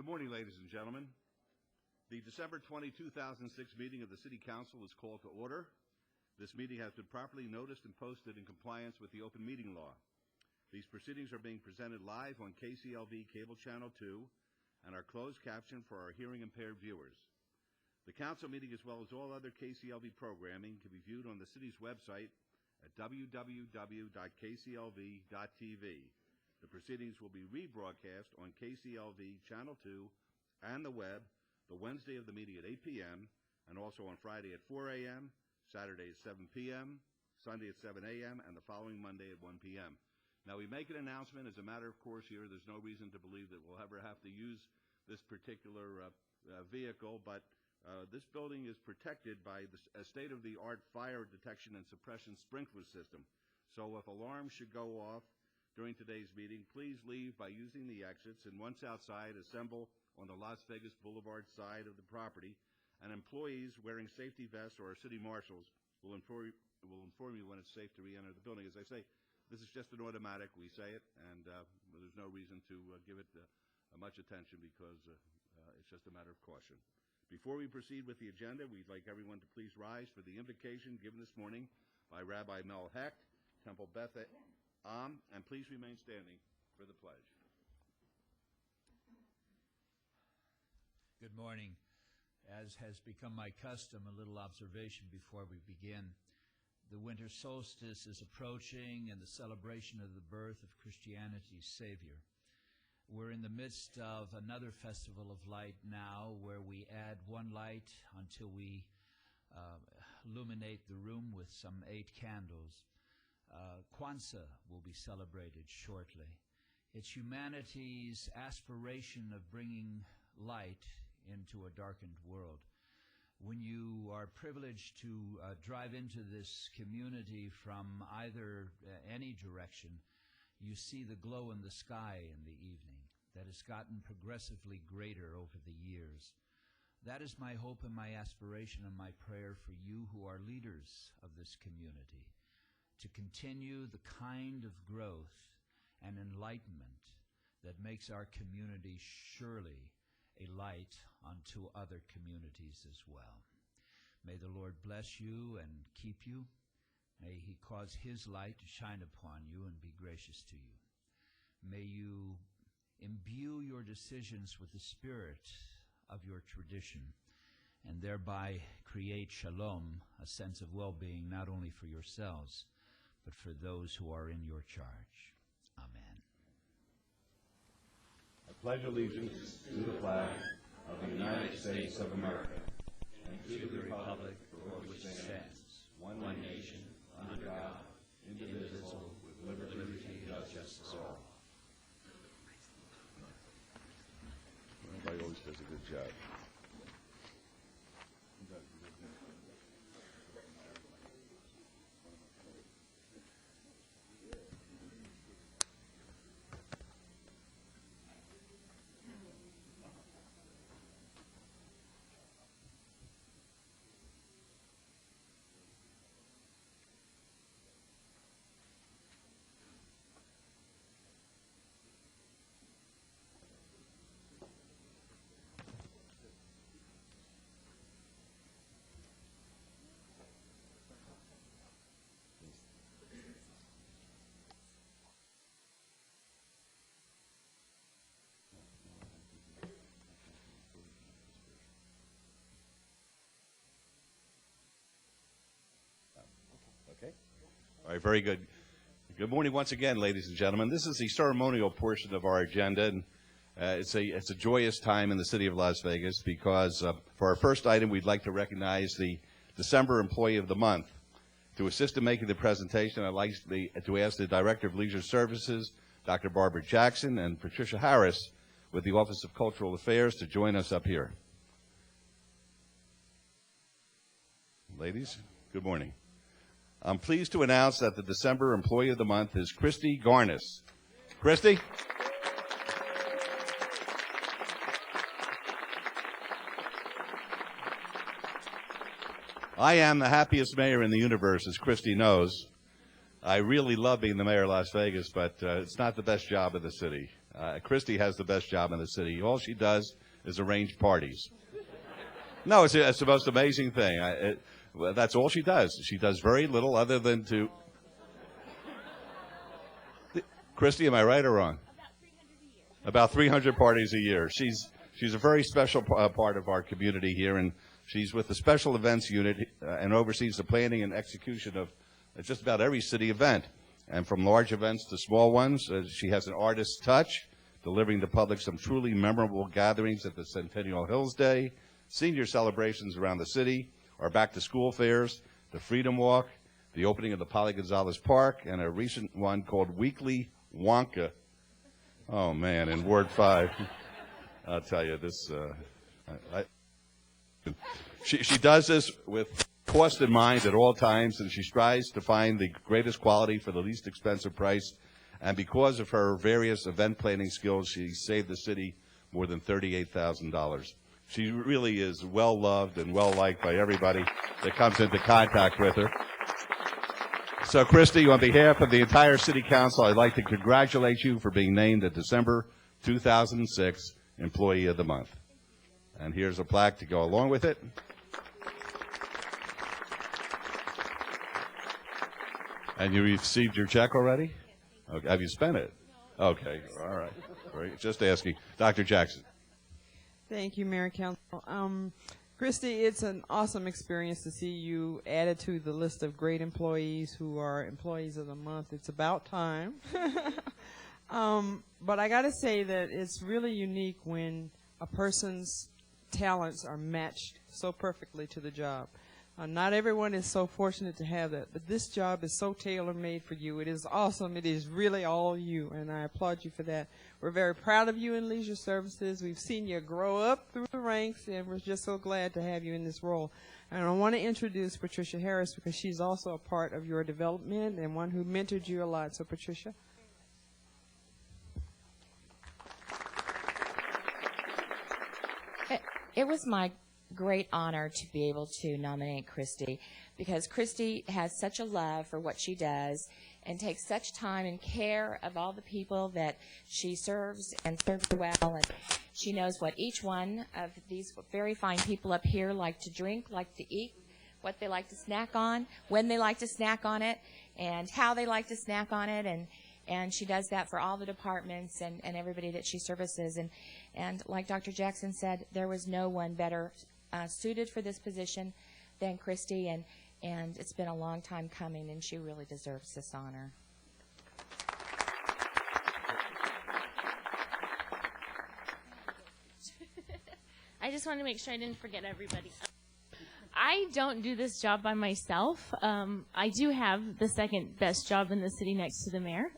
Good morning, ladies and gentlemen. The December 20, 2006 meeting of the City Council is called to order. This meeting has been properly noticed and posted in compliance with the open meeting law. These proceedings are being presented live on KCLV Cable Channel 2 and are closed captioned for our hearing impaired viewers. The council meeting, as well as all other KCLV programming, can be viewed on the city's website at www.kclv.tv. The proceedings will be rebroadcast on KCLV Channel 2 and the web the Wednesday of the meeting at 8 p.m. and also on Friday at 4 a.m., Saturday at 7 p.m., Sunday at 7 a.m., and the following Monday at 1 p.m. Now, we make an announcement as a matter of course here. There's no reason to believe that we'll ever have to use this particular vehicle, but this building is protected by a state-of-the-art fire detection and suppression sprinkler system. So if alarms should go off during today's meeting, please leave by using the exits, and once outside, assemble on the Las Vegas Boulevard side of the property, and employees wearing safety vests or our city marshals will inform you when it's safe to re-enter the building. As I say, this is just an automatic. We say it, and there's no reason to give it much attention because it's just a matter of caution. Before we proceed with the agenda, we'd like everyone to please rise for the invocation given this morning by Rabbi Mel Hecht, Temple Beth Am, and please remain standing for the pledge. Good morning. As has become my custom, a little observation before we begin. The winter solstice is approaching and the celebration of the birth of Christianity's Savior. We're in the midst of another festival of light now where we add one light until we illuminate the room with some 8 candles. Kwanzaa will be celebrated shortly. It's humanity's aspiration of bringing light into a darkened world. When you are privileged to drive into this community from either any direction, you see the glow in the sky in the evening that has gotten progressively greater over the years. That is my hope and my aspiration and my prayer for you who are leaders of this community, to continue the kind of growth and enlightenment that makes our community surely a light unto other communities as well. May the Lord bless you and keep you. May he cause his light to shine upon you and be gracious to you. May you imbue your decisions with the spirit of your tradition and thereby create shalom, a sense of well-being not only for yourselves, but for those who are in your charge. Amen. I pledge allegiance to the flag of the United States of America and to the republic for which it stands, one nation, under God, indivisible, with liberty and justice for all. Everybody always does a good job. Okay. All right, very good. Good morning once again, ladies and gentlemen. This is the ceremonial portion of our agenda, and it's a joyous time in the city of Las Vegas because for our first item, we'd like to recognize the December Employee of the Month. To assist in making the presentation, I'd like to ask the Director of Leisure Services, Dr. Barbara Jackson, and Patricia Harris with the Office of Cultural Affairs to join us up here. Ladies, good morning. I'm pleased to announce that the December Employee of the Month is Christy Garnis. Christy? I am the happiest mayor in the universe, as Christy knows. I really love being the mayor of Las Vegas, but it's not the best job in the city. Christy has the best job in the city. All she does is arrange parties. No, it's the most amazing thing. Well, that's all she does. She does very little other than to... Christy, am I right or wrong? About 300 parties a year. She's a very special part of our community here, and she's with the Special Events Unit and oversees the planning and execution of just about every city event. And from large events to small ones, she has an artist's touch, delivering the public some truly memorable gatherings at the Centennial Hills Day, senior celebrations around the city, our back-to-school fairs, the Freedom Walk, the opening of the Polly Gonzalez Park, and a recent one called Weekly Wonka. Oh, man, in Ward 5. I'll tell you, this, she does this with cost in mind at all times, and she strives to find the greatest quality for the least expensive price. And because of her various event planning skills, she saved the city more than $38,000. She really is well-loved and well-liked by everybody that comes into contact with her. So, Christy, on behalf of the entire City Council, I'd like to congratulate you for being named the December 2006 Employee of the Month. And here's a plaque to go along with it. And you received your check already? Okay. Have you spent it? Okay, all right. Great. Just asking. Dr. Jackson. Thank you, Mayor and Council. Christy, it's an awesome experience to see you added to the list of great employees who are employees of the month. It's about time. But I got to say that it's really unique when a person's talents are matched so perfectly to the job. Not everyone is so fortunate to have that, but this job is so tailor-made for you. It is awesome. It is really all you, and I applaud you for that. We're very proud of you in Leisure Services. We've seen you grow up through the ranks, and we're just so glad to have you in this role. And I want to introduce Patricia Harris because she's also a part of your development and one who mentored you a lot. So, Patricia. It was my great honor to be able to nominate Christy because Christy has such a love for what she does and takes such time and care of all the people that she serves and serves well. And she knows what each one of these very fine people up here like to drink, like to eat, what they like to snack on, when they like to snack on it, and how they like to snack on it. And she does that for all the departments and everybody that she services. And like Dr. Jackson said, there was no one better suited for this position than Christy, and it's been a long time coming, and she really deserves this honor. I just wanted to make sure I didn't forget everybody. I don't do this job by myself. I do have the second best job in the city next to the mayor.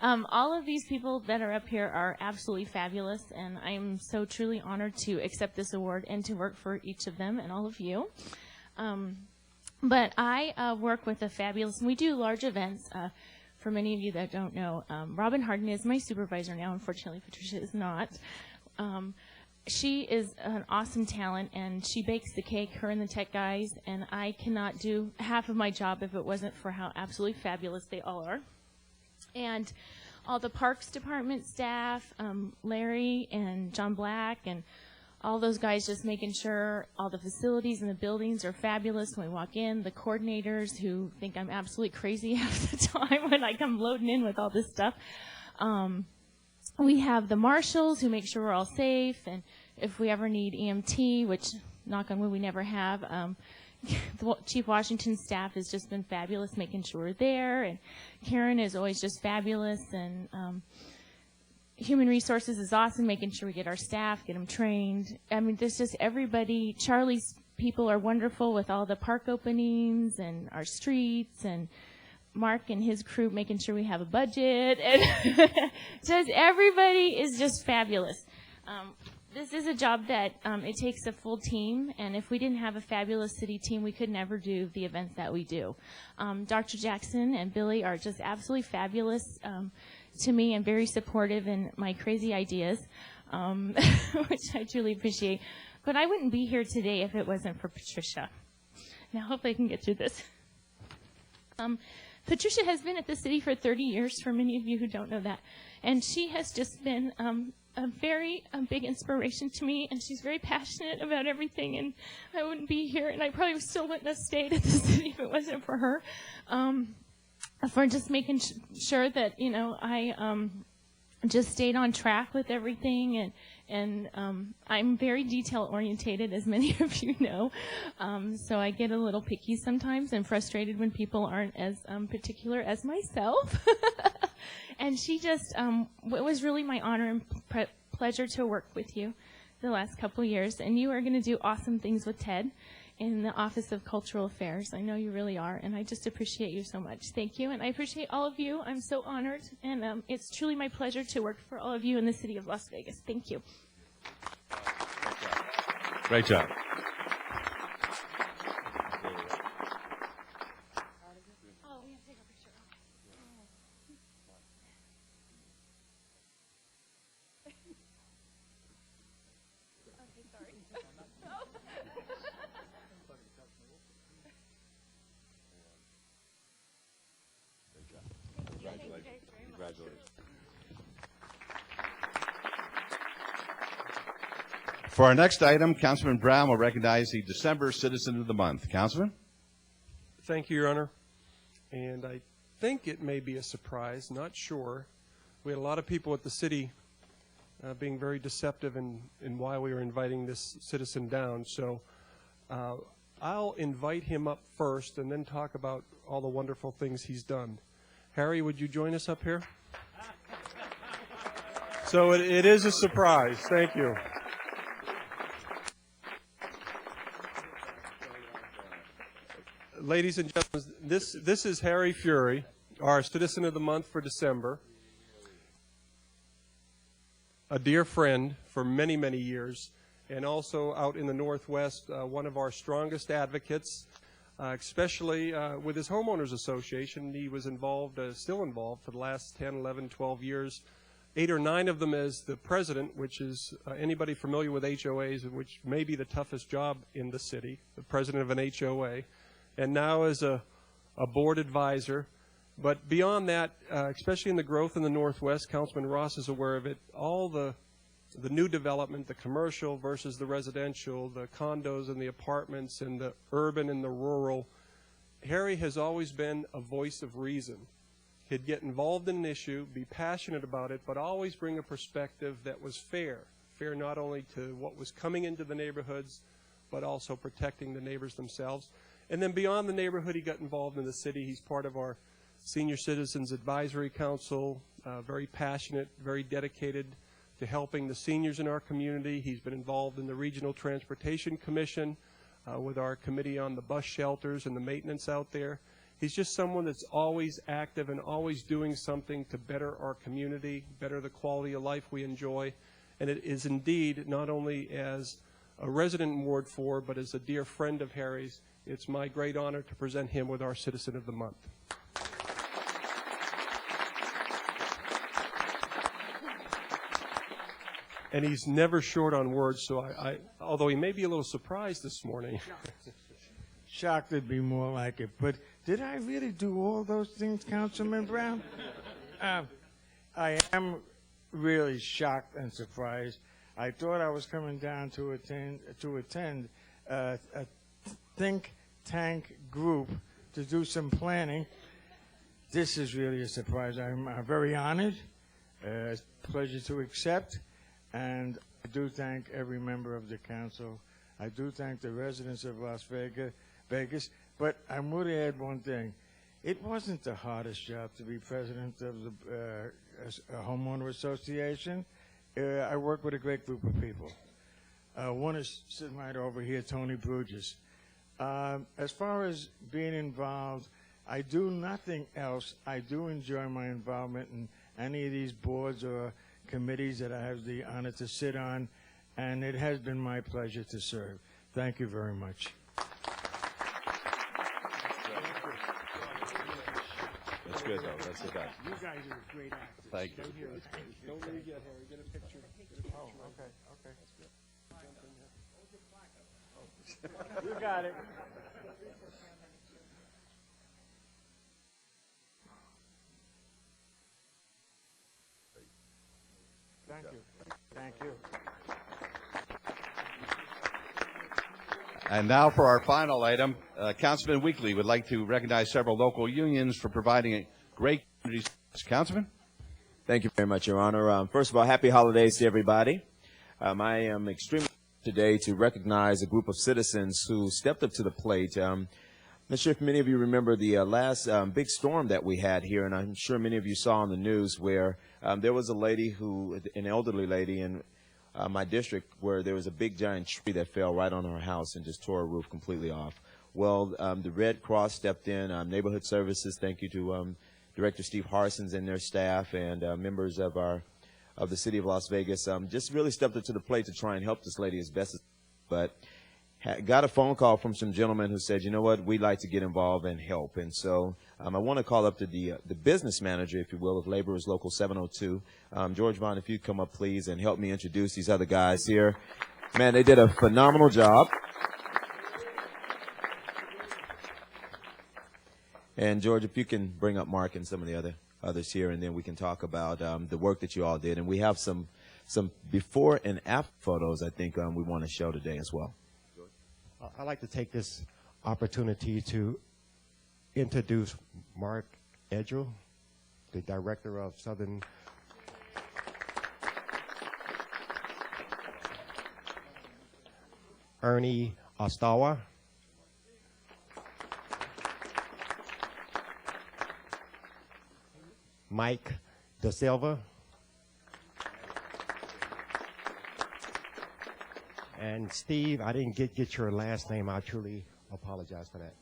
All of these people that are up here are absolutely fabulous, and I'm so truly honored to accept this award and to work for each of them and all of you. But I work with a fabulous, and we do large events. For many of you that don't know, Robin Harden is my supervisor now. Unfortunately, Patricia is not. She is an awesome talent, and she bakes the cake, her and the tech guys, and I cannot do half of my job if it wasn't for how absolutely fabulous they all are. And all the Parks Department staff, Larry and John Black, and all those guys just making sure all the facilities and the buildings are fabulous when we walk in, the coordinators who think I'm absolutely crazy half the time when I come loading in with all this stuff. We have the marshals who make sure we're all safe, and if we ever need EMT, which, knock on wood, we never have, Chief Washington's staff has just been fabulous making sure we're there, and Karen is always just fabulous, and Human Resources is awesome, making sure we get our staff, get them trained. I mean, there's just everybody. Charlie's people are wonderful with all the park openings and our streets, and Mark and his crew making sure we have a budget, and just everybody is just fabulous. This is a job that it takes a full team, and if we didn't have a fabulous city team, we could never do the events that we do. Dr. Jackson and Billy are just absolutely fabulous to me and very supportive in my crazy ideas, which I truly appreciate. But I wouldn't be here today if it wasn't for Patricia. Now, hopefully I can get through this. Patricia has been at the city for 30 years, for many of you who don't know that. And she has just been a very big inspiration to me, and she's very passionate about everything, and I wouldn't be here, and I probably still wouldn't have stayed at the city if it wasn't for her, for just making sure that, you know, I just stayed on track with everything, and I'm very detail-orientated, as many of you know, so I get a little picky sometimes and frustrated when people aren't as particular as myself. And she just, it was really my honor and pleasure to work with you the last couple of years, and you are going to do awesome things with Ted in the Office of Cultural Affairs. I know you really are, and I just appreciate you so much. Thank you, and I appreciate all of you. I'm so honored, and it's truly my pleasure to work for all of you in the city of Las Vegas. Thank you. Great job. Oh, we have to take a picture. Okay, sorry. Congratulations. For our next item, Councilman Brown will recognize the December Citizen of the Month. Councilman? Thank you, Your Honor. And I think it may be a surprise, not sure. We had a lot of people at the city being very deceptive in why we were inviting this citizen down. So I'll invite him up first and then talk about all the wonderful things he's done. Harry, would you join us up here? So it is a surprise. Thank you. Ladies and gentlemen, this is Harry Fury, our Citizen of the Month for December, a dear friend for many, many years, and also out in the Northwest, one of our strongest advocates, especially with his homeowners association. He was involved, still involved for the last 10, 11, 12 years, 8 or 9 of them as the president, which is anybody familiar with HOAs, which may be the toughest job in the city, the president of an HOA. And now as a board advisor. But beyond that, especially in the growth in the Northwest, Councilman Ross is aware of it, all the new development, the commercial versus the residential, the condos and the apartments and the urban and the rural, Harry has always been a voice of reason. He'd get involved in an issue, be passionate about it, but always bring a perspective that was fair not only to what was coming into the neighborhoods, but also protecting the neighbors themselves. And then beyond the neighborhood, he got involved in the city. He's part of our Senior Citizens Advisory Council, very passionate, very dedicated to helping the seniors in our community. He's been involved in the Regional Transportation Commission with our committee on the bus shelters and the maintenance out there. He's just someone that's always active and always doing something to better our community, better the quality of life we enjoy. And it is indeed not only as a resident in Ward 4, but as a dear friend of Harry's. It's my great honor to present him with our Citizen of the Month. And he's never short on words, so although he may be a little surprised this morning. Shocked would be more like it. But did I really do all those things, Councilman Brown? I am really shocked and surprised. I thought I was coming down to attend a think tank group to do some planning. This is really a surprise. I'm very honored. It's a pleasure to accept. And I do thank every member of the council. I do thank the residents of Las Vegas. But I'm going to add one thing. It wasn't the hardest job to be president of the homeowner association. I work with a great group of people. One is sitting right over here, Tony Bruges. As far as being involved, I do nothing else. I do enjoy my involvement in any of these boards or committees that I have the honor to sit on, and it has been my pleasure to serve. Thank you very much. That's good, though. That's the best. You guys are great actors. Thank you. Don't leave yet, Harry. Get a picture. Oh, okay. You got it. And now for our final item, Councilman Weekly would like to recognize several local unions for providing a great community service. Councilman? Thank you very much, Your Honor. First of all, happy holidays to everybody. I am extremely today to recognize a group of citizens who stepped up to the plate. I'm not sure if many of you remember the last big storm that we had here, and I'm sure many of you saw on the news where there was a lady an elderly lady in my district where there was a big giant tree that fell right on her house and just tore her roof completely off. Well, the Red Cross stepped in, Neighborhood Services, thank you to Director Steve Harsons and their staff and members of the city of Las Vegas, just really stepped up to the plate to try and help this lady as best as but got a phone call from some gentlemen who said, you know what, we'd like to get involved and help. And so I want to call up to the business manager, if you will, of Laborers Local 702. George Vaughn, if you'd come up, please, and help me introduce these other guys here. Man, they did a phenomenal job. And, George, if you can bring up Mark and some of the others here, and then we can talk about the work that you all did. And we have some before and after photos I think we want to show today as well. I'd like to take this opportunity to introduce Mark Edgell, the director of Southern Ernie Ostawa, Mike Da Silva, and Steve, I didn't get your last name. I truly apologize for that.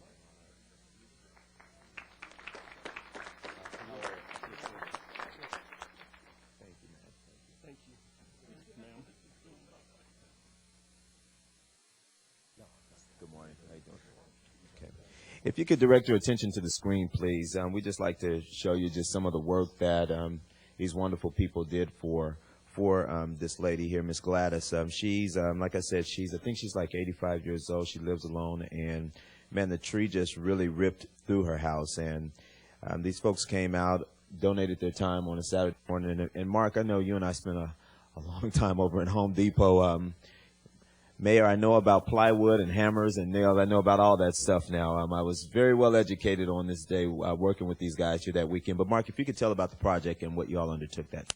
Thank you, ma'am. Good morning. How you doing? Okay. If you could direct your attention to the screen, please. We'd just like to show you just some of the work that these wonderful people did for this lady here, Miss Gladys. She's, like I said, I think she's like 85 years old. She lives alone, and, man, the tree just really ripped through her house. And these folks came out, donated their time on a Saturday morning. And Mark, I know you and I spent a long time over at Home Depot. Mayor, I know about plywood and hammers and nails. I know about all that stuff now. I was very well educated on this day working with these guys here that weekend. But, Mark, if you could tell about the project and what you all undertook that.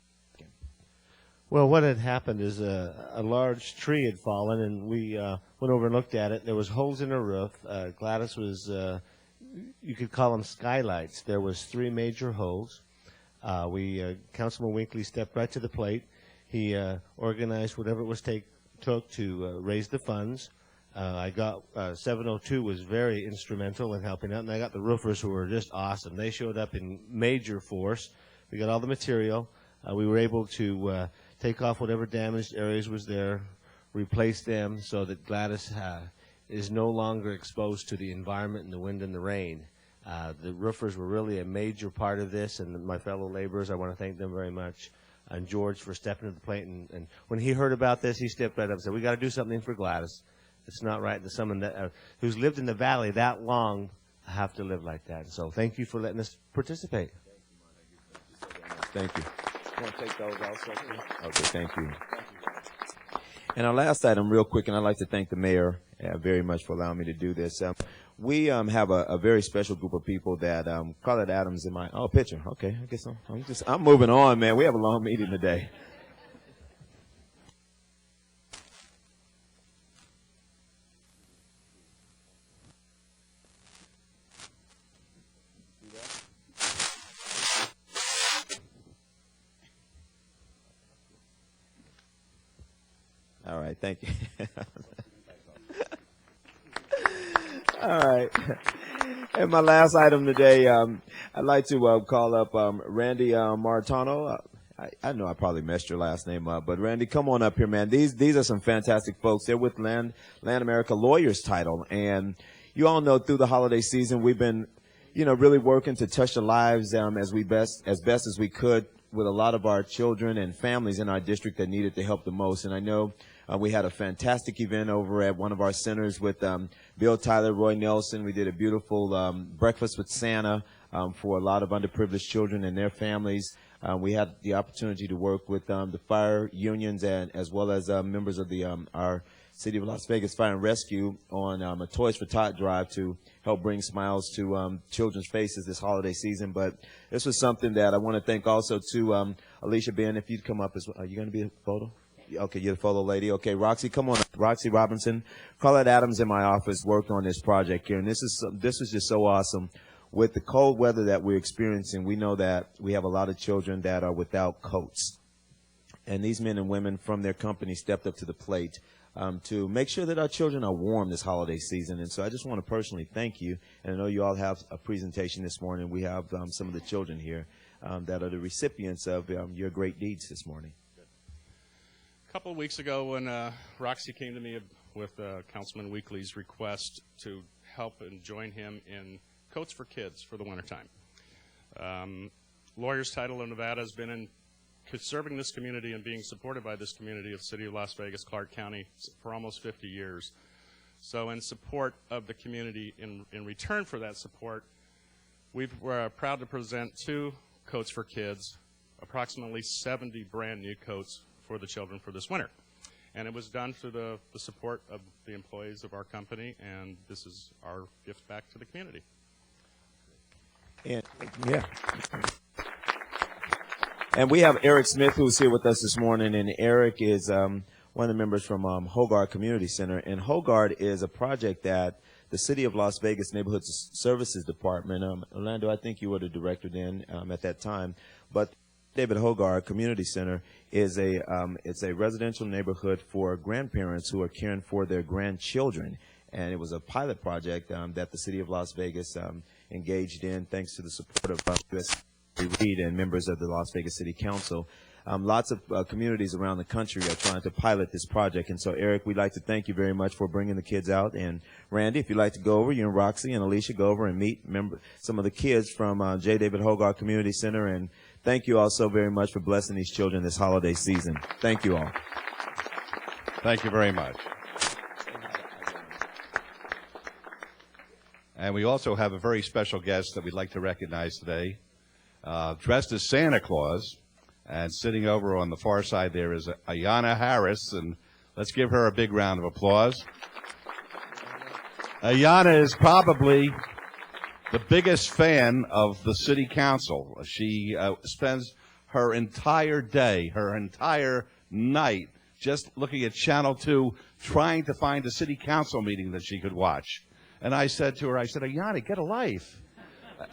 Well, what had happened is a large tree had fallen, and we went over and looked at it. There was holes in the roof. Gladys was, you could call them skylights. There was 3 major holes. Councilman Winkley stepped right to the plate. He organized whatever it was took to raise the funds. 702 was very instrumental in helping out, and I got the roofers who were just awesome. They showed up in major force. We got all the material. We were able to take off whatever damaged areas was there, replace them so that Gladys is no longer exposed to the environment and the wind and the rain. The roofers were really a major part of this, and my fellow laborers, I want to thank them very much. And George for stepping to the plate. And when he heard about this, he stepped right up and said, we got to do something for Gladys. It's not right that someone that who's lived in the valley that long have to live like that. And so thank you for letting us participate. Thank you. You want to take those also? Okay, thank you. And our last item, real quick, and I'd like to thank the mayor very much for allowing me to do this. We have a very special group of people that Carlette Adams in my picture. Okay, I guess I'm moving on, man. We have a long meeting today. All right, thank you. All right. And my last item today, I'd like to call up Randy Martano. I know I probably messed your last name up, but Randy, come on up here, man. These are some fantastic folks. They're with Land America Lawyers Title, and you all know through the holiday season we've been, really working to touch the lives as best as we could with a lot of our children and families in our district that needed the help the most. And I know we had a fantastic event over at one of our centers with Bill Tyler, Roy Nelson. We did a beautiful breakfast with Santa for a lot of underprivileged children and their families. We had the opportunity to work with the fire unions and as well as members of our City of Las Vegas Fire and Rescue on a Toys for Tot drive to help bring smiles to children's faces this holiday season. But this was something that I want to thank also to Alicia Ben, if you'd come up as well. Are you going to be a photo? Okay, you're the photo lady. Okay, Roxy, come on up. Roxy Robinson. Carlette Adams in my office worked on this project here, and this was just so awesome. With the cold weather that we're experiencing, we know that we have a lot of children that are without coats. And these men and women from their company stepped up to the plate to make sure that our children are warm this holiday season. And so I just want to personally thank you. And I know you all have a presentation this morning. We have some of the children here that are the recipients of your great deeds this morning. A couple of weeks ago when Roxy came to me with Councilman Weekly's request to help and join him in Coats for Kids for the wintertime. Lawyers Title of Nevada has been in serving this community and being supported by this community of the City of Las Vegas, Clark County, for almost 50 years. So in support of the community, in return for that support, we're proud to present 2 Coats for Kids, approximately 70 brand new coats for the children for this winter. And it was done through the support of the employees of our company, and this is our gift back to the community. And, yeah. And we have Eric Smith, who's here with us this morning, and Eric is one of the members from Hogard Community Center. And Hogard is a project that the City of Las Vegas Neighborhood Services Department, Orlando, I think you were the director then at that time, but David Hogard Community Center is it's a residential neighborhood for grandparents who are caring for their grandchildren. And it was a pilot project that the City of Las Vegas engaged in, thanks to the support of U.S. Reed and members of the Las Vegas City Council. Lots of communities around the country are trying to pilot this project. And so, Eric, we'd like to thank you very much for bringing the kids out. And, Randy, if you'd like to go over, you and Roxy and Alicia go over and meet some of the kids from J. David Hogard Community Center. And thank you all so very much for blessing these children this holiday season. Thank you all. Thank you very much. And we also have a very special guest that we'd like to recognize today. Dressed as Santa Claus, and sitting over on the far side there is Ayanna Harris, and let's give her a big round of applause. Ayanna is probably the biggest fan of the City Council. She spends her entire day, her entire night, just looking at Channel 2, trying to find a City Council meeting that she could watch. And I said to her, Ayanna, get a life.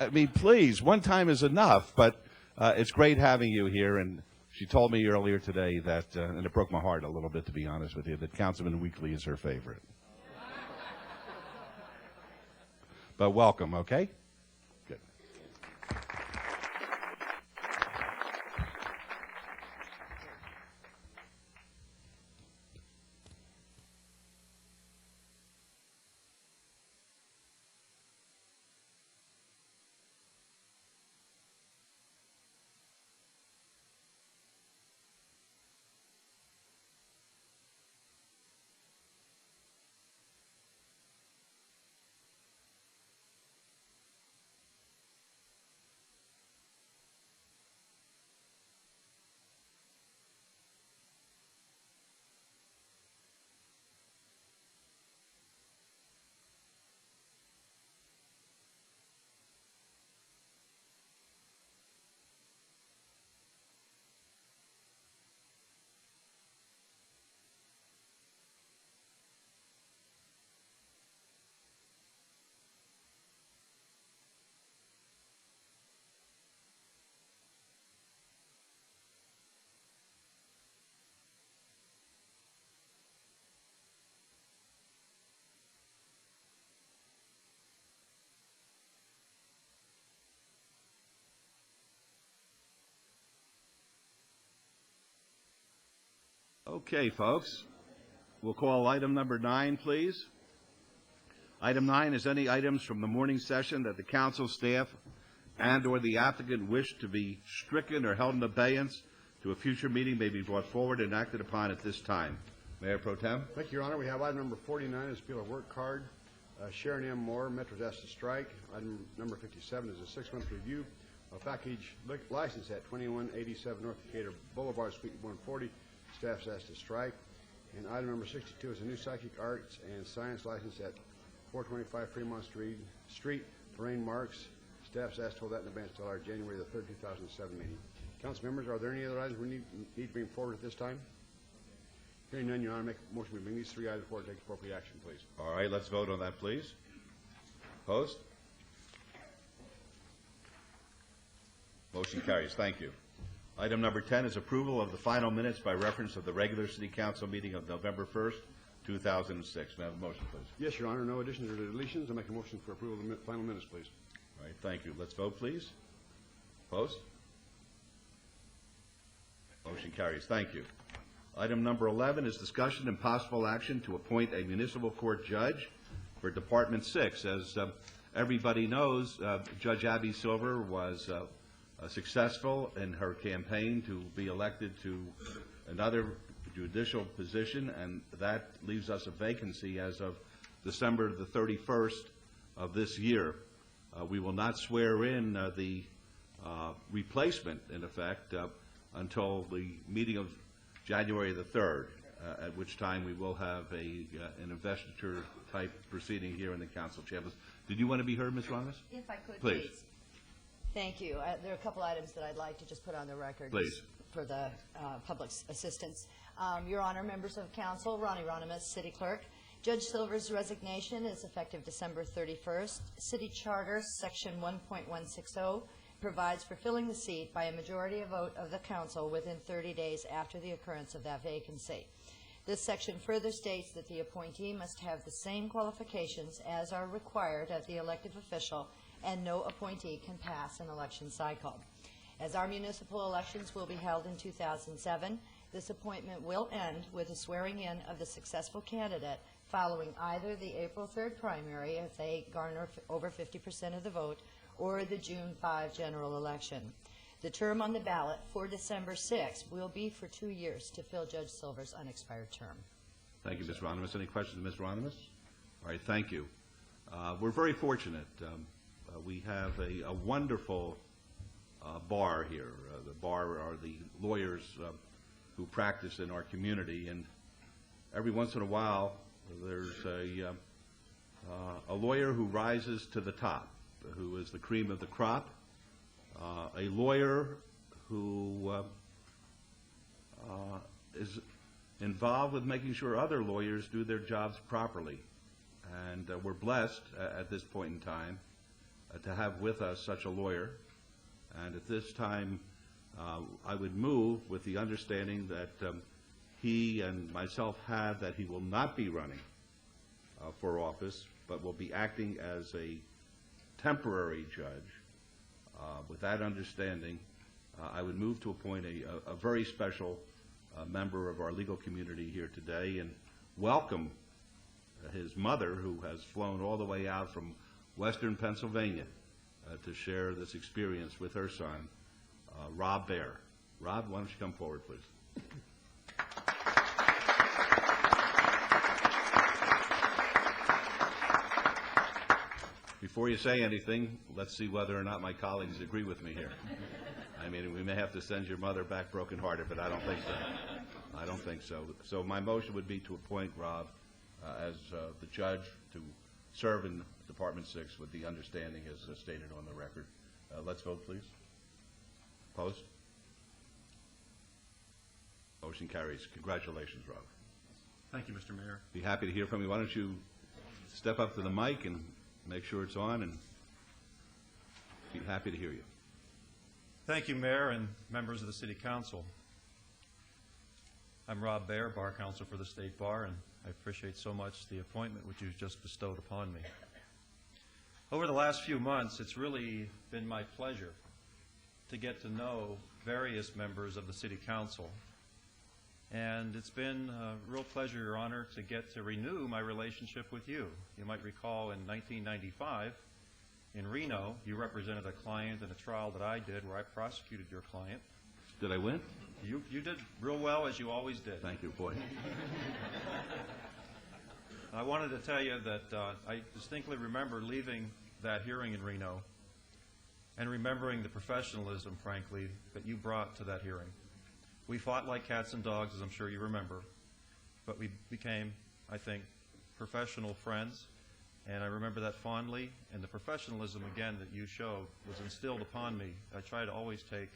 I mean, please, one time is enough, but it's great having you here. And she told me earlier today that, and it broke my heart a little bit, to be honest with you, that Councilman Weekly is her favorite. But welcome, okay? Good. Okay, folks. We'll call item number 9, please. Item 9 is any items from the morning session that the council staff and or the applicant wish to be stricken or held in abeyance to a future meeting may be brought forward and acted upon at this time. Mayor Pro Tem. Thank you, Your Honor. We have item number 49 is appeal of work card. Sharon M. Moore, Metro's asked to strike. Item number 57 is a 6-month review of package license at 2187 North Decatur Boulevard, Suite 140. Staff's asked to strike. And item number 62 is a new psychic arts and science license at 425 Fremont Street, Lorraine Marks. Staff's asked to hold that in advance until our January the 3rd, 2007 meeting. Council members, are there any other items we need to bring forward at this time? Hearing none, Your Honor, make a motion to bring these three items forward and take appropriate action, please. All right, let's vote on that, please. Opposed? Motion carries. Thank you. Item number 10 is approval of the final minutes by reference of the regular City Council meeting of November 1st, 2006. May I have a motion, please? Yes, Your Honor. No additions or deletions. I'll make a motion for approval of the final minutes, please. All right, thank you. Let's vote, please. Opposed? Motion carries. Thank you. Item number 11 is discussion and possible action to appoint a municipal court judge for Department 6. As everybody knows, Judge Abby Silver was successful in her campaign to be elected to another judicial position, and that leaves us a vacancy as of December the 31st of this year. We will not swear in the replacement, in effect, until the meeting of January the 3rd, at which time we will have an investiture-type proceeding here in the council chambers. Did you want to be heard, Ms. Ramos? If I could, Please. please. Thank you. There are a couple items that I'd like to just put on the record. Please. For the public assistance. Your Honor, members of council, Ronnie Ronimus, City Clerk. Judge Silver's resignation is effective December 31st. City Charter, Section 1.160, provides for filling the seat by a majority vote of the council within 30 days after the occurrence of that vacancy. This section further states that the appointee must have the same qualifications as are required of the elected official, and no appointee can pass an election cycle. As our municipal elections will be held in 2007, this appointment will end with the swearing in of the successful candidate following either the April 3rd primary, if they garner over 50% of the vote, or the June 5 general election. The term on the ballot for December 6 will be for 2 years to fill Judge Silver's unexpired term. Thank you, Ms. Ronimus. Any questions, Ms. Ronimus? All right, thank you. We're very fortunate. We have a wonderful bar here. The bar are the lawyers who practice in our community, and every once in a while there's a lawyer who rises to the top, who is the cream of the crop, a lawyer who is involved with making sure other lawyers do their jobs properly. And we're blessed at this point in time to have with us such a lawyer. And at this time, I would move with the understanding that he and myself have that he will not be running for office, but will be acting as a temporary judge. With that understanding, I would move to appoint a very special member of our legal community here today and welcome his mother, who has flown all the way out from western Pennsylvania to share this experience with her son, Rob Baer. Rob, why don't you come forward, please? Before you say anything, let's see whether or not my colleagues agree with me here. I mean, we may have to send your mother back brokenhearted, but I don't think so. I don't think so. So my motion would be to appoint Rob as the judge to serve in Department 6 with the understanding as stated on the record. Let's vote, please. Opposed? Motion carries. Congratulations, Rob. Thank you, Mr. Mayor. Be happy to hear from you. Why don't you step up to the mic and make sure it's on, and be happy to hear you. Thank you, Mayor and members of the City Council. I'm Rob Baer, Bar Counsel for the State Bar, and I appreciate so much the appointment which you've just bestowed upon me. Over the last few months, it's really been my pleasure to get to know various members of the City Council. And it's been a real pleasure, Your Honor, to get to renew my relationship with you. You might recall in 1995 in Reno, you represented a client in a trial that I did where I prosecuted your client. Did I win? You did real well, as you always did. Thank you, boy. I wanted to tell you that I distinctly remember leaving that hearing in Reno and remembering the professionalism, frankly, that you brought to that hearing. We fought like cats and dogs, as I'm sure you remember, but we became, I think, professional friends, and I remember that fondly, and the professionalism, again, that you showed was instilled upon me. I try to always take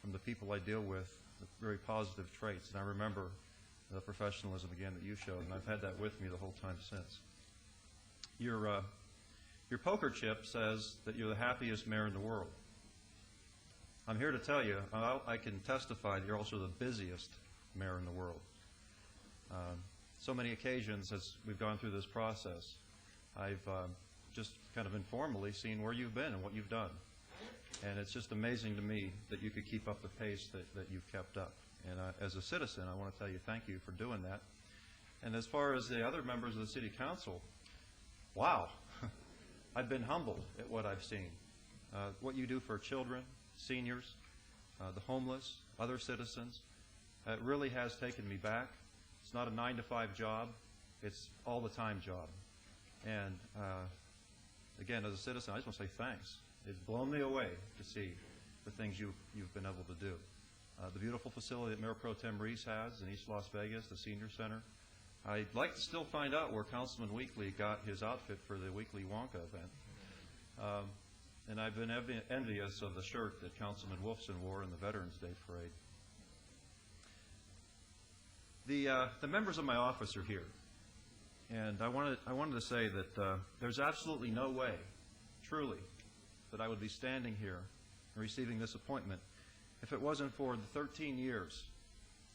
from the people I deal with the very positive traits, and I remember the professionalism, again, that you showed, and I've had that with me the whole time since. Your poker chip says that you're the happiest mayor in the world. I'm here to tell you, I can testify that you're also the busiest mayor in the world. So many occasions as we've gone through this process, I've just kind of informally seen where you've been and what you've done. And it's just amazing to me that you could keep up the pace that you've kept up. And as a citizen, I want to tell you thank you for doing that. And as far as the other members of the City Council, wow, I've been humbled at what I've seen. What you do for children, seniors, the homeless, other citizens, it really has taken me back. It's not a 9-to-5 job. It's all the time job. And again, as a citizen, I just want to say thanks. It's blown me away to see the things you've been able to do. The beautiful facility that Mayor Pro Tem Reese has in East Las Vegas, the Senior Center. I'd like to still find out where Councilman Weekly got his outfit for the Weekly Wonka event. And I've been envious of the shirt that Councilman Wolfson wore in the Veterans Day Parade. The members of my office are here. And I wanted to say that there's absolutely no way, truly, that I would be standing here and receiving this appointment if it wasn't for the 13 years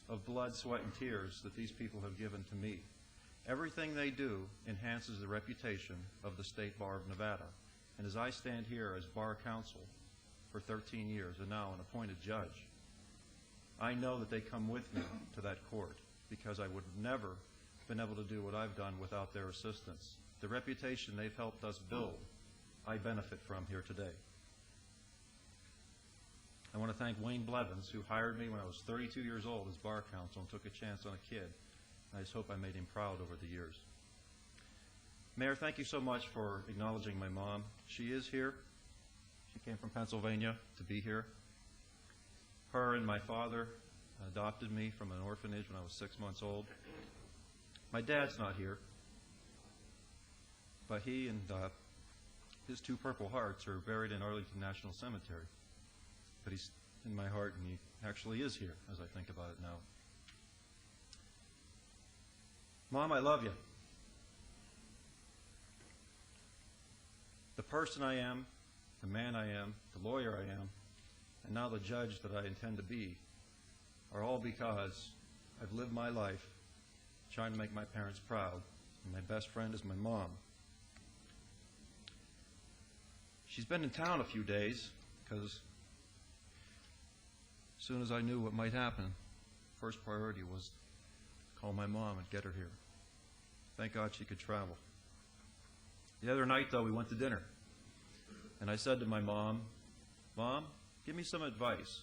of blood, sweat, and tears that these people have given to me. Everything they do enhances the reputation of the State Bar of Nevada. And as I stand here as bar counsel for 13 years and now an appointed judge, I know that they come with me to that court because I would have never been able to do what I've done without their assistance. The reputation they've helped us build, I benefit from here today. I want to thank Wayne Blevins, who hired me when I was 32 years old as bar counsel and took a chance on a kid. I just hope I made him proud over the years. Mayor, thank you so much for acknowledging my mom. She is here. She came from Pennsylvania to be here. Her and my father adopted me from an orphanage when I was 6 months old. My dad's not here, but he and his two Purple Hearts are buried in Arlington National Cemetery. But he's in my heart, and he actually is here as I think about it now. Mom, I love you. The person I am, the man I am, the lawyer I am, and now the judge that I intend to be are all because I've lived my life trying to make my parents proud, and my best friend is my mom. She's been in town a few days because as soon as I knew what might happen, first priority was to call my mom and get her here. Thank God she could travel. The other night, though, we went to dinner, and I said to my mom, Mom, give me some advice.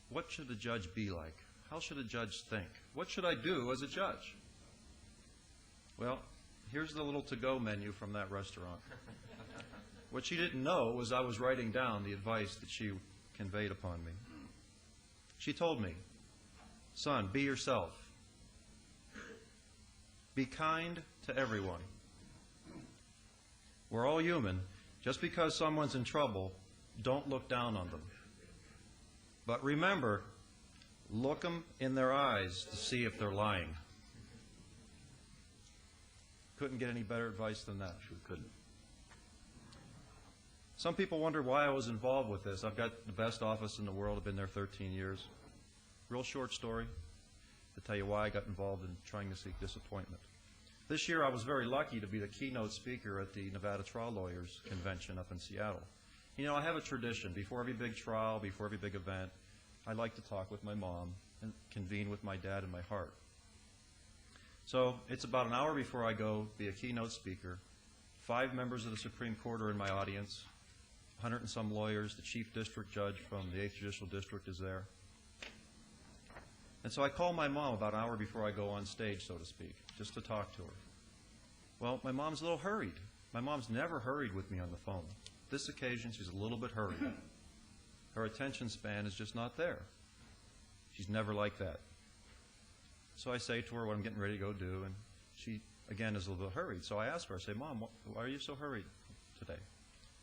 What should a judge be like? How should a judge think? What should I do as a judge? Well, here's the little to-go menu from that restaurant. What she didn't know was I was writing down the advice that she conveyed upon me. She told me, son, be yourself. Be kind to everyone. We're all human. Just because someone's in trouble, don't look down on them. But remember, look them in their eyes to see if they're lying. Couldn't get any better advice than that. Sure couldn't. Some people wonder why I was involved with this. I've got the best office in the world. I've been there 13 years. Real short story to tell you why I got involved in trying to seek this appointment. This year I was very lucky to be the keynote speaker at the Nevada Trial Lawyers Convention up in Seattle. You know, I have a tradition. Before every big trial, before every big event, I like to talk with my mom and convene with my dad in my heart. So it's about an hour before I go be a keynote speaker. 5 members of the Supreme Court are in my audience, 100 and some lawyers. The chief district judge from the 8th Judicial District is there. And so I call my mom about an hour before I go on stage, so to speak, just to talk to her. Well, my mom's a little hurried. My mom's never hurried with me on the phone. This occasion, she's a little bit hurried. Her attention span is just not there. She's never like that. So I say to her what I'm getting ready to go do, and she, again, is a little hurried. So I ask her, I say, Mom, why are you so hurried today?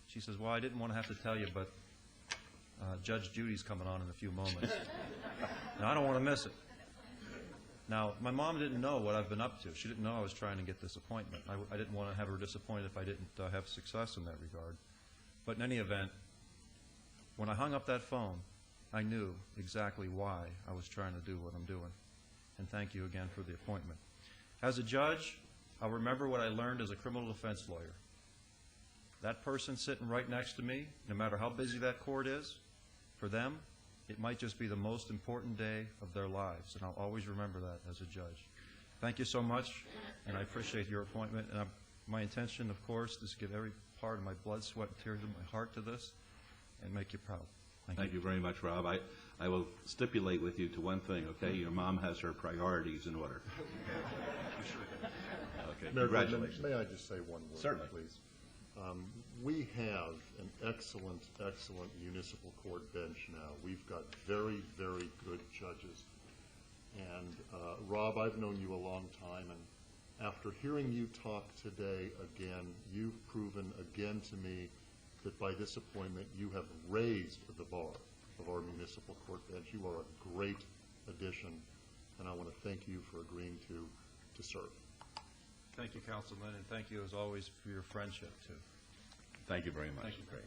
She says, well, I didn't want to have to tell you, but Judge Judy's coming on in a few moments. And I don't want to miss it. Now, my mom didn't know what I've been up to. She didn't know I was trying to get this appointment. I didn't want to have her disappointed if I didn't have success in that regard. But in any event, when I hung up that phone, I knew exactly why I was trying to do what I'm doing. And thank you again for the appointment. As a judge, I'll remember what I learned as a criminal defense lawyer. That person sitting right next to me, no matter how busy that court is, for them, it might just be the most important day of their lives, and I'll always remember that as a judge. Thank you so much, and I appreciate your appointment. And my intention, of course, is to give every part of my blood, sweat, and tears of my heart to this and make you proud. Thank you very much, Rob. I will stipulate with you to one thing, okay? Your mom has her priorities in order. Okay, Mayor, congratulations. may I just say one word, Certainly. please? We have an excellent, excellent municipal court bench now. We've got very, very good judges. And Rob, I've known you a long time, and after hearing you talk today again, you've proven again to me that by this appointment you have raised the bar of our municipal court bench. You are a great addition, and I want to thank you for agreeing to serve. Thank you, Councilman, and thank you, as always, for your friendship, too. Thank you very much. Thank you. Great.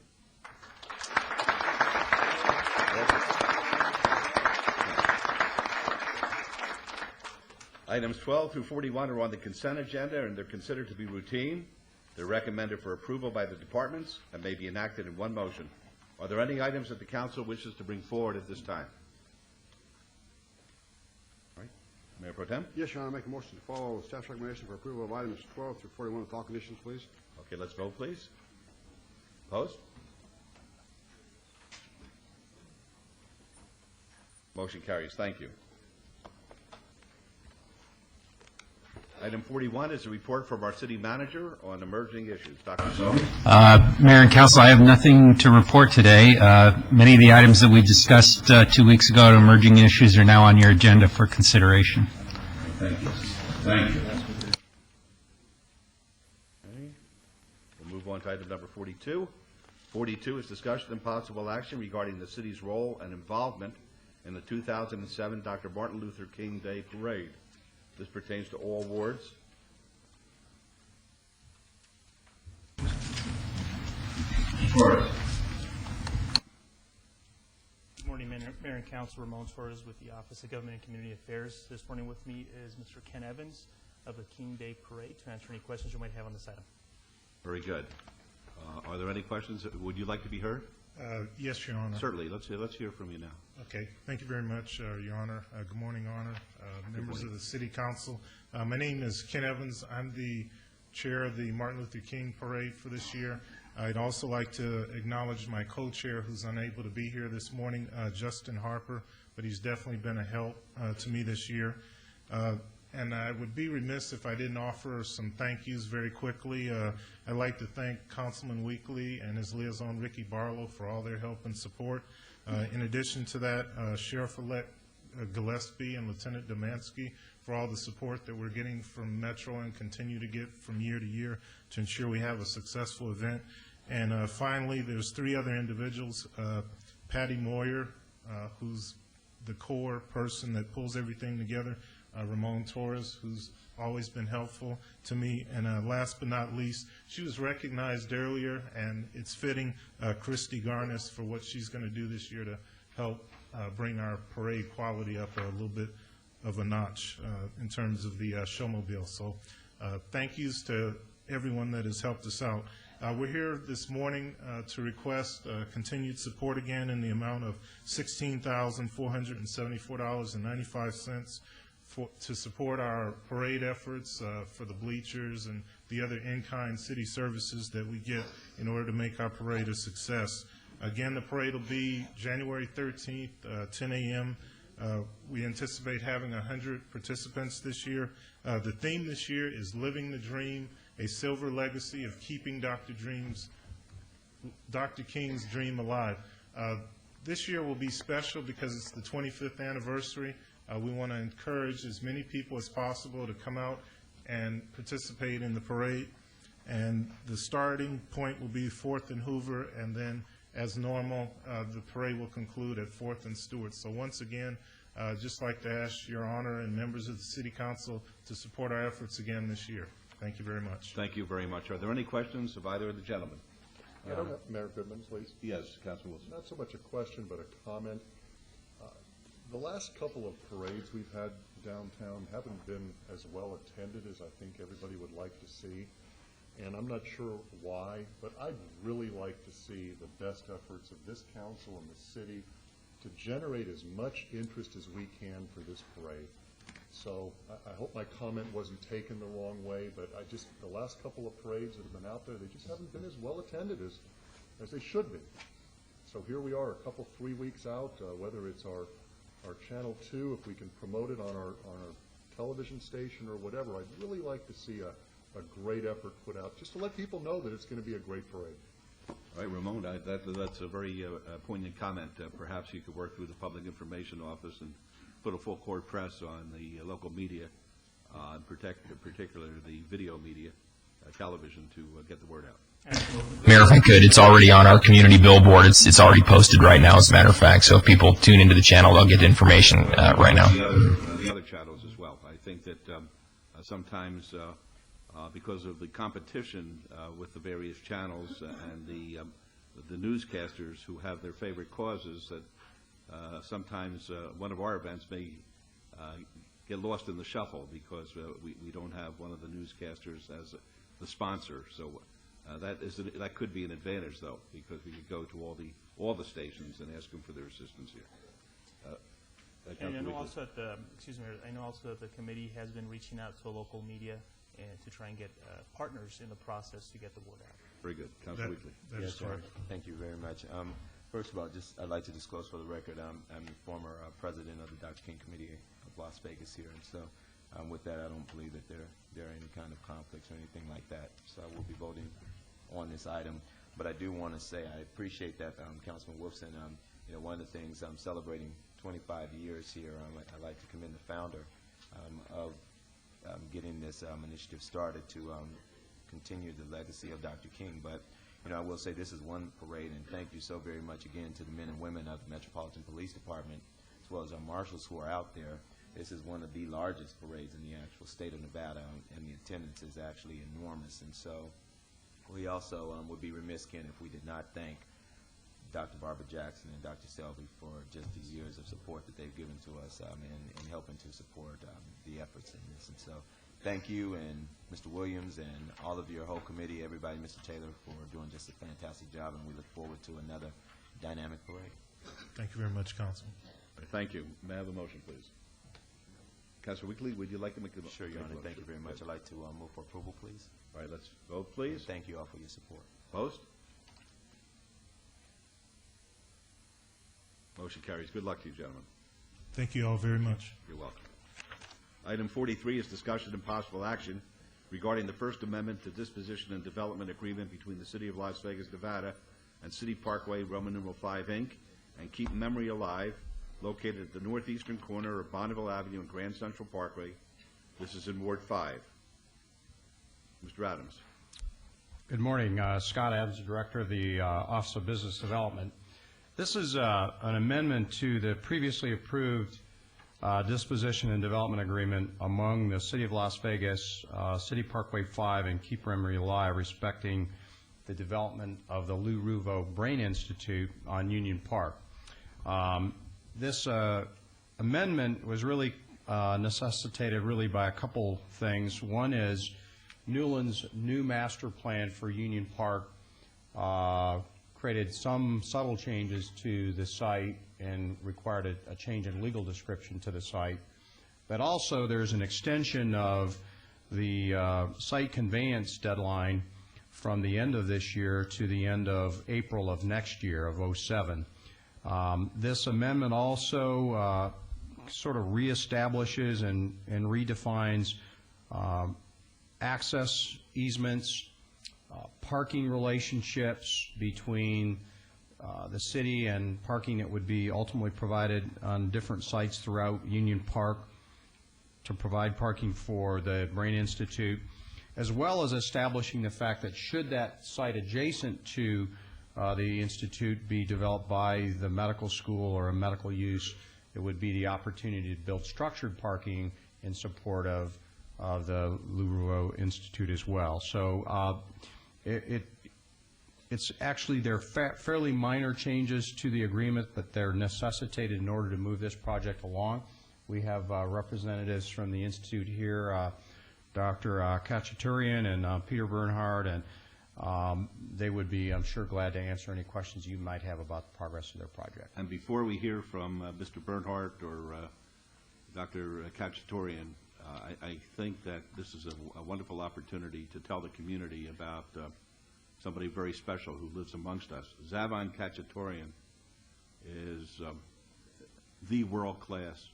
Items 12 through 41 are on the consent agenda, and they're considered to be routine. They're recommended for approval by the departments and may be enacted in one motion. Are there any items that the council wishes to bring forward at this time? All right. Mayor Pro Tem? Yes, Your Honor, I make a motion to follow staff's recommendation for approval of items 12 through 41 with all conditions, please. Okay, let's vote, please. Opposed? Motion carries. Thank you. Item 41 is a report from our city manager on emerging issues. Dr. Soni? Mayor and Council, I have nothing to report today. Many of the items that we discussed 2 weeks ago at emerging issues are now on your agenda for consideration. Thank you. Thank you. Okay. We'll move on to item number 42. 42 is discussion and possible action regarding the city's role and involvement in the 2007 Dr. Martin Luther King Day Parade. This pertains to all wards. Good morning, Mayor and Council. Ramon Suarez with the Office of Government and Community Affairs. This morning with me is Mr. Ken Evans of the King Day Parade to answer any questions you might have on this item. Very good. Are there any questions? Would you like to be heard? Yes, Your Honor. Certainly. Let's hear from you now. Okay. Thank you very much, Your Honor. Good morning, Honor. Members of the City Council. My name is Ken Evans. I'm the chair of the Martin Luther King Parade for this year. I'd also like to acknowledge my co-chair who's unable to be here this morning, Justin Harper, but he's definitely been a help to me this year. And I would be remiss if I didn't offer some thank yous very quickly. I'd like to thank Councilman Weekly and his liaison, Ricky Barlow, for all their help and support. In addition to that, Sheriff-elect Gillespie and Lieutenant Domansky for all the support that we're getting from Metro and continue to get from year to year to ensure we have a successful event. And finally, there's three other individuals, Patty Moyer, who's the core person that pulls everything together, Ramon Torres, who's always been helpful to me, and last but not least, she was recognized earlier, and it's fitting, Christy Garnis, for what she's going to do this year to help bring our parade quality up a little bit of a notch in terms of the showmobile. So thank yous to everyone that has helped us out. We're here this morning to request continued support again in the amount of $16,474.95 to support our parade efforts for the bleachers and the other in-kind city services that we get in order to make our parade a success. Again, the parade will be January 13th, 10 a.m. We anticipate having 100 participants this year. The theme this year is Living the Dream, a silver legacy of keeping Dr. King's dream alive. This year will be special because it's the 25th anniversary We want to encourage as many people as possible to come out and participate in the parade. And the starting point will be 4th and Hoover, and then, as normal, the parade will conclude at 4th and Stewart. So once again, just like to ask Your Honor and members of the City Council to support our efforts again this year. Thank you very much. Thank you very much. Are there any questions of either of the gentlemen? Mayor Goodman, please. Yes, Councilman Wilson. Not so much a question, but a comment. The last couple of parades we've had downtown haven't been as well attended as I think everybody would like to see. And I'm not sure why, but I'd really like to see the best efforts of this council and the city to generate as much interest as we can for this parade. So I hope my comment wasn't taken the wrong way, but the last couple of parades that have been out there, they just haven't been as well attended as they should be. So here we are, 3 weeks out, whether it's our Channel 2, if we can promote it on our television station or whatever, I'd really like to see a great effort put out, just to let people know that it's going to be a great parade. All right, Ramon, that's a very poignant comment. Perhaps you could work through the Public Information Office and put a full court press on the local media, particularly the video media, television, to get the word out. Mayor, if I could, it's already on our community billboard. It's already posted right now, as a matter of fact. So if people tune into the channel, they'll get information right now. The other channels as well. I think that sometimes because of the competition with the various channels and the newscasters who have their favorite causes, that sometimes one of our events may get lost in the shuffle because we don't have one of the newscasters as the sponsor. So that could be an advantage, though, because we could go to all the stations and ask them for their assistance here. And I know also that the committee has been reaching out to local media and to try and get partners in the process to get the word out. Very good. Councilor Weekly. Yes, sir. Thank you very much. First of all, I'd like to disclose for the record, I'm the former president of the Dr. King Committee of Las Vegas here, and so with that, I don't believe that there are any kind of conflicts or anything like that. So I will be voting on this item. But I do want to say I appreciate that, Councilman Wolfson. One of the things I'm celebrating 25 years here. I'd like to commend the founder of getting this initiative started to continue the legacy of Dr. King. But I will say this is one parade, and thank you so very much again to the men and women of the Metropolitan Police Department, as well as our marshals who are out there. This is one of the largest parades in the actual state of Nevada, and the attendance is actually enormous. And so we also would be remiss, Ken, if we did not thank Dr. Barbara Jackson and Dr. Selby for just the years of support that they've given to us in helping to support the efforts in this. And so thank you, and Mr. Williams and all of your whole committee, everybody, Mr. Taylor, for doing just a fantastic job, and we look forward to another dynamic parade. Thank you very much, Councilman. Thank you. May I have a motion, please? Councilor Weekly, would you like to make the motion? Sure, Your Honor. Thank you very much. I'd like to move for approval, please. All right, let's vote, please. And thank you all for your support. Opposed? Motion carries. Good luck to you, gentlemen. Thank you all very much. You're welcome. Item 43 is discussion and possible action regarding the First Amendment to Disposition and Development Agreement between the City of Las Vegas, Nevada, and City Parkway, Roman numeral 5, Inc., and Keep Memory Alive, located at the northeastern corner of Bonneville Avenue and Grand Central Parkway. This is in Ward 5. Mr. Adams. Good morning. Scott Adams, Director of the Office of Business Development. This is an amendment to the previously approved disposition and development agreement among the City of Las Vegas, City Parkway 5, and Keep Memory Alive, respecting the development of the Lou Ruvo Brain Institute on Union Park. This amendment was really necessitated really by a couple things. One is Newland's new master plan for Union Park created some subtle changes to the site and required a change in legal description to the site. But also there's an extension of the site conveyance deadline from the end of this year to the end of April of next year, of '07. This amendment also sort of reestablishes and redefines access easements, parking relationships between the city and parking that would be ultimately provided on different sites throughout Union Park to provide parking for the Brain Institute, as well as establishing the fact that should that site adjacent to the Institute be developed by the medical school or a medical use, it would be the opportunity to build structured parking in support of the Lou Rouveau Institute as well. So it's actually, they're fairly minor changes to the agreement, but they're necessitated in order to move this project along. We have representatives from the Institute here, Dr. Khachaturian and Peter Bernhardt, and they would be, I'm sure, glad to answer any questions you might have about the progress of their project. And before we hear from Mr. Bernhardt or Dr. Khachaturian, I think that this is a wonderful opportunity to tell the community about somebody very special who lives amongst us. Zavon Khachaturian is the world-class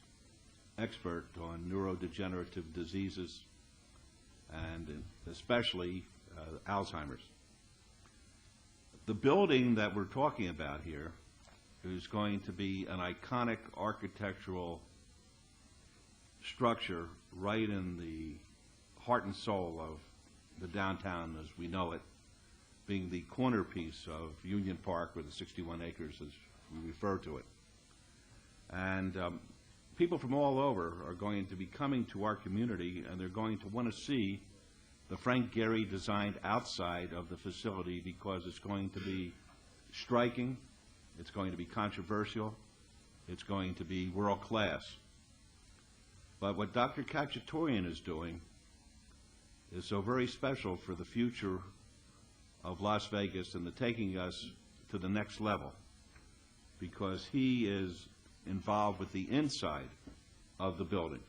expert on neurodegenerative diseases and especially Alzheimer's. The building that we're talking about here is going to be an iconic architectural structure right in the heart and soul of the downtown as we know it, being the corner piece of Union Park, with the 61 acres as we refer to it. And people from all over are going to be coming to our community, and they're going to want to see the Frank Gehry designed outside of the facility, because it's going to be striking, it's going to be controversial, it's going to be world class. But what Dr. Khachaturian is doing is so very special for the future of Las Vegas and the taking us to the next level, because he is involved with the inside of the building.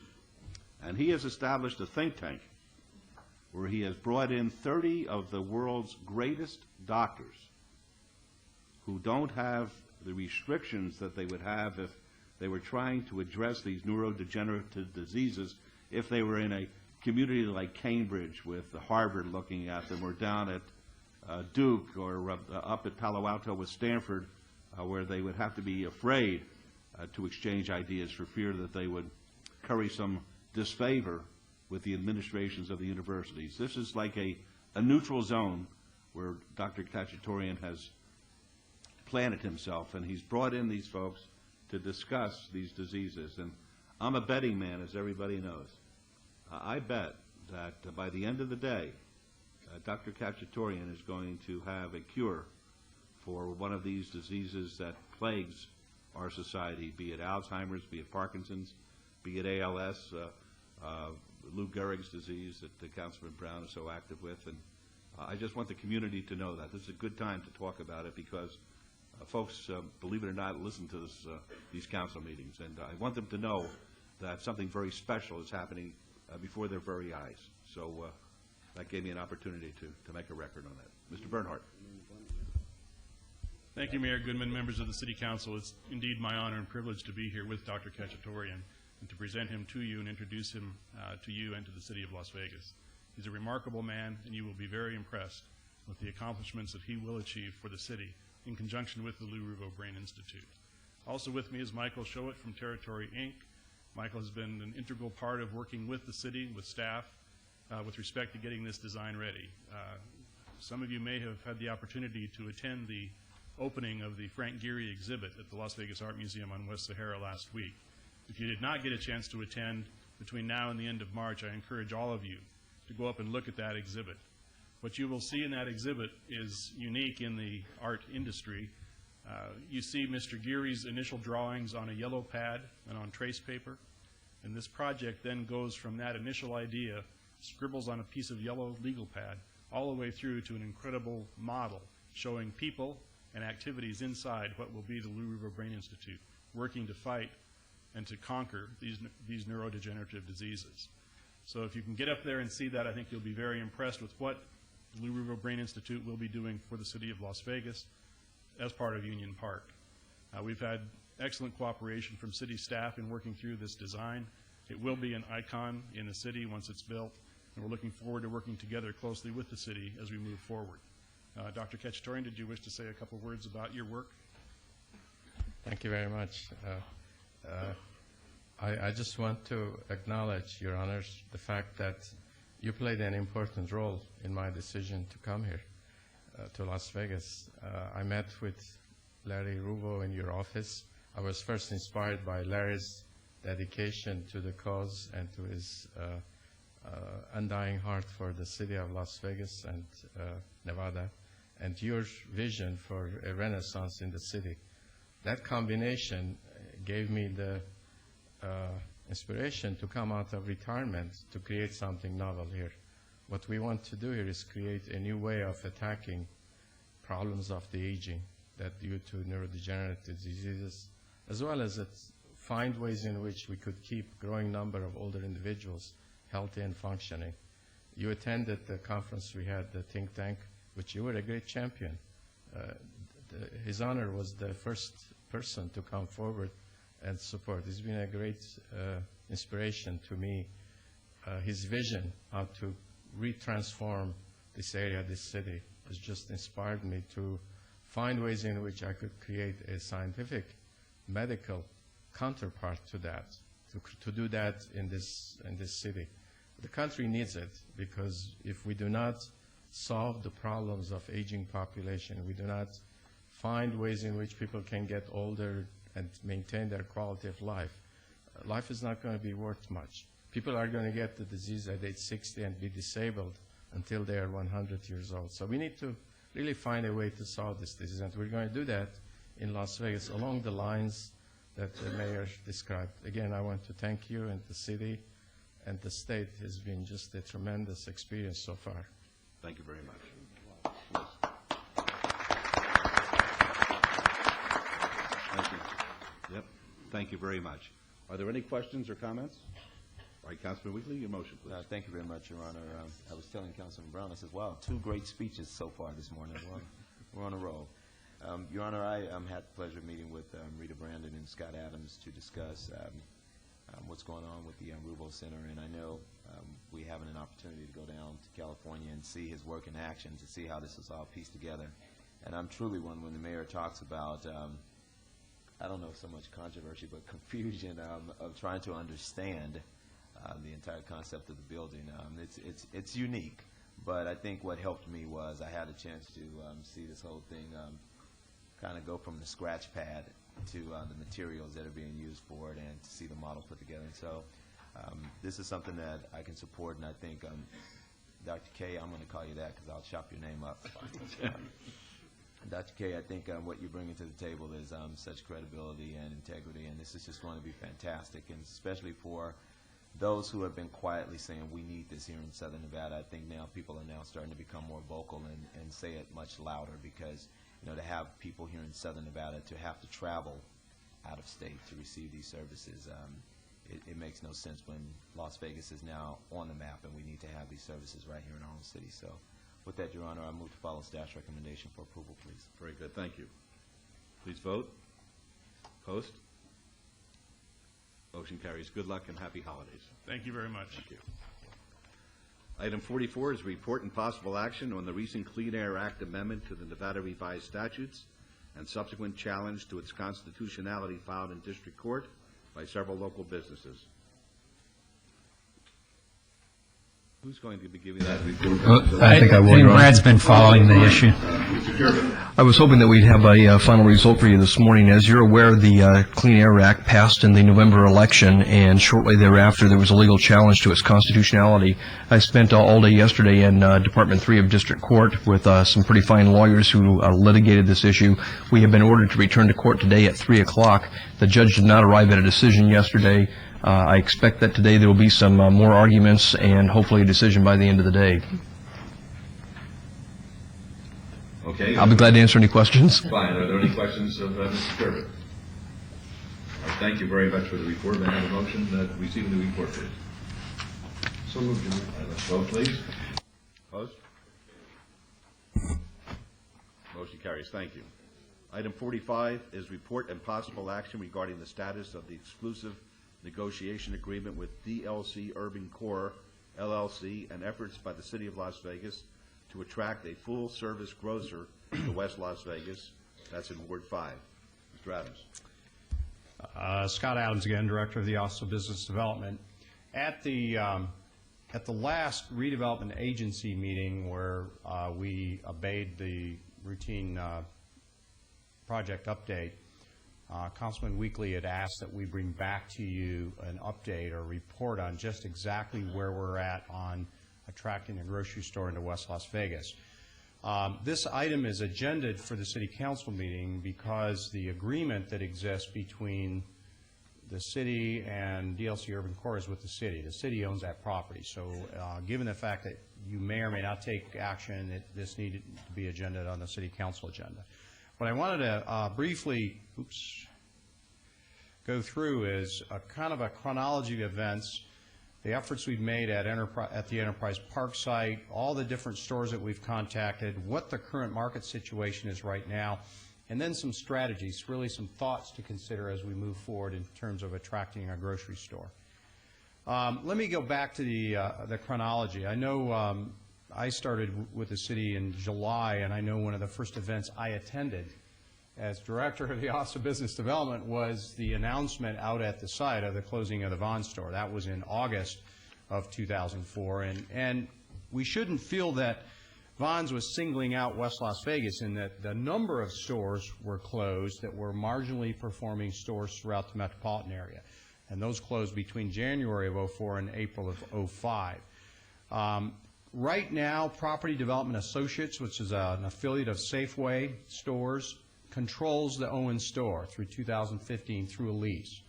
And he has established a think tank where he has brought in 30 of the world's greatest doctors who don't have the restrictions that they would have if they were trying to address these neurodegenerative diseases if they were in a community like Cambridge with Harvard looking at them, or down at Duke, or up at Palo Alto with Stanford, where they would have to be afraid to exchange ideas for fear that they would curry some disfavor with the administrations of the universities. This is like a neutral zone where Dr. Khachaturian has planted himself, and he's brought in these folks to discuss these diseases. And I'm a betting man, as everybody knows. I bet that by the end of the day, Dr. Khachaturian is going to have a cure for one of these diseases that plagues our society, be it Alzheimer's, be it Parkinson's, be it ALS, Lou Gehrig's disease that Councilman Brown is so active with. And I just want the community to know that. This is a good time to talk about it, because folks, believe it or not, listen to these council meetings. And I want them to know that something very special is happening before their very eyes. So that gave me an opportunity to make a record on that. Mr. Bernhardt. Thank you, Mayor Goodman, members of the City Council. It's indeed my honor and privilege to be here with Dr. Khachaturian and to present him to you and introduce him to you and to the City of Las Vegas. He's a remarkable man, and you will be very impressed with the accomplishments that he will achieve for the city in conjunction with the Lou Rouveau Brain Institute. Also with me is Michael Showett from Territory, Inc. Michael has been an integral part of working with the city, with staff, with respect to getting this design ready. Some of you may have had the opportunity to attend the opening of the Frank Gehry exhibit at the Las Vegas Art Museum on West Sahara last week. If you did not get a chance to attend between now and the end of March, I encourage all of you to go up and look at that exhibit. What you will see in that exhibit is unique in the art industry. You see Mr. Gehry's initial drawings on a yellow pad and on trace paper, and this project then goes from that initial idea, scribbles on a piece of yellow legal pad, all the way through to an incredible model showing people and activities inside what will be the Lou Rouveau Brain Institute, working to fight and to conquer these neurodegenerative diseases. So if you can get up there and see that, I think you'll be very impressed with what the Lou Rouveau Brain Institute will be doing for the city of Las Vegas as part of Union Park. We've had excellent cooperation from city staff in working through this design. It will be an icon in the city once it's built, and we're looking forward to working together closely with the city as we move forward. Dr. Khachaturian, did you wish to say a couple words about your work? Thank you very much. I just want to acknowledge, Your Honors, the fact that you played an important role in my decision to come here to Las Vegas. I met with Larry Ruvo in your office. I was first inspired by Larry's dedication to the cause and to his undying heart for the city of Las Vegas and Nevada, and your vision for a renaissance in the city. That combination gave me the inspiration to come out of retirement to create something novel here. What we want to do here is create a new way of attacking problems of the aging that due to neurodegenerative diseases, as well as find ways in which we could keep growing number of older individuals healthy and functioning. You attended the conference we had, the think tank, which you were a great champion. His Honor was the first person to come forward and support. It's been a great inspiration to me. His vision how to retransform this area, this city, has just inspired me to find ways in which I could create a scientific, medical counterpart to that, to do that in this city. The country needs it, because if we do not solve the problems of aging population, we do not find ways in which people can get older and maintain their quality of life, life is not going to be worth much. People are going to get the disease at age 60 and be disabled until they are 100 years old. So we need to really find a way to solve this disease, and we're going to do that in Las Vegas along the lines that the mayor described. Again, I want to thank you, and the city and the state has been just a tremendous experience so far. Thank you very much. Thank you. Yep. Thank you very much. Are there any questions or comments? All right, Councilman Weekly, your motion, please. Thank you very much, Your Honor. I was telling Councilman Brown, I said, wow, 2 great speeches so far this morning. We're on a roll. Your Honor, I had the pleasure of meeting with Rita Brandon and Scott Adams to discuss what's going on with the Ruvo Center, and I know we having an opportunity to go down to California and see his work in action, to see how this is all pieced together. And I'm truly one when the mayor talks about, I don't know so much controversy, but confusion of trying to understand the entire concept of the building. It's unique, but I think what helped me was I had a chance to see this whole thing kind of go from the scratch pad to the materials that are being used for it, and to see the model put together. And so this is something that I can support, and I think Dr. K, I'm going to call you that because I'll chop your name up. Dr. K, I think what you're bringing to the table is such credibility and integrity, and this is just going to be fantastic, and especially for those who have been quietly saying we need this here in Southern Nevada. I think now people are now starting to become more vocal and say it much louder, because to have people here in Southern Nevada to have to travel out of state to receive these services, it makes no sense when Las Vegas is now on the map and we need to have these services right here in our own city. So with that, Your Honor, I move to follow staff's recommendation for approval, please. Very good. Thank you. Please vote. Post. Motion carries. Good luck and happy holidays. Thank you very much. Thank you. Item 44 is report and possible action on the recent Clean Air Act amendment to the Nevada Revised Statutes and subsequent challenge to its constitutionality filed in district court by several local businesses. Who's going to be giving that report? I think I will. Brad's been following the issue. I was hoping that we'd have a final result for you this morning. As you're aware, the Clean Air Act passed in the November election, and shortly thereafter there was a legal challenge to its constitutionality. I spent all day yesterday in Department 3 of District Court with some pretty fine lawyers who litigated this issue. We have been ordered to return to court today at 3 o'clock. The judge did not arrive at a decision yesterday. I expect that today there will be some more arguments and hopefully a decision by the end of the day. Okay. I'll be glad to answer any questions. Fine. Are there any questions of Mr. Durbin? Thank you very much for the report. May I have a motion that receive the report, please? So moved, Your Honor. Let's vote, please. Opposed? Motion carries. Thank you. Item 45 is report and possible action regarding the status of the exclusive negotiation agreement with DLC Urban Core, LLC, and efforts by the City of Las Vegas to attract a full-service grocer to West Las Vegas. That's in Ward 5. Mr. Adams. Scott Adams again, Director of the Office of Business Development. At the last redevelopment agency meeting where we obeyed the routine project update, Councilman Weekly had asked that we bring back to you an update or report on just exactly where we're at on attracting a grocery store into West Las Vegas. This item is agended for the City Council meeting because the agreement that exists between the city and DLC Urban Core is with the city. The city owns that property. So given the fact that you may or may not take action, this needed to be agendaed on the City Council agenda. What I wanted to briefly go through is a kind of a chronology of events, the efforts we've made at the Enterprise Park site, all the different stores that we've contacted, what the current market situation is right now, and then some strategies, really some thoughts to consider as we move forward in terms of attracting a grocery store. Let me go back to the chronology. I know I started with the city in July, and I know one of the first events I attended as Director of the Office of Business Development was the announcement out at the site of the closing of the Vons store. That was in August of 2004, and we shouldn't feel that Vons was singling out West Las Vegas in that the number of stores were closed that were marginally performing stores throughout the metropolitan area, and those closed between January of 04 and April of 05. Right now, Property Development Associates, which is an affiliate of Safeway stores, controls the Owen store through 2015 through a lease.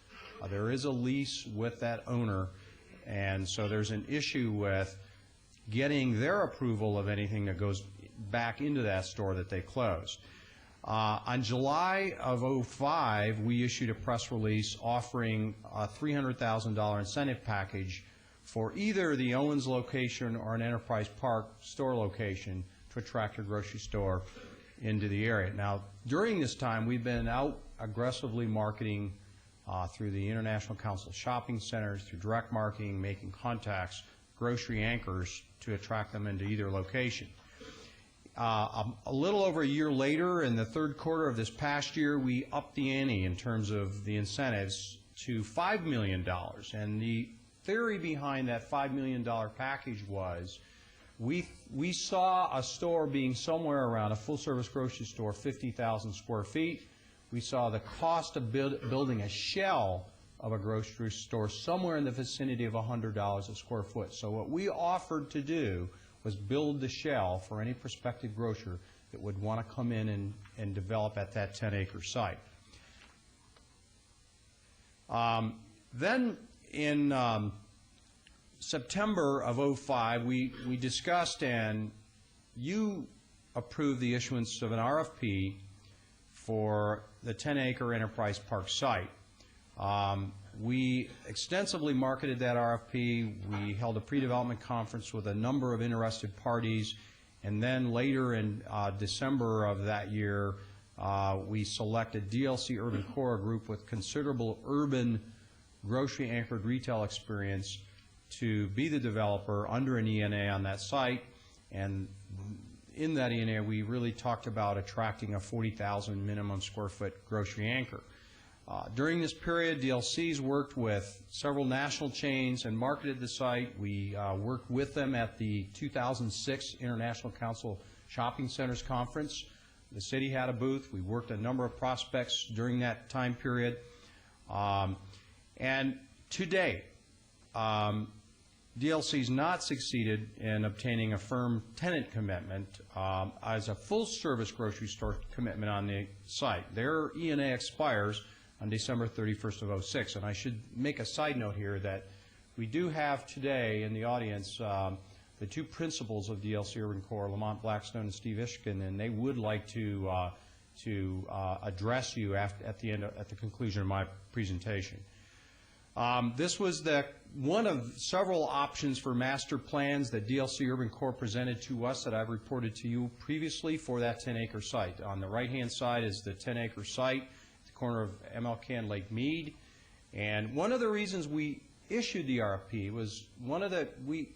There is a lease with that owner, and so there's an issue with getting their approval of anything that goes back into that store that they closed. On July of 05, we issued a press release offering a $300,000 incentive package for either the Owens location or an Enterprise Park store location to attract a grocery store into the area. Now, during this time, we've been out aggressively marketing through the International Council of Shopping Centers, through direct marketing, making contacts, grocery anchors to attract them into either location. A little over a year later, in the third quarter of this past year, we upped the ante in terms of the incentives to $5 million. And the theory behind that $5 million package was we saw a store being somewhere around, a full-service grocery store, 50,000 square feet. We saw the cost of building a shell of a grocery store somewhere in the vicinity of $100 a square foot. So what we offered to do was build the shell for any prospective grocer that would want to come in and develop at that 10-acre site. Then in September of 05, we discussed and you approved the issuance of an RFP for the 10-acre Enterprise Park site. We extensively marketed that RFP. We held a pre-development conference with a number of interested parties, and then later in December of that year, we selected DLC Urban Core, a group with considerable urban grocery-anchored retail experience, to be the developer under an ENA on that site. And in that ENA, we really talked about attracting a 40,000 minimum square foot grocery anchor. During this period, DLC's worked with several national chains and marketed the site. We worked with them at the 2006 International Council Shopping Centers Conference. The city had a booth. We worked a number of prospects during that time period. And to date, DLC's not succeeded in obtaining a firm tenant commitment as a full-service grocery store commitment on the site. Their ENA expires on December 31st of 06. And I should make a side note here that we do have today in the audience the two principals of DLC Urban Core, Lamont Blackstone and Steve Ishkin, and they would like to address you at the conclusion of my presentation. This was one of several options for master plans that DLC Urban Core presented to us that I've reported to you previously for that 10-acre site. On the right-hand side is the 10-acre site at the corner of MLK and Lake Mead. And one of the reasons we issued the RFP was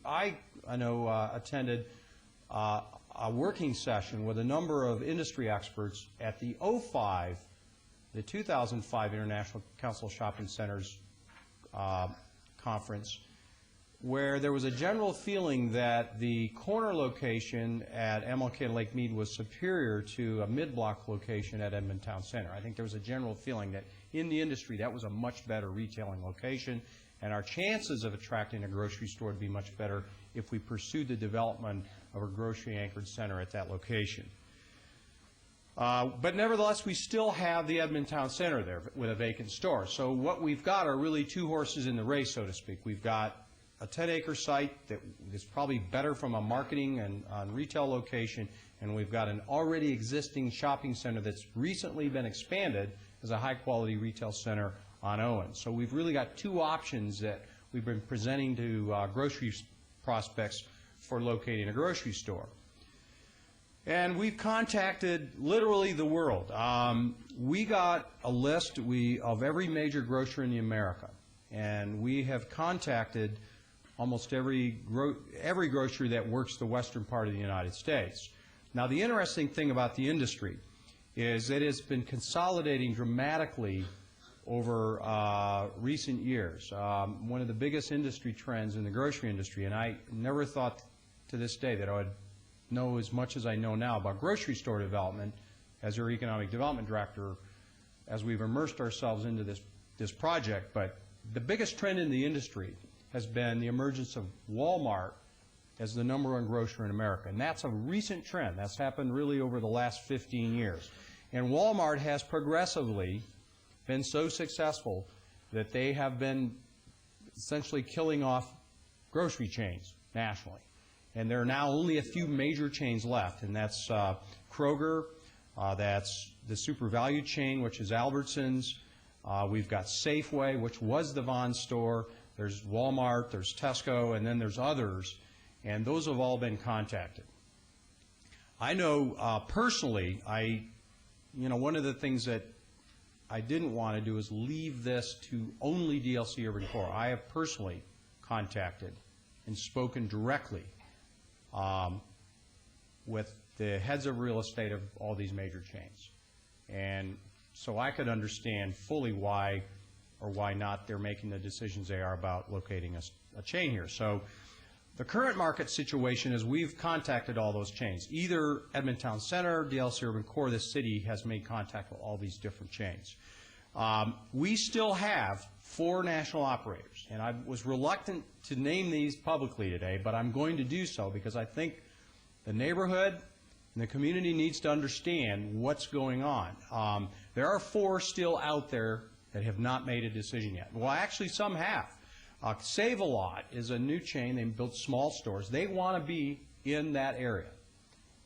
I attended a working session with a number of industry experts at the 05 the 2005 International Council of Shopping Centers conference, where there was a general feeling that the corner location at MLK and Lake Mead was superior to a mid-block location at Edmond Town Center. I think there was a general feeling that in the industry that was a much better retailing location, and our chances of attracting a grocery store would be much better if we pursued the development of a grocery-anchored center at that location. But nevertheless, we still have the Edmond Town Center there with a vacant store. So what we've got are really two horses in the race, so to speak. We've got a 10-acre site that is probably better from a marketing and retail location, and we've got an already existing shopping center that's recently been expanded as a high-quality retail center on Owen. So we've really got two options that we've been presenting to grocery prospects for locating a grocery store. And we've contacted literally the world. We got a list of every major grocer in America, and we have contacted almost every grocery that works the western part of the United States. Now, the interesting thing about the industry is that it's been consolidating dramatically over recent years. One of the biggest industry trends in the grocery industry, and I never thought to this day that I would know as much as I know now about grocery store development as your economic development director as we've immersed ourselves into this project, but the biggest trend in the industry has been the emergence of Walmart as the #1 grocer in America. And that's a recent trend. That's happened really over the last 15 years. And Walmart has progressively been so successful that they have been essentially killing off grocery chains nationally. And there are now only a few major chains left, and that's Kroger, that's the Super Value chain, which is Albertsons. We've got Safeway, which was the Vons store. There's Walmart, there's Tesco, and then there's others, and those have all been contacted. I know personally, one of the things that I didn't want to do is leave this to only DLC Urban Core. I have personally contacted and spoken directly with the heads of real estate of all these major chains. And so I could understand fully why or why not they're making the decisions they are about locating a chain here. So the current market situation is we've contacted all those chains. Either Edmond Town Center, DLC Urban Core, the city has made contact with all these different chains. We still have 4 national operators, and I was reluctant to name these publicly today, but I'm going to do so because I think the neighborhood and the community needs to understand what's going on. There are 4 still out there that have not made a decision yet. Well, actually, some have. Save-A-Lot is a new chain. They built small stores. They want to be in that area.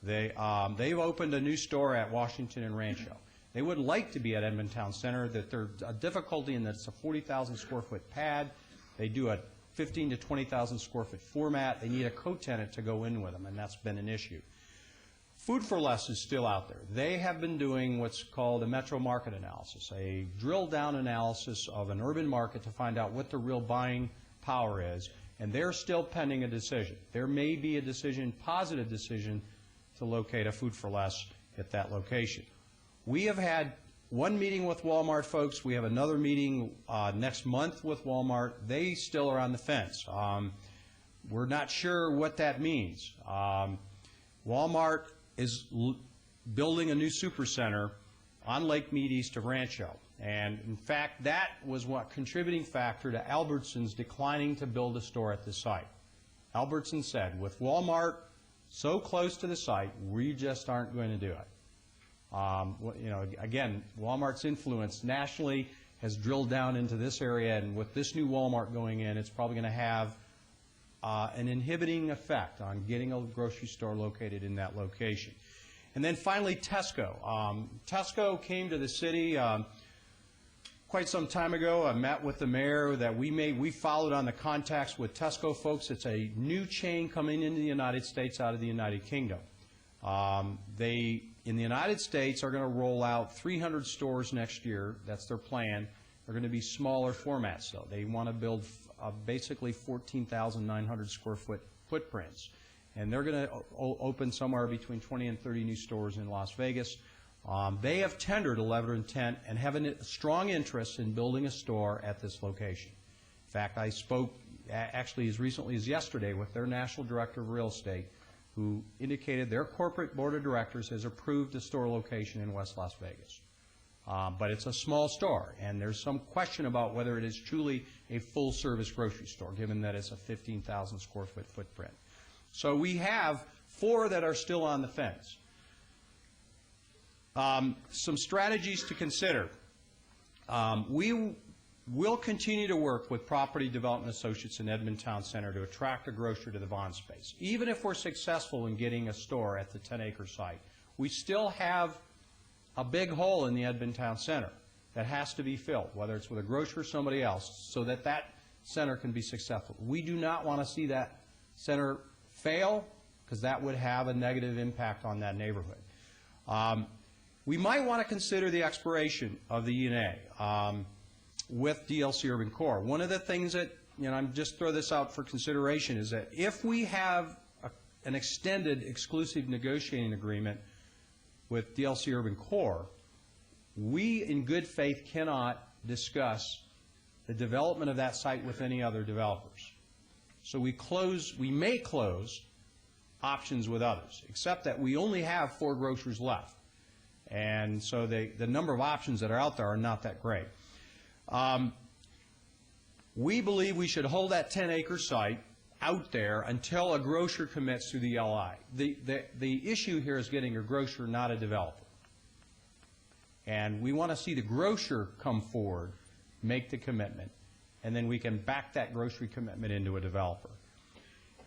They've opened a new store at Washington and Rancho. They would like to be at Edmond Town Center. That there's a difficulty in that it's a 40,000 square foot pad. They do a 15 to 20,000 square foot format. They need a co-tenant to go in with them, and that's been an issue. Food for Less is still out there. They have been doing what's called a metro market analysis, a drill-down analysis of an urban market to find out what the real buying power is, and they're still pending a decision. There may be a decision, positive decision, to locate a Food for Less at that location. We have had one meeting with Walmart folks. We have another meeting next month with Walmart. They still are on the fence. We're not sure what that means. Walmart is building a new supercenter on Lake Mead east of Rancho. And in fact, that was what contributing factor to Albertsons declining to build a store at the site. Albertsons said, with Walmart so close to the site, we just aren't going to do it. Again, Walmart's influence nationally has drilled down into this area, and with this new Walmart going in, it's probably going to have an inhibiting effect on getting a grocery store located in that location. And then finally, Tesco. Tesco came to the city quite some time ago. I met with the mayor that we followed on the contacts with Tesco folks. It's a new chain coming into the United States out of the United Kingdom. They, in the United States, are going to roll out 300 stores next year. That's their plan. They're going to be smaller formats, though. They want to build basically 14,900 square foot footprints. And they're going to open somewhere between 20 and 30 new stores in Las Vegas. They have tendered a letter of intent and have a strong interest in building a store at this location. In fact, I spoke actually as recently as yesterday with their National Director of Real Estate, who indicated their corporate board of directors has approved a store location in West Las Vegas. But it's a small store, and there's some question about whether it is truly a full-service grocery store, given that it's a 15,000 square foot footprint. So we have 4 that are still on the fence. Some strategies to consider. We will continue to work with Property Development Associates in Edmond Town Center to attract a grocer to the Vaughn space. Even if we're successful in getting a store at the 10-acre site, we still have a big hole in the Edmond Town Center that has to be filled, whether it's with a grocer or somebody else, so that that center can be successful. We do not want to see that center fail, because that would have a negative impact on that neighborhood. We might want to consider the expiration of the E&A with DLC Urban Core. One of the things that, I'm just throw this out for consideration, is that if we have an extended exclusive negotiating agreement with DLC Urban Core, we in good faith cannot discuss the development of that site with any other developers. So we may close options with others, except that we only have 4 grocers left. And so the number of options that are out there are not that great. We believe we should hold that 10-acre site out there until a grocer commits to the LI. The issue here is getting a grocer, not a developer. And we want to see the grocer come forward, make the commitment, and then we can back that grocery commitment into a developer.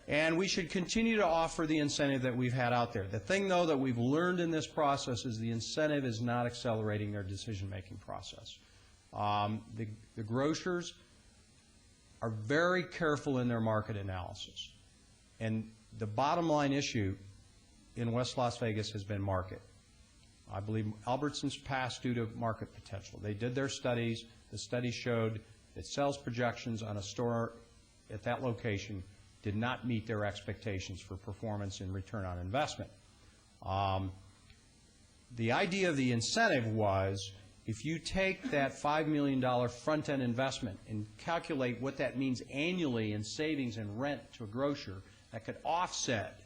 And we should continue to offer the incentive that we've had out there. The thing, though, that we've learned in this process is the incentive is not accelerating their decision-making process. The grocers are very careful in their market analysis. And the bottom line issue in West Las Vegas has been market. I believe Albertsons passed due to market potential. They did their studies. The study showed that sales projections on a store at that location did not meet their expectations for performance and return on investment. The idea of the incentive was, if you take that $5 million front-end investment and calculate what that means annually in savings and rent to a grocer, that could offset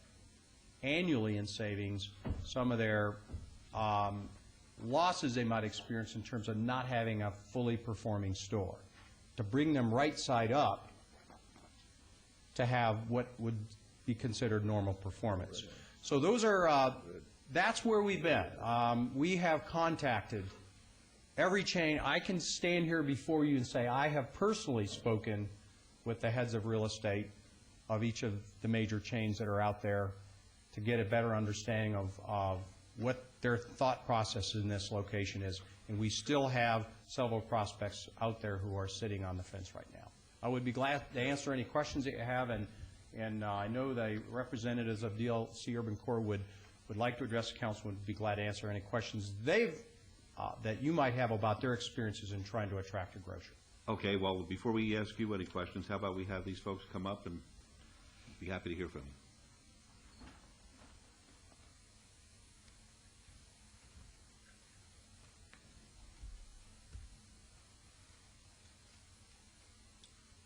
annually in savings some of their losses they might experience in terms of not having a fully performing store, to bring them right side up to have what would be considered normal performance. So those are, that's where we've been. We have contacted every chain. I can stand here before you and say I have personally spoken with the heads of real estate of each of the major chains that are out there to get a better understanding of what their thought process in this location is. And we still have several prospects out there who are sitting on the fence right now. I would be glad to answer any questions that you have, and I know the representatives of DLC Urban Core would like to address the council, would be glad to answer any questions that you might have about their experiences in trying to attract a grocer. Okay, well, before we ask you any questions, how about we have these folks come up and be happy to hear from you.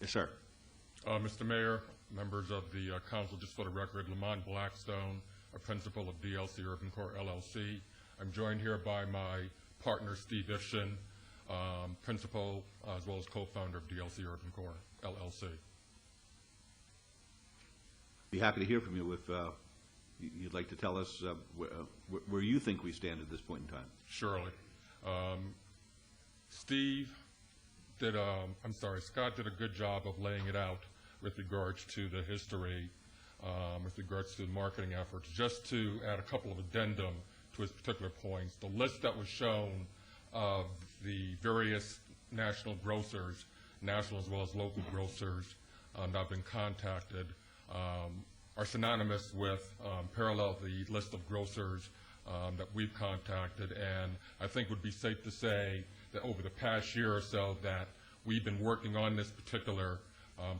Yes, sir. Mr. Mayor, members of the council, just for the record, Lamont Blackstone, a principal of DLC Urban Core LLC. I'm joined here by my partner, Steve Ifshin, principal as well as co-founder of DLC Urban Core LLC. Be happy to hear from you if you'd like to tell us where you think we stand at this point in time. Surely. Scott did a good job of laying it out with regards to the history, with regards to the marketing efforts. Just to add a couple of addendum to his particular points, the list that was shown of the various national grocers, national as well as local grocers that have been contacted, are synonymous with parallel the list of grocers that we've contacted, and I think would be safe to say that over the past year or so that we've been working on this particular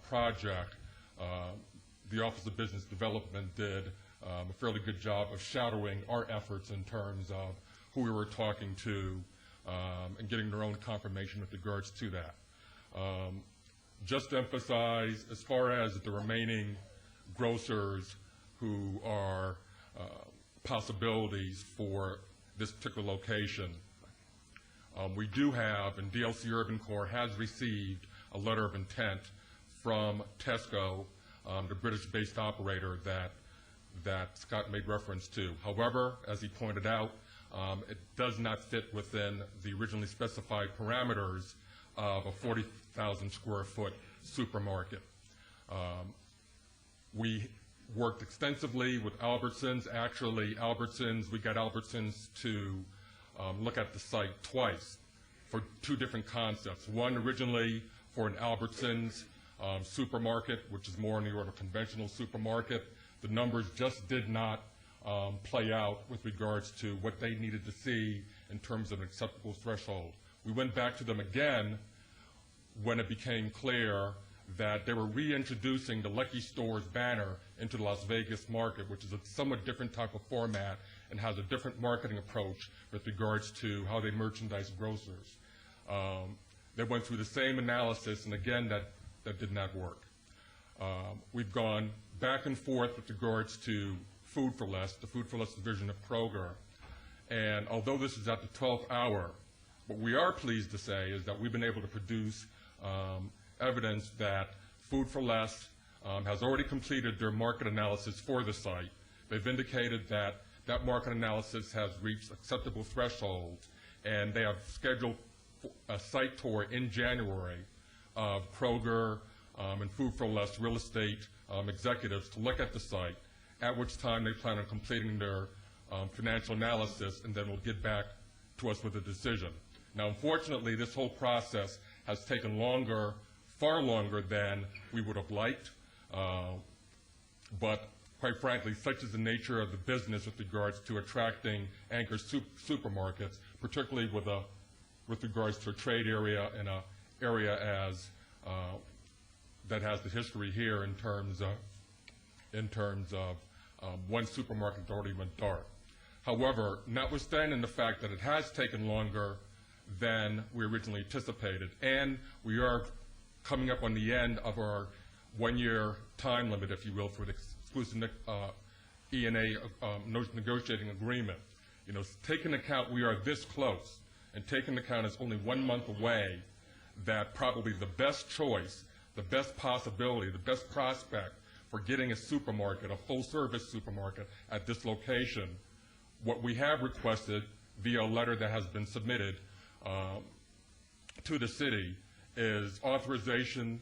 project. The Office of Business Development did a fairly good job of shadowing our efforts in terms of who we were talking to and getting their own confirmation with regards to that. Just to emphasize, as far as the remaining grocers who are possibilities for this particular location, we do have, and DLC Urban Corps has received a letter of intent from Tesco, the British-based operator that Scott made reference to. However, as he pointed out, it does not fit within the originally specified parameters of a 40,000 square foot supermarket. We worked extensively with Albertsons. Actually, we got Albertsons to look at the site twice for two different concepts. One originally for an Albertsons supermarket, which is more in the order of conventional supermarket. The numbers just did not play out with regards to what they needed to see in terms of an acceptable threshold. We went back to them again when it became clear that they were reintroducing the Lucky Stores banner into the Las Vegas market, which is a somewhat different type of format and has a different marketing approach with regards to how they merchandise grocers. They went through the same analysis, and again, that did not work. We've gone back and forth with regards to Food for Less, the Food for Less division of Kroger, and although this is at the 12th hour, what we are pleased to say is that we've been able to produce evidence that Food for Less has already completed their market analysis for the site. They've indicated that that market analysis has reached acceptable thresholds, and they have scheduled a site tour in January of Kroger and Food for Less real estate executives to look at the site, at which time they plan on completing their financial analysis, and then will get back to us with a decision. Now, unfortunately, this whole process has taken longer, far longer than we would have liked, but quite frankly, such is the nature of the business with regards to attracting anchor supermarkets, particularly with regards to a trade area and an area as that has the history here in terms of one supermarket that already went dark. However, notwithstanding the fact that it has taken longer than we originally anticipated, and we are coming up on the end of our one-year time limit, if you will, for the exclusive E&A negotiating agreement. You know, taking account we are this close, and taking account it's only 1 month away, that probably the best choice, the best possibility, the best prospect for getting a supermarket, a full-service supermarket at this location, what we have requested via a letter that has been submitted to the city is authorization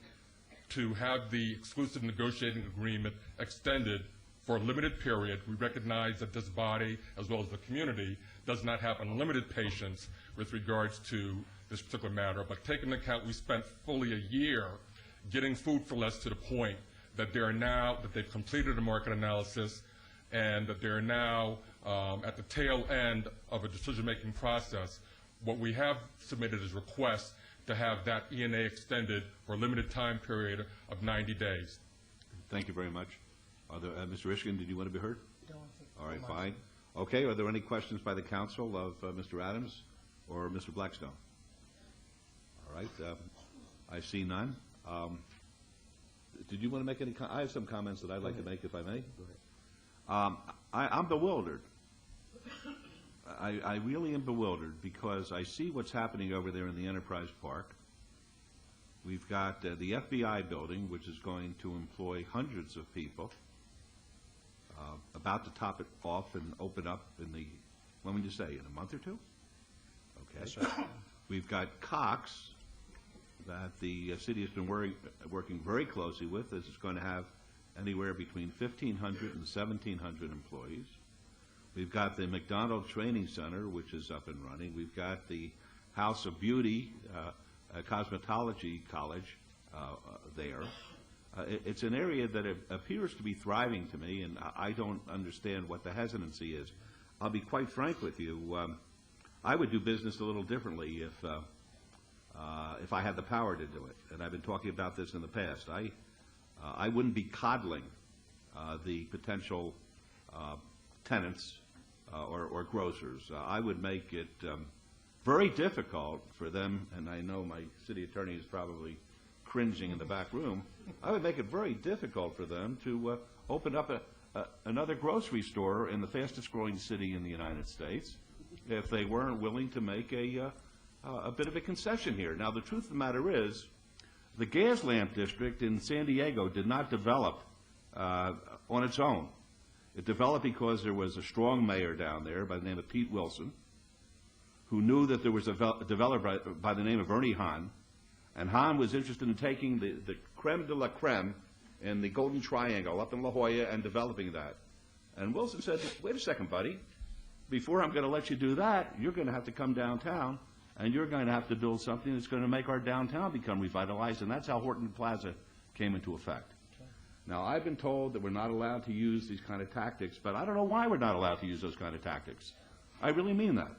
to have the exclusive negotiating agreement extended for a limited period. We recognize that this body, as well as the community, does not have unlimited patience with regards to this particular matter, but taking into account we spent fully a year getting Food for Less to the point that they've completed a market analysis and that they're now at the tail end of a decision-making process. What we have submitted is requests to have that E&A extended for a limited time period of 90 days. Thank you very much. Are there, Mr. Ishkin, did you want to be heard? No. All right, fine. Okay, are there any questions by the council of Mr. Adams or Mr. Blackstone? All right, I see none. Did you want to make any I have some comments that I'd like to make, if I may. Go ahead. I'm bewildered. I really am bewildered because I see what's happening over there in the Enterprise Park. We've got the FBI building, which is going to employ hundreds of people, about to top it off and open up in the, when would you say, in a month or two? Okay. Yes, sir. We've got Cox, that the city has been working very closely with. This is going to have anywhere between 1,500 and 1,700 employees. We've got the McDonald Training Center, which is up and running. We've got the House of Beauty, Cosmetology College there. It's an area that appears to be thriving to me, and I don't understand what the hesitancy is. I'll be quite frank with you. I would do business a little differently if I had the power to do it, and I've been talking about this in the past. I wouldn't be coddling the potential tenants or grocers. I would make it very difficult for them, and I know my city attorney is probably cringing in the back room. I would make it very difficult for them to open up another grocery store in the fastest growing city in the United States if they weren't willing to make a bit of a concession here. Now, the truth of the matter is, the Gaslamp district in San Diego did not develop on its own. It developed because there was a strong mayor down there by the name of Pete Wilson, who knew that there was a developer by the name of Ernie Hahn, and Hahn was interested in taking the creme de la creme in the Golden Triangle up in La Jolla and developing that. And Wilson said, wait a second, buddy. Before I'm going to let you do that, you're going to have to come downtown, and you're going to have to build something that's going to make our downtown become revitalized, and that's how Horton Plaza came into effect. Now, I've been told that we're not allowed to use these kind of tactics, but I don't know why we're not allowed to use those kind of tactics. I really mean that.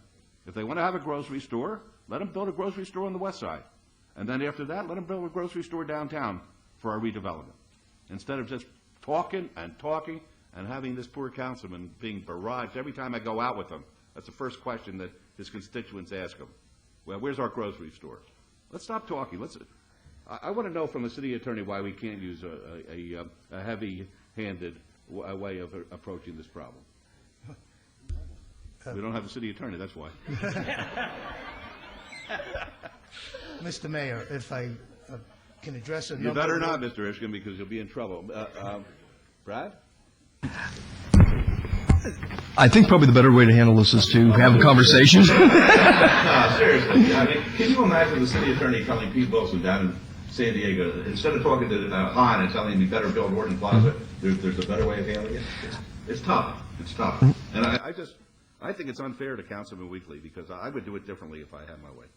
If they want to have a grocery store, let them build a grocery store on the west side. And then after that, let them build a grocery store downtown for our redevelopment. Instead of just talking and talking and having this poor councilman being barraged every time I go out with him. That's the first question that his constituents ask him. Well, where's our grocery store? Let's stop talking. I want to know from the city attorney why we can't use a heavy-handed way of approaching this problem. We don't have a city attorney, that's why. Mr. Mayor, if I can address a number... You better not, Mr. Ishkin, because you'll be in trouble. Brad? I think probably the better way to handle this is to have a conversation. No, seriously. I mean, can you imagine the city attorney telling Pete Wilson down in San Diego, instead of talking to Hahn and telling him he better build Horton Plaza, there's a better way of handling it? It's tough. It's tough. And I think it's unfair to Councilman Weekly, because I would do it differently if I had my way.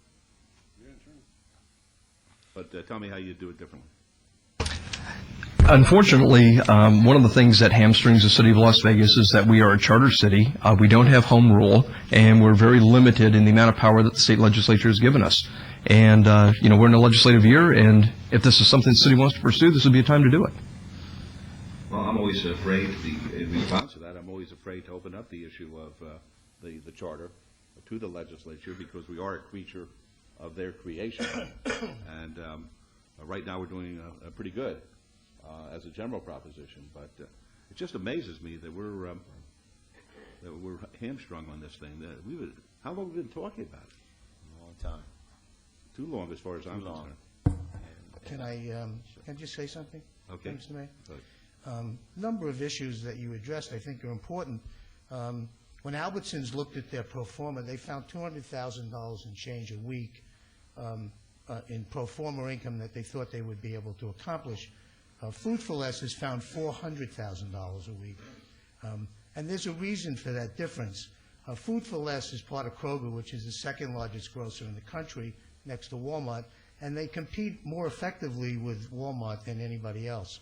But tell me how you do it differently. Unfortunately, one of the things that hamstrings the city of Las Vegas is that we are a charter city. We don't have home rule, and we're very limited in the amount of power that the state legislature has given us. And, we're in a legislative year, and if this is something the city wants to pursue, this would be a time to do it. Well, I'm always afraid, in response to that, I'm always afraid to open up the issue of the charter to the legislature, because we are a creature of their creation. And right now we're doing pretty good as a general proposition, but it just amazes me that we're hamstrung on this thing. How long have we been talking about it? A long time. Too long, as far as I'm concerned. Can I just say something? Okay. Mr. Mayor? Number of issues that you addressed I think are important. When Albertsons looked at their pro forma, they found $200,000 and change a week in pro forma income that they thought they would be able to accomplish. Food for Less has found $400,000 a week. And there's a reason for that difference. Food for Less is part of Kroger, which is the second largest grocer in the country, next to Walmart, and they compete more effectively with Walmart than anybody else.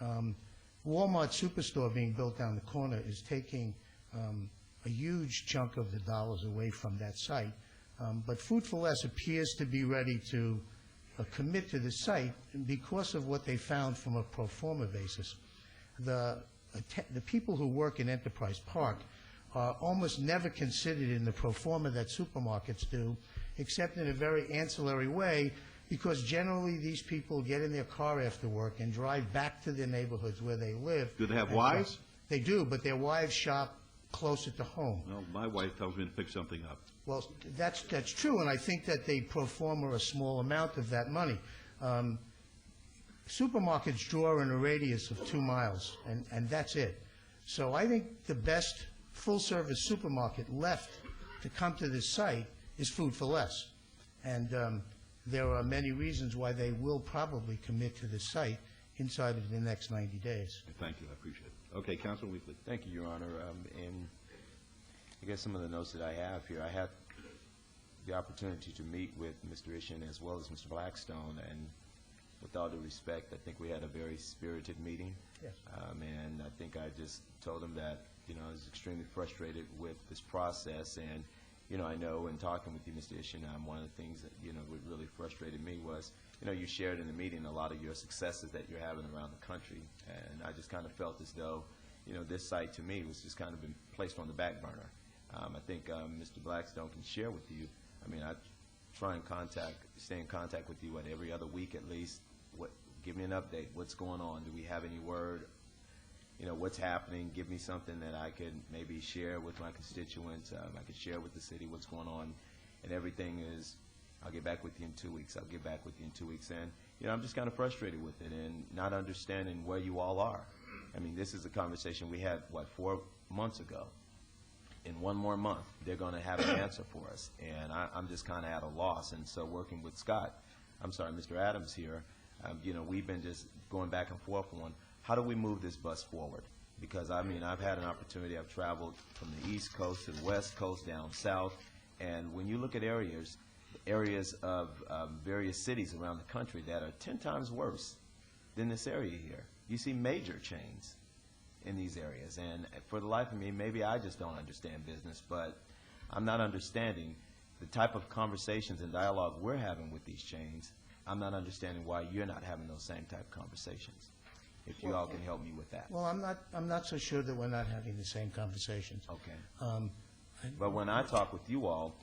Walmart Superstore being built down the corner is taking a huge chunk of the dollars away from that site. But Food for Less appears to be ready to commit to the site because of what they found from a pro forma basis. The people who work in Enterprise Park are almost never considered in the pro forma that supermarkets do, except in a very ancillary way, because generally these people get in their car after work and drive back to their neighborhoods where they live. Do they have wives? They do, but their wives shop closer to home. No, my wife tells me to pick something up. Well, that's true, and I think that they pro forma a small amount of that money. Supermarkets draw in a radius of 2 miles, and that's it. So I think the best full-service supermarket left to come to this site is Food for Less. And there are many reasons why they will probably commit to this site inside of the next 90 days. Thank you. I appreciate it. Okay, Councilman Weekly. Thank you, Your Honor. And I guess some of the notes that I have here, I had the opportunity to meet with Mr. Ishkin as well as Mr. Blackstone, and with all due respect, I think we had a very spirited meeting. Yes. And I think I just told him that, I was extremely frustrated with this process. And, I know in talking with you, Mr. Ishkin, one of the things that, what really frustrated me was, you shared in the meeting a lot of your successes that you're having around the country. And I just kind of felt as though, this site to me was just kind of been placed on the back burner. I think Mr. Blackstone can share with you. I mean, I try and stay in contact with you every other week at least. Give me an update. What's going on? Do we have any word? You know, what's happening? Give me something that I could maybe share with my constituents. I could share with the city what's going on. And everything is, I'll get back with you in 2 weeks. I'll get back with you in 2 weeks. And, you know, I'm just kind of frustrated with it and not understanding where you all are. I mean, this is a conversation we had, 4 months ago. In 1 more month, they're going to have an answer for us. And I'm just kind of at a loss. And so working with Mr. Adams here, you know, we've been just going back and forth on how do we move this bus forward? Because, I mean, I've had an opportunity. I've traveled from the East Coast to the West Coast, down south. And when you look at areas of various cities around the country that are 10 times worse than this area here, you see major chains in these areas. And for the life of me, maybe I just don't understand business, but I'm not understanding the type of conversations and dialogue we're having with these chains. I'm not understanding why you're not having those same type of conversations. If you all can help me with that. Well, I'm not so sure that we're not having the same conversations. Okay. But when I talk with you all,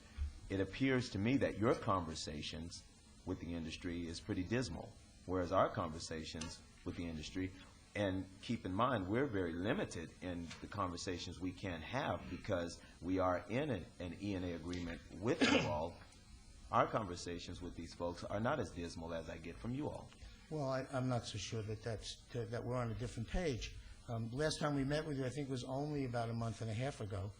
it appears to me that your conversations with the industry is pretty dismal, whereas our conversations with the industry, and keep in mind, we're very limited in the conversations we can have because we are in an E&A agreement with you all. Our conversations with these folks are not as dismal as I get from you all. Well, I'm not so sure that we're on a different page. Last time we met with you, I think, was only about a month and a half ago,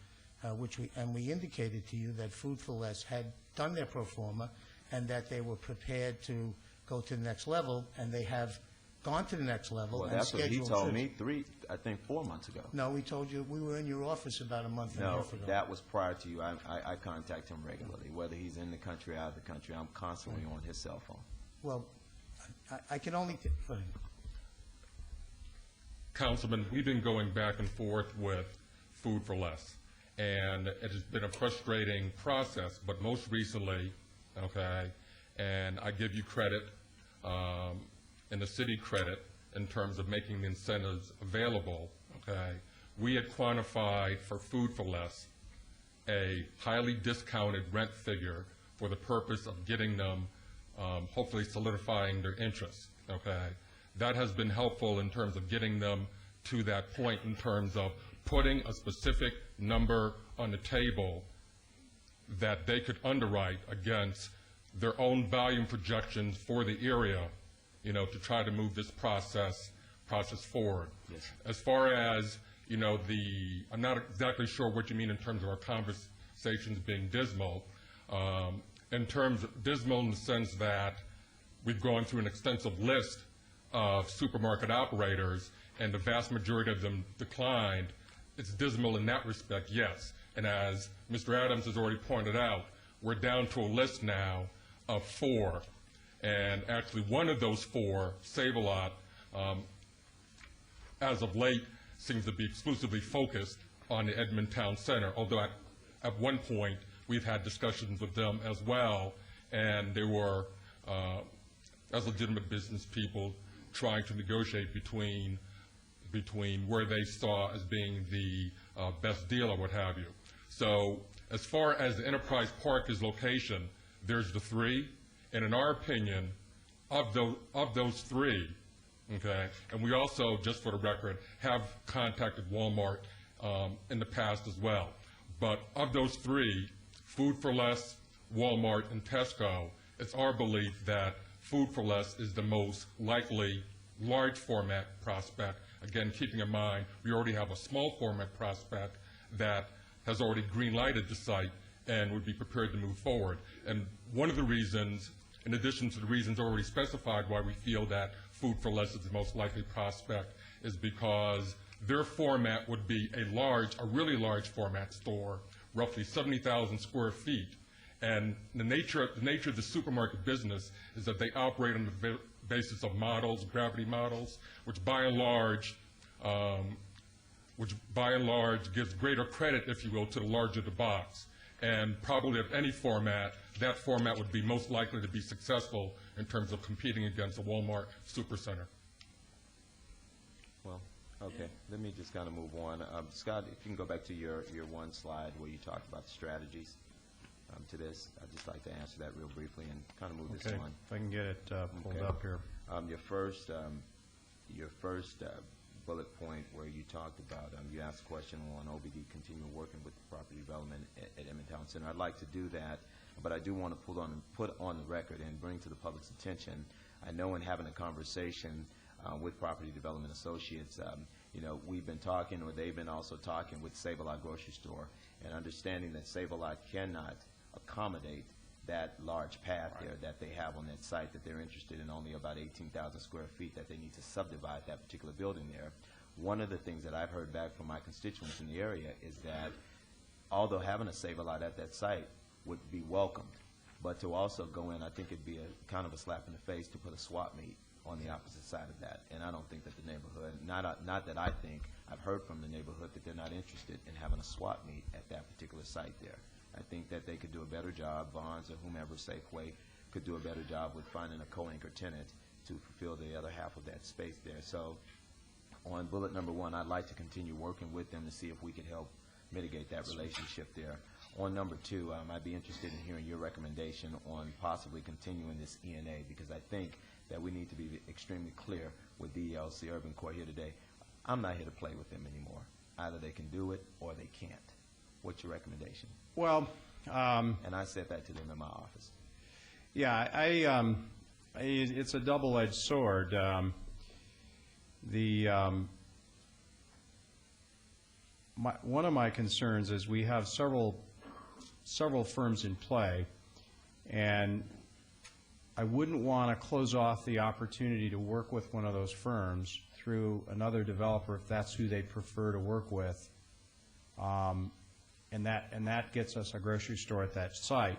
we indicated to you that Food for Less had done their pro forma and that they were prepared to go to the next level, and they have gone to the next level. Well, and that's what he told trips. me 4 months ago. No, we told you we were in your office about a month and a half ago. No, that was prior to you. I contact him regularly, whether he's in the country or out of the country. I'm constantly on his cell phone. Well, I can only go ahead. Councilman, we've been going back and forth with Food for Less, and it has been a frustrating process, but most recently, okay, and I give you credit, and the city credit in terms of making the incentives available, okay, we had quantified for Food for Less a highly discounted rent figure for the purpose of getting them, hopefully solidifying their interest, okay. That has been helpful in terms of getting them to that point in terms of putting a specific number on the table that they could underwrite against their own volume projections for the area, you know, to try to move this process forward. Yes. As far as, you know, I'm not exactly sure what you mean in terms of our conversations being dismal. In terms of dismal in the sense that we've gone through an extensive list of supermarket operators, and the vast majority of them declined. It's dismal in that respect, yes. And as Mr. Adams has already pointed out, we're down to a list now of 4. And actually one of those 4, Save-A-Lot, as of late seems to be exclusively focused on the Edmond Town Center, although at one point we've had discussions with them as well, and they were, as legitimate business people, trying to negotiate between where they saw as being the best deal or what have you. So as far as the Enterprise Park is location, there's the 3, and in our opinion, of those 3, okay, and we also, just for the record, have contacted Walmart in the past as well. But of those 3, Food for Less, Walmart, and Tesco, it's our belief that Food for Less is the most likely large format prospect. Again, keeping in mind, we already have a small format prospect that has already green-lighted the site and would be prepared to move forward. And one of the reasons, in addition to the reasons already specified why we feel that Food for Less is the most likely prospect, is because their format would be a really large format store, roughly 70,000 square feet. And the nature of the supermarket business is that they operate on the basis of models, gravity models, which by and large gives greater credit, if you will, to the larger the box. And probably of any format, that format would be most likely to be successful in terms of competing against a Walmart Supercenter. Well, Okay, let me just kind of move on. Scott, if you can go back to your one slide where you talked about the strategies to this, I'd just like to answer that real briefly and kind of move this Okay, on. if I can get it pulled Okay. up here. Your first bullet point where you talked about, you asked a question on OBD continue working with the property development at Emmett Town Center. I'd like to do that, but I do want to put on the record and bring to the public's attention, I know in having a conversation with Property Development Associates, you know, we've been talking, or they've been also talking with Save-A-Lot Grocery Store, and understanding that Save-A-Lot cannot accommodate that large pad there that they have on that site, that they're interested in only about 18,000 square feet, that they need to subdivide that particular building there. One of the things that I've heard back from my constituents in the area is that although having a Save-A-Lot at that site would be welcomed, but to also go in, I think it'd be a kind of a slap in the face to put a swap meet on the opposite side of that. And I don't think that the neighborhood, not that I think, I've heard from the neighborhood that they're not interested in having a swap meet at that particular site there. I think that they could do a better job, Vons or whomever, Safeway, could do a better job with finding a co-anchor tenant to fulfill the other half of that space there. So on bullet number one, I'd like to continue working with them to see if we could help mitigate that relationship there. On number two, I'd be interested in hearing your recommendation on possibly continuing this ENA, because I think that we need to be extremely clear with DLC Urban Core here today. I'm not here to play with them anymore. Either they can do it or they can't. What's your recommendation? Well, and I said that to them in my office. Yeah, it's a double-edged sword. One of my concerns is we have several firms in play, and I wouldn't want to close off the opportunity to work with one of those firms through another developer if that's who they prefer to work with, and that gets us a grocery store at that site.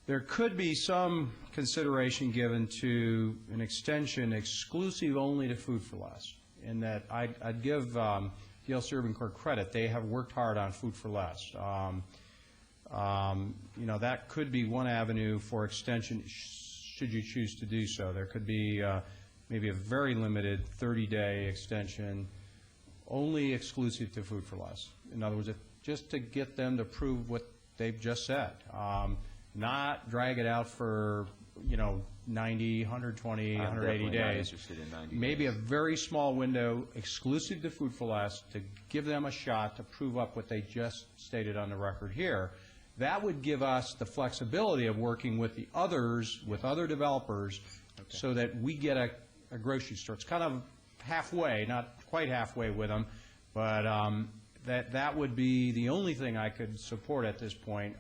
There could be some consideration given to an extension exclusive only to Food for Less, in that I'd give DLC Urban Core credit. They have worked hard on Food for Less. You know, that could be one avenue for extension should you choose to do so. There could be maybe a very limited 30-day extension only exclusive to Food for Less. In other words, just to get them to prove what they've just said. Not drag it out for, you know, 90, 120, 180 days. Interested in 90 Maybe days. a very small window exclusive to Food for Less to give them a shot to prove up what they just stated on the record here. That would give us the flexibility of working with the others, with other developers, so that we get a grocery store. It's kind of halfway, not quite halfway with them, but that would be the only thing I could support at this point.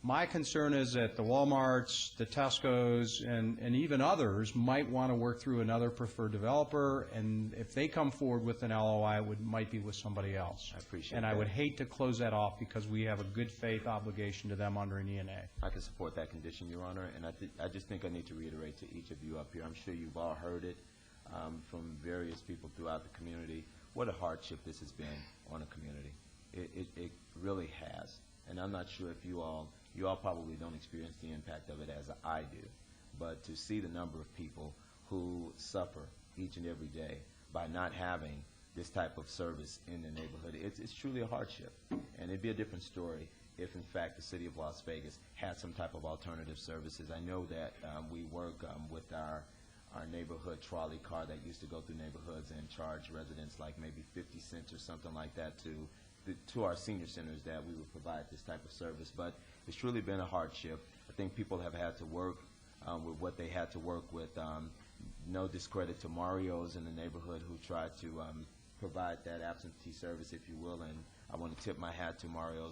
My concern is that the Walmarts, the Tescos, and even others might want to work through another preferred developer, and if they come forward with an LOI, it might be with somebody else. I appreciate and that. I would hate to close that off because we have a good faith obligation to them under an ENA. I can support that condition, Your Honor, and I just think I need to reiterate to each of you up here. I'm sure you've all heard it from various people throughout the community, what a hardship this has been on a community. It really has, and I'm not sure if you all probably don't experience the impact of it as I do, but to see the number of people who suffer each and every day by not having this type of service in the neighborhood, it's truly a hardship. And it'd be a different story if, in fact, the city of Las Vegas had some type of alternative services. I know that we work with our neighborhood trolley car that used to go through neighborhoods and charge residents like maybe 50 cents or something like that to our senior centers, that we would provide this type of service. But it's truly been a hardship. I think people have had to work with what they had to work with. No discredit to Mario's in the neighborhood who tried to provide that absentee service, if you will, and I want to tip my hat to Mario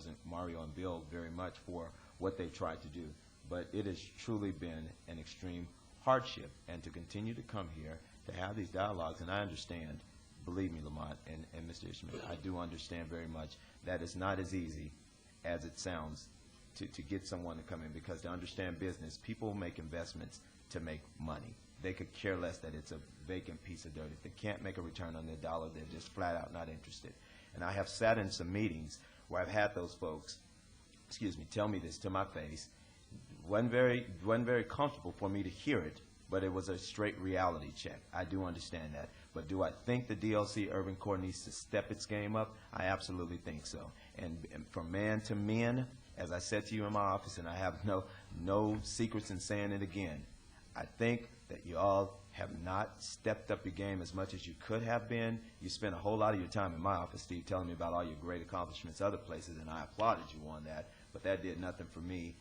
and Bill very much for what they've tried to do. But it has truly been an extreme hardship, and to continue to come here to have these dialogues, and I understand, believe me, Lamont and Mr. Ishmael, I do understand very much that it's not as easy as it sounds to get someone to come in, because to understand business, people make investments to make money. They could care less that it's a vacant piece of dirt. If they can't make a return on their dollar, they're just flat out not interested. And I have sat in some meetings where I've had those folks, tell me this to my face. Wasn't very comfortable for me to hear it, but it was a straight reality check. I do understand that. But do I think the DLC Urban Core needs to step its game up? I absolutely think so. And from man to men, as I said to you in my office, and I have no secrets in saying it again, I think that you all have not stepped up your game as much as you could have been. You spent a whole lot of your time in my office, Steve, telling me about all your great accomplishments other places, and I applauded you on that, but that did nothing for me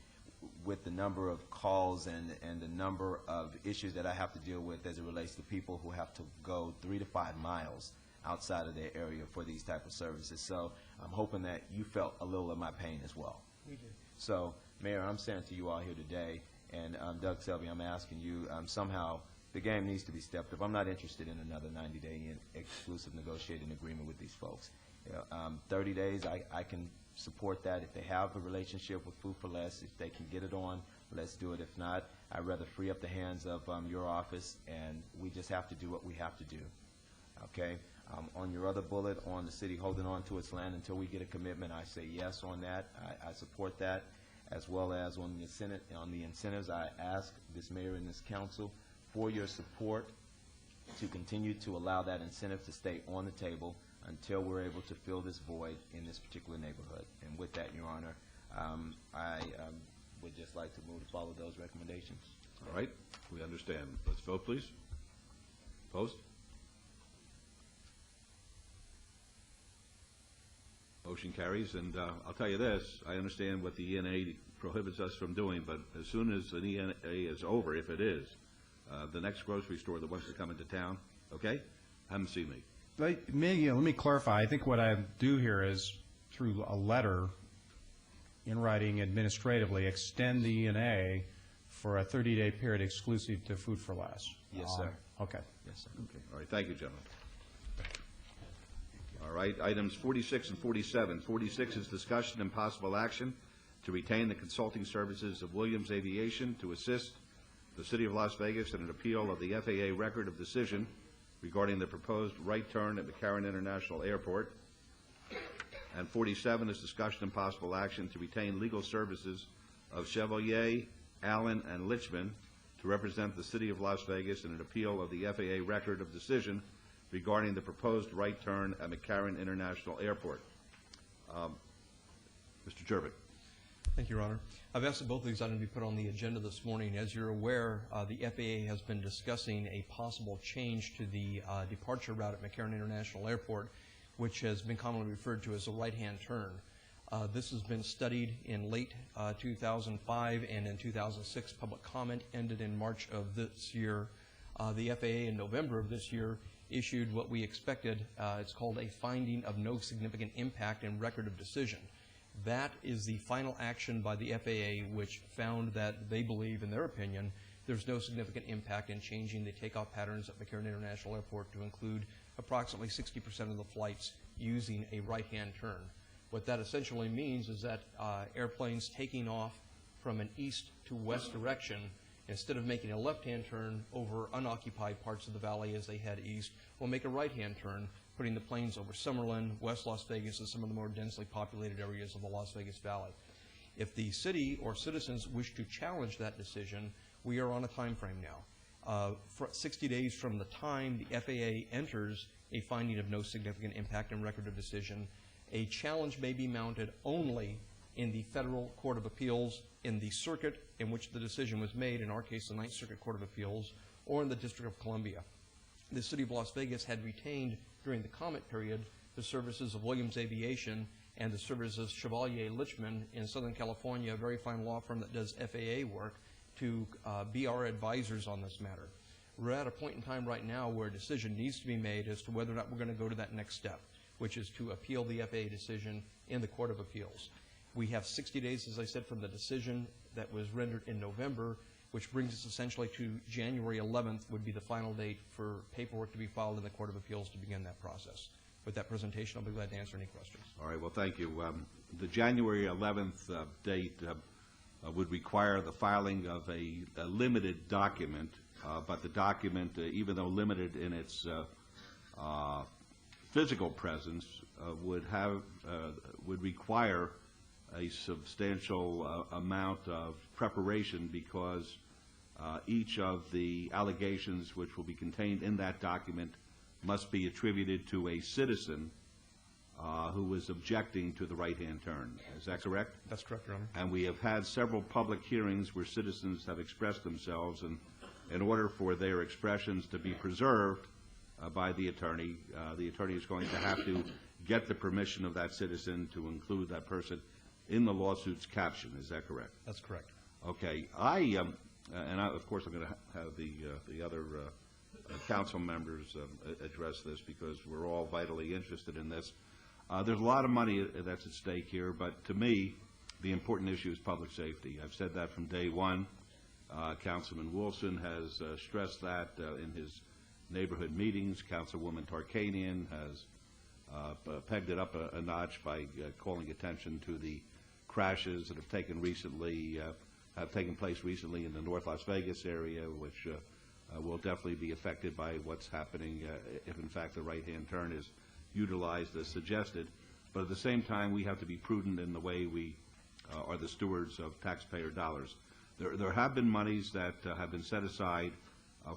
with the number of calls and the number of issues that I have to deal with as it relates to people who have to go 3 to 5 miles outside of their area for these type of services. So I'm hoping that you felt a little of my pain as well. We did. So, Mayor, I'm saying to you all here today, and Doug Selby, I'm asking you, somehow the game needs to be stepped up. I'm not interested in another 90-day exclusive negotiating agreement with these folks. 30 days, I can support that. If they have a relationship with Food for Less, if they can get it on, let's do it. If not, I'd rather free up the hands of your office, and we just have to do what we have to do. Okay? On your other bullet, on the city holding on to its land until we get a commitment, I say yes on that. I support that, as well as on the incentives. I ask this mayor and this council for your support to continue to allow that incentive to stay on the table until we're able to fill this void in this particular neighborhood. And with that, Your Honor, I would just like to move to follow those recommendations. All right, we understand. Let's vote, please. Opposed? Motion carries, and I'll tell you this, I understand what the ENA prohibits us from doing, but as soon as an ENA is over, if it is, the next grocery store that wants to come into town, okay, have them see me. Let me clarify. I think what I do here is, through a letter in writing administratively, extend the ENA for a 30-day period exclusive to Food for Less. Yes, sir. Okay. Yes, sir. Okay. All right, thank you, gentlemen. All right, items 46 and 47. 46 is discussion and possible action to retain the consulting services of Williams Aviation to assist the City of Las Vegas in an appeal of the FAA record of decision regarding the proposed right turn at McCarran International Airport. And 47 is discussion and possible action to retain legal services of Chevalier, Allen, and Lichman to represent the City of Las Vegas in an appeal of the FAA record of decision regarding the proposed right turn at McCarran International Airport. Mr. Turbin. Thank you, Your Honor. I've asked that both of these items be put on the agenda this morning. As you're aware, the FAA has been discussing a possible change to the departure route at McCarran International Airport, which has been commonly referred to as a right-hand turn. This has been studied in late 2005 and in 2006. Public comment ended in March of this year. The FAA in November of this year issued what we expected. It's called a finding of no significant impact and record of decision. That is the final action by the FAA, which found that they believe, in their opinion, there's no significant impact in changing the takeoff patterns at McCarran International Airport to include approximately 60% of the flights using a right-hand turn. What that essentially means is that airplanes taking off from an east to west direction, instead of making a left-hand turn over unoccupied parts of the valley as they head east, will make a right-hand turn, putting the planes over Summerlin, West Las Vegas, and some of the more densely populated areas of the Las Vegas Valley. If the city or citizens wish to challenge that decision, we are on a time frame now. For 60 days from the time the FAA enters a finding of no significant impact and record of decision, a challenge may be mounted only in the Federal Court of Appeals, in the circuit in which the decision was made, in our case the Ninth Circuit Court of Appeals, or in the District of Columbia. The City of Las Vegas had retained during the comment period the services of Williams Aviation and the services of Chevalier Lichman in Southern California, a very fine law firm that does FAA work, to be our advisors on this matter. We're at a point in time right now where a decision needs to be made as to whether or not we're going to go to that next step, which is to appeal the FAA decision in the Court of Appeals. We have 60 days, as I said, from the decision that was rendered in November, which brings us essentially to January 11th would be the final date for paperwork to be filed in the Court of Appeals to begin that process. With that presentation, I'll be glad to answer any questions. All right, well, thank you. The January 11th date would require the filing of a limited document, but the document, even though limited in its physical presence, would require a substantial amount of preparation, because each of the allegations which will be contained in that document must be attributed to a citizen who was objecting to the right-hand turn. Is that correct? That's correct, Your Honor. And we have had several public hearings where citizens have expressed themselves, and in order for their expressions to be preserved by the attorney is going to have to get the permission of that citizen to include that person in the lawsuit's caption. Is that correct? That's correct. Okay. Of course, I'm going to have the other council members address this because we're all vitally interested in this. There's a lot of money that's at stake here, but to me, the important issue is public safety. I've said that from day one. Councilman Wilson has stressed that in his neighborhood meetings. Councilwoman Tarkanian has pegged it up a notch by calling attention to the crashes that have taken place recently in the North Las Vegas area, which will definitely be affected by what's happening if, in fact, the right-hand turn is utilized as suggested. But at the same time, we have to be prudent in the way we are the stewards of taxpayer dollars. There have been monies that have been set aside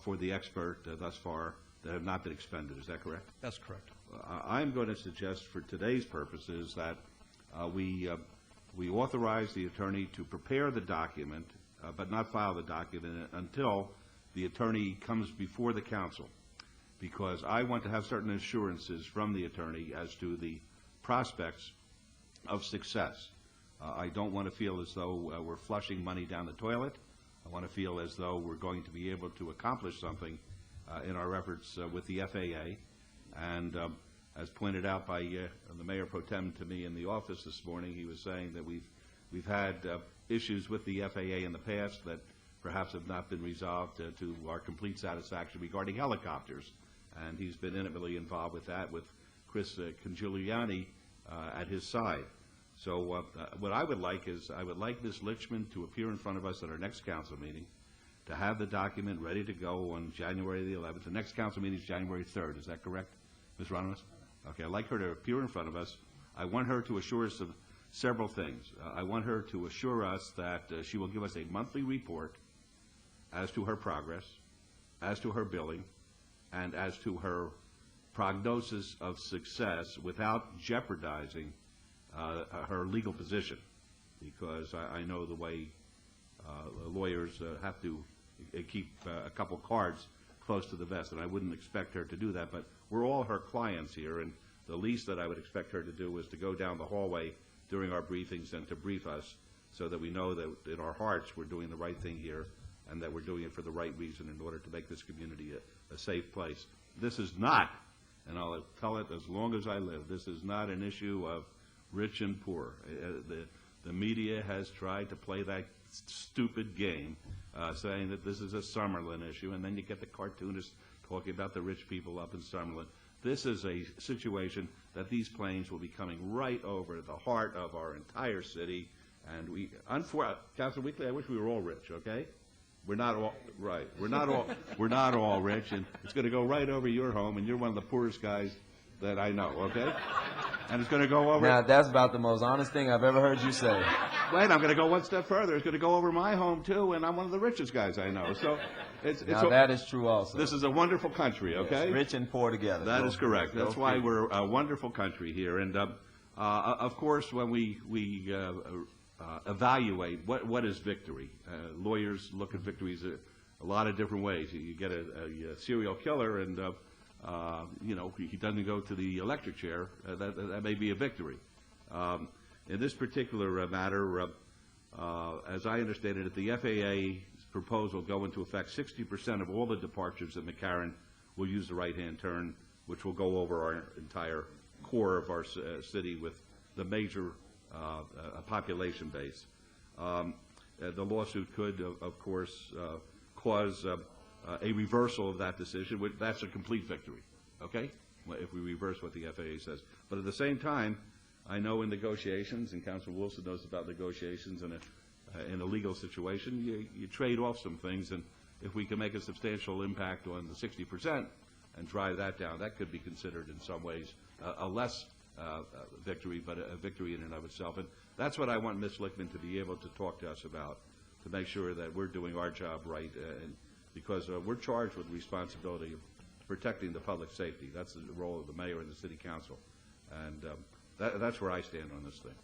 for the expert thus far that have not been expended. Is that correct? That's correct. I'm going to suggest for today's purposes that we authorize the attorney to prepare the document, but not file the document until the attorney comes before the council, because I want to have certain assurances from the attorney as to the prospects of success. I don't want to feel as though we're flushing money down the toilet. I want to feel as though we're going to be able to accomplish something in our efforts with the FAA. And as pointed out by the Mayor Pro Tem to me in the office this morning, he was saying that we've had issues with the FAA in the past that perhaps have not been resolved to our complete satisfaction regarding helicopters. And he's been intimately involved with that with Chris Congiuliani at his side. So what I would like is I would like Ms. Lichman to appear in front of us at our next council meeting, to have the document ready to go on January the 11th. The next council meeting is January 3rd. Is that correct, Ms. Ronimus? Okay, I'd like her to appear in front of us. I want her to assure us of several things. I want her to assure us that she will give us a monthly report as to her progress, as to her billing, and as to her prognosis of success without jeopardizing her legal position, because I know the way lawyers have to keep a couple cards close to the vest, and I wouldn't expect her to do that, but we're all her clients here, and the least that I would expect her to do is to go down the hallway during our briefings and to brief us so that we know that in our hearts we're doing the right thing here and that we're doing it for the right reason in order to make this community a safe place. This is not, and I'll tell it as long as I live, this is not an issue of rich and poor. The media has tried to play that stupid game, saying that this is a Summerlin issue, and then you get the cartoonists talking about the rich people up in Summerlin. This is a situation that these planes will be coming right over the heart of our entire city, and we, Councilor Weekly, I wish we were all rich, okay? We're not all, right, we're not all rich, and it's going to go right over your home, and you're one of the poorest guys that I know, okay? And it's going to go over... Now, that's about the most honest thing I've ever heard you say. Wait, I'm going to go one step further. It's going to go over my home, too, and I'm one of the richest guys I know. So now, that is true also. This is a wonderful country, okay? Yes, rich and poor together. That is correct. That's why we're a wonderful country here. And, of course, when we evaluate what is victory, lawyers look at victories a lot of different ways. You get a serial killer and... you know, he doesn't go to the electric chair, that may be a victory. In this particular matter, as I understand it, the FAA's proposal go into effect, 60% of all the departures at McCarran will use the right-hand turn, which will go over our entire core of our city with the major population base. The lawsuit could, of course, cause a reversal of that decision. That's a complete victory, okay, if we reverse what the FAA says. But at the same time, I know in negotiations, and Councilman Wilson knows about negotiations in a legal situation, you trade off some things, and if we can make a substantial impact on the 60% and drive that down, that could be considered in some ways a less victory, but a victory in and of itself. And that's what I want Ms. Lichtman to be able to talk to us about, to make sure that we're doing our job right, and because we're charged with the responsibility protecting the public safety. That's the role of the mayor and the city council. And that's where I stand on this thing.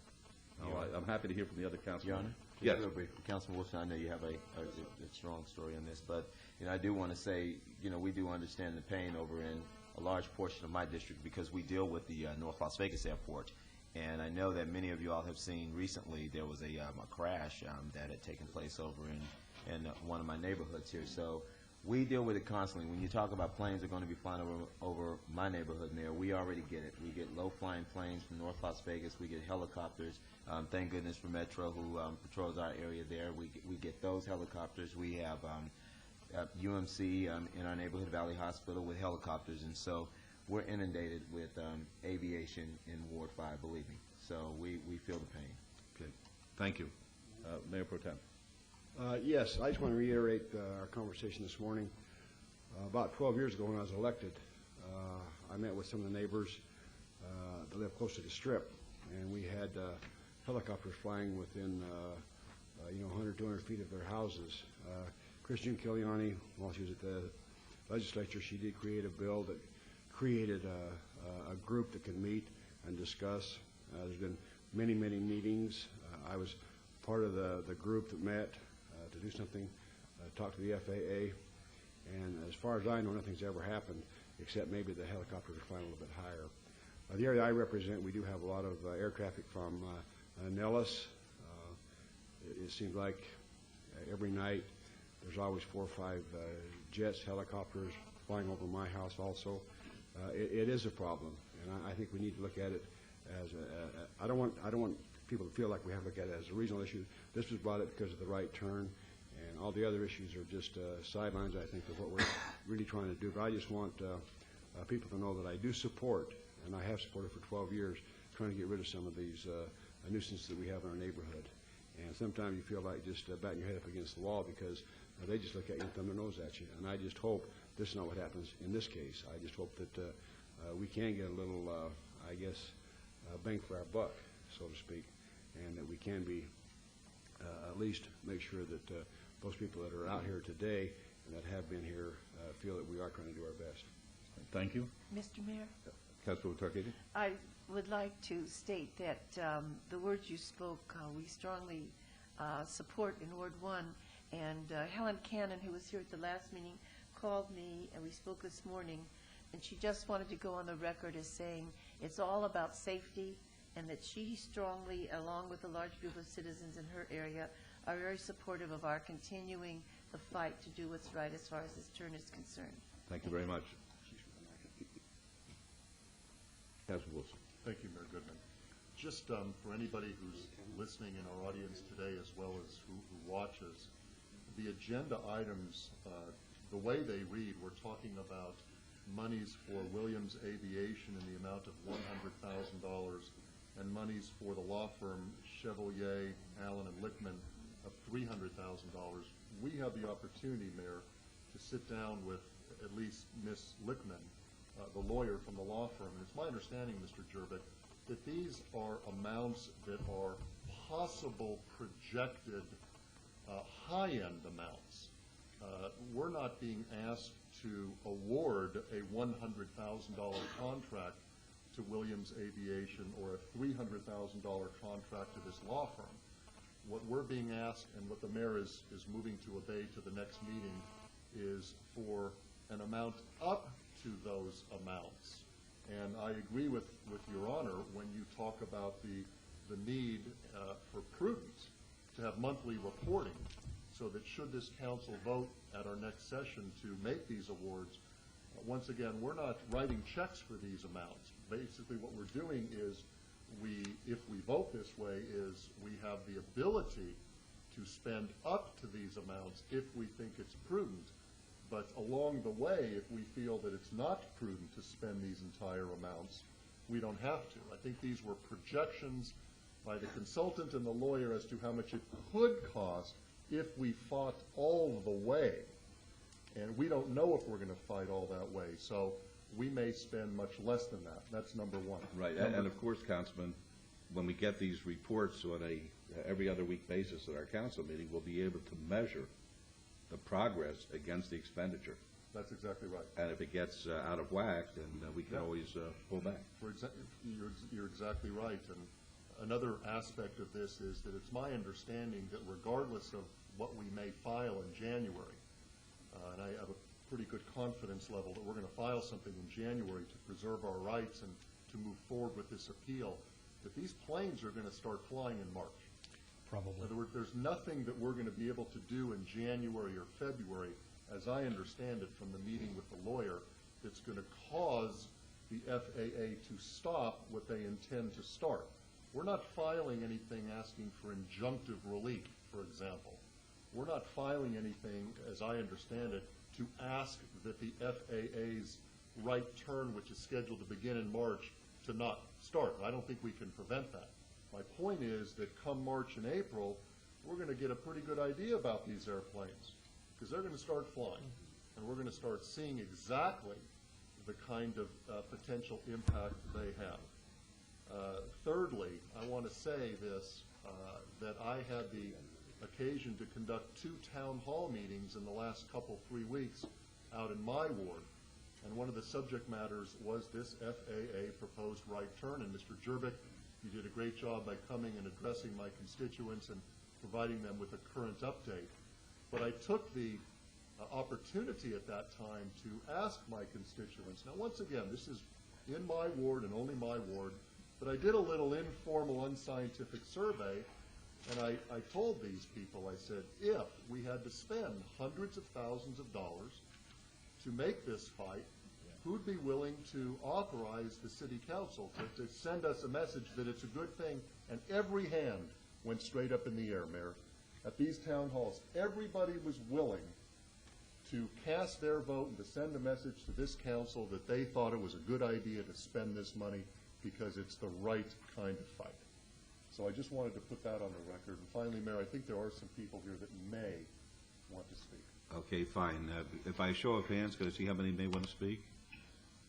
I'm happy to hear from the other councilmen. Your Honor? Yes. Real brief. Councilman Wilson, I know you have a strong story on this, but I do want to say, we do understand the pain over in a large portion of my district because we deal with the North Las Vegas airport. And I know that many of you all have seen recently there was a crash that had taken place over in one of my neighborhoods here. So we deal with it constantly. When you talk about planes are going to be flying over my neighborhood, Mayor, we already get it. We get low-flying planes from North Las Vegas. We get helicopters. Thank goodness for Metro, who patrols our area there. We get those helicopters. We have UMC in our neighborhood, Valley Hospital, with helicopters. And so we're inundated with aviation in Ward 5, believe me. So we feel the pain. Okay. Thank you. Mayor Pro Tem. Yes, I just want to reiterate our conversation this morning. About 12 years ago when I was elected, I met with some of the neighbors that live close to the Strip, and we had helicopters flying within 100, 200 feet of their houses. Christian Kiliani, while she was at the legislature, she did create a bill that created a group that could meet and discuss. There's been many, many meetings. I was part of the group that met to do something, talk to the FAA, and as far as I know, nothing's ever happened, except maybe the helicopters are flying a little bit higher. The area I represent, we do have a lot of air traffic from Nellis. It seems like every night there's always 4 or 5 jets, helicopters flying over my house also. It is a problem, and I think we need to look at it as I don't want people to feel like we have to look at it as a regional issue. This was brought up because of the right turn, and all the other issues are just sidelines, I think, of what we're really trying to do. But I just want people to know that I do support, and I have supported for 12 years, trying to get rid of some of these nuisances that we have in our neighborhood. And sometimes you feel like just batting your head up against the wall because they just look at you and thumb their nose at you. And I just hope this is not what happens in this case. I just hope that we can get a little, I guess, bang for our buck, so to speak, and that we can be at least make sure that those people that are out here today and that have been here feel that we are trying to do our best. Thank you. Mr. Mayor? Councilwoman Tarkady? I would like to state that the words you spoke, we strongly support in Ward 1. And Helen Cannon, who was here at the last meeting, called me, and we spoke this morning, and she just wanted to go on the record as saying it's all about safety, and that she strongly, along with a large group of citizens in her area, are very supportive of our continuing the fight to do what's right as far as this turn is concerned. Thank you very much. Councilman Wilson. Thank you, Mayor Goodman. Just for anybody who's listening in our audience today as well as who watches, the agenda items, the way they read, we're talking about monies for Williams Aviation in the amount of $100,000 and monies for the law firm Chevalier, Allen & Lickman of $300,000. We have the opportunity, Mayor, to sit down with at least Ms. Lickman, the lawyer from the law firm. And it's my understanding, Mr. Jervik, that these are amounts that are possible projected high-end amounts. We're not being asked to award a $100,000 contract to Williams Aviation or a $300,000 contract to this law firm. What we're being asked and what the mayor is moving to obey to the next meeting is for an amount up to those amounts. And I agree with Your Honor when you talk about the need for prudence to have monthly reporting so that should this council vote at our next session to make these awards, once again, we're not writing checks for these amounts. Basically what we're doing is if we vote this way, is we have the ability to spend up to these amounts if we think it's prudent. But along the way, if we feel that it's not prudent to spend these entire amounts, we don't have to. I think these were projections by the consultant and the lawyer as to how much it could cost if we fought all the way. And we don't know if we're going to fight all that way. So we may spend much less than that. That's number one. Right. And of course, Councilman, when we get these reports on a every other week basis at our council meeting, we'll be able to measure the progress against the expenditure. That's exactly right. And if it gets out of whack, then we can always pull back. You're exactly right. And another aspect of this is that it's my understanding that regardless of what we may file in January, and I have a pretty good confidence level that we're going to file something in January to preserve our rights and to move forward with this appeal, that these planes are going to start flying in March. Probably. In other words, there's nothing that we're going to be able to do in January or February, as I understand it from the meeting with the lawyer, that's going to cause the FAA to stop what they intend to start. We're not filing anything asking for injunctive relief, for example. We're not filing anything, as I understand it, to ask that the FAA's right turn, which is scheduled to begin in March, to not start. I don't think we can prevent that. My point is that come March and April, we're going to get a pretty good idea about these airplanes, because they're going to start flying, and we're going to start seeing exactly the kind of potential impact they have. Thirdly, I want to say this, that I had the occasion to conduct 2 town hall meetings in the last 3 weeks out in my ward, and one of the subject matters was this FAA proposed right turn. And Mr. Jerbick, you did a great job by coming and addressing my constituents and providing them with a current update. But I took the opportunity at that time to ask my constituents. Now, once again, this is in my ward and only my ward, but I did a little informal, unscientific survey, and I told these people, I said, if we had to spend hundreds of thousands of dollars to make this fight, who'd be willing to authorize the city council to send us a message that it's a good thing? And every hand went straight up in the air, Mayor. At these town halls, everybody was willing to cast their vote and to send a message to this council that they thought it was a good idea to spend this money because it's the right kind of fight. So I just wanted to put that on the record. And finally, Mayor, I think there are some people here that may want to speak. Okay, fine. If I show of hands, can I see how many may want to speak?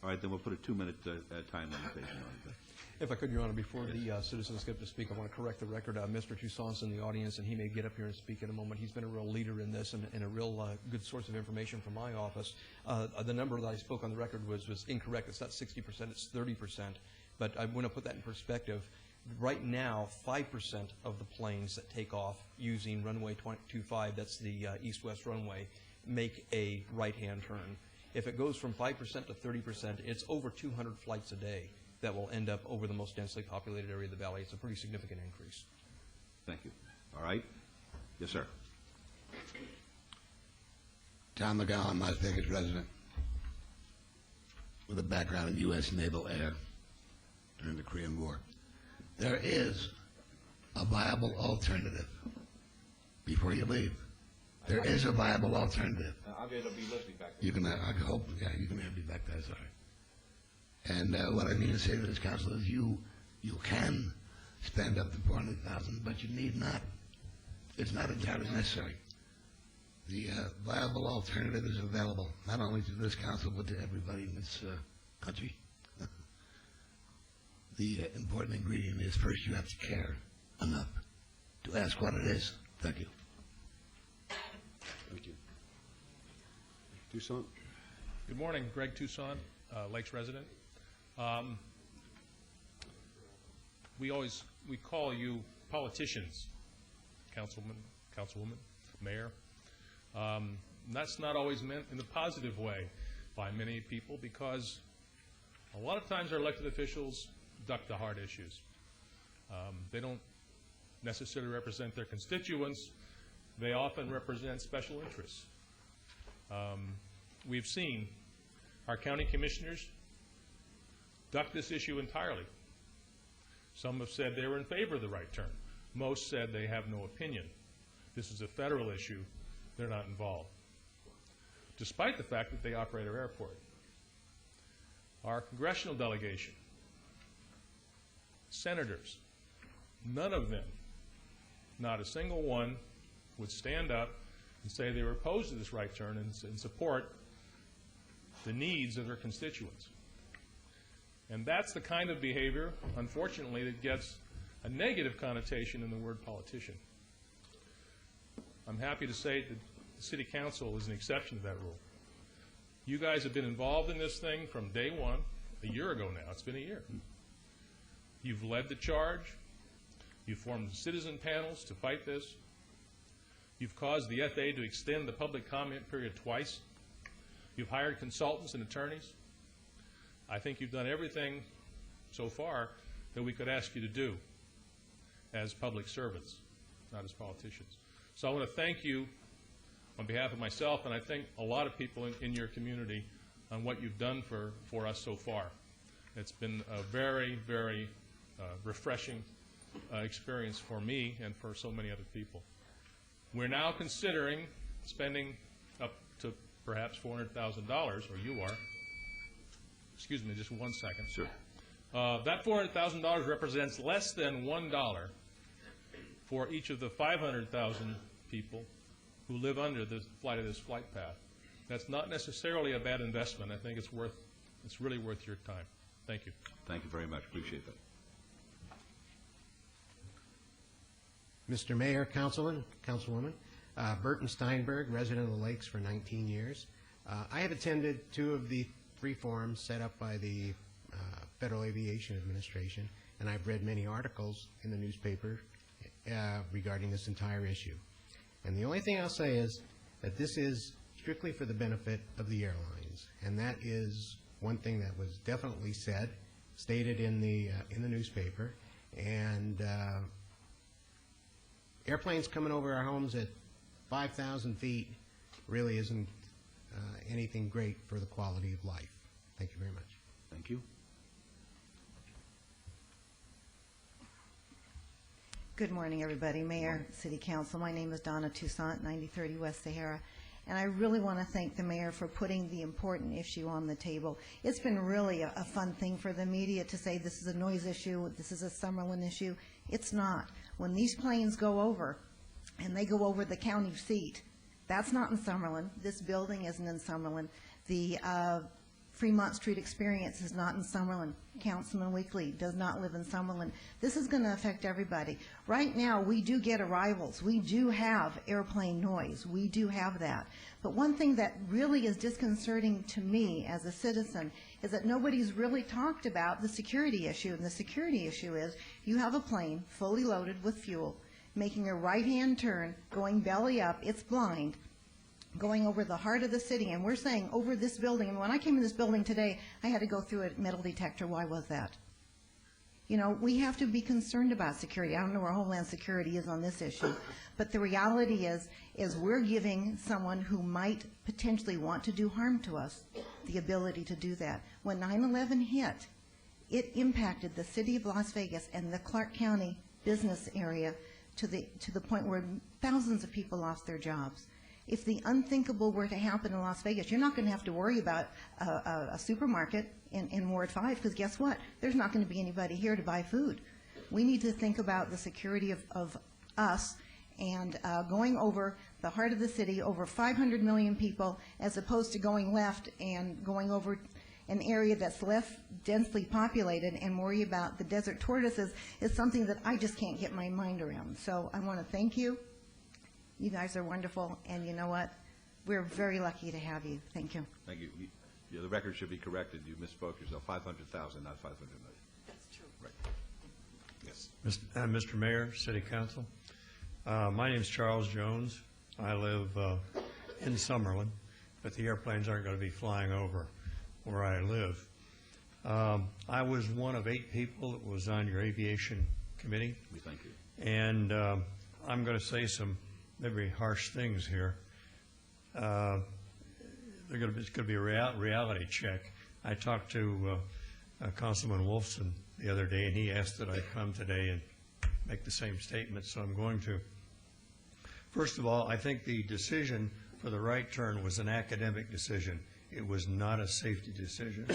All right, then we'll put a 2-minute time limitation on it. If I could, Your Honor, before the citizens get to speak, I want to correct the record. Mr. Toussaint's in the audience, and he may get up here and speak in a moment. He's been a real leader in this and a real good source of information from my office. The number that I spoke on the record was incorrect. It's not 60%, it's 30%. But I want to put that in perspective. Right now, 5% of the planes that take off using runway 25, that's the east-west runway, make a right-hand turn. If it goes from 5% to 30%, it's over 200 flights a day that will end up over the most densely populated area of the valley. It's a pretty significant increase. Thank you. All right. Yes, sir. Tom McGowan, Las Vegas resident, with a background in U.S. Naval Air during the Korean War. There is a viable alternative before you leave. There is a viable alternative. I'm going to be listening back. You can, I hope, yeah, you can have me back there, sorry. And what I mean to say to this council is you can spend up to $400,000, but you need not. It's not entirely necessary. The viable alternative is available, not only to this council, but to everybody in this country. The important ingredient is first you have to care enough to ask what it is. Thank you. Thank you. Toussaint? Good morning, Greg Toussaint, Lakes resident. We call you politicians, councilman, councilwoman, mayor. That's not always meant in a positive way by many people, because a lot of times our elected officials duck the hard issues. They don't necessarily represent their constituents. They often represent special interests. We've seen our county commissioners duck this issue entirely. Some have said they were in favor of the right turn. Most said they have no opinion. This is a federal issue. They're not involved, despite the fact that they operate our airport. Our congressional delegation, senators, none of them, not a single one, would stand up and say they were opposed to this right turn and support the needs of their constituents. And that's the kind of behavior, unfortunately, that gets a negative connotation in the word politician. I'm happy to say that the City Council is an exception to that rule. You guys have been involved in this thing from day one, a year ago now. It's been a year. You've led the charge. You've formed citizen panels to fight this. You've caused the FAA to extend the public comment period twice. You've hired consultants and attorneys. I think you've done everything so far that we could ask you to do as public servants, not as politicians. So I want to thank you on behalf of myself, and I think a lot of people in your community, on what you've done for us so far. It's been a very, very refreshing experience for me and for so many other people. We're now considering spending up to perhaps $400,000, or you are. Excuse me, just 1 second. Sure. That $400,000 represents less than $1 for each of the 500,000 people who live under the flight of this flight path. That's not necessarily a bad investment. I think it's really worth your time. Thank you. Thank you very much. Appreciate that. Mr. Mayor, Councilman, Councilwoman, Burton Steinberg, resident of the Lakes for 19 years. I have attended 2 of the 3 forums set up by the Federal Aviation Administration, and I've read many articles in the newspaper regarding this entire issue. And the only thing I'll say is that this is strictly for the benefit of the airlines, and that is one thing that was definitely stated in the newspaper. And airplanes coming over our homes at 5,000 feet really isn't anything great for the quality of life. Thank you very much. Thank you. Good morning, everybody. Mayor, City Council. My name is Donna Toussaint, 9030 West Sahara. And I really want to thank the mayor for putting the important issue on the table. It's been really a fun thing for the media to say this is a noise issue, this is a Summerlin issue. It's not. When these planes go over, and they go over the county seat, that's not in Summerlin. This building isn't in Summerlin. The Fremont Street Experience is not in Summerlin. Councilman Weekly does not live in Summerlin. This is going to affect everybody. Right now, we do get arrivals. We do have airplane noise. We do have that. But one thing that really is disconcerting to me as a citizen is that nobody's really talked about the security issue. And the security issue is you have a plane fully loaded with fuel, making a right-hand turn, going belly up, it's blind, going over the heart of the city, and we're saying over this building, and when I came in this building today, I had to go through a metal detector. Why was that? You know, we have to be concerned about security. I don't know where Homeland Security is on this issue, but the reality is we're giving someone who might potentially want to do harm to us the ability to do that. When 9/11 hit, it impacted the city of Las Vegas and the Clark County business area to the point where thousands of people lost their jobs. If the unthinkable were to happen in Las Vegas, you're not going to have to worry about a supermarket in Ward 5, because guess what? There's not going to be anybody here to buy food. We need to think about the security of us and going over the heart of the city, over 500 million people, as opposed to going left and going over an area that's less densely populated and worry about the desert tortoises is something that I just can't get my mind around. So I want to thank you. You guys are wonderful, and you know what? We're very lucky to have you. Thank you. Thank you. Yeah, the record should be corrected. You misspoke yourself. 500,000, not 500 million. That's true. Right. Yes. Mr. Mayor, City Council. My name is Charles Jones. I live in Summerlin, but the airplanes aren't going to be flying over where I live. I was one of 8 people that was on your aviation committee. We thank you. And I'm going to say some maybe harsh things here. It's going to be a reality check. I talked to Councilman Wolfson the other day, and he asked that I come today and make the same statement, so I'm going to. First of all, I think the decision for the right turn was an academic decision. It was not a safety decision.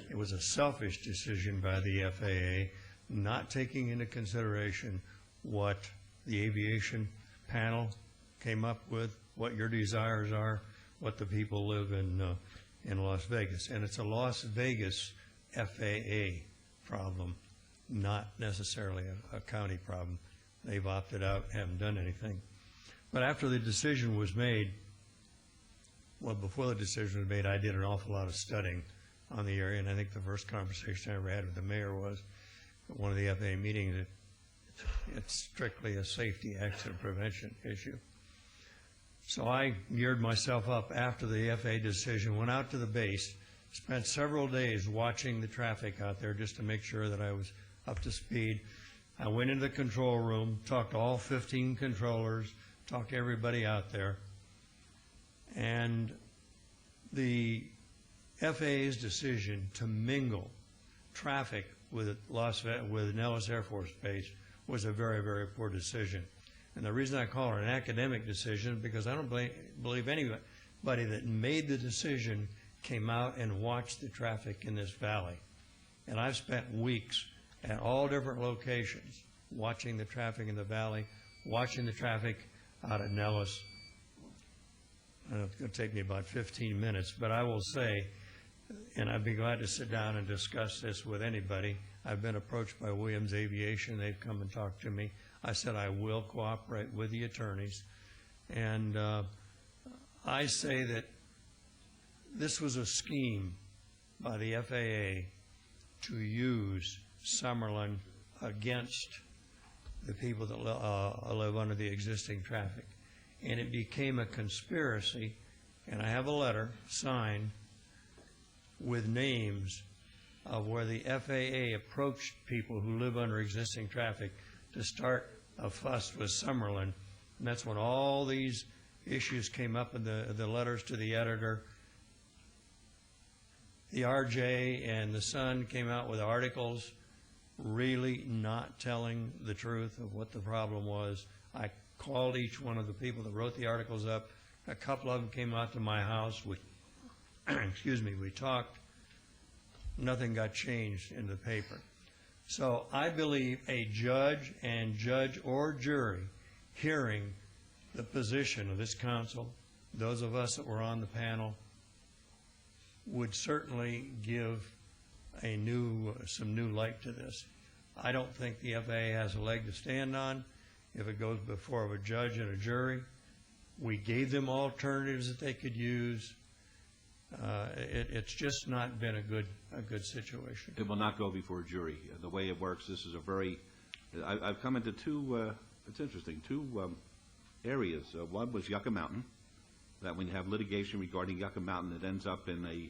It was a selfish decision by the FAA, not taking into consideration what the aviation panel came up with, what your desires are, what the people live in Las Vegas. And it's a Las Vegas FAA problem, not necessarily a county problem. They've opted out, haven't done anything. But after the decision was made, well, before the decision was made, I did an awful lot of studying on the area, and I think the first conversation I ever had with the mayor was at one of the FAA meetings that it's strictly a safety accident prevention issue. So I geared myself up after the FAA decision, went out to the base, spent several days watching the traffic out there just to make sure that I was up to speed. I went into the control room, talked to all 15 controllers, talked to everybody out there, and the FAA's decision to mingle traffic with Nellis Air Force Base was a very, very poor decision. And the reason I call it an academic decision is because I don't believe anybody that made the decision came out and watched the traffic in this valley. And I've spent weeks at all different locations watching the traffic in the valley, watching the traffic out at Nellis. It's going to take me about 15 minutes, but I will say, and I'd be glad to sit down and discuss this with anybody. I've been approached by Williams Aviation. They've come and talked to me. I said I will cooperate with the attorneys. And I say that this was a scheme by the FAA to use Summerlin against the people that live under the existing traffic. And it became a conspiracy, and I have a letter signed with names of where the FAA approached people who live under existing traffic to start a fuss with Summerlin. And that's when all these issues came up in the letters to the editor. The RJ and the Sun came out with articles really not telling the truth of what the problem was. I called each one of the people that wrote the articles up. A couple of them came out to my house. We, excuse me, we talked. Nothing got changed in the paper. So I believe a judge or jury hearing the position of this council, those of us that were on the panel, would certainly give some new light to this. I don't think the FAA has a leg to stand on if it goes before a judge and a jury. We gave them alternatives that they could use. It's just not been a good situation. It will not go before a jury. The way it works, this is a very, I've come into two, it's interesting, two areas. One was Yucca Mountain, that when you have litigation regarding Yucca Mountain, it ends up in a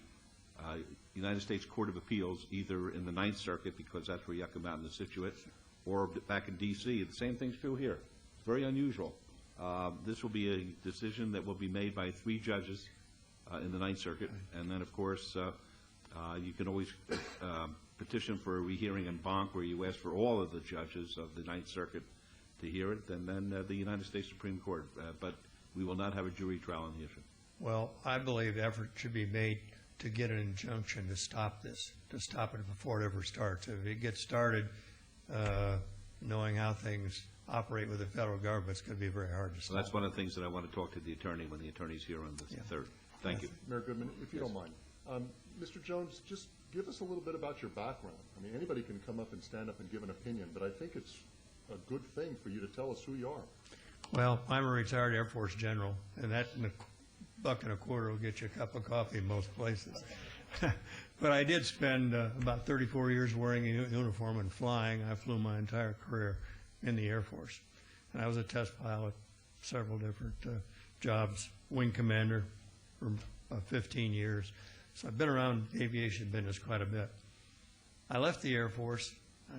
United States Court of Appeals, either in the Ninth Circuit, because that's where Yucca Mountain is situated, or back in D.C. The same thing's true here. Very unusual. This will be a decision that will be made by 3 judges in the Ninth Circuit, and then, of course, you can always petition for a rehearing en banc, where you ask for all of the judges of the Ninth Circuit to hear it, and then the United States Supreme Court. But we will not have a jury trial on the issue. Well, I believe effort should be made to get an injunction to stop this, to stop it before it ever starts. If it gets started, knowing how things operate with the federal government, it's going to be very hard to stop. So that's one of the things that I want to talk to the attorney when the attorney's here on the 3rd. Thank you. Mayor Goodman, if you don't mind. Mr. Jones, just give us a little bit about your background. I mean, anybody can come up and stand up and give an opinion, but I think it's a good thing for you to tell us who you are. Well, I'm a retired Air Force general, and that $1.25 will get you a cup of coffee in most places. But I did spend about 34 years wearing a uniform and flying. I flew my entire career in the Air Force. And I was a test pilot, several different jobs, wing commander for 15 years. So I've been around the aviation business quite a bit. I left the Air Force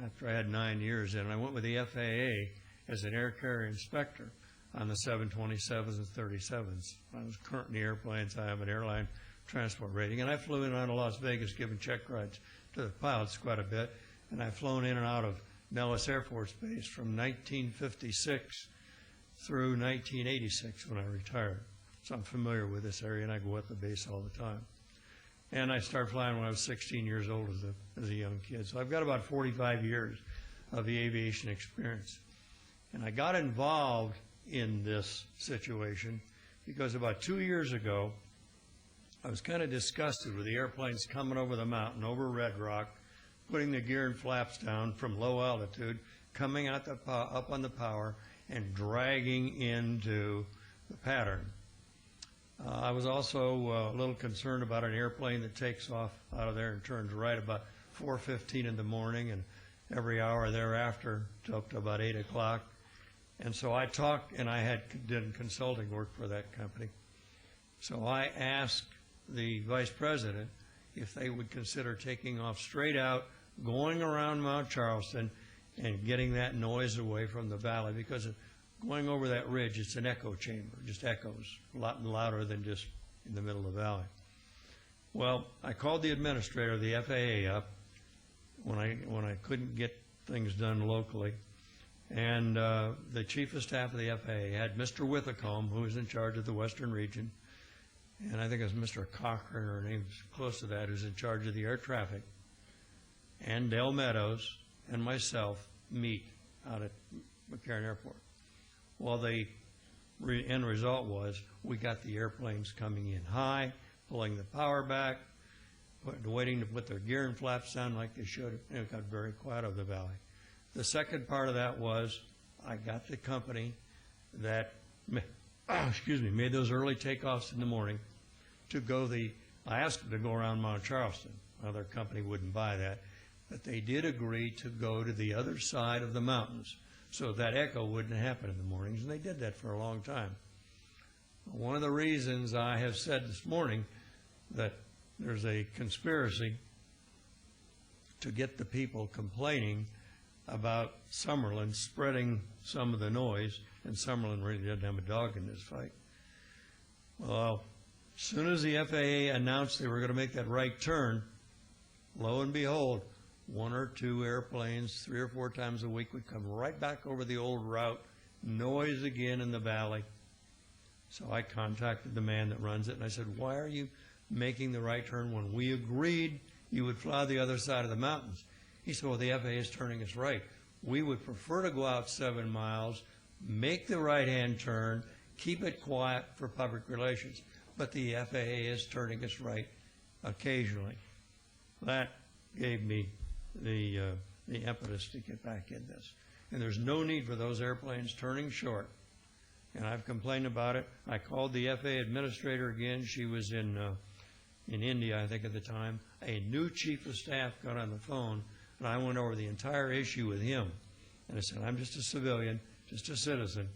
after I had 9 years in, and I went with the FAA as an air carrier inspector on the 727s and 37s. I was current in the airplanes. I have an airline transport rating, and I flew in and out of Las Vegas giving check rides to the pilots quite a bit, and I've flown in and out of Nellis Air Force Base from 1956 through 1986 when I retired. So I'm familiar with this area, and I go at the base all the time. And I started flying when I was 16 years old as a young kid. So I've got about 45 years of the aviation experience. And I got involved in this situation because about 2 years ago, I was kind of disgusted with the airplanes coming over the mountain, over Red Rock, putting the gear and flaps down from low altitude, coming out up on the power, and dragging into the pattern. I was also a little concerned about an airplane that takes off out of there and turns right about 4:15 in the morning, and every hour thereafter up to about 8 o'clock. And so I talked, and I did consulting work for that company. So I asked the vice president if they would consider taking off straight out, going around Mount Charleston, and getting that noise away from the valley, because going over that ridge, it's an echo chamber, just echoes, a lot louder than just in the middle of the valley. Well, I called the administrator of the FAA up when I couldn't get things done locally, and the chief of staff of the FAA had Mr. Withacombe, who was in charge of the Western region, and I think it was Mr. Cochran, or name's close to that, who's in charge of the air traffic, and Dale Meadows and myself meet out at McCarran Airport. Well, the end result was we got the airplanes coming in high, pulling the power back, waiting to put their gear and flaps down like they should, and it got very quiet over the valley. The second part of that was I got the company that made those early takeoffs in the morning to go I asked them to go around Mount Charleston. Well, their company wouldn't buy that, but they did agree to go to the other side of the mountains so that echo wouldn't happen in the mornings, and they did that for a long time. One of the reasons I have said this morning that there's a conspiracy to get the people complaining about Summerlin spreading some of the noise, and Summerlin really didn't have a dog in this fight. Well, as soon as the FAA announced they were going to make that right turn, lo and behold, 1 or 2 airplanes 3 or 4 times a week would come right back over the old route, noise again in the valley. So I contacted the man that runs it, and I said, why are you making the right turn when we agreed you would fly the other side of the mountains? He said, well, the FAA is turning us right. We would prefer to go out 7 miles, make the right-hand turn, keep it quiet for public relations, but the FAA is turning us right occasionally. That gave me the impetus to get back in this. And there's no need for those airplanes turning short. And I've complained about it. I called the FAA administrator again. She was in India, I think, at the time. A new chief of staff got on the phone, and I went over the entire issue with him. And I said, I'm just a civilian, just a citizen.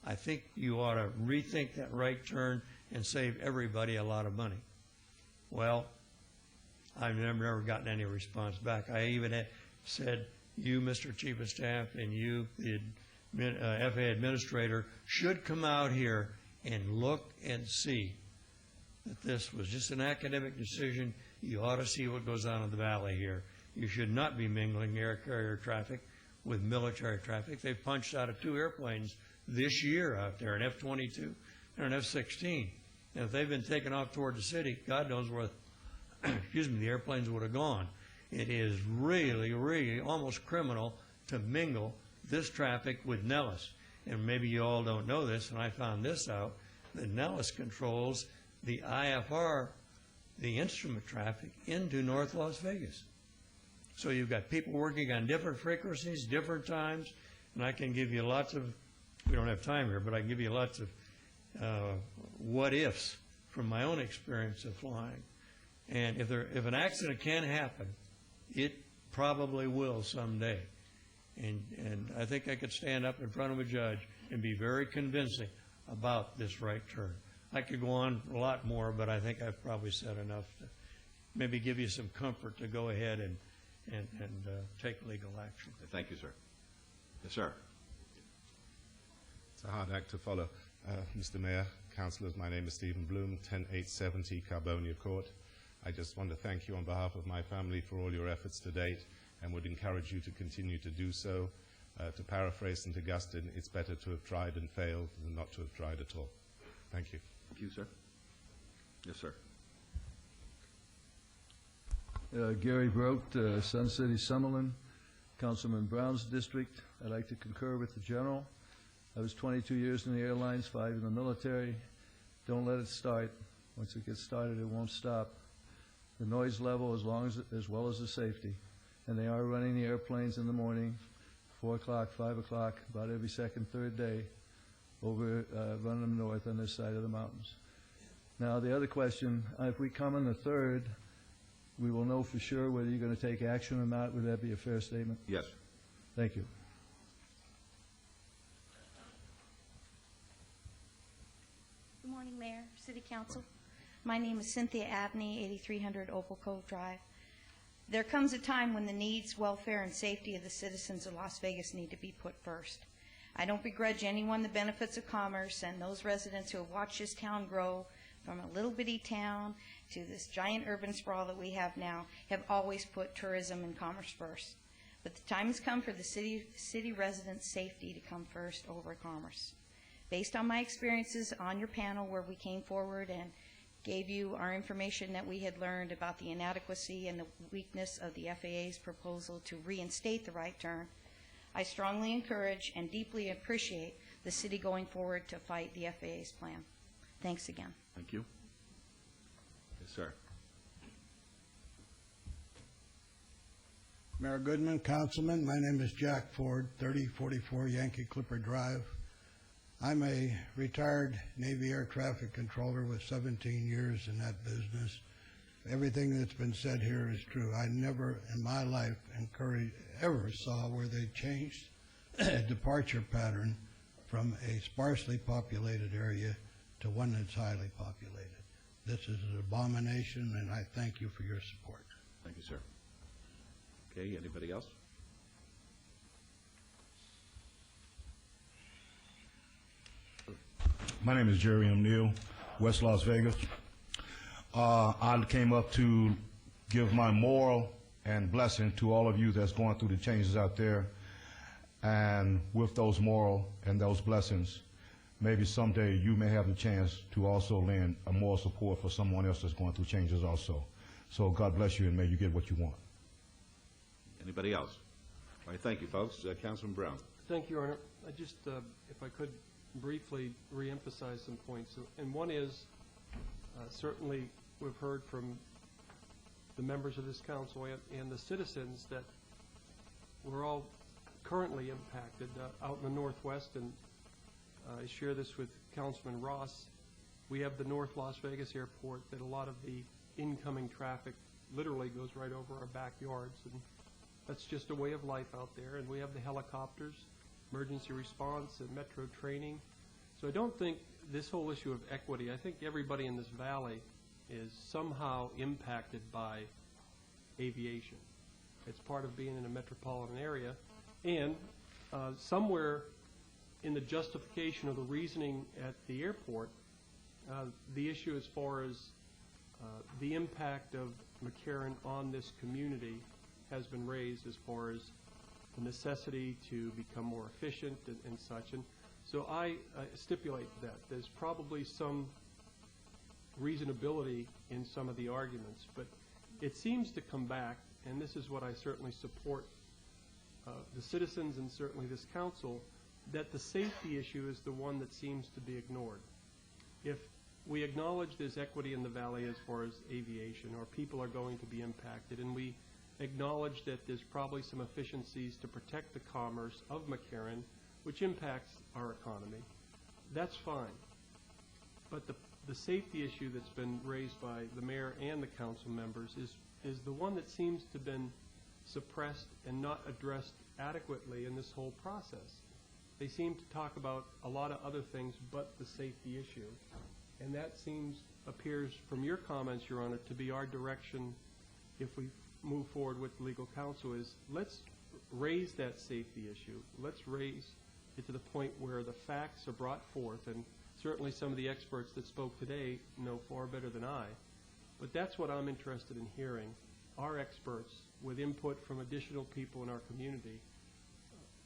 I think you ought to rethink that right turn and save everybody a lot of money. Well, I've never gotten any response back. I even said, you, Mr. Chief of Staff, and you, the FAA administrator, should come out here and look and see that this was just an academic decision. You ought to see what goes on in the valley here. You should not be mingling air carrier traffic with military traffic. They've punched out of 2 airplanes this year out there, an F-22 and an F-16. And if they've been taken off toward the city, God knows where the airplanes would have gone. It is really, really almost criminal to mingle this traffic with Nellis. And maybe you all don't know this, and I found this out, that Nellis controls the IFR, the instrument traffic, into North Las Vegas. So you've got people working on different frequencies, different times, and I can give you lots of, we don't have time here, but I can give you lots of what-ifs from my own experience of flying. And if an accident can happen, it probably will someday. And I think I could stand up in front of a judge and be very convincing about this right turn. I could go on a lot more, but I think I've probably said enough to maybe give you some comfort to go ahead and take legal action. Thank you, sir. Yes, sir. It's a hard act to follow. Mr. Mayor, councillors, my name is Stephen Bloom, 10870 Carbonia Court. I just want to thank you on behalf of my family for all your efforts to date and would encourage you to continue to do so. To paraphrase St. Augustine, it's better to have tried and failed than not to have tried at all. Thank you. Thank you, sir. Yes, sir. Gary Brote, Sun City, Summerlin, Councilman Brown's district. I'd like to concur with the general. I was 22 years in the airlines, 5 in the military. Don't let it start. Once it gets started, it won't stop. The noise level as well as the safety. And they are running the airplanes in the morning, 4 o'clock, 5 o'clock, about every second, third day, over running them north on this side of the mountains. Now, the other question, if we come in the third, we will know for sure whether you're going to take action or not. Would that be a fair statement? Yes. Thank you. Good morning, Mayor, City Council. My name is Cynthia Abney, 8300 Opal Cove Drive. There comes a time when the needs, welfare, and safety of the citizens of Las Vegas need to be put first. I don't begrudge anyone the benefits of commerce, and those residents who have watched this town grow from a little bitty town to this giant urban sprawl that we have now have always put tourism and commerce first. But the time has come for the city residents' safety to come first over commerce. Based on my experiences on your panel where we came forward and gave you our information that we had learned about the inadequacy and the weakness of the FAA's proposal to reinstate the right turn, I strongly encourage and deeply appreciate the city going forward to fight the FAA's plan. Thanks again. Thank you. Yes, sir. Mayor Goodman, Councilman, my name is Jack Ford, 3044 Yankee Clipper Drive. I'm a retired Navy air traffic controller with 17 years in that business. Everything that's been said here is true. I never in my life ever saw where they changed a departure pattern from a sparsely populated area to one that's highly populated. This is an abomination, and I thank you for your support. Thank you, sir. Okay, anybody else? My name is Jerry M. Neal, West Las Vegas. I came up to give my moral and blessing to all of you that's going through the changes out there. And with those moral and those blessings, maybe someday you may have the chance to also lend a moral support for someone else that's going through changes also. So God bless you, and may you get what you want. Anybody else? All right, thank you, folks. Councilman Brown. Thank you, Your Honor. I just, if I could briefly reemphasize some points. And one is, certainly we've heard from the members of this council and the citizens that we're all currently impacted out in the Northwest, and I share this with Councilman Ross. We have the North Las Vegas Airport that a lot of the incoming traffic literally goes right over our backyards, and that's just a way of life out there. And we have the helicopters, emergency response, and metro training. So I don't think this whole issue of equity, I think everybody in this valley is somehow impacted by aviation. It's part of being in a metropolitan area. And somewhere in the justification of the reasoning at the airport, the issue as far as the impact of McCarran on this community has been raised as far as the necessity to become more efficient and such. And so I stipulate that there's probably some reasonability in some of the arguments, but it seems to come back, and this is what I certainly support the citizens and certainly this council, that the safety issue is the one that seems to be ignored. If we acknowledge there's equity in the valley as far as aviation, or people are going to be impacted, and we acknowledge that there's probably some efficiencies to protect the commerce of McCarran, which impacts our economy, that's fine. But the safety issue that's been raised by the mayor and the council members is the one that seems to have been suppressed and not addressed adequately in this whole process. They seem to talk about a lot of other things but the safety issue. And that appears from your comments, Your Honor, to be our direction if we move forward with legal counsel, is let's raise that safety issue. Let's raise it to the point where the facts are brought forth, and certainly some of the experts that spoke today know far better than I. But that's what I'm interested in hearing, our experts with input from additional people in our community.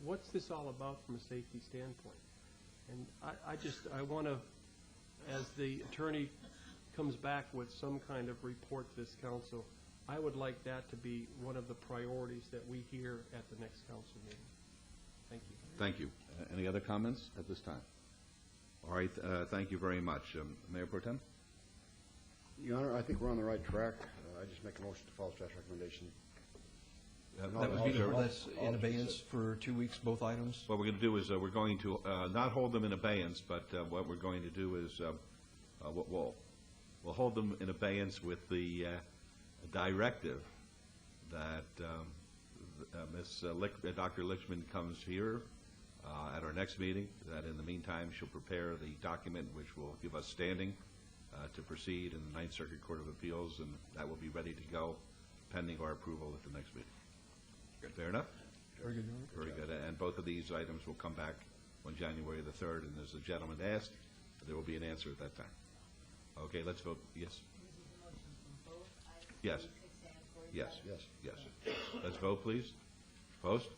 What's this all about from a safety standpoint? And I want to, as the attorney comes back with some kind of report to this council, I would like that to be one of the priorities that we hear at the next council meeting. Thank you. Thank you. Any other comments at this time? All right, thank you very much. Mayor Pro Tem? Your Honor, I think we're on the right track. I just make a motion to follow staff's recommendation. That would be that's in abeyance for 2 weeks, both items? What we're going to do is we're going to not hold them in abeyance, but what we're going to do is we'll we'll hold them in abeyance with the directive that Dr. Lichman comes here at our next meeting, that in the meantime she'll prepare the document which will give us standing to proceed in the Ninth Circuit Court of Appeals, and that will be ready to go pending our approval at the next meeting. Good. Fair enough? Very good. Very good. And both of these items will come back on January the 3rd, and as the gentleman asked, there will be an answer at that time. Okay, let's vote. Yes? Yes. Yes. Yes. Yes. Let's vote, please. Post.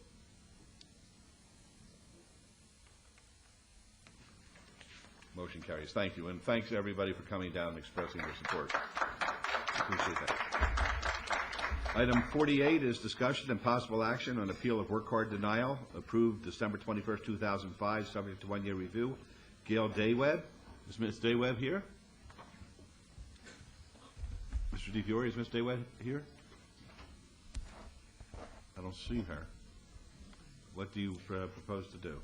Motion carries. Thank you. And thanks, everybody, for coming down and expressing your support. Appreciate that. Item 48 is discussion and possible action on appeal of work card denial, approved December 21st, 2005, subject to one-year review. Gail Dayweb. Is Ms. Dayweb here? Mr. DiFiore, is Ms. Dayweb here? I don't see her. What do you propose to do?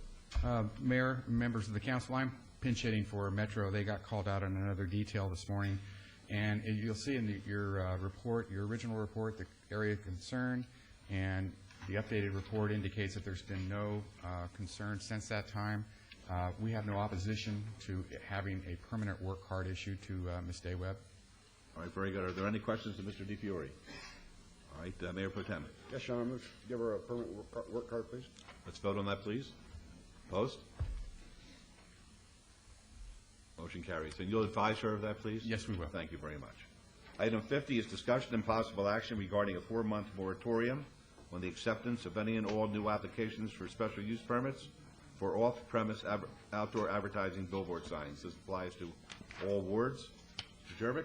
Mayor, members of the council, I'm pinch hitting for Metro. They got called out on another detail this morning. And you'll see in your report, your original report, the area of concern, and the updated report indicates that there's been no concern since that time. We have no opposition to having a permanent work card issued to Ms. Dayweb. All right, very good. Are there any questions to Mr. DiFiore? All right, Mayor Pro Tem. Yes, Your Honor, I move to give her a permanent work card, please. Let's vote on that, please. Post. Motion carries. And you'll advise her of that, please? Yes, we will. Thank you very much. Item 50 is discussion and possible action regarding a 4-month moratorium on the acceptance of any and all new applications for special use permits for off-premise outdoor advertising billboard signs. This applies to all wards. Mr. Jervik?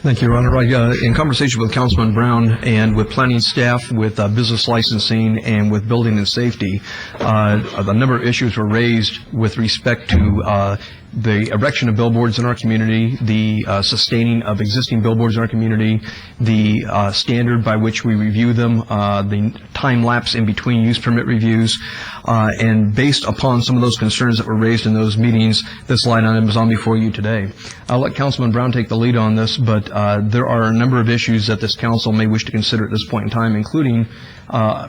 Thank you, Your Honor. In conversation with Councilman Brown and with planning staff, with business licensing, and with building and safety, a number of issues were raised with respect to the erection of billboards in our community, the sustaining of existing billboards in our community, the standard by which we review them, the time lapse in between use permit reviews, and based upon some of those concerns that were raised in those meetings, this line item is on before you today. I'll let Councilman Brown take the lead on this, but there are a number of issues that this council may wish to consider at this point in time, including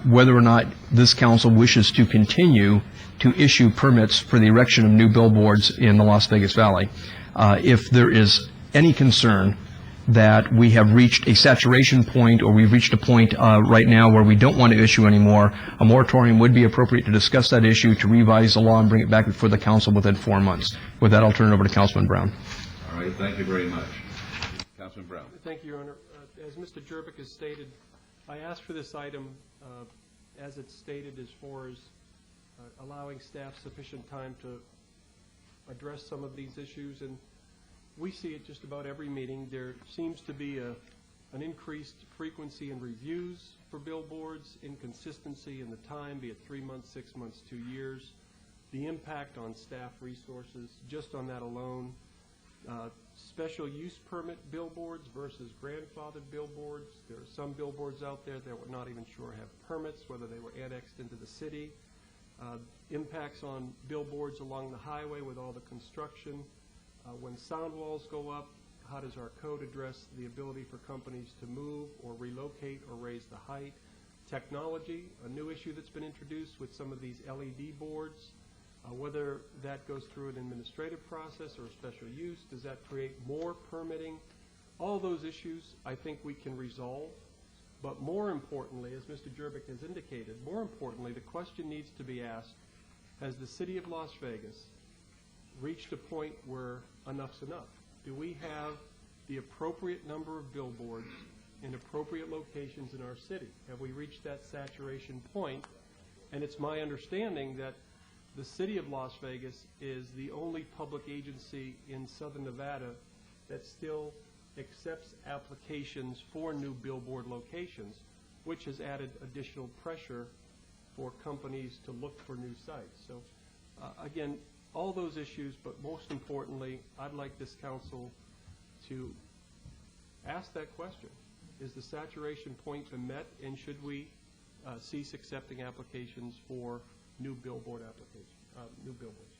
whether or not this council wishes to continue to issue permits for the erection of new billboards in the Las Vegas Valley. If there is any concern that we have reached a saturation point, or we've reached a point right now where we don't want to issue anymore, a moratorium would be appropriate to discuss that issue, to revise the law and bring it back before the council within 4 months. With that, I'll turn it over to Councilman Brown. All right, thank you very much. Councilman Brown. Thank you, Your Honor. As Mr. Jervik has stated, I asked for this item, as it's stated, as far as allowing staff sufficient time to address some of these issues, and we see it just about every meeting. There seems to be an increased frequency in reviews for billboards, inconsistency in the time, be it 3 months, 6 months, 2 years, the impact on staff resources, just on that alone, special use permit billboards versus grandfathered billboards. There are some billboards out there that we're not even sure have permits, whether they were annexed into the city. Impacts on billboards along the highway with all the construction. When sound walls go up, how does our code address the ability for companies to move or relocate or raise the height? Technology, a new issue that's been introduced with some of these LED boards. Whether that goes through an administrative process or a special use, does that create more permitting? All those issues I think we can resolve. But more importantly, as Mr. Jervik has indicated, more importantly, the question needs to be asked, has the city of Las Vegas reached a point where enough's enough? Do we have the appropriate number of billboards in appropriate locations in our city? Have we reached that saturation point? And it's my understanding that the city of Las Vegas is the only public agency in Southern Nevada that still accepts applications for new billboard locations, which has added additional pressure for companies to look for new sites. So again, all those issues, but most importantly, I'd like this council to ask that question. Is the saturation point been met, and should we cease accepting applications for new billboard applications, new billboards?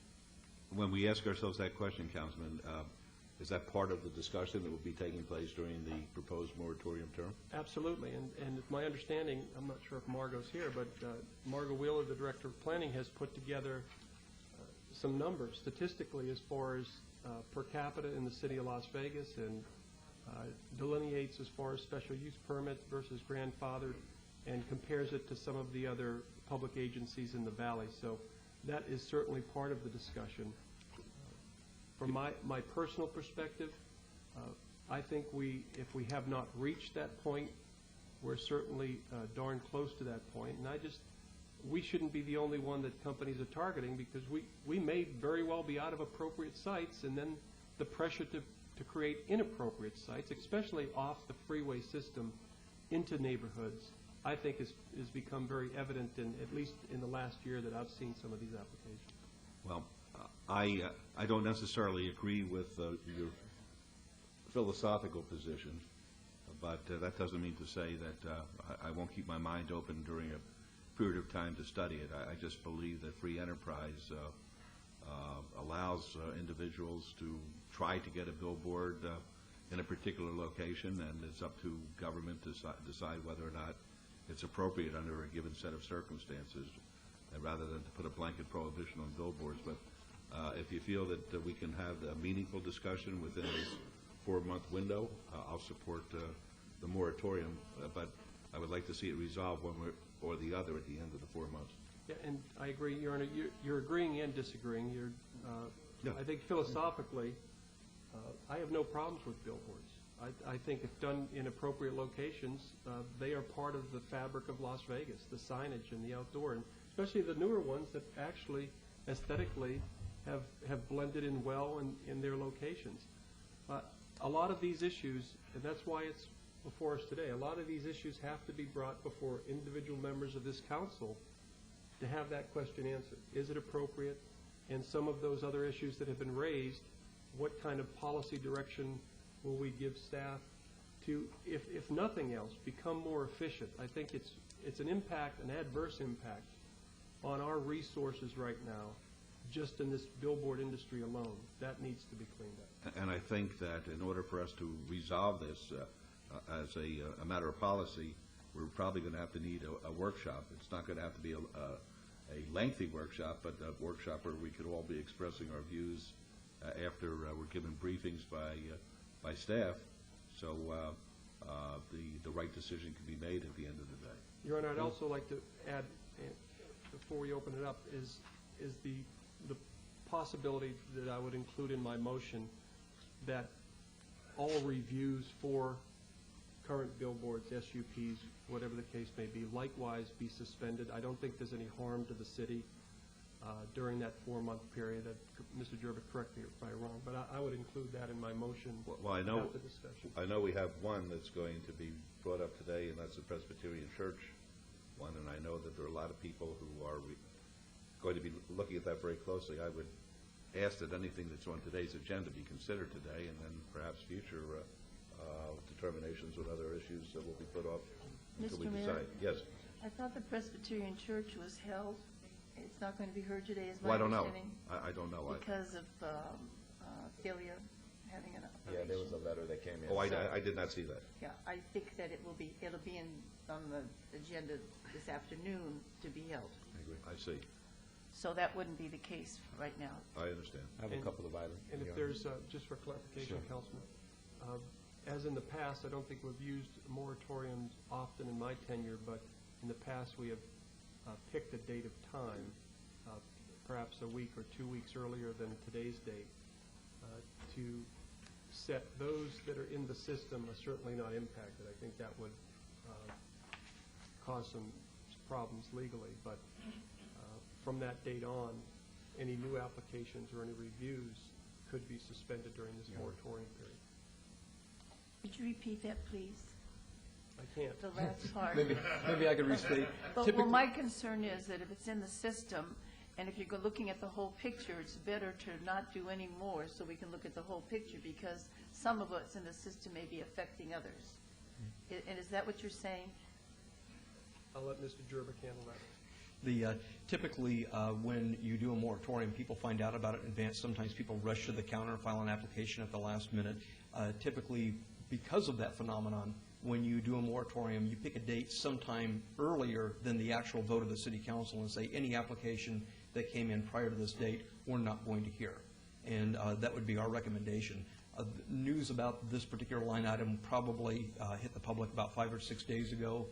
When we ask ourselves that question, Councilman, Is that part of the discussion that will be taking place during the proposed moratorium term? Absolutely, and it's my understanding, I'm not sure if Margot's here, but Margot Wheeler, the Director of Planning, has put together some numbers statistically as far as per capita in the city of Las Vegas, and delineates as far as special use permits versus grandfathered, and compares it to some of the other public agencies in the valley. So that is certainly part of the discussion. From my personal perspective, I think if we have not reached that point, we're certainly darn close to that point. And we shouldn't be the only one that companies are targeting, because we may very well be out of appropriate sites, and then the pressure to create inappropriate sites, especially off the freeway system into neighborhoods, I think has become very evident, at least in the last year that I've seen some of these applications. Well, I don't necessarily agree with your philosophical position, but that doesn't mean to say that I won't keep my mind open during a period of time to study it. I just believe that free enterprise allows individuals to try to get a billboard in a particular location, and it's up to government to decide whether or not it's appropriate under a given set of circumstances, rather than to put a blanket prohibition on billboards. But if you feel that we can have a meaningful discussion within this 4-month window, I'll support the moratorium, but I would like to see it resolved one way or the other at the end of the 4 months. Yeah, and I agree, Your Honor. You're agreeing and disagreeing. I think philosophically, I have no problems with billboards. I think if done in appropriate locations, they are part of the fabric of Las Vegas, the signage and the outdoor, and especially the newer ones that actually aesthetically have blended in well in their locations. A lot of these issues, and that's why it's before us today, a lot of these issues have to be brought before individual members of this council to have that question answered. Is it appropriate? And some of those other issues that have been raised, what kind of policy direction will we give staff to, if nothing else, become more efficient? I think it's an impact, an adverse impact on our resources right now, just in this billboard industry alone. That needs to be cleaned up. And I think that in order for us to resolve this as a matter of policy, we're probably going to have to need a workshop. It's not going to have to be a lengthy workshop, but a workshop where we could all be expressing our views after we're given briefings by staff, so the right decision can be made at the end of the day. Your Honor, I'd also like to add, before we open it up, is the possibility that I would include in my motion that all reviews for current billboards, SUPs, whatever the case may be, likewise be suspended. I don't think there's any harm to the city during that 4-month period. Mr. Jerba, correct me if I'm wrong, but I would include that in my motion. Well, I know the discussion. I know we have one that's going to be brought up today, and that's the Presbyterian Church one, and I know that there are a lot of people who are going to be looking at that very closely. I would ask that anything that's on today's agenda be considered today, and then perhaps future determinations with other issues that will be put off until we Mr. Mayor? decide. Yes. I thought the Presbyterian Church was held. It's not going to be heard today, is my Well, I don't know. understanding. I don't know. Because of Philia having an operation. Yeah, there was a letter that came in. Oh, I did not see that. Yeah, I think that it'll be on the agenda this afternoon to be held. I agree. I see. So that wouldn't be the case right now. I understand. I have a couple of items. And if there's, just for clarification, Sure. Councilman, as in the past, I don't think we've used moratoriums often in my tenure, but in the past we have picked a date of time, perhaps a week or 2 weeks earlier than today's date, to set those that are in the system are certainly not impacted. I think that would cause some problems legally, but from that date on, any new applications or any reviews could be suspended during this moratorium period. Could you repeat that, please? I can't. The last part. Maybe I could restate. Well, my concern is that if it's in the system, and if you're looking at the whole picture, it's better to not do any more so we can look at the whole picture, because some of what's in the system may be affecting others. And is that what you're saying? I'll let Mr. Jerba handle that. Typically, when you do a moratorium, people find out about it in advance. Sometimes people rush to the counter and file an application at the last minute. Typically, because of that phenomenon, when you do a moratorium, you pick a date sometime earlier than the actual vote of the City Council and say any application that came in prior to this date, we're not going to hear. And that would be our recommendation. News about this particular line item probably hit the public about 5 or 6 days ago.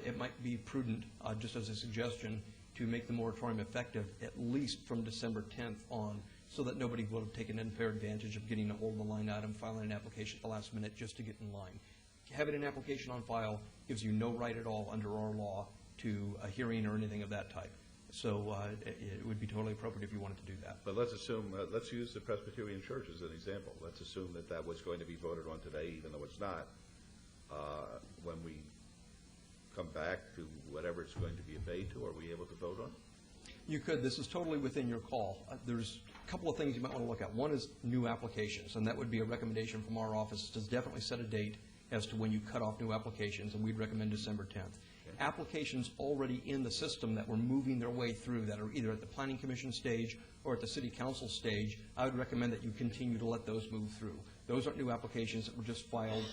It might be prudent, just as a suggestion, to make the moratorium effective at least from December 10th on, so that nobody will have taken unfair advantage of getting a hold of the line item, filing an application at the last minute just to get in line. Having an application on file gives you no right at all under our law to a hearing or anything of that type. So it would be totally appropriate if you wanted to do that. But let's assume, let's use the Presbyterian Church as an example. Let's assume that that was going to be voted on today, even though it's not. When we come back to whatever it's going to be obeyed to, are we able to vote on? You could. This is totally within your call. There's a couple of things you might want to look at. One is new applications, and that would be a recommendation from our office to definitely set a date as to when you cut off new applications, and we'd recommend December 10th. Okay. Applications already in the system that were moving their way through that are either at the Planning Commission stage or at the City Council stage, I would recommend that you continue to let those move through. Those aren't new applications that were just filed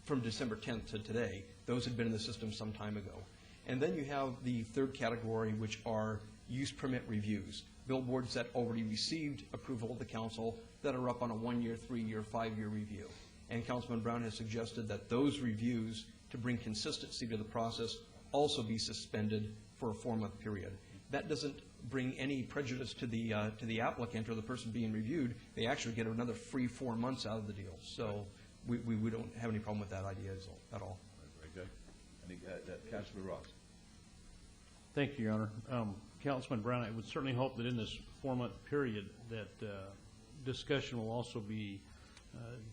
from December 10th to today. Those had been in the system some time ago. And then you have the third category, which are use permit reviews. Billboards that already received approval of the council that are up on a 1-year, 3-year, 5-year review. And Councilman Brown has suggested that those reviews, to bring consistency to the process, also be suspended for a 4-month period. That doesn't bring any prejudice to the applicant or the person being reviewed. They actually get another free 4 months out of the deal. So we don't have any problem with that idea at all. Very good. Councilman Ross. Thank you, Your Honor. Councilman Brown, I would certainly hope that in this 4-month period that discussion will also be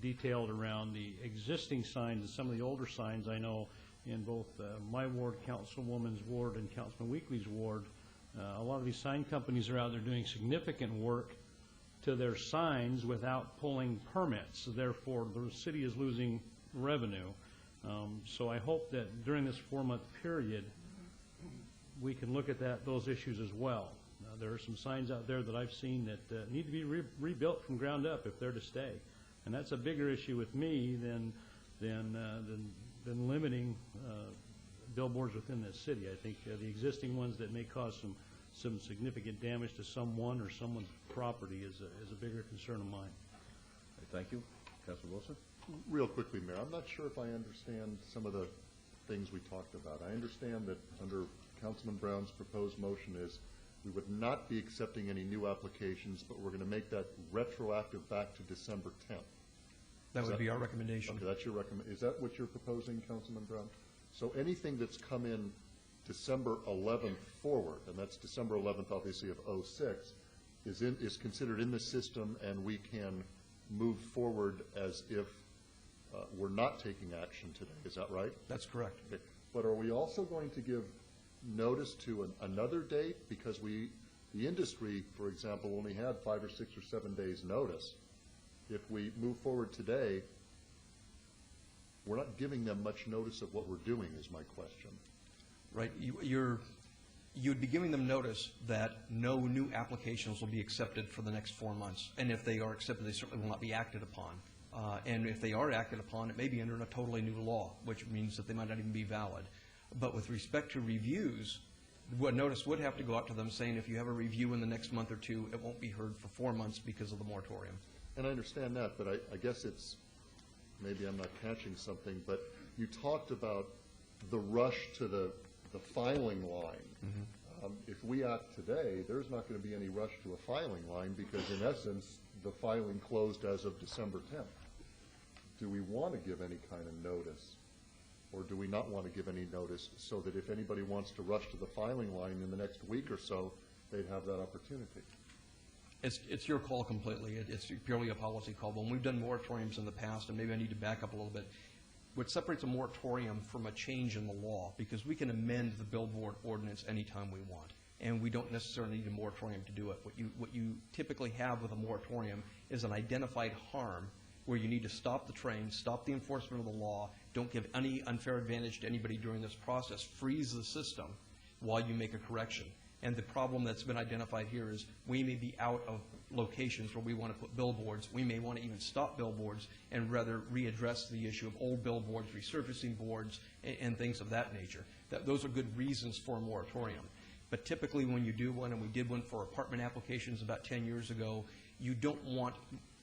detailed around the existing signs and some of the older signs. I know in both my ward, Councilwoman's ward, and Councilman Weekly's ward, a lot of these sign companies are out there doing significant work to their signs without pulling permits. So therefore, the city is losing revenue. So I hope that during this 4-month period, we can look at those issues as well. There are some signs out there that I've seen that need to be rebuilt from ground up if they're to stay. And that's a bigger issue with me than limiting billboards within this city. I think the existing ones that may cause some significant damage to someone or someone's property is a bigger concern of mine. Thank you. Councilman Wilson? Real quickly, Mayor, I'm not sure if I understand some of the things we talked about. I understand that under Councilman Brown's proposed motion is we would not be accepting any new applications, but we're going to make that retroactive back to December 10th. That would be our recommendation. Okay, that's your recommendation. Is that what you're proposing, Councilman Brown? So anything that's come in December 11th forward, and that's December 11th, obviously, of '06, is considered in the system, and we can move forward as if we're not taking action today. Is that right? That's correct. Okay. But are we also going to give notice to another date? Because the industry, for example, only had 5 or 6 or 7 days notice. If we move forward today, we're not giving them much notice of what we're doing, is my question. Right. You'd be giving them notice that no new applications will be accepted for the next 4 months. And if they are accepted, they certainly will not be acted upon. And if they are acted upon, it may be under a totally new law, which means that they might not even be valid. But with respect to reviews, what notice would have to go out to them saying if you have a review in the next month or two, it won't be heard for 4 months because of the moratorium. And I understand that, but I guess it's, maybe I'm not catching something, but you talked about the rush to the filing line. Mm-hmm. If we act today, there's not going to be any rush to a filing line because, in essence, the filing closed as of December 10th. Do we want to give any kind of notice, or do we not want to give any notice so that if anybody wants to rush to the filing line in the next week or so, they'd have that opportunity? It's your call completely. It's purely a policy call. When we've done moratoriums in the past, and maybe I need to back up a little bit, what separates a moratorium from a change in the law, because we can amend the billboard ordinance anytime we want, and we don't necessarily need a moratorium to do it. What you typically have with a moratorium is an identified harm where you need to stop the train, stop the enforcement of the law, don't give any unfair advantage to anybody during this process, freeze the system while you make a correction. And the problem that's been identified here is we may be out of locations where we want to put billboards. We may want to even stop billboards and rather readdress the issue of old billboards, resurfacing boards, and things of that nature. Those are good reasons for a moratorium. But typically when you do one, and we did one for apartment applications about 10 years ago, you don't want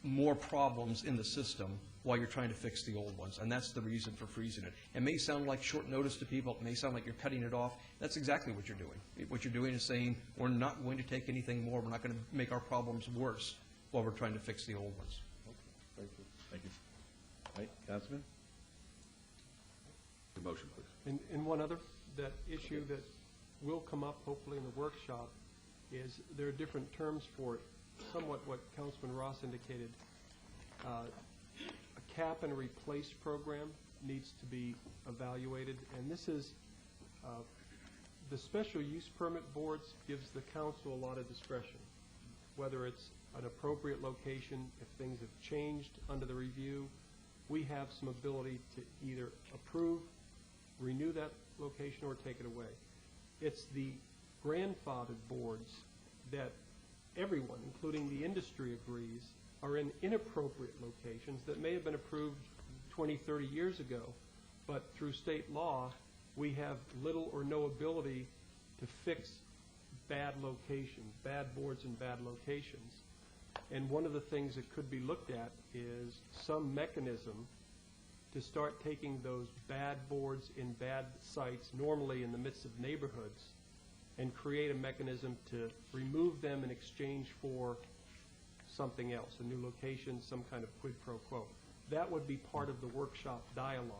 more problems in the system while you're trying to fix the old ones, and that's the reason for freezing it. It may sound like short notice to people. It may sound like you're cutting it off. That's exactly what you're doing. What you're doing is saying we're not going to take anything more. We're not going to make our problems worse while we're trying to fix the old ones. Thank you. Thank you. All right, Councilman? The motion, please. And one other, that issue that will come up hopefully in the workshop is there are different terms for it, somewhat what Councilman Ross indicated. A cap and replace program needs to be evaluated, and this is the special use permit boards gives the council a lot of discretion, whether it's an appropriate location, if things have changed under the review, we have some ability to either approve, renew that location, or take it away. It's the grandfathered boards that everyone, including the industry, agrees are in inappropriate locations that may have been approved 20, 30 years ago, but through state law, we have little or no ability to fix bad locations, bad boards in bad locations. And one of the things that could be looked at is some mechanism to start taking those bad boards in bad sites, normally in the midst of neighborhoods, and create a mechanism to remove them in exchange for something else, a new location, some kind of quid pro quo. That would be part of the workshop dialogue.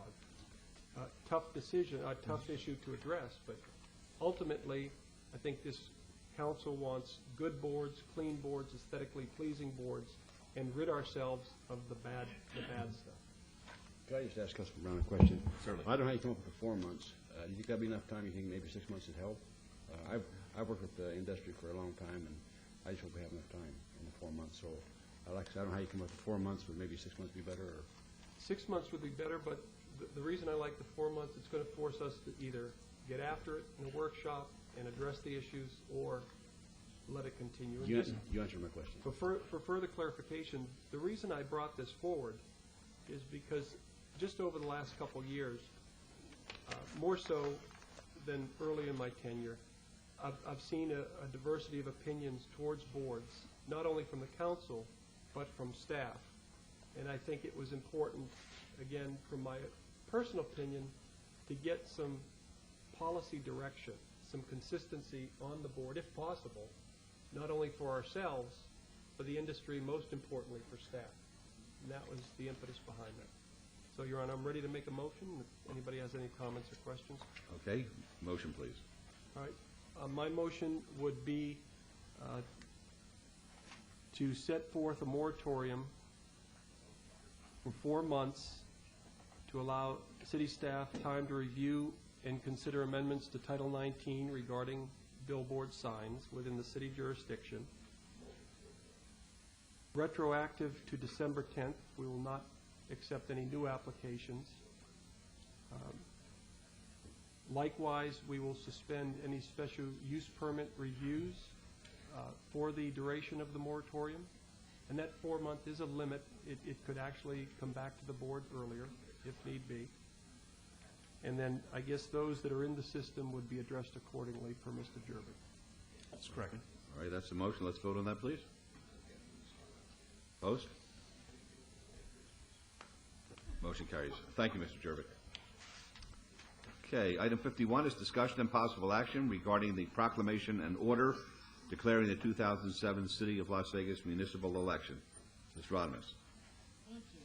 Tough decision, a tough issue to address, but ultimately, I think this council wants good boards, clean boards, aesthetically pleasing boards, and rid ourselves of the bad stuff. Can I just ask Councilman Brown a question? Certainly. I don't know how you come up with the 4 months. Do you think that'd be enough time? You think maybe 6 months would help? I've worked with the industry for a long time, and I just hope we have enough time in the 4 months. So, like I said, I don't know how you come up with 4 months, but maybe 6 months would be better. Or 6 months would be better, but the reason I like the 4 months, it's going to force us to either get after it in a workshop and address the issues, or let it continue. You answered my question. For further clarification, the reason I brought this forward is because just over the last couple of years, more so than early in my tenure, I've seen a diversity of opinions towards boards, not only from the council, but from staff. And I think it was important, again, from my personal opinion, to get some policy direction, some consistency on the board, if possible, not only for ourselves, but the industry, most importantly for staff. And that was the impetus behind that. So, Your Honor, I'm ready to make a motion. If anybody has any comments or questions. Okay. Motion, please. All right. My motion would be to set forth a moratorium for 4 months to allow city staff time to review and consider amendments to Title 19 regarding billboard signs within the city jurisdiction. Retroactive to December 10th, we will not accept any new applications. Likewise, we will suspend any special use permit reviews for the duration of the moratorium. And that 4 month is a limit. It could actually come back to the board earlier if need be. And then I guess those that are in the system would be addressed accordingly per Mr. Jervik. That's correct. All right, that's the motion. Let's vote on that, please. Opposed? Motion carries. Thank you, Mr. Jervik. Okay, item 51 is discussion and possible action regarding the proclamation and order declaring the 2007 City of Las Vegas municipal election. Ms. Rodimus. Thank you.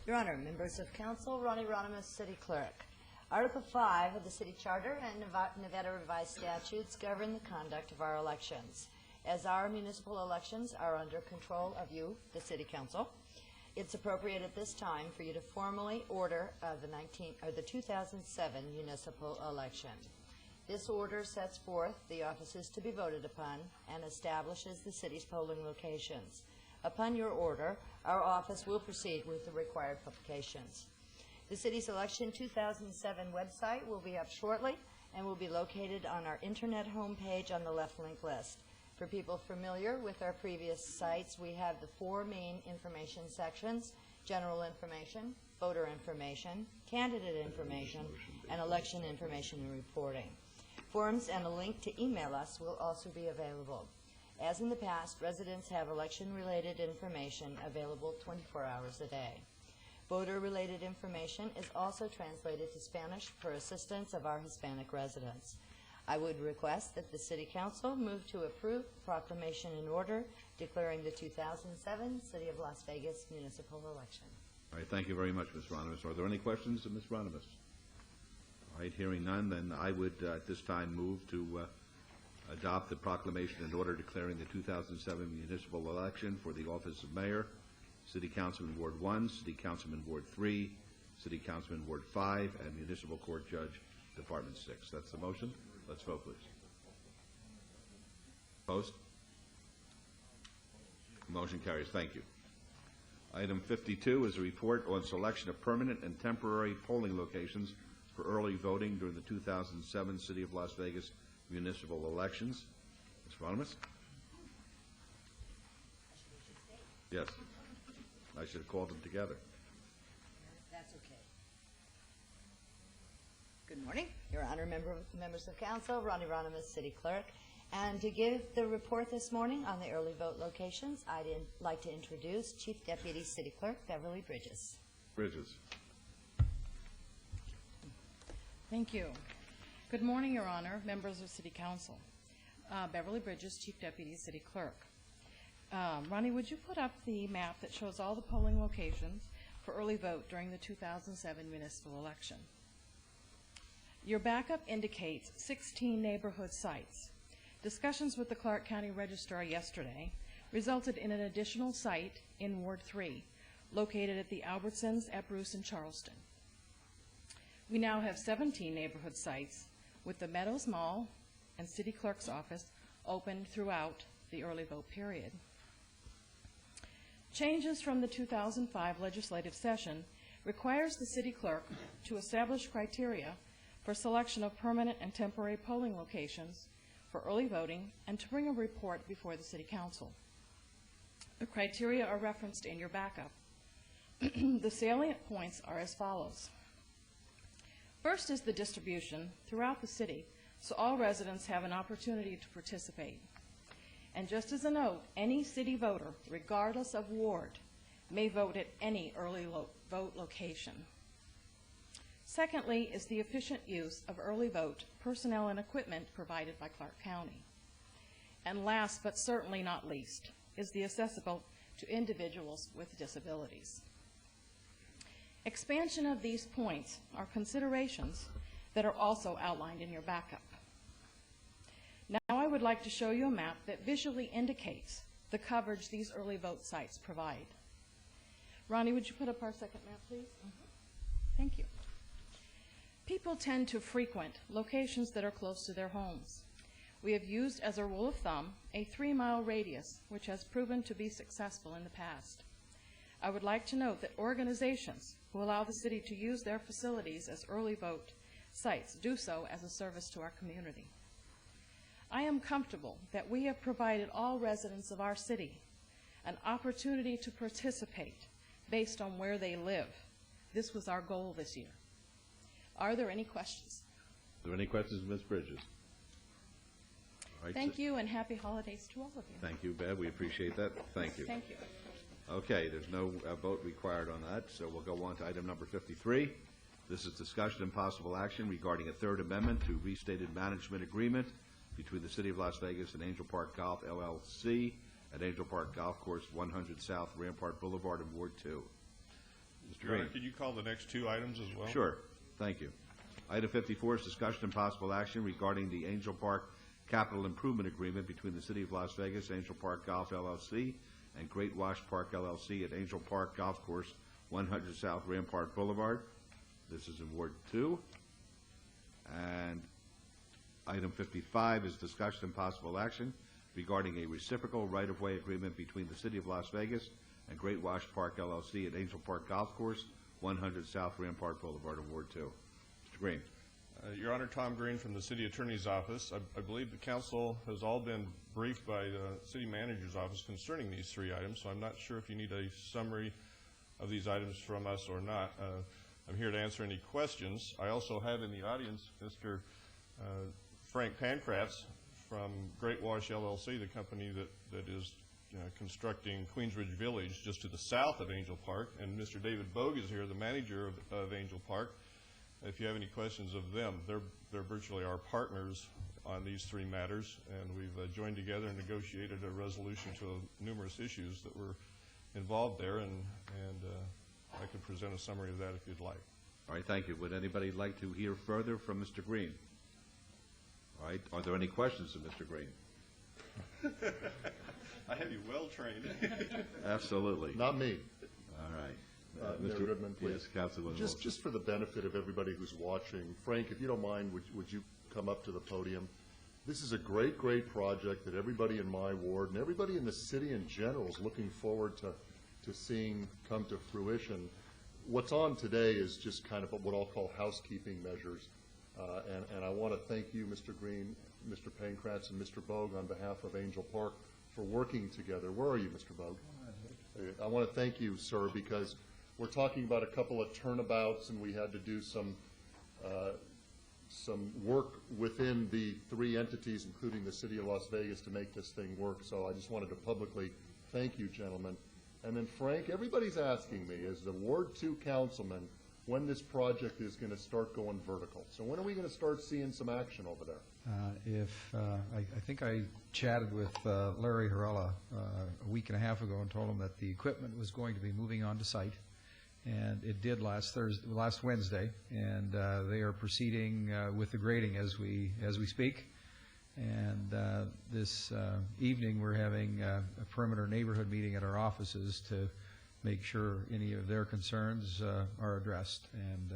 Your Honor, members of council, Ronnie Rodimus, City Clerk. Article 5 of the City Charter and Nevada Revised Statutes govern the conduct of our elections. As our municipal elections are under control of you, the City Council, it's appropriate at this time for you to formally order the 2007 municipal election. This order sets forth the offices to be voted upon and establishes the city's polling locations. Upon your order, our office will proceed with the required publications. The city's election 2007 website will be up shortly and will be located on our internet homepage on the left link list. For people familiar with our previous sites, we have the 4 main information sections: general information, voter information, candidate information, and election information and reporting. Forms and a link to email us will also be available. As in the past, residents have election-related information available 24 hours a day. Voter-related information is also translated to Spanish for assistance of our Hispanic residents. I would request that the City Council move to approve proclamation in order declaring the 2007 City of Las Vegas municipal election. All right, thank you very much, Ms. Ronimus. Are there any questions of Ms. Ronimus? All right, hearing none, then I would at this time move to adopt the proclamation in order declaring the 2007 municipal election for the office of mayor, City Councilman Ward 1, City Councilman Ward 3, City Councilman Ward 5, and Municipal Court Judge, Department 6. That's the motion. Let's vote, please. Opposed? Motion carries. Thank you. Item 52 is a report on selection of permanent and temporary polling locations for early voting during the 2007 City of Las Vegas municipal elections. Ms. Ronimus? Yes. I should have called them together. That's okay. Good morning, Your Honor, members of council, Ronnie Ronimus, City Clerk. And to give the report this morning on the early vote locations, I'd like to introduce Chief Deputy City Clerk Beverly Bridges. Bridges. Thank you. Good morning, Your Honor, members of City Council. Beverly Bridges, Chief Deputy City Clerk. Ronnie, would you put up the map that shows all the polling locations for early vote during the 2007 municipal election? Your backup indicates 16 neighborhood sites. Discussions with the Clark County Registrar yesterday resulted in an additional site in Ward 3, located at the Albertsons at Bruce and Charleston. We now have 17 neighborhood sites, with the Meadows Mall and City Clerk's office open throughout the early vote period. Changes from the 2005 legislative session requires the City Clerk to establish criteria for selection of permanent and temporary polling locations for early voting and to bring a report before the City Council. The criteria are referenced in your backup. The salient points are as follows. First is the distribution throughout the city, so all residents have an opportunity to participate. And just as a note, any city voter, regardless of ward, may vote at any early vote location. Secondly is the efficient use of early vote personnel and equipment provided by Clark County. And last, but certainly not least, is the accessible to individuals with disabilities. Expansion of these points are considerations that are also outlined in your backup. Now I would like to show you a map that visually indicates the coverage these early vote sites provide. Ronnie, would you put up our second map, please? Thank you. People tend to frequent locations that are close to their homes. We have used as a rule of thumb a 3-mile radius, which has proven to be successful in the past. I would like to note that organizations who allow the city to use their facilities as early vote sites do so as a service to our community. I am comfortable that we have provided all residents of our city an opportunity to participate based on where they live. This was our goal this year. Are there any questions? Are there any questions, Ms. Bridges? All right, Thank you, and happy holidays to all of you. Thank you, Bev. We appreciate that. Thank you. Thank you. Okay, there's no vote required on that, so we'll go on to item number 53. This is discussion and possible action regarding a third amendment to restated management agreement between the City of Las Vegas and Angel Park Golf LLC at Angel Park Golf Course, 100 South Rampart Boulevard in Ward 2. Mr. Your Honor, Green. could you call the next 2 items as well? Sure. Thank you. Item 54 is discussion and possible action regarding the Angel Park Capital Improvement Agreement between the City of Las Vegas, Angel Park Golf LLC, and Great Wash Park LLC at Angel Park Golf Course, 100 South Rampart Boulevard. This is in Ward 2. And item 55 is discussion and possible action regarding a reciprocal right-of-way agreement between the City of Las Vegas and Great Wash Park LLC at Angel Park Golf Course, 100 South Rampart Boulevard in Ward 2. Mr. Green. Your Honor, Tom Green from the City Attorney's Office. I believe the council has all been briefed by the City Manager's Office concerning these three items, so I'm not sure if you need a summary of these items from us or not. I'm here to answer any questions. I also have in the audience Mr. Frank Pankratz from Great Wash LLC, the company that is constructing Queensridge Village just to the south of Angel Park, and Mr. David Bogue is here, the manager of Angel Park. If you have any questions of them, they're virtually our partners on these three matters, and we've joined together and negotiated a resolution to numerous issues that were involved there, and I could present a summary of that if you'd like. All right, thank you. Would anybody like to hear further from Mr. Green? All right, are there any questions of Mr. Green? I have you well trained. Absolutely. Not me. All right. Mayor Goodman, please. Yes, Councilman Wilson. Just for the benefit of everybody who's watching, Frank, if you don't mind, would you come up to the podium? This is a great, great project that everybody in my ward and everybody in the city in general is looking forward to seeing come to fruition. What's on today is just kind of what I'll call housekeeping measures. And I want to thank you, Mr. Green, Mr. Pankratz, and Mr. Bogue on behalf of Angel Park for working together. Where are you, Mr. Bogue? I want to thank you, sir, because we're talking about a couple of turnabouts, and we had to do some work within the three entities, including the City of Las Vegas, to make this thing work. So I just wanted to publicly thank you, gentlemen. And then, Frank, everybody's asking me, as the Ward 2 councilman, when this project is going to start going vertical. So when are we going to start seeing some action over there? I think I chatted with Larry Harrella a week and a half ago and told him that the equipment was going to be moving on to site, and it did last Wednesday, and they are proceeding with the grading as we speak. And this evening we're having a perimeter neighborhood meeting at our offices to make sure any of their concerns are addressed, and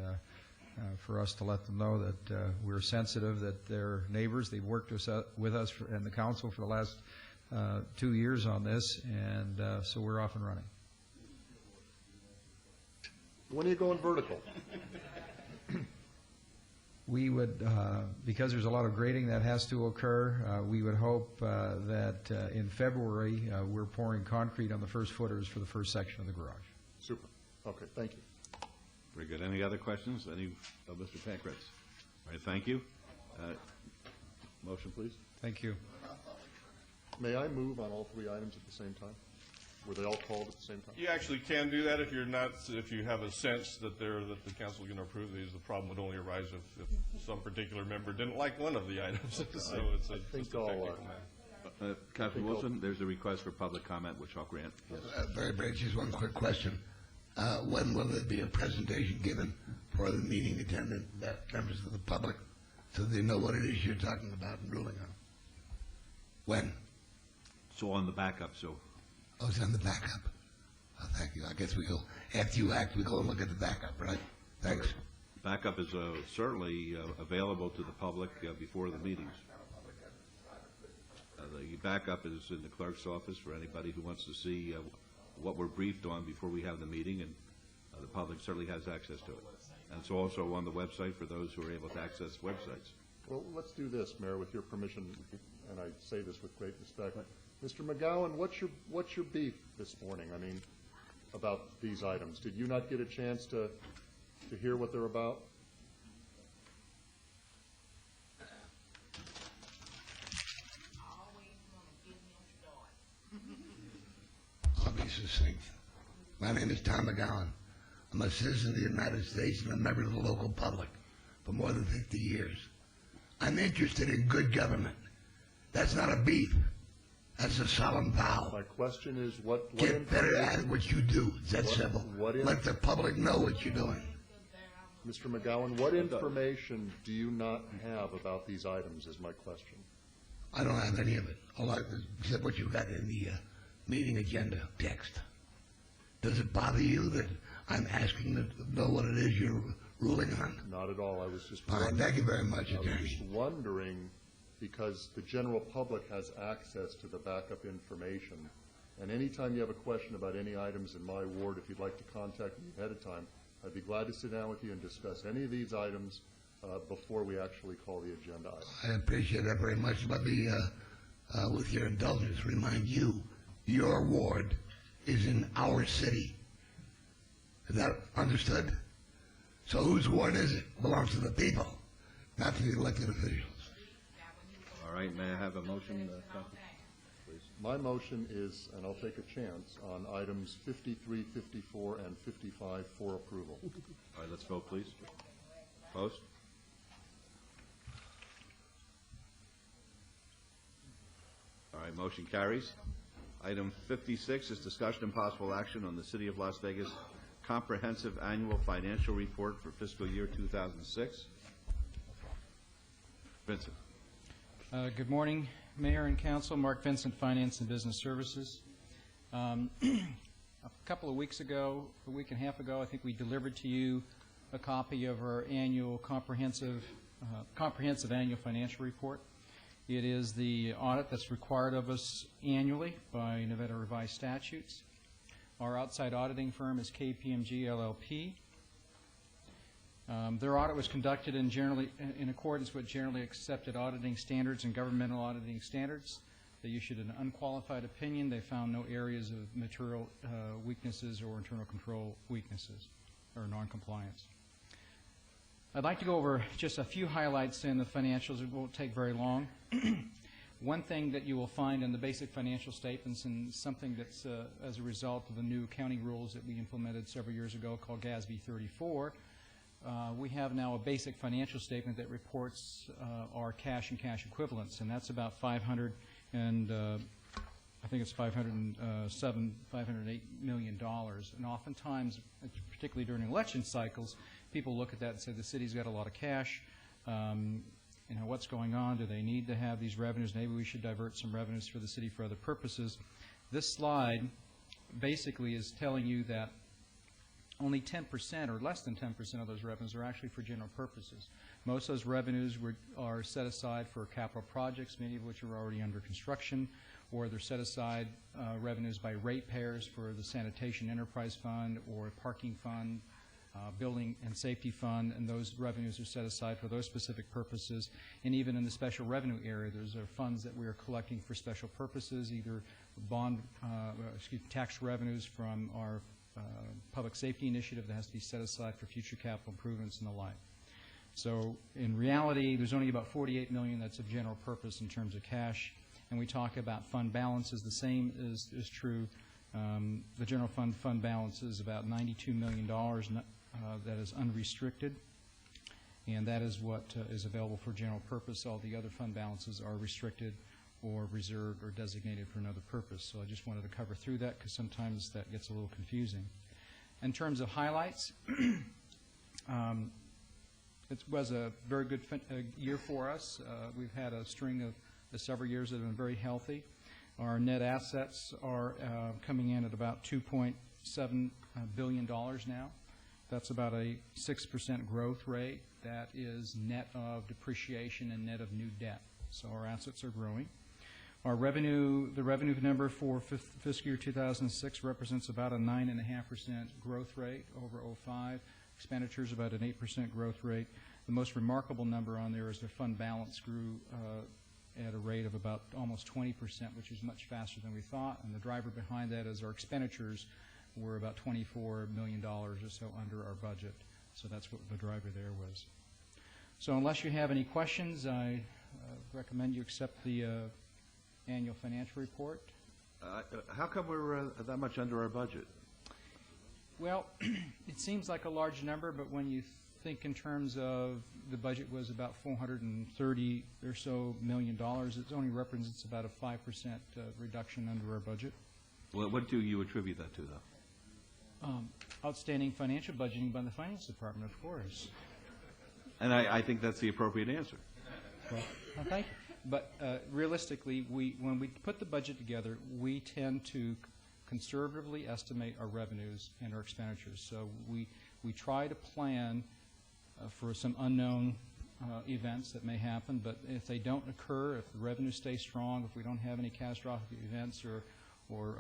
for us to let them know that we're sensitive, that they're neighbors. They've worked with us and the council for the last 2 years on this, and so we're off and running. When are you going vertical? We would, because there's a lot of grading that has to occur, we would hope that in February we're pouring concrete on the first footers for the first section of the garage. Super. Okay, thank you. Very good. Any other questions? Any of Mr. Pankratz? All right, thank you. Motion, please. Thank you. May I move on all three items at the same time? Were they all called at the same time? You actually can do that if you have a sense that the council is going to approve these. The problem would only arise if some particular member didn't like one of the items. So it's just a technical matter. Councilman Wilson, there's a request for public comment, which I'll grant. Yes. Very brief, just one quick question. When will there be a presentation given for the meeting attendant, that members of the public, so they know what it is you're talking about and ruling on? When? So on the backup, so. Oh, it's on the backup. Oh, thank you. I guess we go, after you act, we go and look at the backup, right? Thanks. Backup is certainly available to the public before the meetings. The backup is in the clerk's office for anybody who wants to see what we're briefed on before we have the meeting, and the public certainly has access to it. And it's also on the website for those who are able to access websites. Well, let's do this, Mayor, with your permission, and I say this with great respect. Mr. McGowan, what's your beef this morning? I mean, about these items. Did you not get a chance to hear what they're about? I'll be succinct. My name is Tom McGowan. I'm a citizen of the United States and a member of the local public for more than 50 years. I'm interested in good government. That's not a beef. That's a solemn vow. My question is, what get better at what you do. It's that simple. Let the public know what you're doing. Mr. McGowan, what information do you not have about these items is my question. I don't have any of it, except what you got in the meeting agenda text. Does it bother you that I'm asking to know what it is you're ruling on? Not at all. I was just fine. Thank you very much, Attorney. I was just wondering because the general public has access to the backup information. And anytime you have a question about any items in my ward, if you'd like to contact me ahead of time, I'd be glad to sit down with you and discuss any of these items before we actually call the agenda item. I appreciate that very much. Let me, with your indulgence, remind you, your ward is in our city. Is that understood? So whose ward is it? Belongs to the people, not to the elected officials. All right, may I have a motion, Council? Please. My motion is, and I'll take a chance, on items 53, 54, and 55 for approval. All right, let's vote, please. Opposed? All right, motion carries. Item 56 is discussion and possible action on the City of Las Vegas Comprehensive Annual Financial Report for fiscal year 2006. Vincent. Good morning, Mayor and Council. Mark Vincent, Finance and Business Services. A couple of weeks ago, a week and a half ago, I think we delivered to you a copy of our annual comprehensive annual financial report. It is the audit that's required of us annually by Nevada revised statutes. Our outside auditing firm is KPMG LLP. Their audit was conducted in accordance with generally accepted auditing standards and governmental auditing standards. They issued an unqualified opinion. They found no areas of material weaknesses or internal control weaknesses or noncompliance. I'd like to go over just a few highlights in the financials. It won't take very long. One thing that you will find in the basic financial statements, and something that's as a result of the new accounting rules that we implemented several years ago called GASB 34, we have now a basic financial statement that reports our cash and cash equivalents, and that's about $508 million. And oftentimes, particularly during election cycles, people look at that and say the city's got a lot of cash. You know, what's going on? Do they need to have these revenues? Maybe we should divert some revenues for the city for other purposes. This slide basically is telling you that only 10% or less than 10% of those revenues are actually for general purposes. Most of those revenues are set aside for capital projects, many of which are already under construction, or they're set aside revenues by ratepayers for the Sanitation Enterprise Fund or Parking Fund, Building and Safety Fund, and those revenues are set aside for those specific purposes. And even in the special revenue area, there's funds that we are collecting for special purposes, either tax revenues from our public safety initiative that has to be set aside for future capital improvements and the like. So in reality, there's only about $48 million that's of general purpose in terms of cash. And we talk about fund balances. The same is true. The general fund balance is about $92 million that is unrestricted, and that is what is available for general purpose. All the other fund balances are restricted or reserved or designated for another purpose. So I just wanted to cover through that because sometimes that gets a little confusing. In terms of highlights, it was a very good year for us. We've had a string of several years that have been very healthy. Our net assets are coming in at about $2.7 billion now. That's about a 6% growth rate. That is net of depreciation and net of new debt. So our assets are growing. Our revenue, the revenue number for fiscal year 2006 represents about a 9.5% growth rate over 05. Expenditures about an 8% growth rate. The most remarkable number on there is their fund balance grew at a rate of about almost 20%, which is much faster than we thought. And the driver behind that is our expenditures were about $24 million or so under our budget. So that's what the driver there was. So unless you have any questions, I recommend you accept the annual financial report. How come we're that much under our budget? Well, it seems like a large number, but when you think in terms of the budget was about $430 or so million, it only represents about a 5% reduction under our budget. Well, what do you attribute that to, though? Outstanding financial budgeting by the Finance Department, of course. And I think that's the appropriate answer. Well, thank you. But realistically, when we put the budget together, we tend to conservatively estimate our revenues and our expenditures. So we try to plan for some unknown events that may happen, but if they don't occur, if the revenue stays strong, if we don't have any catastrophic events or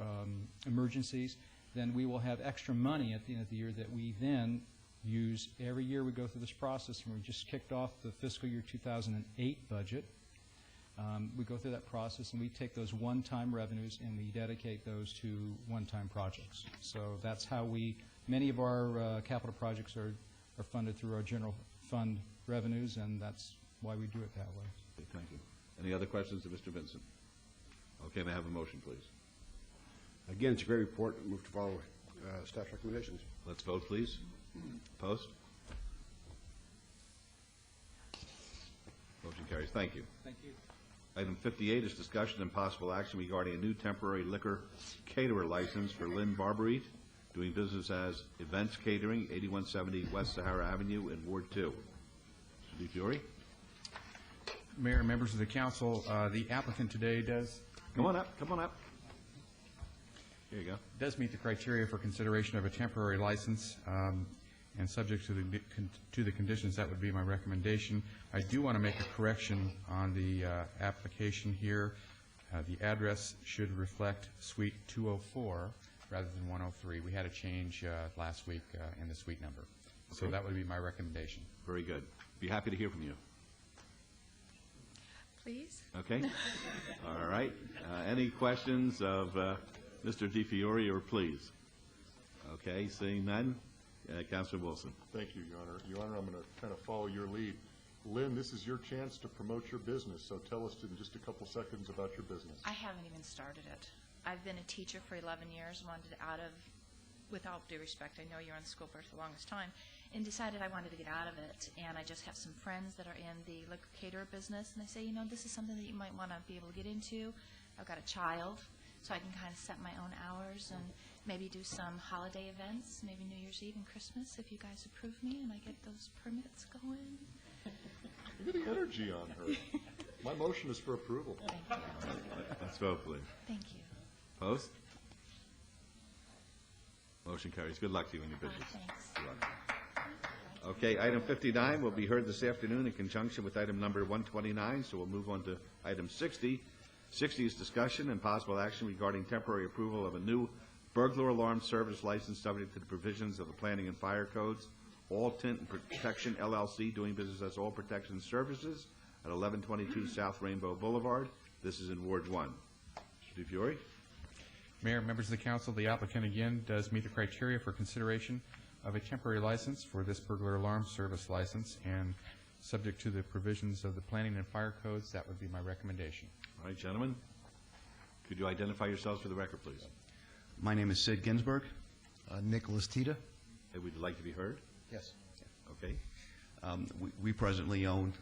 emergencies, then we will have extra money at the end of the year that we then use every year we go through this process. And we just kicked off the fiscal year 2008 budget. We go through that process and we take those one-time revenues and we dedicate those to one-time projects. So that's how many of our capital projects are funded through our general fund revenues, and that's why we do it that way. Okay, thank you. Any other questions of Mr. Vincent? Okay, may I have a motion, please? Again, it's a great report. Move to follow staff recommendations. Let's vote, please. Opposed? Motion carries. Thank you. Thank you. Item 58 is discussion and possible action regarding a new temporary liquor caterer license for Lynn Barbarit, doing business as Events Catering, 8170 West Sahara Avenue in Ward 2. Mr. DiFiore? Mayor, members of the council, the applicant today does... Come on up. Come on up. Here you go. Does meet the criteria for consideration of a temporary license, and subject to the conditions, that would be my recommendation. I do want to make a correction on the application here. The address should reflect Suite 204 rather than 103. We had a change last week in the suite number. So that would be my recommendation. Very good. Be happy to hear from you. Please. Okay. All right. Any questions of Mr. DiFiore, or please? Okay, seeing none. Councilor Wilson. Thank you, Your Honor. Your Honor, I'm going to kind of follow your lead. Lynn, this is your chance to promote your business, so tell us in just a couple seconds about your business. I haven't even started it. I've been a teacher for 11 years, wanted out of, with all due respect, I know you're on the school board for the longest time, and decided I wanted to get out of it. And I just have some friends that are in the liquor caterer business, and they say, you know, this is something that you might want to be able to get into. I've got a child, so I can kind of set my own hours and maybe do some holiday events, maybe New Year's Eve and Christmas, if you guys approve me and I get those permits going. Look at the energy on her. My motion is for approval. Thank you. Let's vote, please. Thank you. Opposed? Motion carries. Good luck to you in your business. Thanks. Good luck. Okay, item 59 will be heard this afternoon in conjunction with item number 129, so we'll move on to item 60. 60 is discussion and possible action regarding temporary approval of a new burglar alarm service license subject to the provisions of the Planning and Fire Codes. All Tint and Protection LLC, doing business as All Protection Services at 1122 South Rainbow Boulevard. This is in Ward 1. Mr. DiFiore? Mayor, members of the council, the applicant again does meet the criteria for consideration of a temporary license for this burglar alarm service license, and subject to the provisions of the Planning and Fire Codes, that would be my recommendation. All right, gentlemen. Could you identify yourselves for the record, please? My name is Sid Ginsburg. Nicholas Tita. Hey, would you like to be heard? Yes. Okay. We presently own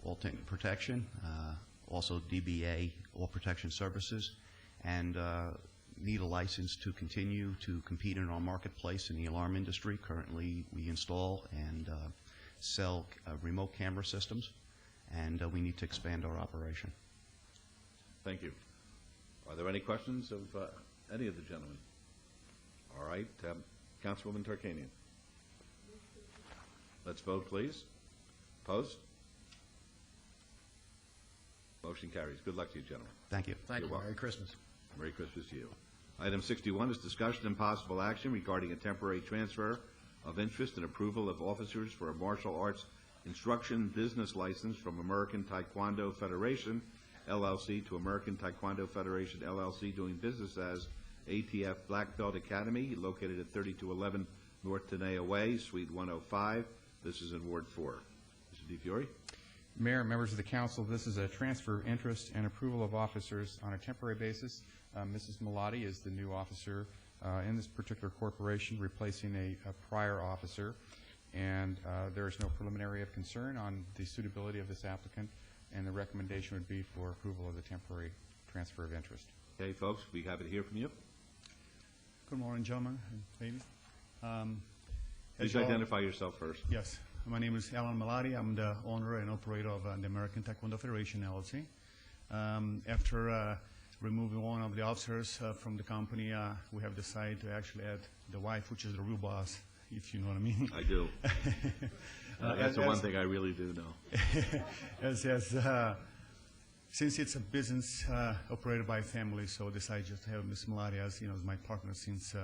All Tint Protection, also DBA, All Protection Services, and need a license to continue to compete in our marketplace in the alarm industry. Currently, we install and sell remote camera systems, and we need to expand our operation. Thank you. Are there any questions of any of the gentlemen? All right. Councilwoman Tarkanian. Let's vote, please. Opposed? Motion carries. Good luck to you, gentlemen. Thank you. You're welcome. Merry Christmas. Merry Christmas to you. Item 61 is discussion and possible action regarding a temporary transfer of interest and approval of officers for a martial arts instruction business license from American Taekwondo Federation, LLC, to American Taekwondo Federation, LLC, doing business as ATF Black Belt Academy, located at 3211 North Tenaya Way, Suite 105. This is in Ward 4. Mr. DiFiore? Mayor, members of the council, this is a transfer of interest and approval of officers on a temporary basis. Mrs. Malati is the new officer in this particular corporation, replacing a prior officer, and there is no preliminary of concern on the suitability of this applicant, and the recommendation would be for approval of the temporary transfer of interest. Okay, folks, we happy to hear from you. Good morning, gentlemen and ladies. Please identify yourself first. Yes. My name is Alan Malati. I'm the owner and operator of the American Taekwondo Federation, LLC. After removing one of the officers from the company, we have decided to actually add the wife, which is the real boss, if you know what I mean. I do. That's the one thing I really do know. Yes. Since it's a business operated by a family, so decided just to have Ms. Malati as, as my partner since,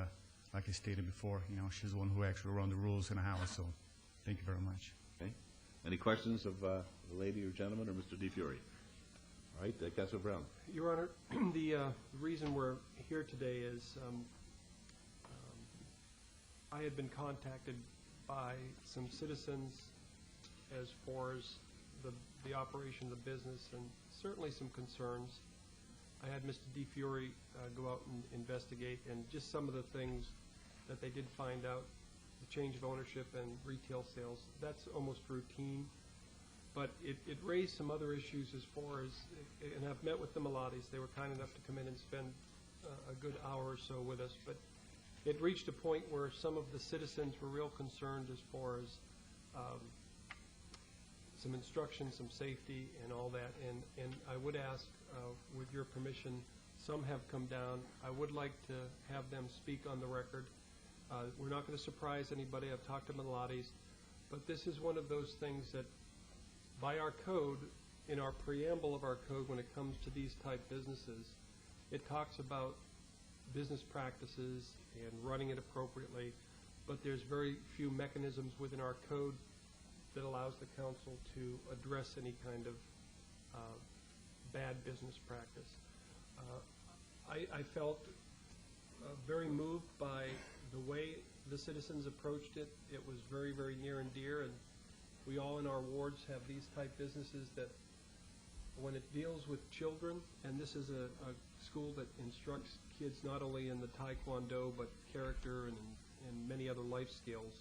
like I stated before, she's the one who actually runs the rules in the house, so thank you very much. Okay. Any questions of the lady or gentleman or Mr. DeFiore? All right, Councilor Brown. Your Honor, the reason we're here today is I had been contacted by some citizens as far as the operation of the business and certainly some concerns. I had Mr. DeFiore go out and investigate, and just some of the things that they did find out, the change of ownership and retail sales, that's almost routine. But it raised some other issues as far as, and I've met with the Malatis. They were kind enough to come in and spend a good hour or so with us, but it reached a point where some of the citizens were real concerned as far as some instruction, some safety, and all that. And I would ask, with your permission, some have come down. I would like to have them speak on the record. We're not going to surprise anybody. I've talked to Malatis, but this is one of those things that, by our code, in our preamble of our code, when it comes to these type businesses, it talks about business practices and running it appropriately, but there's very few mechanisms within our code that allows the council to address any kind of bad business practice. I felt very moved by the way the citizens approached it. It was very, very near and dear, and we all in our wards have these type businesses that when it deals with children, and this is a school that instructs kids not only in the Taekwondo but character and many other life skills.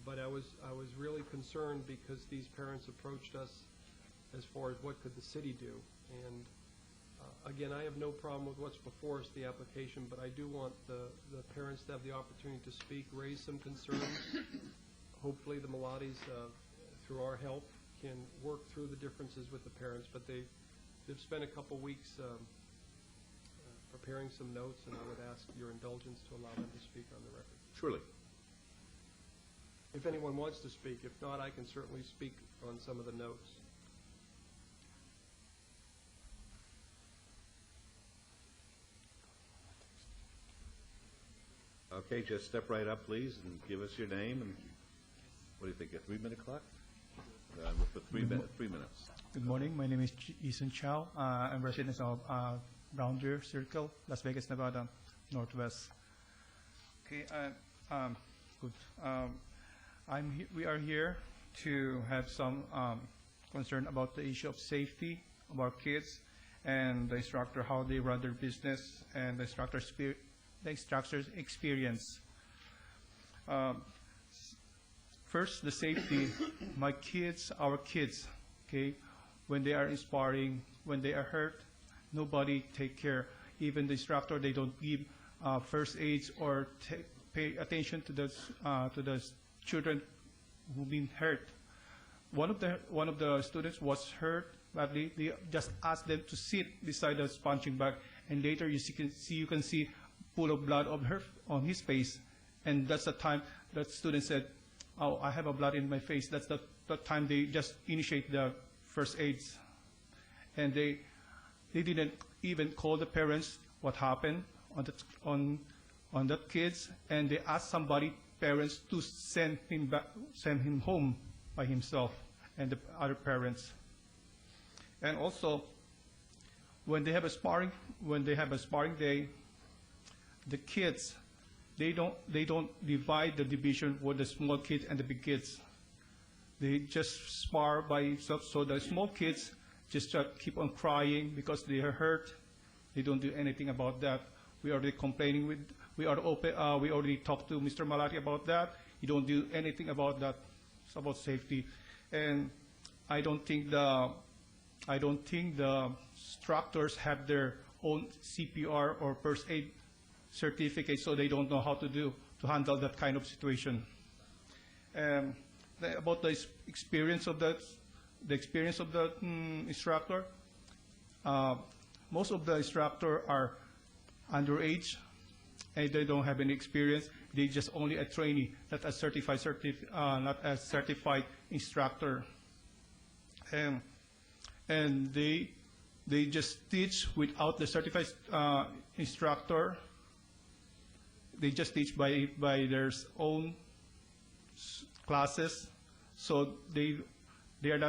But I was really concerned because these parents approached us as far as what could the city do. And again, I have no problem with what's before us, the application, but I do want the parents to have the opportunity to speak, raise some concerns. Hopefully the Malatis, through our help, can work through the differences with the parents, but they've spent a couple weeks preparing some notes, and I would ask your indulgence to allow them to speak on the record. Surely. If anyone wants to speak. If not, I can certainly speak on some of the notes. Okay, just step right up, please, and give us your name. And what do you think, a 3-minute clock? With the 3 minutes. Good morning. My name is Eason Chow. I'm resident of Brown Deer Circle, Las Vegas, Nevada, Northwest. Okay, good. We are here to have some concern about the issue of safety of our kids and the instructor, how they run their business, and the instructor's experience. First, the safety. My kids, our kids, okay, when they are inspiring, when they are hurt, nobody take care. Even the instructor, they don't give first aids or pay attention to the children who've been hurt. One of the students was hurt badly. They just asked them to sit beside the punching bag, and later you can see pool of blood on his face, and that's the time that student said, "Oh, I have a blood in my face." That's the time they just initiate the first aids, and they didn't even call the parents what happened on that kids, and they asked parents to send him home by himself and the other parents. And also, when they have a sparring day, the kids, they don't divide the division with the small kids and the big kids. They just spar by themselves. So the small kids just keep on crying because they are hurt. They don't do anything about that. We already talked to Mr. Malati about that. He don't do anything about that. It's about safety, and I don't think the instructors have their own CPR or first aid certificate, so they don't know how to handle that kind of situation. About the experience of the and they don't have any experience. They just only a trainee, not a not a certified instructor. And they just teach without the certified instructor. They just teach by their own classes, so they are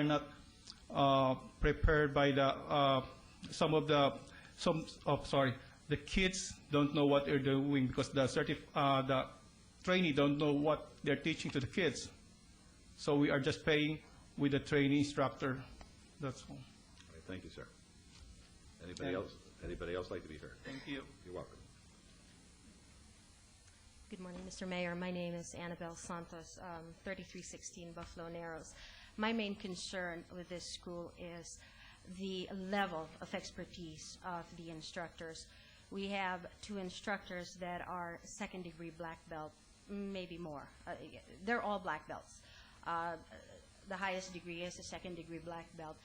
not prepared by the the kids don't know what they're doing because the trainee don't know what they're teaching to the kids. So we are just paying with the trainee instructor. That's all. All right, thank you, sir. Anybody else? Anybody else like to be heard? Thank you. You're welcome. Good morning, Mr. Mayor. My name is Annabelle Santos, 3316 Buffalo Narrows. My main concern with this school is the level of expertise of the instructors. We have 2 instructors that are second-degree black belt, maybe more. They're all black belts. The highest degree is a second-degree black belt.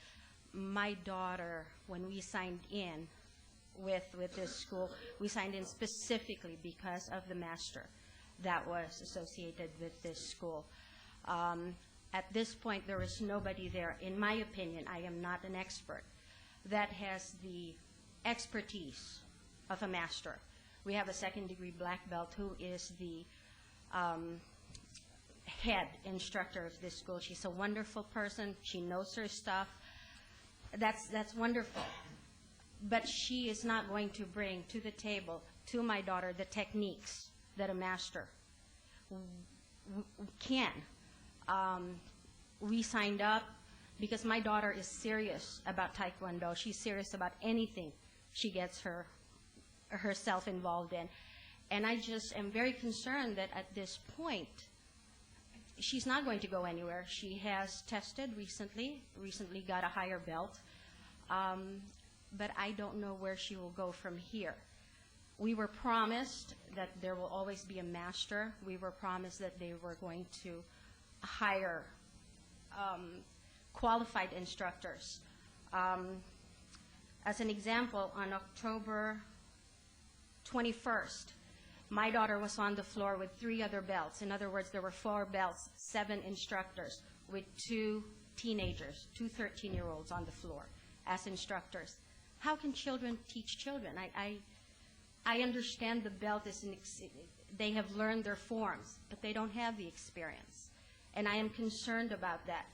My daughter, when we signed in with this school, we signed in specifically because of the master that was associated with this school. At this point, there is nobody there, in my opinion, I am not an expert, that has the expertise of a master. We have a second-degree black belt who is the head instructor of this school. She's a wonderful person. She knows her stuff. That's wonderful. But she is not going to bring to the table, to my daughter, the techniques that a master can. We signed up because my daughter is serious about Taekwondo. She's serious about anything she gets herself involved in. And I just am very concerned that at this point, she's not going to go anywhere. She has tested recently got a higher belt, but I don't know where she will go from here. We were promised that there will always be a master. We were promised that they were going to hire qualified instructors. As an example, on October 21st, my daughter was on the floor with 3 other belts. In other words, there were 4 belts, 7 instructors, with 2 teenagers, 2 13-year-olds on the floor as instructors. How can children teach children? I understand the belt is they have learned their forms, but they don't have the experience. And I am concerned about that.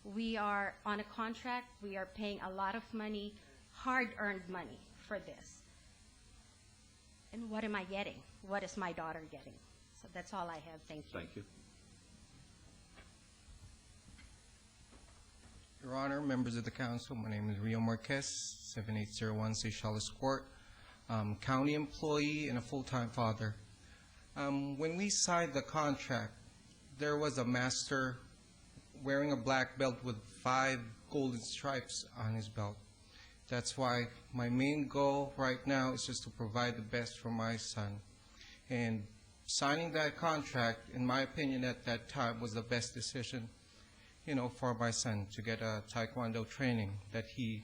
We are on a contract. We are paying a lot of money, hard-earned money for this. And what am I getting? What is my daughter getting? So that's all I have. Thank you. Thank you. Your Honor, members of the council, my name is Rio Marquez, 7801 Seychelles Court, county employee and a full-time father. When we signed the contract, there was a master wearing a black belt with 5 golden stripes on his belt. That's why my main goal right now is just to provide the best for my son. And signing that contract, in my opinion, at that time was the best decision, for my son to get a Taekwondo training that he,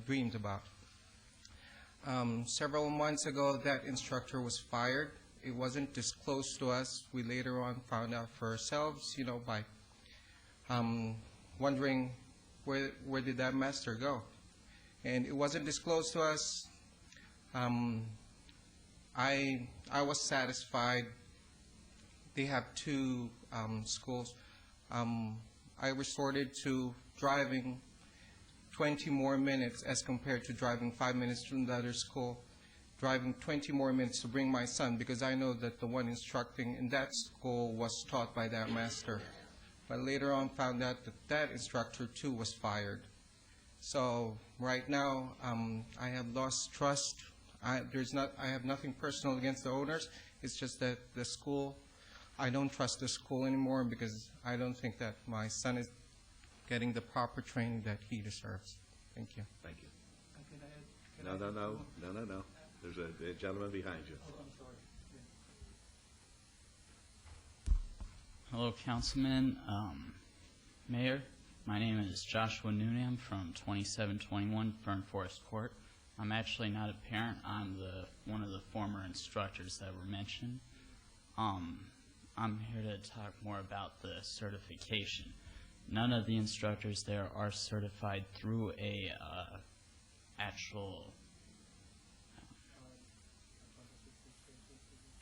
dreamed about. Several months ago, that instructor was fired. It wasn't disclosed to us. We later on found out for ourselves, by wondering where did that master go. And it wasn't disclosed to us. I was satisfied. They have 2 schools. I resorted to driving 20 more minutes as compared to driving 5 minutes from the other school, driving 20 more minutes to bring my son because I know that the one instructing in that school was taught by that master. But later on found out that that instructor too was fired. So right now I have lost trust. I have nothing personal against the owners. It's just that the school, I don't trust the school anymore because I don't think that my son is getting the proper training that he deserves. Thank you. Thank you. No. There's a gentleman behind you. Hello, Councilman, Mayor. My name is Joshua Noonan from 2721 Fern Forest Court. I'm actually not a parent. I'm one of the former instructors that were mentioned. I'm here to talk more about the certification. None of the instructors there are certified through a actual,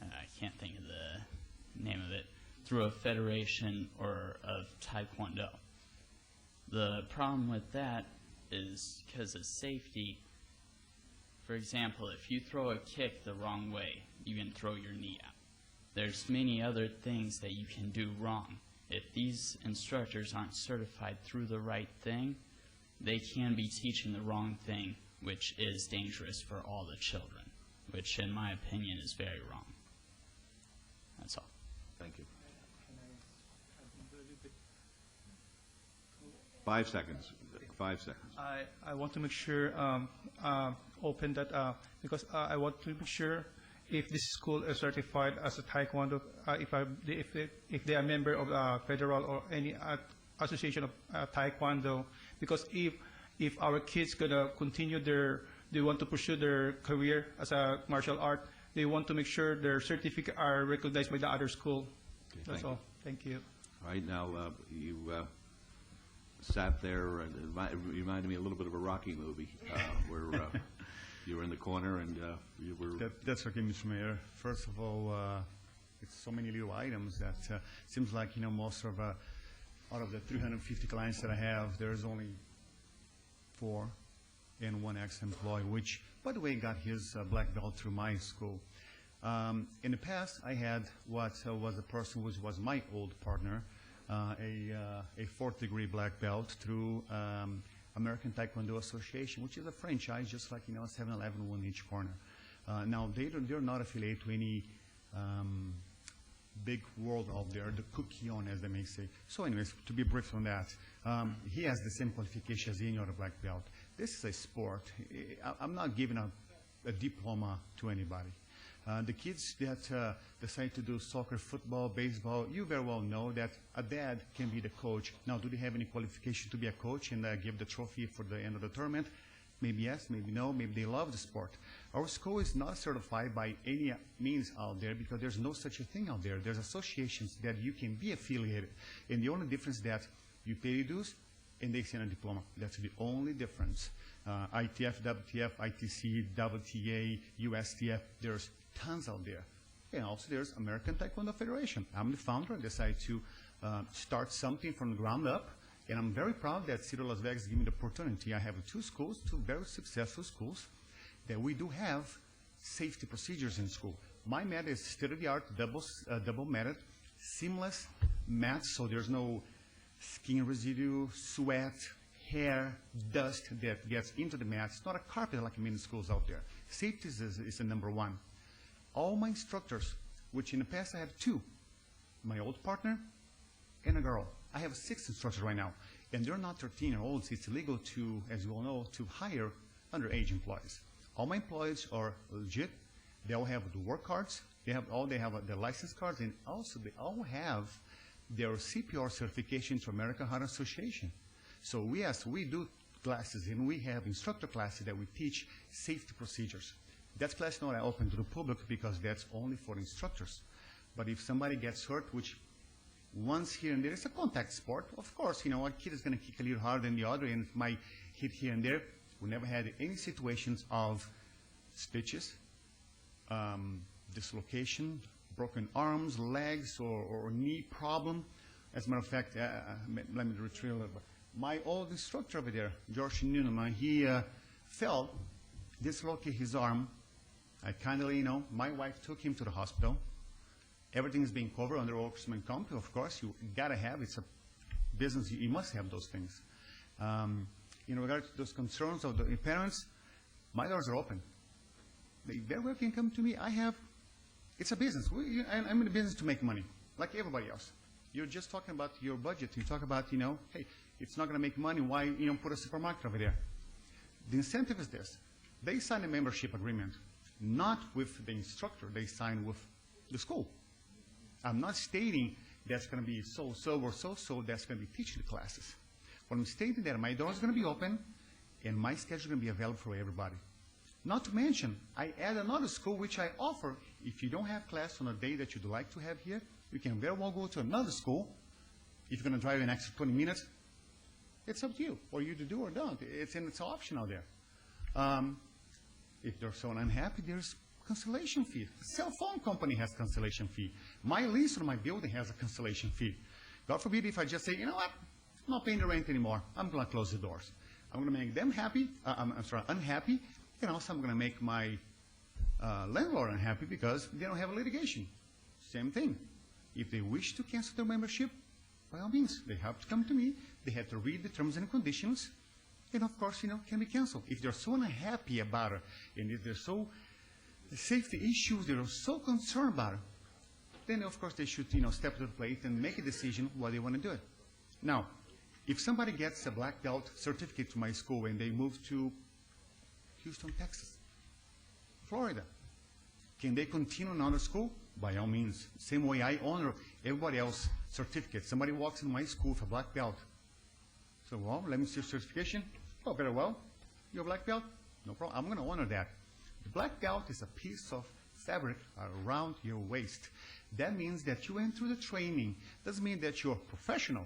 I can't think of the name of it, through a federation or of Taekwondo. The problem with that is because of safety. For example, if you throw a kick the wrong way, you can throw your knee out. There's many other things that you can do wrong. If these instructors aren't certified through the right thing, they can be teaching the wrong thing, which is dangerous for all the children, which in my opinion is very wrong. That's all. Thank you. 5 seconds. 5 seconds. I want to make sure open that because I want to make sure if this school is certified as a Taekwondo, if they are a member of federal or any association of Taekwondo, because if our kids gonna continue they want to pursue their career as a martial art, they want to make sure their certificate are recognized by the other school. Okay, that's all. Thank you. All right, now you sat there and it reminded me a little bit of a Rocky movie where you were in the corner and you were... That's okay, Mr. Mayor. First of all, it's so many little items that seems like, most of, out of the 350 clients that I have, there's only 4 and 1 ex-employee, which, by the way, got his black belt through my school. In the past, I had what was a person which was my old partner, a 4th degree black belt through American Taekwondo Association, which is a franchise, just like 7-Eleven, one each corner. Now they're not affiliated to any big world out there, the cookie on, as they may say. So, anyways, to be brief on that, he has the same qualification as any other black belt. This is a sport. I'm not giving a diploma to anybody. The kids that decide to do soccer, football, baseball, you very well know that a dad can be the coach. Now, do they have any qualification to be a coach and give the trophy for the end of the tournament? Maybe yes, maybe no, maybe they love the sport. Our school is not certified by any means out there because there's no such a thing out there. There's associations that you can be affiliated. And the only difference is that you pay your dues and they send a diploma. That's the only difference. ITF, WTF, ITC, WTA, USTF, there's tons out there. And also there's American Taekwondo Federation. I'm the founder. I decided to start something from the ground up. And I'm very proud that City of Las Vegas gave me the opportunity. I have 2 schools, 2 very successful schools, that we do have safety procedures in school. My mat is state-of-the-art, double matted, seamless mat, so there's no skin residue, sweat, hair, dust that gets into the mat. It's not a carpet like many schools out there. Safety is the number 1. All my instructors, which in the past I had 2, my old partner and a girl. I have 6 instructors right now, and they're not 13-year-olds. It's illegal to, as you all know, to hire underage employees. All my employees are legit. They all have the work cards. They have their license cards, and also they all have their CPR certification to American Heart Association. So we do classes, and we have instructor classes that we teach safety procedures. That class is not open to the public because that's only for instructors. But if somebody gets hurt, which once here and there, it's a contact sport. Of course, a kid is going to kick a little harder than the other and might hit here and there. We never had any situations of stitches, dislocation, broken arms, legs, or knee problem. As a matter of fact, let me retrieve a little bit. My old instructor over there, George Newman, he fell, dislocated his arm. I kindly, my wife took him to the hospital. Everything is being covered under workman's comp, of course. You gotta have, it's a business, you must have those things. In regard to those concerns of the parents, my doors are open. They very well can come to me. It's a business. I'm in the business to make money, like everybody else. You're just talking about your budget. You talk about, hey, it's not gonna make money, why, put a supermarket over there? The incentive is this. They sign a membership agreement, not with the instructor, they sign with the school. I'm not stating that's going to be so-so or so-so that's going to be teaching the classes. What I'm stating that my door is going to be open and my schedule is going to be available for everybody. Not to mention, I add another school which I offer. If you don't have class on a day that you'd like to have here, you can very well go to another school. If you're going to drive an extra 20 minutes, it's up to you, or you to do or don't. It's optional there. If they're so unhappy, there's cancellation fee. The cell phone company has cancellation fee. My lease on my building has a cancellation fee. God forbid if I just say, you know what, I'm not paying the rent anymore. I'm going to close the doors. I'm going to make them happy. Unhappy. And also I'm going to make my landlord unhappy because they don't have a litigation. Same thing. If they wish to cancel their membership, by all means, they have to come to me. They have to read the terms and conditions. And of course, can be canceled. If they're so unhappy about it, and if they're so safety issues, they're so concerned about it, then of course they should, step to the plate and make a decision what they want to do it. Now, if somebody gets a black belt certificate to my school and they move to Houston, Texas, Florida, can they continue another school? By all means. Same way I honor everybody else's certificate. Somebody walks in my school with a black belt. So, well, let me see your certification. Oh, very well. You're a black belt? No problem. I'm going to honor that. The black belt is a piece of fabric around your waist. That means that you went through the training. Doesn't mean that you're professional.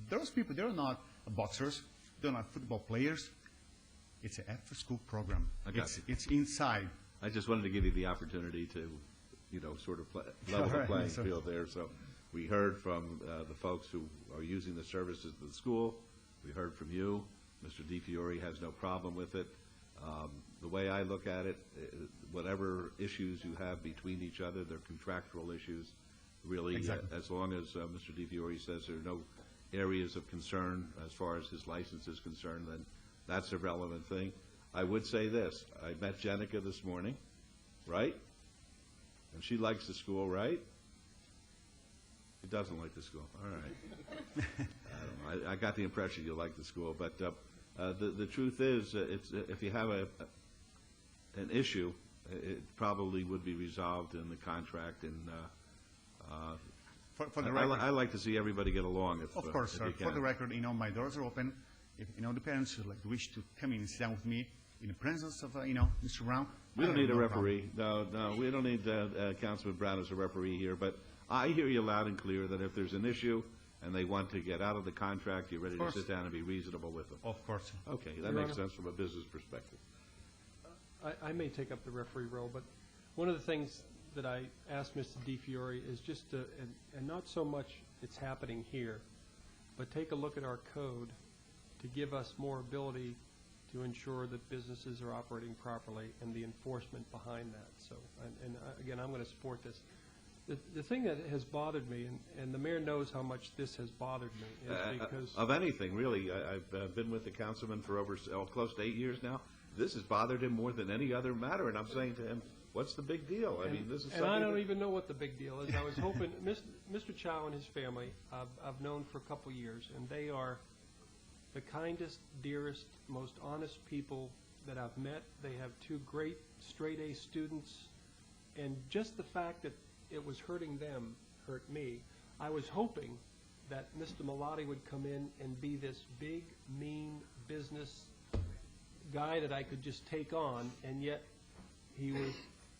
Those people, they're not boxers. They're not football players. It's an after-school program. It's inside. I just wanted to give you the opportunity to, sort of level the playing field there. So we heard from the folks who are using the services of the school. We heard from you. Mr. DiFiore has no problem with it. The way I look at it, whatever issues you have between each other, they're contractual issues. Really, exactly. As long as Mr. DiFiore says there are no areas of concern as far as his license is concerned, then that's a relevant thing. I would say this. I met Jenica this morning, right? And she likes the school, right? She doesn't like the school. All right. I don't know. I got the impression you like the school, but the truth is, if you have an issue, it probably would be resolved in the contract. And for the record, I like to see everybody get along. Of course, if sir. you can. For the record, my doors are open. If the parents would wish to come in and sit down with me in the presence of Mr. Brown. We don't need a referee. No, we don't need Councilman Brown as a referee here. But I hear you loud and clear that if there's an issue and they want to get out of the contract, you're ready to sit down and be reasonable with them. Of course. Okay, that makes sense from a business perspective. I may take up the referee role, but one of the things that I asked Mr. DiFiore is just to, and not so much it's happening here, but take a look at our code to give us more ability to ensure that businesses are operating properly and the enforcement behind that. So, again, I'm going to support this. The thing that has bothered me, and the mayor knows how much this has bothered me, is because... Of anything, really. I've been with the councilman for over close to 8 years now. This has bothered him more than any other matter, and I'm saying to him, what's the big deal? I mean, this is something... And I don't even know what the big deal is. I was hoping... Mr. Chow and his family, I've known for a couple years, and they are the kindest, dearest, most honest people that I've met. They have 2 great straight-A students, and just the fact that it was hurting them hurt me. I was hoping that Mr. Malati would come in and be this big, mean business guy that I could just take on, and yet he was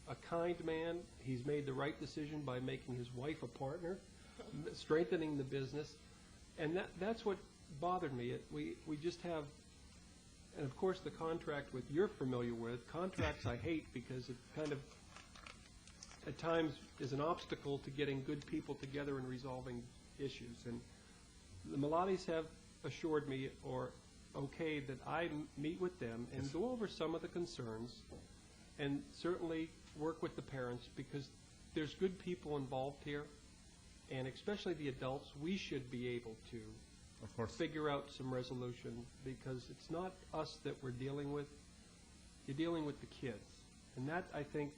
a kind man. He's made the right decision by making his wife a partner, strengthening the business, and that's what bothered me. We just have, and of course the contract with you're familiar with. Contracts I hate because it kind of at times is an obstacle to getting good people together and resolving issues. And the Malatis have assured me or okay that I meet with them and go over some of the concerns and certainly work with the parents because there's good people involved here, and especially the adults, we should be able to figure out some resolution because it's not us that we're dealing with. You're dealing with the kids. And that, I think,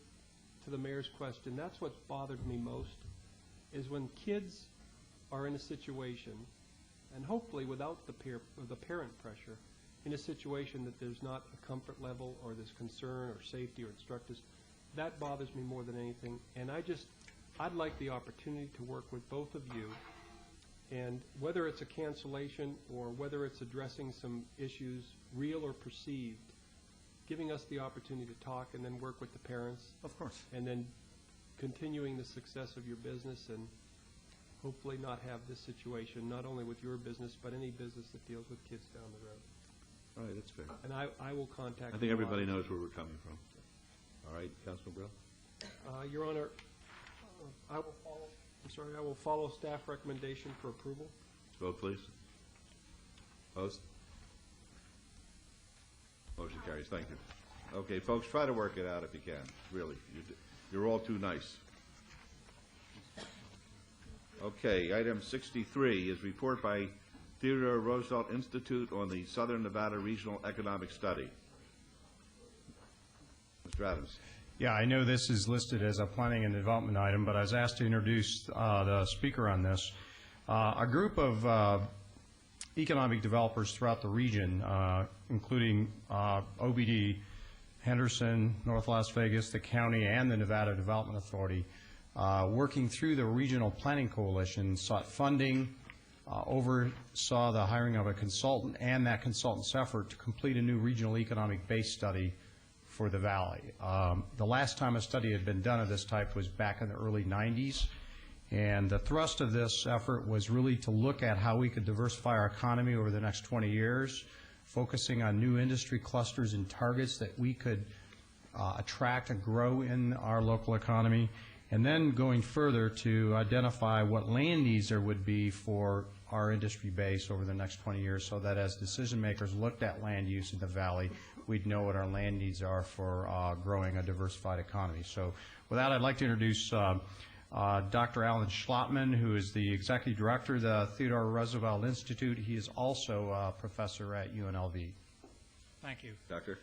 to the mayor's question, that's what's bothered me most, is when kids are in a situation, and hopefully without the parent pressure, in a situation that there's not a comfort level or there's concern or safety or instructors, that bothers me more than anything. And I'd like the opportunity to work with both of you, and whether it's a cancellation or whether it's addressing some issues, real or perceived, giving us the opportunity to talk and then work with the parents. Of course. And then continuing the success of your business and hopefully not have this situation, not only with your business, but any business that deals with kids down the road. All right, that's fair. And I will contact. I think you everybody on- knows where we're coming from. All right, Councilman Brill? Your Honor, I will follow staff recommendation for approval. Vote, please. Opposed? Motion carries. Thank you. Okay, folks, try to work it out if you can, really. You're all too nice. Okay, item 63 is report by Theodore Roosevelt Institute on the Southern Nevada Regional Economic Study. Mr. Adams. Yeah, I know this is listed as a planning and development item, but I was asked to introduce the speaker on this. A group of economic developers throughout the region, including OBD, Henderson, North Las Vegas, the county, and the Nevada Development Authority, working through the Regional Planning Coalition, sought funding, oversaw the hiring of a consultant and that consultant's effort to complete a new regional economic base study for the valley. The last time a study had been done of this type was back in the early 90s, and the thrust of this effort was really to look at how we could diversify our economy over the next 20 years, focusing on new industry clusters and targets that we could attract and grow in our local economy, and then going further to identify what land needs there would be for our industry base over the next 20 years, so that as decision makers looked at land use in the valley, we'd know what our land needs are for growing a diversified economy. So with that, I'd like to introduce Dr. Alan Schlottman, who is the Executive Director of the Theodore Roosevelt Institute. He is also a professor at UNLV. Thank you. Doctor.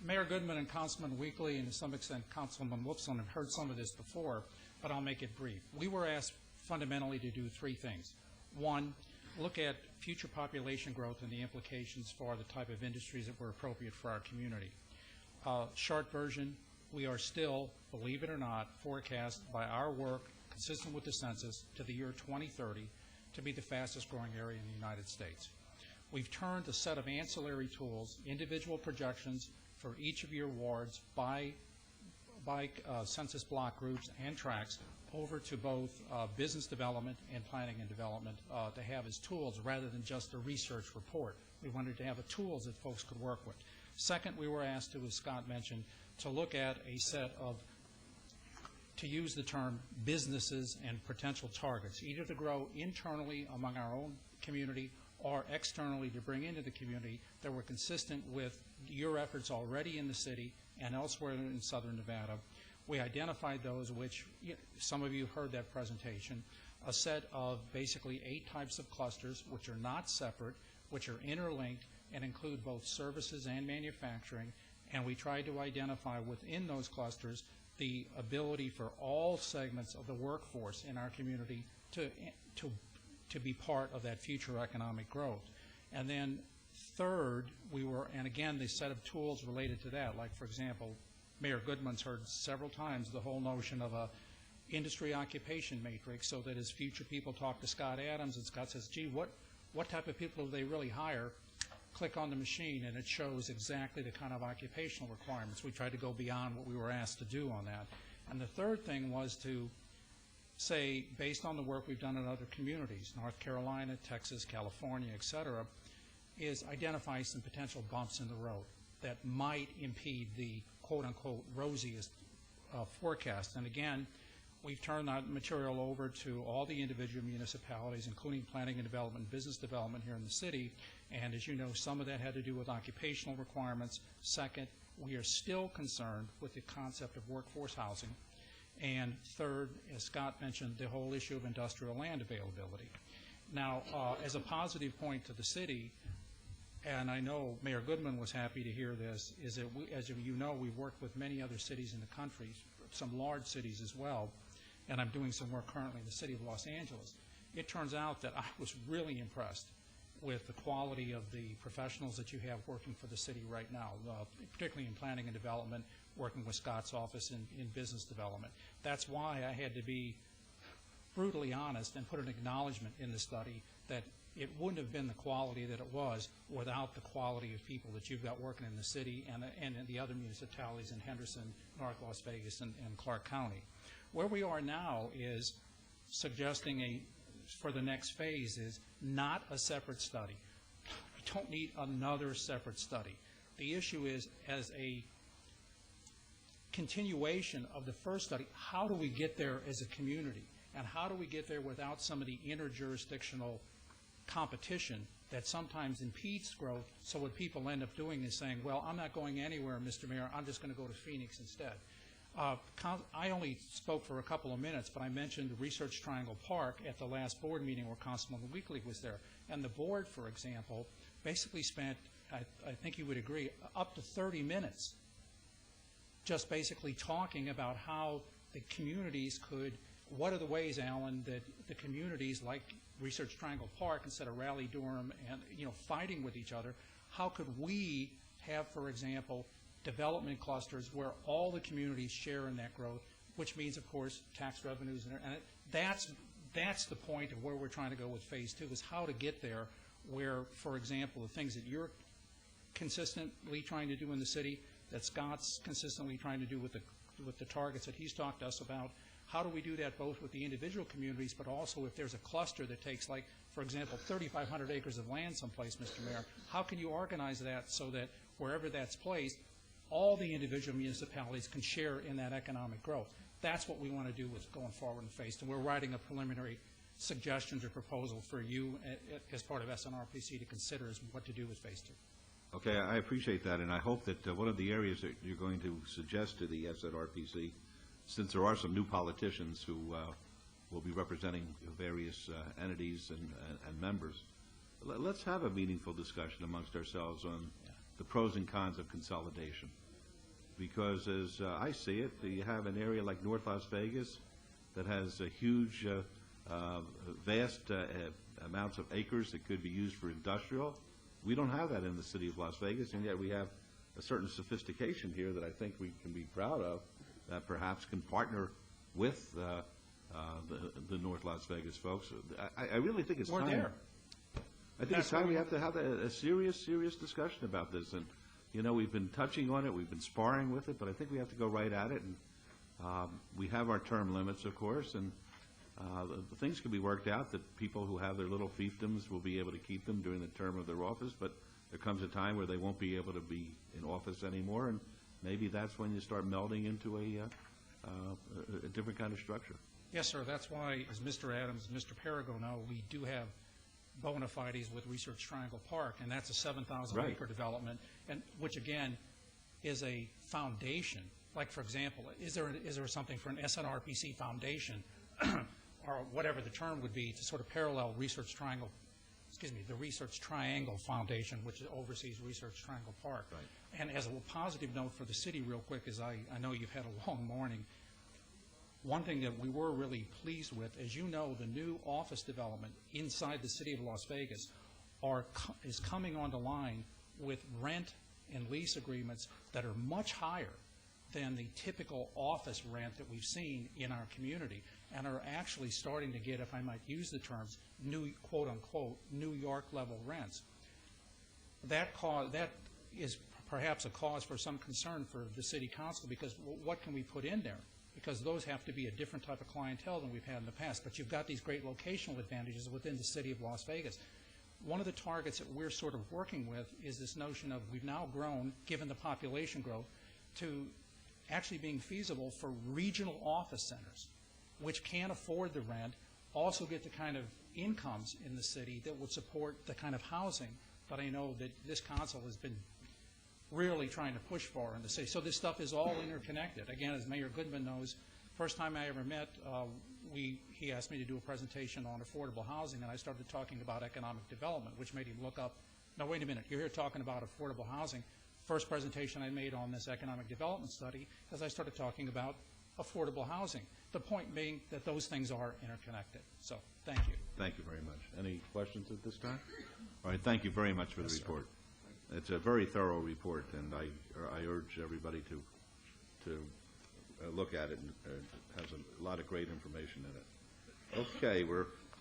Mayor Goodman and Councilman Weekly, and to some extent Councilman Wolfson, have heard some of this before, but I'll make it brief. We were asked fundamentally to do three things. One, look at future population growth and the implications for the type of industries that were appropriate for our community. Short version, we are still, believe it or not, forecast by our work, consistent with the census, to the year 2030 to be the fastest growing area in the United States. We've turned a set of ancillary tools, individual projections for each of your wards by census block groups and tracts, over to both business development and planning and development to have as tools rather than just a research report. We wanted to have tools that folks could work with. Second, we were asked to, as Scott mentioned, to look at a set of, to use the term, businesses and potential targets, either to grow internally among our own community or externally to bring into the community that were consistent with your efforts already in the city and elsewhere in Southern Nevada. We identified those which, some of you heard that presentation, a set of basically 8 types of clusters which are not separate, which are interlinked and include both services and manufacturing, and we tried to identify within those clusters the ability for all segments of the workforce in our community to be part of that future economic growth. And then third, and again, the set of tools related to that, like for example, Mayor Goodman's heard several times the whole notion of a industry occupation matrix, so that as future people talk to Scott Adams and Scott says, gee, what type of people do they really hire? Click on the machine and it shows exactly the kind of occupational requirements. We tried to go beyond what we were asked to do on that. And the third thing was to say, based on the work we've done in other communities, North Carolina, Texas, California, et cetera, is identify some potential bumps in the road that might impede the quote-unquote rosiest forecast. And again, we've turned that material over to all the individual municipalities, including planning and development, business development here in the city. And as you know, some of that had to do with occupational requirements. Second, we are still concerned with the concept of workforce housing. And third, as Scott mentioned, the whole issue of industrial land availability. Now, as a positive point to the city, and I know Mayor Goodman was happy to hear this, is that we, as you know, we've worked with many other cities in the country, some large cities as well, and I'm doing some work currently in the city of Los Angeles. It turns out that I was really impressed with the quality of the professionals that you have working for the city right now, particularly in planning and development, working with Scott's office in business development. That's why I had to be brutally honest and put an acknowledgement in the study that it wouldn't have been the quality that it was without the quality of people that you've got working in the city and in the other municipalities in Henderson, North Las Vegas, and Clark County. Where we are now is suggesting for the next phase is not a separate study. We don't need another separate study. The issue is, as a continuation of the first study, how do we get there as a community? And how do we get there without some of the interjurisdictional competition that sometimes impedes growth? So what people end up doing is saying, well, I'm not going anywhere, Mr. Mayor, I'm just going to go to Phoenix instead. I only spoke for a couple of minutes, but I mentioned Research Triangle Park at the last board meeting where Councilman Weekly was there. And the board, for example, basically spent, I think you would agree, up to 30 minutes just basically talking about how the communities could, what are the ways, Alan, that the communities like Research Triangle Park, instead of Raleigh-Durham and, fighting with each other, how could we have, for example, development clusters where all the communities share in that growth, which means, of course, tax revenues. And that's the point of where we're trying to go with Phase 2, is how to get there where, for example, the things that you're consistently trying to do in the city, that Scott's consistently trying to do with the targets that he's talked to us about, how do we do that both with the individual communities, but also if there's a cluster that takes, like, for example, 3,500 acres of land someplace, Mr. Mayor, how can you organize that so that wherever that's placed, all the individual municipalities can share in that economic growth? That's what we want to do with going forward in Phase 2. We're writing a preliminary suggestions or proposal for you as part of SNRPC to consider as what to do with Phase 2. Okay, I appreciate that, and I hope that one of the areas that you're going to suggest to the SNRPC, since there are some new politicians who will be representing various entities and members, let's have a meaningful discussion amongst ourselves on the pros and cons of consolidation. Because as I see it, you have an area like North Las Vegas that has a huge, vast amounts of acres that could be used for industrial. We don't have that in the city of Las Vegas, and yet we have a certain sophistication here that I think we can be proud of, that perhaps can partner with the North Las Vegas folks. I really think it's time. We're there. I think it's time we have to have a serious discussion about this. And, we've been touching on it, we've been sparring with it, but I think we have to go right at it. And we have our term limits, of course, and the things can be worked out that people who have their little fiefdoms will be able to keep them during the term of their office, but there comes a time where they won't be able to be in office anymore, and maybe that's when you start melding into a different kind of structure. Yes, sir. That's why, as Mr. Adams and Mr. Perigo know, we do have bona fides with Research Triangle Park, and that's a 7,000-acre development, and which, again, is a foundation. Like, for example, is there something for an SNRPC foundation or whatever the term would be to sort of parallel the Research Triangle Foundation, which oversees Research Triangle Park. Right. And as a positive note for the city, real quick, is I know you've had a long morning. One thing that we were really pleased with, as you know, the new office development inside the city of Las Vegas is coming on the line with rent and lease agreements that are much higher than the typical office rent that we've seen in our community, and are actually starting to get, if I might use the terms, new, quote-unquote, New York-level rents. That is perhaps a cause for some concern for the city council, because what can we put in there? Because those have to be a different type of clientele than we've had in the past. But you've got these great locational advantages within the city of Las Vegas. One of the targets that we're sort of working with is this notion of we've now grown, given the population growth, to actually being feasible for regional office centers, which can afford the rent, also get the kind of incomes in the city that would support the kind of housing that I know that this council has been really trying to push for in the city. So this stuff is all interconnected. Again, as Mayor Goodman knows, first time I ever met, he asked me to do a presentation on affordable housing, and I started talking about economic development, which made him look up, no, wait a minute, you're here talking about affordable housing. First presentation I made on this economic development study, as I started talking about affordable housing. The point being that those things are interconnected. So, thank you. Thank you very much. Any questions at this time? All right, thank you very much for the report. It's a very thorough report, and I urge everybody to look at it. And it has a lot of great information in it. Okay,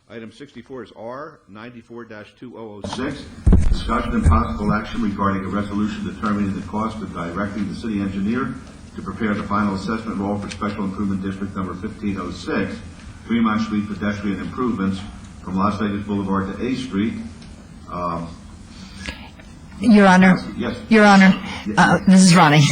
item 64 is R 94-2006, discussion and possible action regarding a resolution determining the cost of directing the city engineer to prepare the final assessment roll for Special Improvement District number 1506, Fremont Street pedestrian improvements from Las Vegas Boulevard to A Street. Your Honor. Yes. Your Honor, this is Ronnie.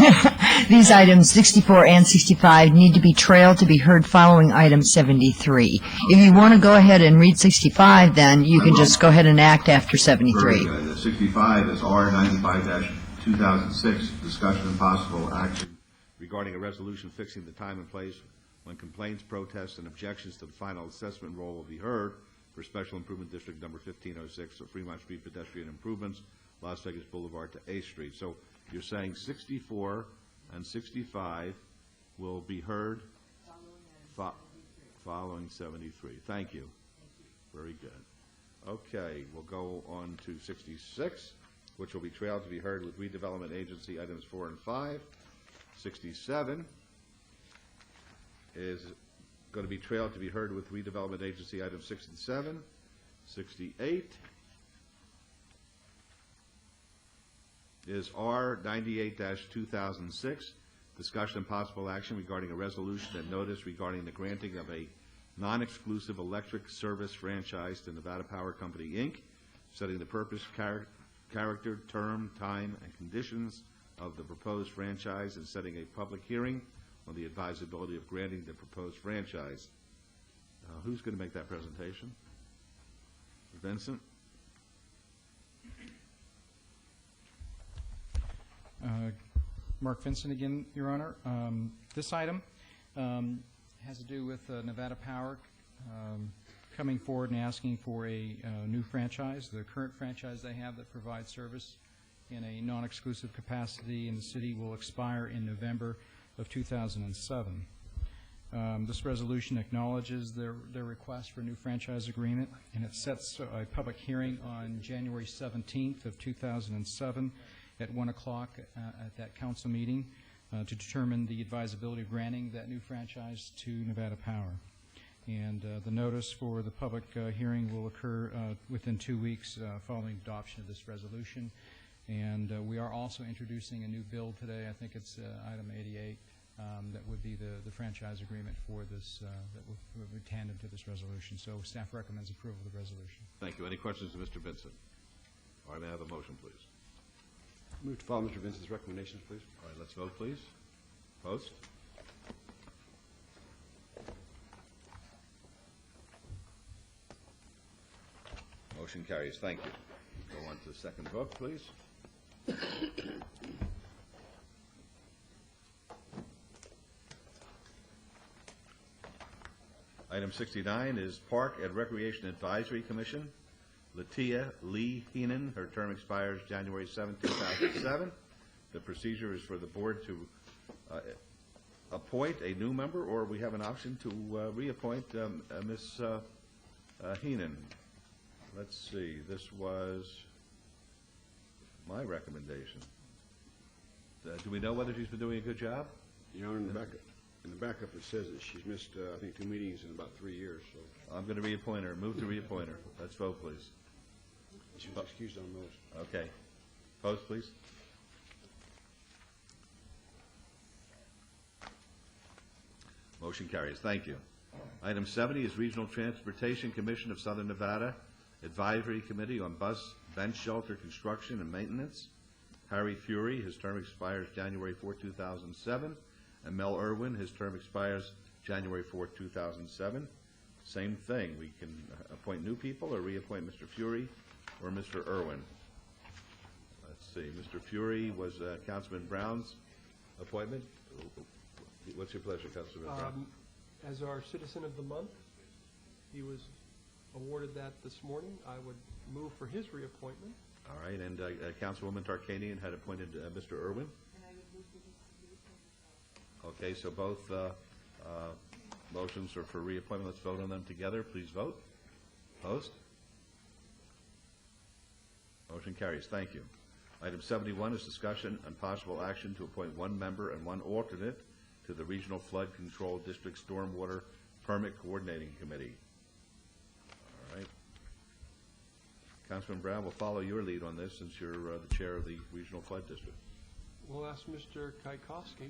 These items 64 and 65 need to be trailed to be heard following item 73. If you want to go ahead and read 65, then you can just go ahead and act after 73. Very good. 65 is R 95-2006, discussion and possible action regarding a resolution fixing the time and place when complaints, protests, and objections to the final assessment roll will be heard for Special Improvement District number 1506 of Fremont Street pedestrian improvements, Las Vegas Boulevard to A Street. So you're saying 64 and 65 will be heard following 73. Thank you. Very good. Okay, we'll go on to 66, which will be trailed to be heard with Redevelopment Agency items 4 and 5. 67 is going to be trailed to be heard with Redevelopment Agency items 6 and 7. 68 is R 98-2006, discussion and possible action regarding a resolution and notice regarding the granting of a non-exclusive electric service franchise to Nevada Power Company, Inc., setting the purpose, character, term, time, and conditions of the proposed franchise and setting a public hearing on the advisability of granting the proposed franchise. Who's going to make that presentation? Vincent? Mark Vincent again, Your Honor. This item has to do with Nevada Power coming forward and asking for a new franchise. The current franchise they have that provides service in a non-exclusive capacity in the city will expire in November of 2007. This resolution acknowledges their request for a new franchise agreement, and it sets a public hearing on January 17th of 2007 at 1 o'clock at that council meeting to determine the advisability of granting that new franchise to Nevada Power. And the notice for the public hearing will occur within 2 weeks following adoption of this resolution. And we are also introducing a new bill today. I think it's item 88. That would be the franchise agreement for this, that would be tandem to this resolution. So staff recommends approval of the resolution. Thank you. Any questions of Mr. Vincent? All right, may I have a motion, please? Move to follow Mr. Vincent's recommendations, please. All right, let's vote, please. Post. Motion carries. Thank you. Go on to the second vote, please. Item 69 is Park and Recreation Advisory Commission. Latia Lee Heenan, her term expires January 7, 2007. The procedure is for the board to appoint a new member, or we have an option to reappoint Ms. Heenan. Let's see, this was my recommendation. Do we know whether she's been doing a good job? Your Honor, in the backup it says that she's missed, I think, 2 meetings in about 3 years. So I'm going to reappoint her. Move to reappoint her. Let's vote, please. she was excused on those. Okay. Post, please. Motion carries. Thank you. Item 70 is Regional Transportation Commission of Southern Nevada Advisory Committee on Bus Bench Shelter Construction and Maintenance. Harry Fury, his term expires January 4, 2007. And Mel Irwin, his term expires January 4, 2007. Same thing. We can appoint new people or reappoint Mr. Fury or Mr. Irwin. Let's see. Mr. Fury was Councilman Brown's appointment. What's your pleasure, Councilman Brown? As our Citizen of the Month, he was awarded that this morning. I would move for his reappointment. All right, and Councilwoman Tarkanian had appointed Mr. Irwin. Okay, so both motions are for reappointment. Let's vote on them together. Please vote. Post. Motion carries. Thank you. Item 71 is discussion and possible action to appoint 1 member and 1 alternate to the Regional Flood Control District Stormwater Permit Coordinating Committee. Councilman Brown, we'll follow your lead on this since you're the chair of the Regional Flood District. We'll ask Mr. Kaikowski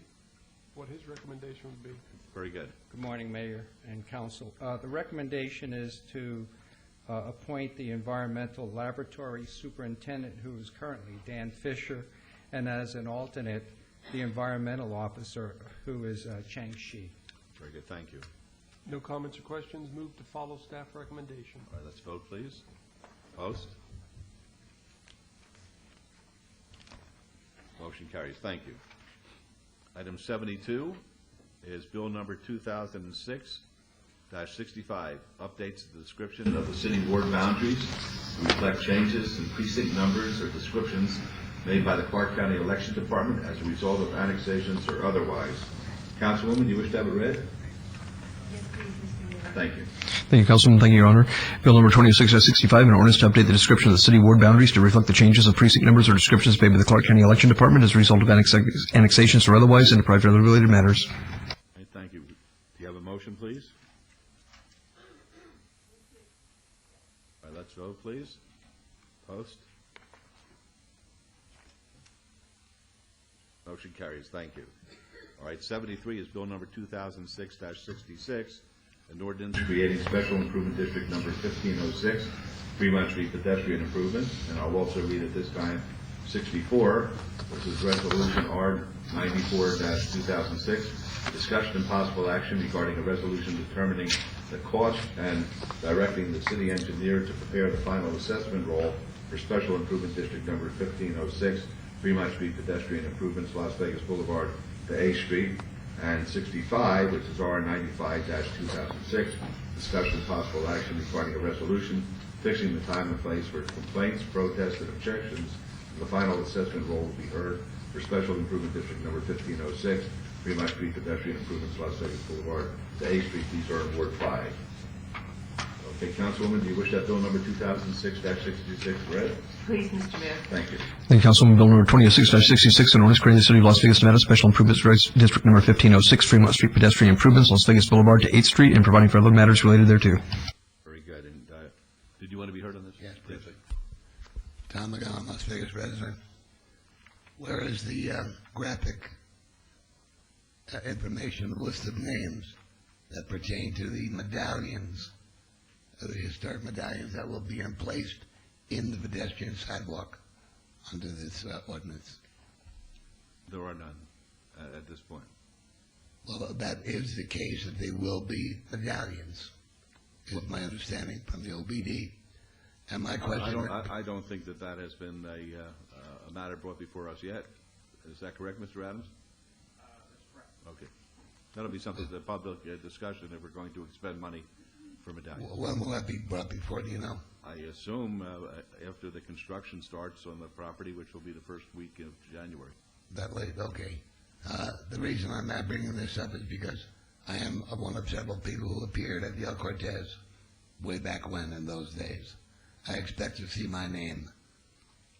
what his recommendation would be. Very good. Good morning, Mayor and Council. The recommendation is to appoint the environmental laboratory superintendent, who is currently Dan Fisher, and as an alternate, the environmental officer, who is Chang Shi. Very good, thank you. No comments or questions. Move to follow staff recommendation. All right, let's vote, please. Post. Motion carries. Thank you. Item 72 is Bill number 2006-65, updates the description of the city ward boundaries to reflect changes in precinct numbers or descriptions made by the Clark County Election Department as a result of annexations or otherwise. Councilwoman, do you wish to have it read? Thank you. Thank you, Councilman. Thank you, Your Honor. Bill number 26-65, an ordinance to update the description of the city ward boundaries to reflect the changes of precinct numbers or descriptions made by the Clark County Election Department as a result of annexations or otherwise, and to provide for other related matters. Okay, thank you. Do you have a motion, please? All right, let's vote, please. Post. Motion carries. Thank you. All right, 73 is Bill number 2006-66, an ordinance creating special improvement district number 1506, Fremont Street pedestrian improvements, and I'll also read at this time 64, which is Resolution R94-2006, discussion and possible action regarding a resolution determining the cost and directing the city engineer to prepare the final assessment roll for special improvement district number 1506, Fremont Street pedestrian improvements, Las Vegas Boulevard to A Street, and 65, which is R95-2006, discussion of possible action regarding a resolution fixing the time and place where complaints, protests, and objections to the final assessment roll will be heard for special improvement district number 1506, Fremont Street pedestrian improvements, Las Vegas Boulevard to A Street. These are in Ward 5. Okay, Councilwoman, do you wish that bill number 2006-66 read? Please, Mr. Mayor. Thank you. Thank you, Councilman. Bill number 26-66, an ordinance creating the city of Las Vegas, Nevada, special improvements district number 1506, Fremont Street pedestrian improvements, Las Vegas Boulevard to 8th Street, and providing for other matters related thereto. Very good. And did you want to be heard on this? Yes, please. Tom McGowan, Las Vegas resident. Where is the graphic information, list of names that pertain to the medallions, the historic medallions that will be emplaced in the pedestrian sidewalk under this ordinance? There are none at this point. Well, that is the case, that they will be medallions, is my understanding from the OBD. And my question... I don't think that that has been a matter brought before us yet. Is that correct, Mr. Adams? That's correct. Okay. That'll be something for the public discussion if we're going to expend money for medallions. When will that be brought before, do you know? I assume after the construction starts on the property, which will be the first week of January. That late, okay. The reason I'm not bringing this up is because I am one of several people who appeared at Del Cortez way back when in those days. I expect to see my name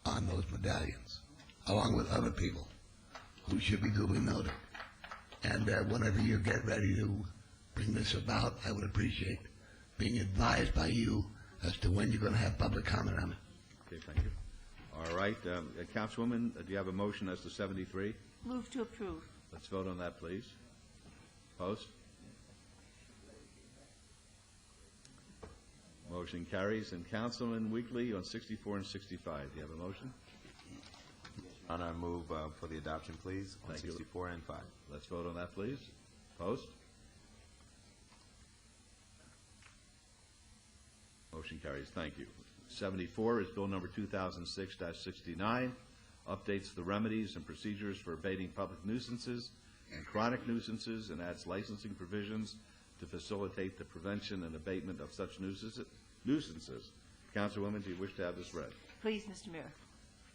on those medallions, along with other people who should be duly noted. And whenever you get ready to bring this about, I would appreciate being advised by you as to when you're going to have public comment on it. Okay, thank you. All right, Councilwoman, do you have a motion as to 73? Move to approve. Let's vote on that, please. Post. Motion carries. And Councilman Weekly on 64 and 65. Do you have a motion? Honor, I move for the adoption, please, on Thank you. 64 and 5. Let's vote on that, please. Post. Motion carries. Thank you. 74 is Bill number 2006-69, updates the remedies and procedures for abating public nuisances and chronic nuisances, and adds licensing provisions to facilitate the prevention and abatement of such nuisances. Councilwoman, do you wish to have this read? Please, Mr. Mayor.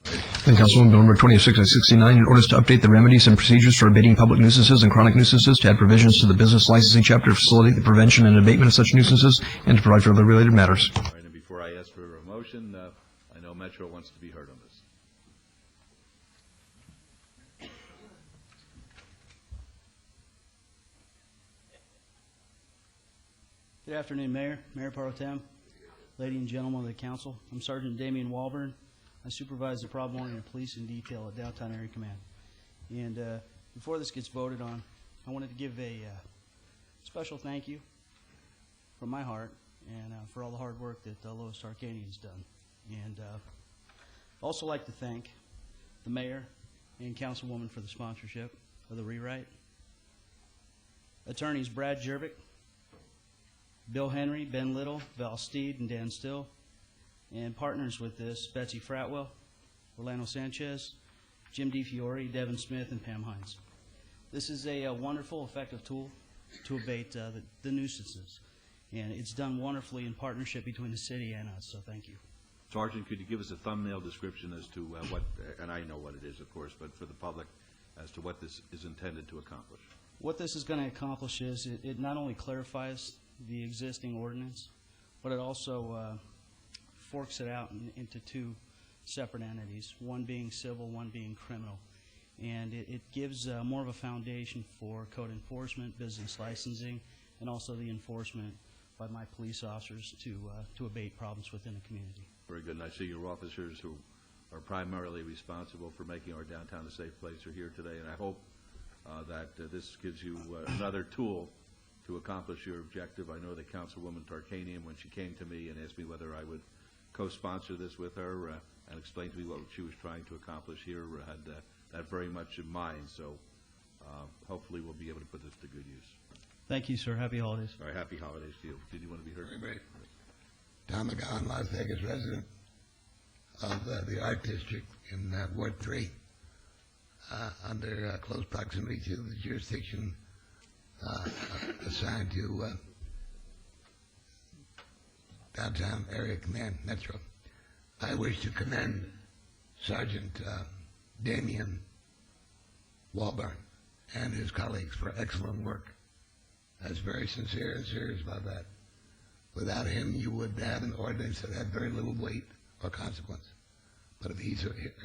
Thank you, Councilwoman. Bill number 26-69, in order to update the remedies and procedures for abating public nuisances and chronic nuisances, to add provisions to the business licensing chapter to facilitate the prevention and abatement of such nuisances, and to provide for other related matters. All right, and before I ask for a motion, I know Metro wants to be heard on this. Good afternoon, Mayor. Mayor Pro Tem. ladies and gentlemen of the council. I'm Sergeant Damian Walburn. I supervise the Providence Morning Police and Detail at Downtown Area Command. And before this gets voted on, I wanted to give a special thank you from my heart and for all the hard work that Lois Tarkanian's done. And also like to thank the mayor and councilwoman for the sponsorship of the rewrite. Attorneys Brad Jervik, Bill Henry, Ben Little, Val Steed, and Dan Still. And partners with this, Betsy Fratwell, Orlando Sanchez, Jim DeFiore, Devin Smith, and Pam Hines. This is a wonderful, effective tool to abate the nuisances. And it's done wonderfully in partnership between the city and us, so thank you. Sergeant, could you give us a thumbnail description as to what, and I know what it is, of course, but for the public, as to what this is intended to accomplish? What this is going to accomplish is it not only clarifies the existing ordinance, but it also forks it out into two separate entities, one being civil, one being criminal. And it gives more of a foundation for code enforcement, business licensing, and also the enforcement by my police officers to abate problems within the community. Very good. And I see your officers who are primarily responsible for making our downtown a safe place are here today. And I hope that this gives you another tool to accomplish your objective. I know that Councilwoman Tarkanian, when she came to me and asked me whether I would co-sponsor this with her and explain to me what she was trying to accomplish here, had that very much in mind. So hopefully we'll be able to put this to good use. Thank you, sir. Happy holidays. All right, happy holidays to you. Did you want to be heard? Very Tom McGowan, Las Vegas resident of the Art District in Ward 3, under close proximity to the jurisdiction assigned to Downtown Area Command, Metro. I wish to commend Sergeant Damian Walburn and his colleagues for excellent work. That's very sincere and serious about that. Without him, you would have an ordinance that had very little weight or consequence. But if he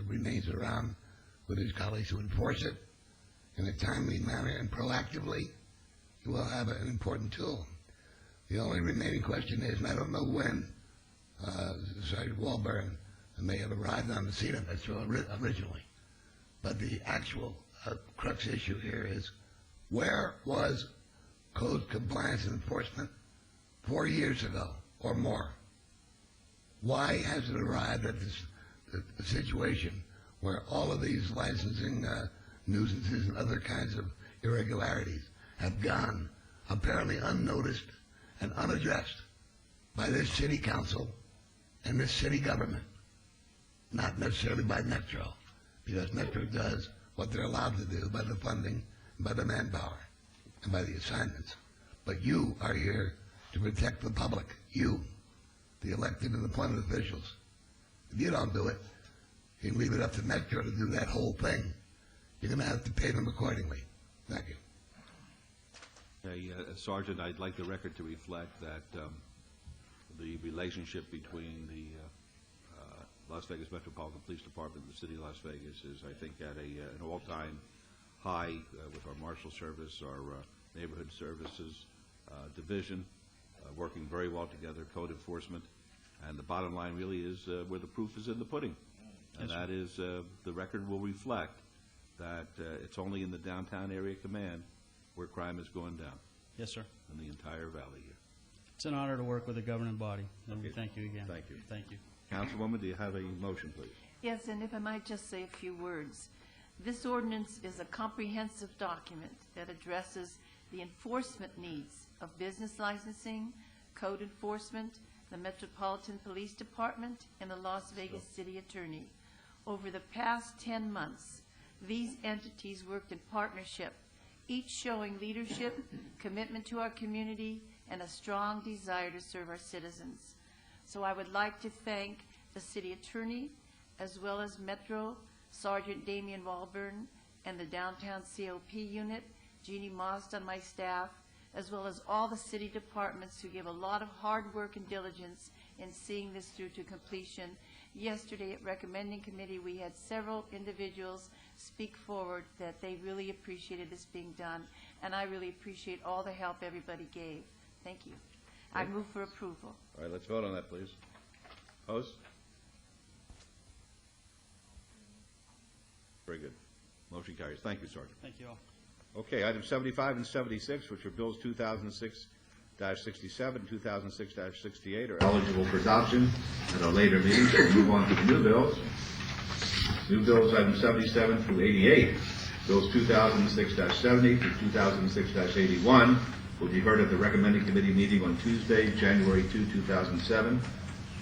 remains around with his colleagues to enforce it in a timely manner and proactively, you will have an important tool. The only remaining question is, and I don't know when Sergeant Walburn may have arrived on the scene of Metro originally, but the actual crux issue here is, where was code compliance and enforcement 4 years ago or more? Why has it arrived at the situation where all of these licensing nuisances and other kinds of irregularities have gone apparently unnoticed and unaddressed by this city council and this city government? Not necessarily by Metro, because Metro does what they're allowed to do by the funding, by the manpower, and by the assignments. But you are here to protect the public, you, the elected and appointed officials. If you don't do it, you leave it up to Metro to do that whole thing. You're going to have to pay them accordingly. Thank you. Sergeant, I'd like the record to reflect that the relationship between the Las Vegas Metropolitan Police Department and the City of Las Vegas is, I think, at an all-time high with our Marshal Service, our Neighborhood Services Division, working very well together, code enforcement. And the bottom line really is where the proof is in the pudding. And that is the record will reflect that it's only in the Downtown Area Command where crime is going down. Yes, sir. In the entire valley here. It's an honor to work with a governing body. And Okay. thank you again. Thank you. Thank you. Councilwoman, do you have a motion, please? Yes, and if I might just say a few words. This ordinance is a comprehensive document that addresses the enforcement needs of business licensing, code enforcement, the Metropolitan Police Department, and the Las Vegas City Attorney. Over the past 10 months, these entities worked in partnership, each showing leadership, commitment to our community, and a strong desire to serve our citizens. So I would like to thank the City Attorney, as well as Metro Sergeant Damian Walburn, and the Downtown COP Unit, Jeannie Most on my staff, as well as all the city departments who give a lot of hard work and diligence in seeing this through to completion. Yesterday at Recommending Committee, we had several individuals speak forward that they really appreciated this being done, and I really appreciate all the help everybody gave. Thank you. I move for approval. All right, let's vote on that, please. Opposed? Very good. Motion carries. Thank you, Sergeant. Thank you all. Okay, items 75 and 76, which are bills 2006-67, 2006-68, are eligible for adoption at a later meeting, so we'll move on to the new bills. New bills, items 77 through 88. Bills 2006-70 through 2006-81 will be heard at the recommending committee meeting on Tuesday, January 2, 2007.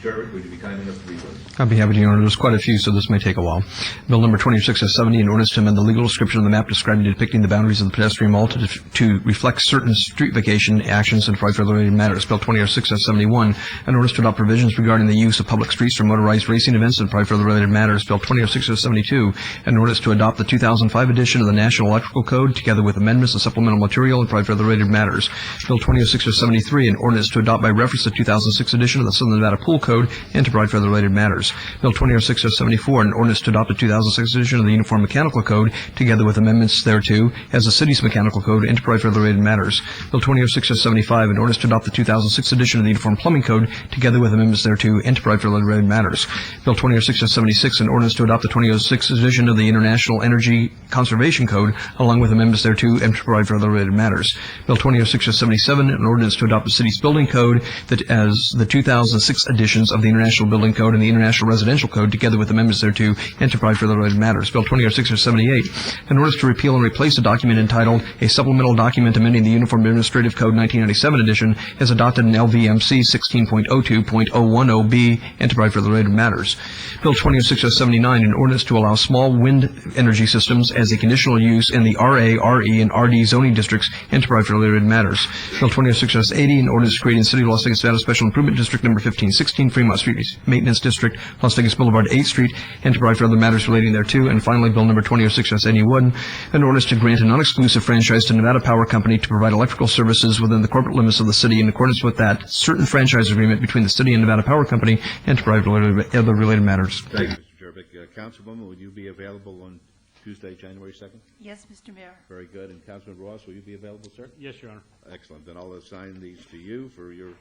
Sherrick, would you be kind enough to read those? I'd be happy to, Your Honor. There's quite a few, so this may take a while. Bill number 26-70, an ordinance to amend the legal description of the map describing and depicting the boundaries of the pedestrian mall to reflect certain street vacation actions and provide for other related matters. Bill 2006-71, an ordinance to adopt provisions regarding the use of public streets for motorized racing events and provide for other related matters. Bill 2006-72, an ordinance to adopt the 2005 edition of the National Electrical Code together with amendments and supplemental material and provide for other related matters. Bill 2006-73, an ordinance to adopt by reference the 2006 edition of the Southern Nevada Pool Code and to provide for other related matters. Bill 2006-74, an ordinance to adopt the 2006 edition of the Uniform Mechanical Code together with amendments thereto as the city's mechanical code and to provide for other related matters. Bill 2006-75, an ordinance to adopt the 2006 edition of the Uniform Plumbing Code together with amendments thereto and to provide for other related matters. Bill 2006-76, an ordinance to adopt the 2006 edition of the International Energy Conservation Code along with amendments thereto and to provide for other related matters. Bill 2006-77, an ordinance to adopt the city's building code that as the 2006 editions of the International Building Code and the International Residential Code together with amendments thereto and to provide for other related matters. Bill 2006-78, an ordinance to repeal and replace a document entitled A Supplemental Document Amending the Uniform Administrative Code 1997 edition as adopted in LVMC 16.02.010B and to provide for other related matters. Bill 2006-79, an ordinance to allow small wind energy systems as a conditional use in the RA, RE, and RD zoning districts and to provide for related matters. Bill 2006-80, an ordinance creating City of Las Vegas, Nevada Special Improvement District number 1516, Fremont Street Maintenance District, Las Vegas Boulevard, 8th Street, and to provide for other matters relating thereto. And finally, Bill number 2006-81, an ordinance to grant a non-exclusive franchise to Nevada Power Company to provide electrical services within the corporate limits of the city in accordance with that certain franchise agreement between the city and Nevada Power Company and to provide for other related matters. Thank you, Mr. Jervik. Councilwoman, will you be available on Tuesday, January 2nd? Yes, Mr. Mayor. Very good. And Councilman Ross, will you be available, sir? Yes, Your Honor. Excellent. Then I'll assign these to you for your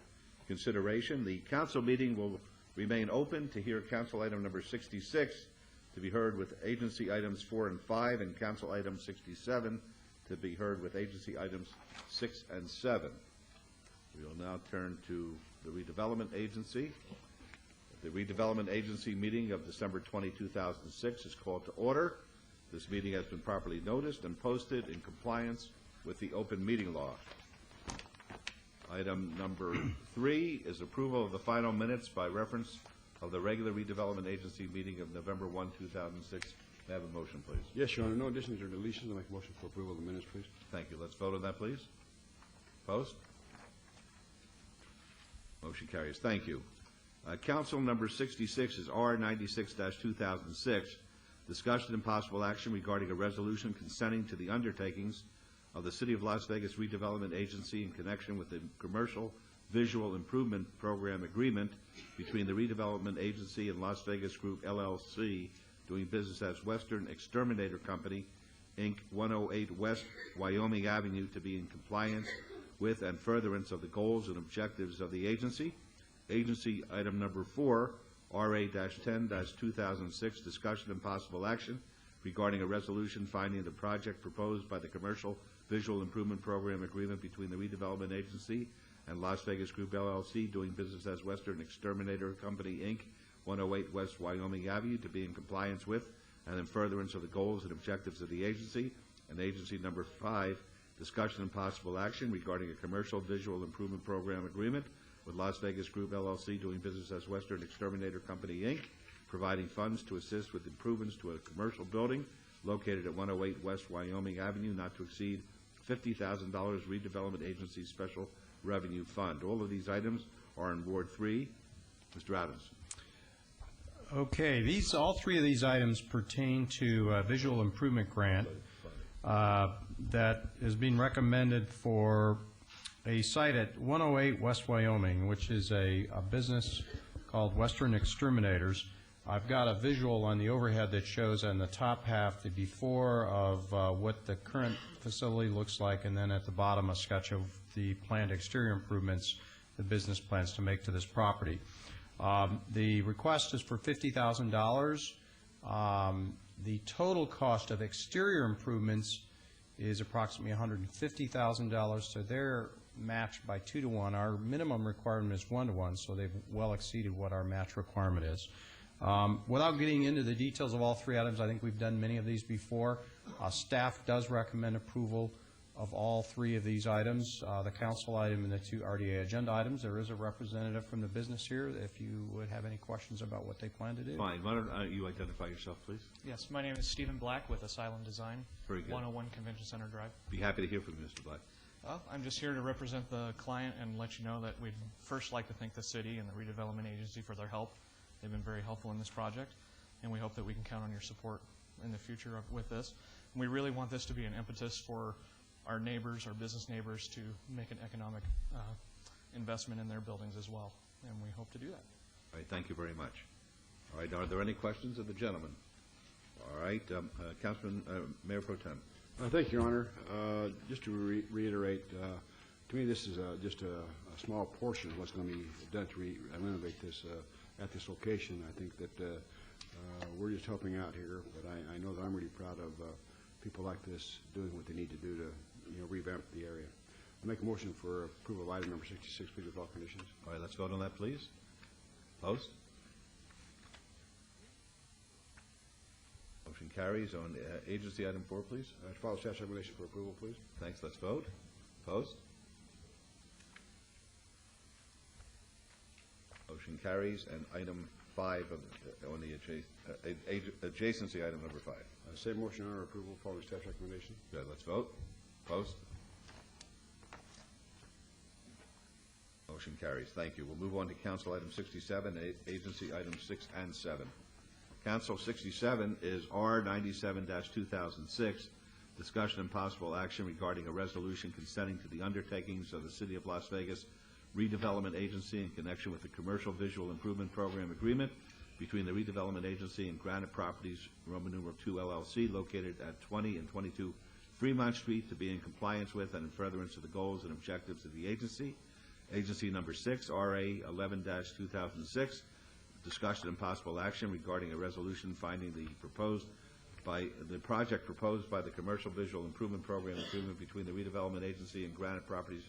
consideration. The council meeting will remain open to hear council item number 66 to be heard with agency items 4 and 5 and council item 67 to be heard with agency items 6 and 7. We will now turn to the redevelopment agency. The redevelopment agency meeting of December 20, 2006 is called to order. This meeting has been properly noticed and posted in compliance with the open meeting law. Item number 3 is approval of the final minutes by reference of the regular redevelopment agency meeting of November 1, 2006. May I have a motion, please? Yes, Your Honor. No additions or deletions. I'll make a motion for approval of the minutes, please. Thank you. Let's vote on that, please. Opposed? Motion carries. Thank you. Council number 66 is R96-2006, discussion and possible action regarding a resolution consenting to the undertakings of the City of Las Vegas Redevelopment Agency in connection with the Commercial Visual Improvement Program Agreement between the Redevelopment Agency and Las Vegas Group, LLC, doing business as Western Exterminator Company, Inc., 108 West Wyoming Avenue, to be in compliance with and furtherance of the goals and objectives of the agency. Agency item number 4, RA-10-2006, discussion and possible action regarding a resolution finding the project proposed by the Commercial Visual Improvement Program Agreement between the Redevelopment Agency and Las Vegas Group, LLC, doing business as Western Exterminator Company, Inc., 108 West Wyoming Avenue, to be in compliance with and in furtherance of the goals and objectives of the agency. And agency number 5, discussion and possible action regarding a Commercial Visual Improvement Program Agreement with Las Vegas Group, LLC, doing business as Western Exterminator Company, Inc., providing funds to assist with improvements to a commercial building located at 108 West Wyoming Avenue, not to exceed $50,000, Redevelopment Agency Special Revenue Fund. All of these items are in Ward 3. Mr. Adams. Okay, all three of these items pertain to a visual improvement grant that is being recommended for a site at 108 West Wyoming, which is a business called Western Exterminators. I've got a visual on the overhead that shows on the top half the before of what the current facility looks like, and then at the bottom a sketch of the planned exterior improvements the business plans to make to this property. The request is for $50,000. The total cost of exterior improvements is approximately $150,000, so they're matched by 2 to 1. Our minimum requirement is 1 to 1, so they've well exceeded what our match requirement is. Without getting into the details of all 3 items, I think we've done many of these before. Staff does recommend approval of all 3 of these items, the council item and the 2 RDA agenda items. There is a representative from the business here if you would have any questions about what they plan to do. Fine. Why don't you identify yourself, please? Yes, my name is Stephen Black with Asylum Design, Very good. 101 Convention Center Drive. Be happy to hear from you, Mr. Black. Well, I'm just here to represent the client and let you know that we'd first like to thank the city and the redevelopment agency for their help. They've been very helpful in this project, and we hope that we can count on your support in the future with this. And we really want this to be an impetus for our neighbors, our business neighbors, to make an economic investment in their buildings as well, and we hope to do that. All right, thank you very much. All right, are there any questions of the gentleman? All right, Councilman, Mayor Pro Tem. Thank you, Your Honor. Just to reiterate, to me this is just a small portion of what's going to be done to renovate this at this location. I think that we're just helping out here, but I know that I'm really proud of people like this doing what they need to do to revamp the area. I make a motion for approval of item number 66, please, with all conditions. All right, let's vote on that, please. Opposed? Motion carries. On agency item 4, please. To follow staff's recommendation for approval, please. Thanks. Let's vote. Opposed? Motion carries. And item 5 on the adjacency item number 5. Same motion, Your Honor, approval following staff's recommendation. Good. Let's vote. Opposed? Motion carries. Thank you. We'll move on to council item 67, agency items 6 and 7. Council 67 is R97-2006, discussion and possible action regarding a resolution consenting to the undertakings of the City of Las Vegas Redevelopment Agency in connection with the Commercial Visual Improvement Program agreement between the Redevelopment Agency and Granite Properties, Roman numeral 2 LLC, located at 20 and 22 Fremont Street, to be in compliance with and in furtherance of the goals and objectives of the agency. Agency number 6, RA 11-2006, discussion and possible action regarding a resolution finding the project proposed by the Commercial Visual Improvement Program agreement between the Redevelopment Agency and Granite Properties,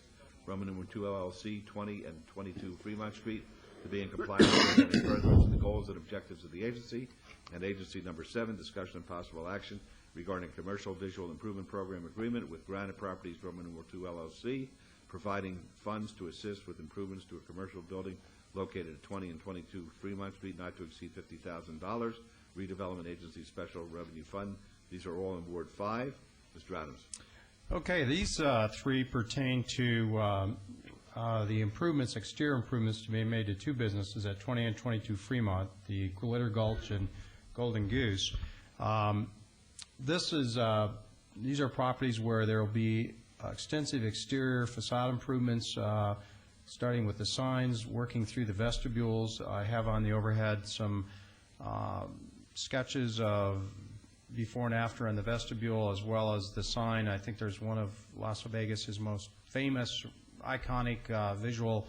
Roman numeral 2 LLC, 20 and 22 Fremont Street, to be in compliance with and in furtherance of the goals and objectives of the agency. And agency number 7, discussion and possible action regarding a Commercial Visual Improvement Program agreement with Granite Properties, Roman numeral 2 LLC, providing funds to assist with improvements to a commercial building located at 20 and 22 Fremont Street, not to exceed $50,000. Redevelopment Agency Special Revenue Fund. These are all in Ward 5. Mr. Adams. Okay, these 3 pertain to the improvements, exterior improvements to be made to 2 businesses at 20 and 22 Fremont, the Glitter Gulch and Golden Goose. These are properties where there will be extensive exterior facade improvements, starting with the signs, working through the vestibules. I have on the overhead some sketches of before and after in the vestibule, as well as the sign. I think there's one of Las Vegas's most famous, iconic visual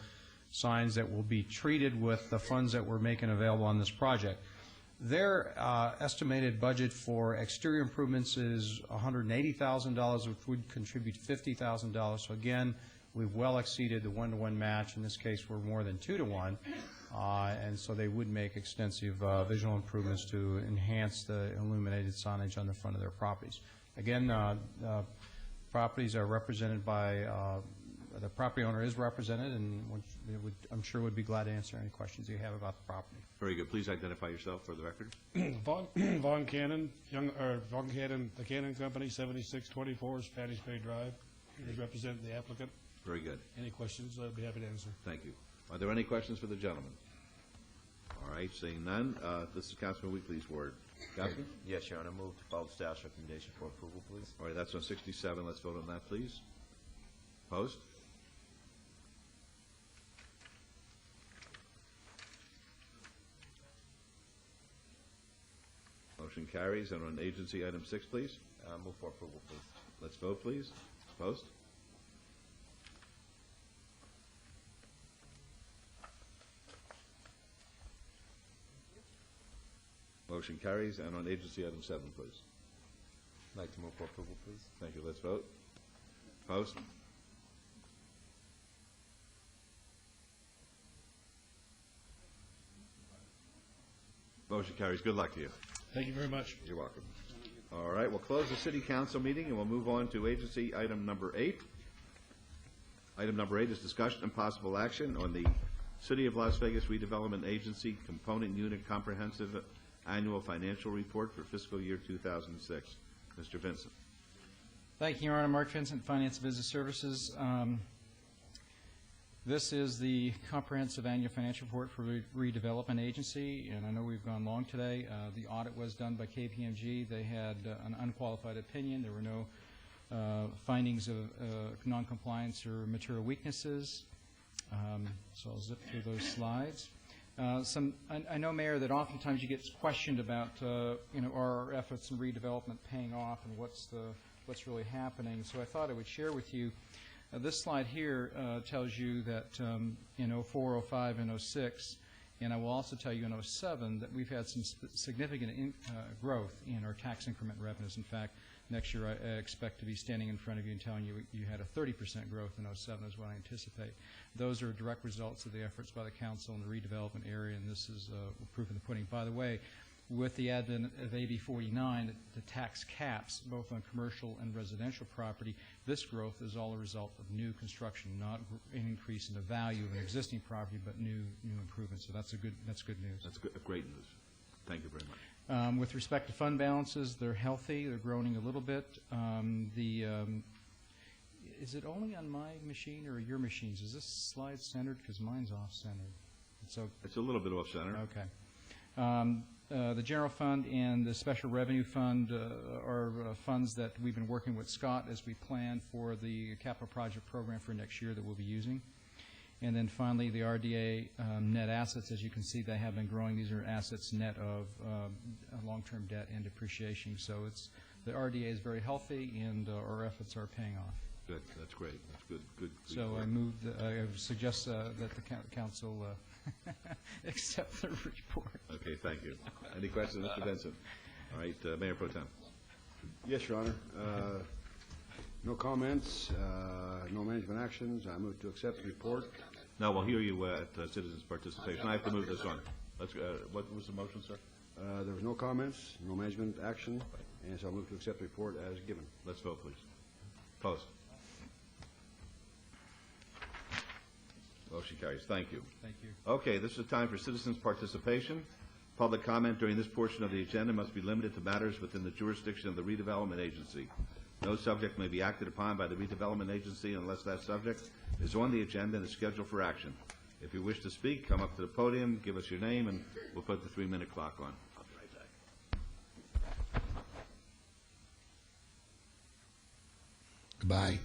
signs that will be treated with the funds that we're making available on this project. Their estimated budget for exterior improvements is $180,000, which would contribute $50,000. So again, we've well exceeded the 1-to-1 match. In this case, we're more than 2-to-1. And so they would make extensive visual improvements to enhance the illuminated signage on the front of their properties. Again, properties are represented by, the property owner is represented, and I'm sure would be glad to answer any questions you have about the property. Very good. Please identify yourself for the record. Vaughn Cannon, Vaughn Cannon, the Cannon Company, 7624 Spanish Bay Drive. He's representing the applicant. Very good. Any questions, I'd be happy to answer. Thank you. Are there any questions for the gentleman? All right, seeing none, this is Councilman Weekly's word. Councilman? Yes, Your Honor. Move to follow staff's recommendation for approval, please. All right, that's on 67. Let's vote on that, please. Opposed? Motion carries. And on agency item 6, please. Move for approval, please. Let's vote, please. Opposed? Motion carries. And on agency item 7, please. I'd like to move for approval, please. Thank you. Let's vote. Post. Motion carries. Good luck to you. Thank you very much. You're welcome. All right, we'll close the city council meeting and we'll move on to agency item number 8. Item number 8 is discussion and possible action on the City of Las Vegas Redevelopment Agency Component Unit Comprehensive Annual Financial Report for fiscal year 2006. Mr. Vincent. Thank you, Your Honor. Mark Vincent, Finance and Business Services. This is the comprehensive annual financial report for redevelopment agency, and I know we've gone long today. The audit was done by KPMG. They had an unqualified opinion. There were no findings of noncompliance or material weaknesses. So I'll zip through those slides. I know, Mayor, that oftentimes you get questioned about, are our efforts in redevelopment paying off and what's really happening. So I thought I would share with you. This slide here tells you that in 04, 05, and 06, and I will also tell you in 07 that we've had some significant growth in our tax increment revenues. In fact, next year I expect to be standing in front of you and telling you you had a 30% growth in 07 is what I anticipate. Those are direct results of the efforts by the council in the redevelopment area, and this is proof in the pudding. By the way, with the advent of AB 49, the tax caps, both on commercial and residential property, this growth is all a result of new construction, not an increase in the value of an existing property, but new improvements. So that's good news. That's good, great news. Thank you very much. With respect to fund balances, they're healthy. They're growing a little bit. Is it only on my machine or your machines? Is this slide centered? Because mine's off-centered. So it's a little bit off-center. Okay. The general fund and the special revenue fund are funds that we've been working with Scott as we plan for the capital project program for next year that we'll be using. And then finally, the RDA net assets, as you can see, they have been growing. These are assets net of long-term debt and depreciation. So the RDA is very healthy, and our efforts are paying off. Good. That's great. That's good. Good. So I suggest that the council accept the report. Okay, thank you. Any questions, Mr. Benson? All right, Mayor Pro Tem. Yes, Your Honor. No comments, no management actions. I move to accept the report. No, we'll hear you at citizens' participation. I have to move this on. Let's. What was the motion, sir? There was no comments, no management action, and so I move to accept the report as given. Let's vote, please. Post. Motion carries. Thank you. Thank you. Okay, this is a time for citizens' participation. Public comment during this portion of the agenda must be limited to matters within the jurisdiction of the redevelopment agency. No subject may be acted upon by the redevelopment agency unless that subject is on the agenda and is scheduled for action. If you wish to speak, come up to the podium, give us your name, and we'll put the 3-minute clock on. I'll be right back. Goodbye.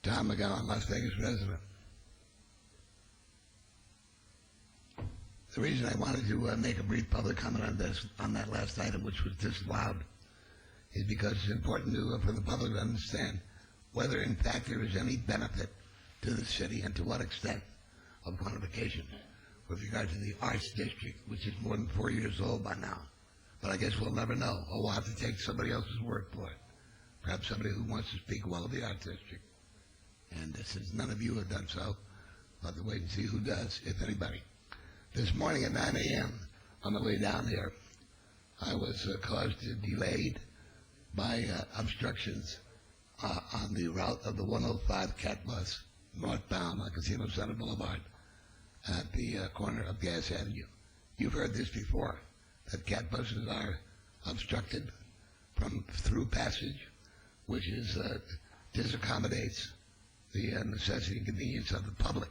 Tom McGowan, Las Vegas resident. The reason I wanted to make a brief public comment on that last item, which was disallowed, is because it's important for the public to understand whether, in fact, there is any benefit to the city and to what extent of quantification with regard to the Arts District, which is more than 4 years old by now. But I guess we'll never know, or we'll have to take somebody else's word for it. Perhaps somebody who wants to speak well of the Arts District. And since none of you have done so, we'll have to wait and see who does, if anybody. This morning at 9 a.m., on the way down here, I was delayed by obstructions on the route of the 105 cat bus northbound on Casino Center Boulevard at the corner of Gas Avenue. You've heard this before, that cat buses are obstructed from through passage, which is disaccommodates the necessity and convenience of the public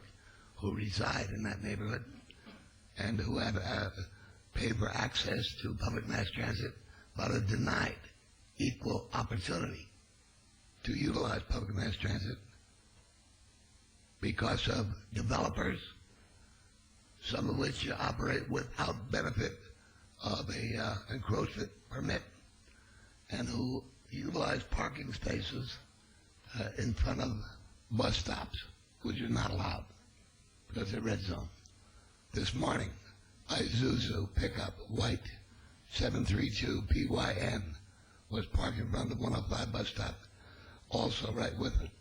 who reside in that neighborhood and who have paid for access to public mass transit but are denied equal opportunity to utilize public mass transit because of developers, some of which operate without benefit of a encroachment permit, and who utilize parking spaces in front of bus stops, which are not allowed because they're red zone. This morning, Isuzu pickup, white, 732 PYN, was parked in front of the 105 bus stop. Also right with it,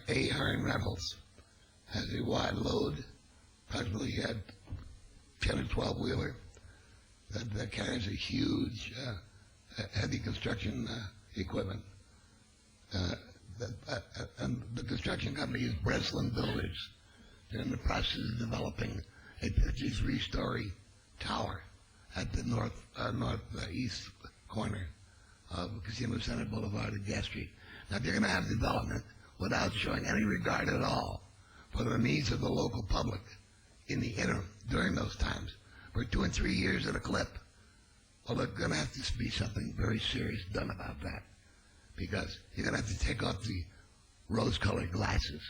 A. Hearn Reynolds has a wide load, approximately had 10 or 12 wheeler that carries a huge heavy construction equipment. And the construction company is Breslin Builders. They're in the process of developing a 53-story tower at the northeast corner of Casino Center Boulevard and Gas Street. Now, they're going to have development without showing any regard at all for the needs of the local public in the interim, during those times, for 2 and 3 years at a clip. Well, there's going to have to be something very serious done about that, because you're going to have to take off the rose-colored glasses,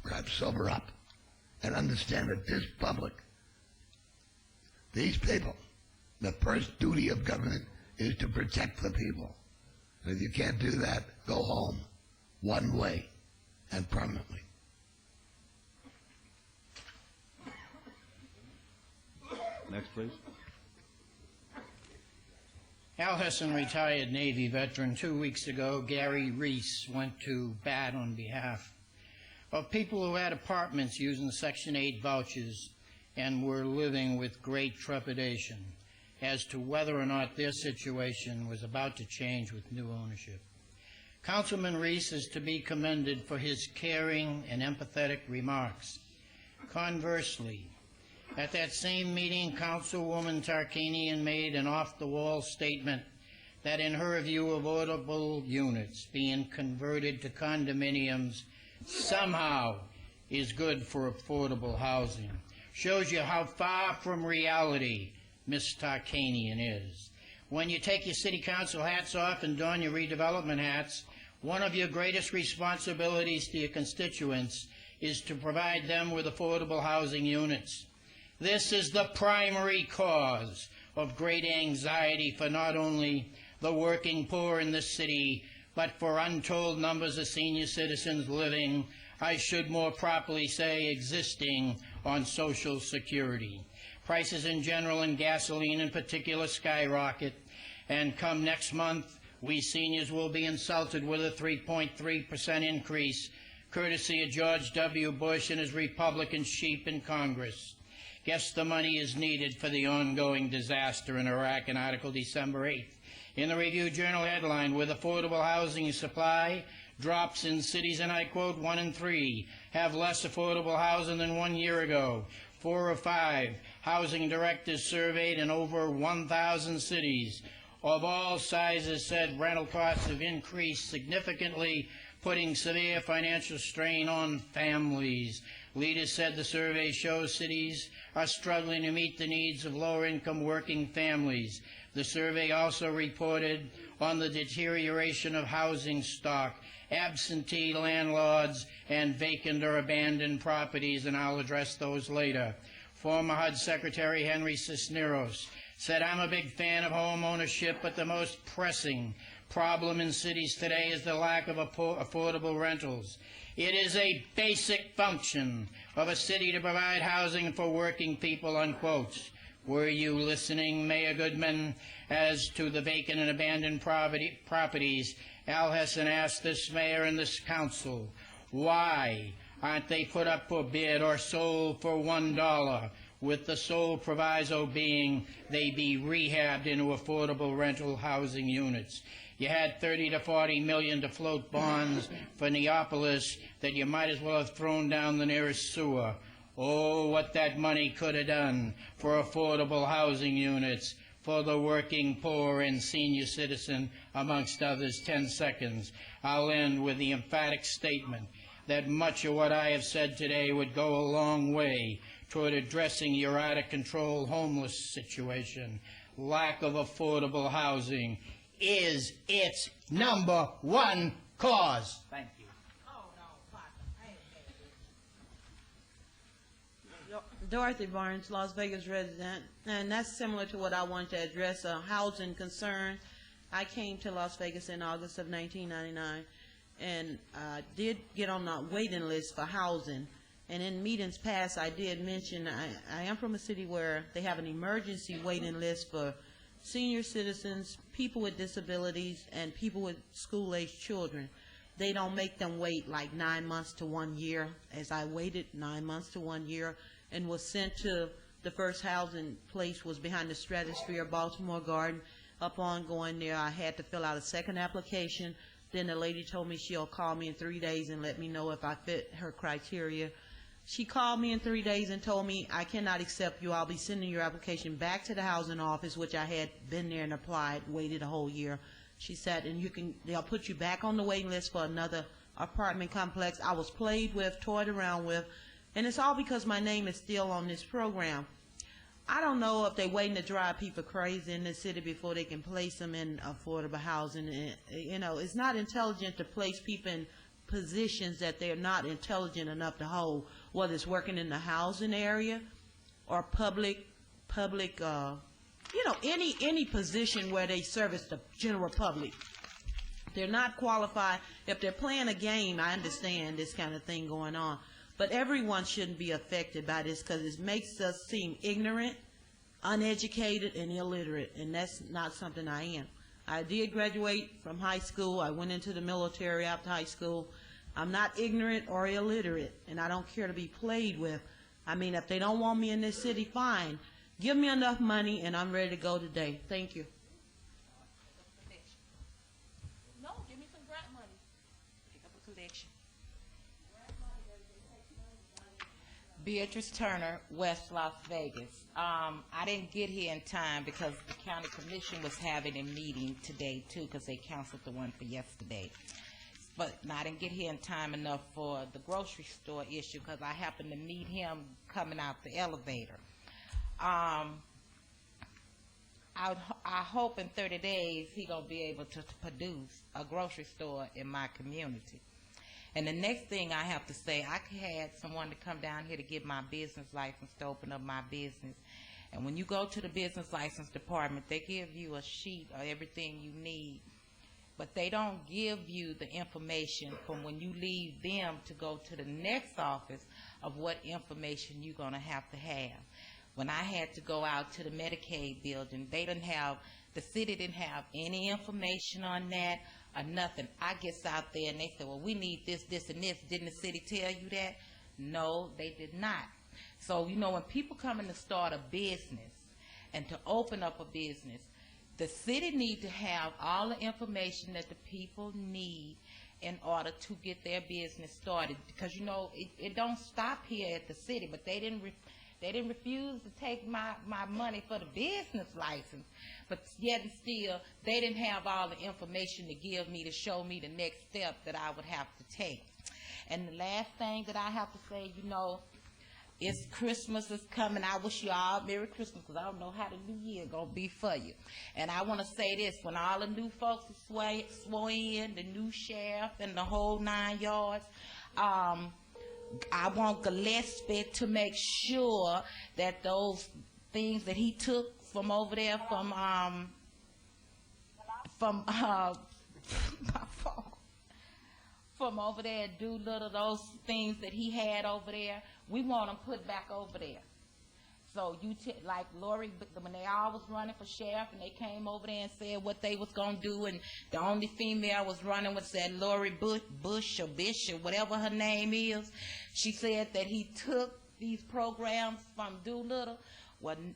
perhaps sober up, and understand that this public, these people, the first duty of government is to protect the people. And if you can't do that, go home, one way, and permanently. Next, please. Al Hessen, retired Navy veteran. 2 weeks ago, Gary Reese went to bat on behalf of people who had apartments using Section 8 vouchers and were living with great trepidation as to whether or not their situation was about to change with new ownership. Councilman Reese is to be commended for his caring and empathetic remarks. Conversely, at that same meeting, Councilwoman Tarkanian made an off-the-wall statement that in her view, affordable units being converted to condominiums somehow is good for affordable housing. Shows you how far from reality Ms. Tarkanian is. When you take your city council hats off and don your redevelopment hats, one of your greatest responsibilities to your constituents is to provide them with affordable housing units. This is the primary cause of great anxiety for not only the working poor in this city, but for untold numbers of senior citizens living, I should more properly say existing, on Social Security. Prices in general and gasoline in particular skyrocket, and come next month, we seniors will be insulted with a 3.3% increase, courtesy of George W. Bush and his Republican sheep in Congress. Guess the money is needed for the ongoing disaster in Iraq, an article December 8th. In the Review-Journal headline, with affordable housing supply drops in cities, and I quote, 1 in 3 have less affordable housing than 1 year ago. 4 of 5 housing directors surveyed in over 1,000 cities of all sizes said rental costs have increased significantly, putting severe financial strain on families. Leaders said the survey shows cities are struggling to meet the needs of lower-income working families. The survey also reported on the deterioration of housing stock, absentee landlords, and vacant or abandoned properties, and I'll address those later. Former HUD Secretary Henry Cisneros said, I'm a big fan of home ownership, but the most pressing problem in cities today is the lack of affordable rentals. It is a basic function of a city to provide housing for working people, unquote. Were you listening, Mayor Goodman, as to the vacant and abandoned properties? Al Hessen asked this mayor and this council, why aren't they put up for bid or sold for $1, with the sole proviso being they be rehabbed into affordable rental housing units? You had $30 to $40 million to float bonds for Neapolis that you might as well have thrown down the nearest sewer. Oh, what that money could have done for affordable housing units for the working poor and senior citizen, amongst others. 10 seconds. I'll end with the emphatic statement that much of what I have said today would go a long way toward addressing your out-of-control homeless situation. Lack of affordable housing is its #1 cause. Thank you. Dorothy Barnes, Las Vegas resident, and that's similar to what I want to address, a housing concern. I came to Las Vegas in August of 1999, and did get on the waiting list for housing, And in meetings past, I did mention, I am from a city where they have an emergency waiting list for senior citizens, people with disabilities, and people with school-aged children. They don't make them wait like 9 months to 1 year, as I waited 9 months to 1 year and was sent to the first housing place was behind the Stratosphere, Baltimore Garden. Upon going there, I had to fill out a second application. Then the lady told me she'll call me in 3 days and let me know if I fit her criteria. She called me in 3 days and told me, I cannot accept you. I'll be sending your application back to the housing office, which I had been there and applied, waited a whole year. She said, and they'll put you back on the waiting list for another apartment complex. I was played with, toyed around with, and it's all because my name is still on this program. I don't know if they're waiting to drive people crazy in the city before they can place them in affordable housing. And, you know, it's not intelligent to place people in positions that they're not intelligent enough to hold, whether it's working in the housing area or public, you know, any position where they service the general public. They're not qualified. If they're playing a game, I understand this kind of thing going on. But everyone shouldn't be affected by this because it makes us seem ignorant, uneducated, and illiterate, and that's not something I am. I did graduate from high school. I went into the military after high school. I'm not ignorant or illiterate, and I don't care to be played with. I mean, if they don't want me in this city, fine. Give me enough money, and I'm ready to go today. Thank you. No, give me some grant money. Pick up a collection. Beatrice Turner, West Las Vegas. I didn't get here in time because the county commission was having a meeting today too, because they canceled the one for yesterday. But I didn't get here in time enough for the grocery store issue because I happened to meet him coming out the elevator. I hope in 30 days he gonna be able to produce a grocery store in my community. And the next thing I have to say, I had someone to come down here to get my business license to open up my business. And when you go to the business license department, they give you a sheet of everything you need. But they don't give you the information from when you leave them to go to the next office of what information you're going to have. When I had to go out to the Medicaid building, the city didn't have any information on that or nothing. I gets out there and they said, well, we need this, this, and this. Didn't the city tell you that? No, they did not. So, you know, when people come in to start a business and to open up a business, the city need to have all the information that the people need in order to get their business started. Because, you know, it don't stop here at the city, but they didn't refuse to take my money for the business license, but yet and still, they didn't have all the information to give me to show me the next step that I would have to take. And the last thing that I have to say, you know, is Christmas is coming. I wish you all Merry Christmas because I don't know how the new year going to be for you. And I want to say this, when all the new folks are sworn in, the new sheriff and the whole 9 yards, I want Gillespie to make sure that those things that he took from over there from over there at Doolittle, those things that he had over there, we want them put back over there. So like Lori, when they all was running for sheriff and they came over there and said what they was going to do, and the only female was running was that Lori Bush or Bish or whatever her name is. She said that he took these programs from Doolittle,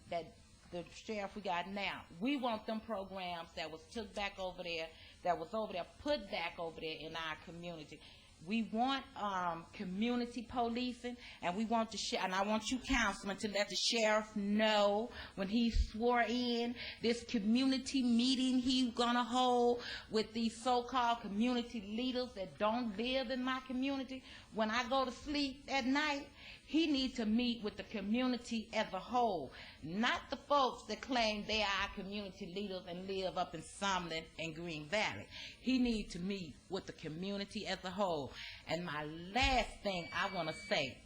that the sheriff we got now. We want them programs that was took back over there, that was over there, put back over there in our community. We want community policing, and we want and I want you, councilman, to let the sheriff know when he swore in this community meeting he's gonna hold with these so-called community leaders that don't live in my community. When I go to sleep at night, he needs to meet with the community as a whole, not the folks that claim they are our community leaders and live up in Sumlin and Green Valley. He needs to meet with the community as a whole. And my last thing I want to say,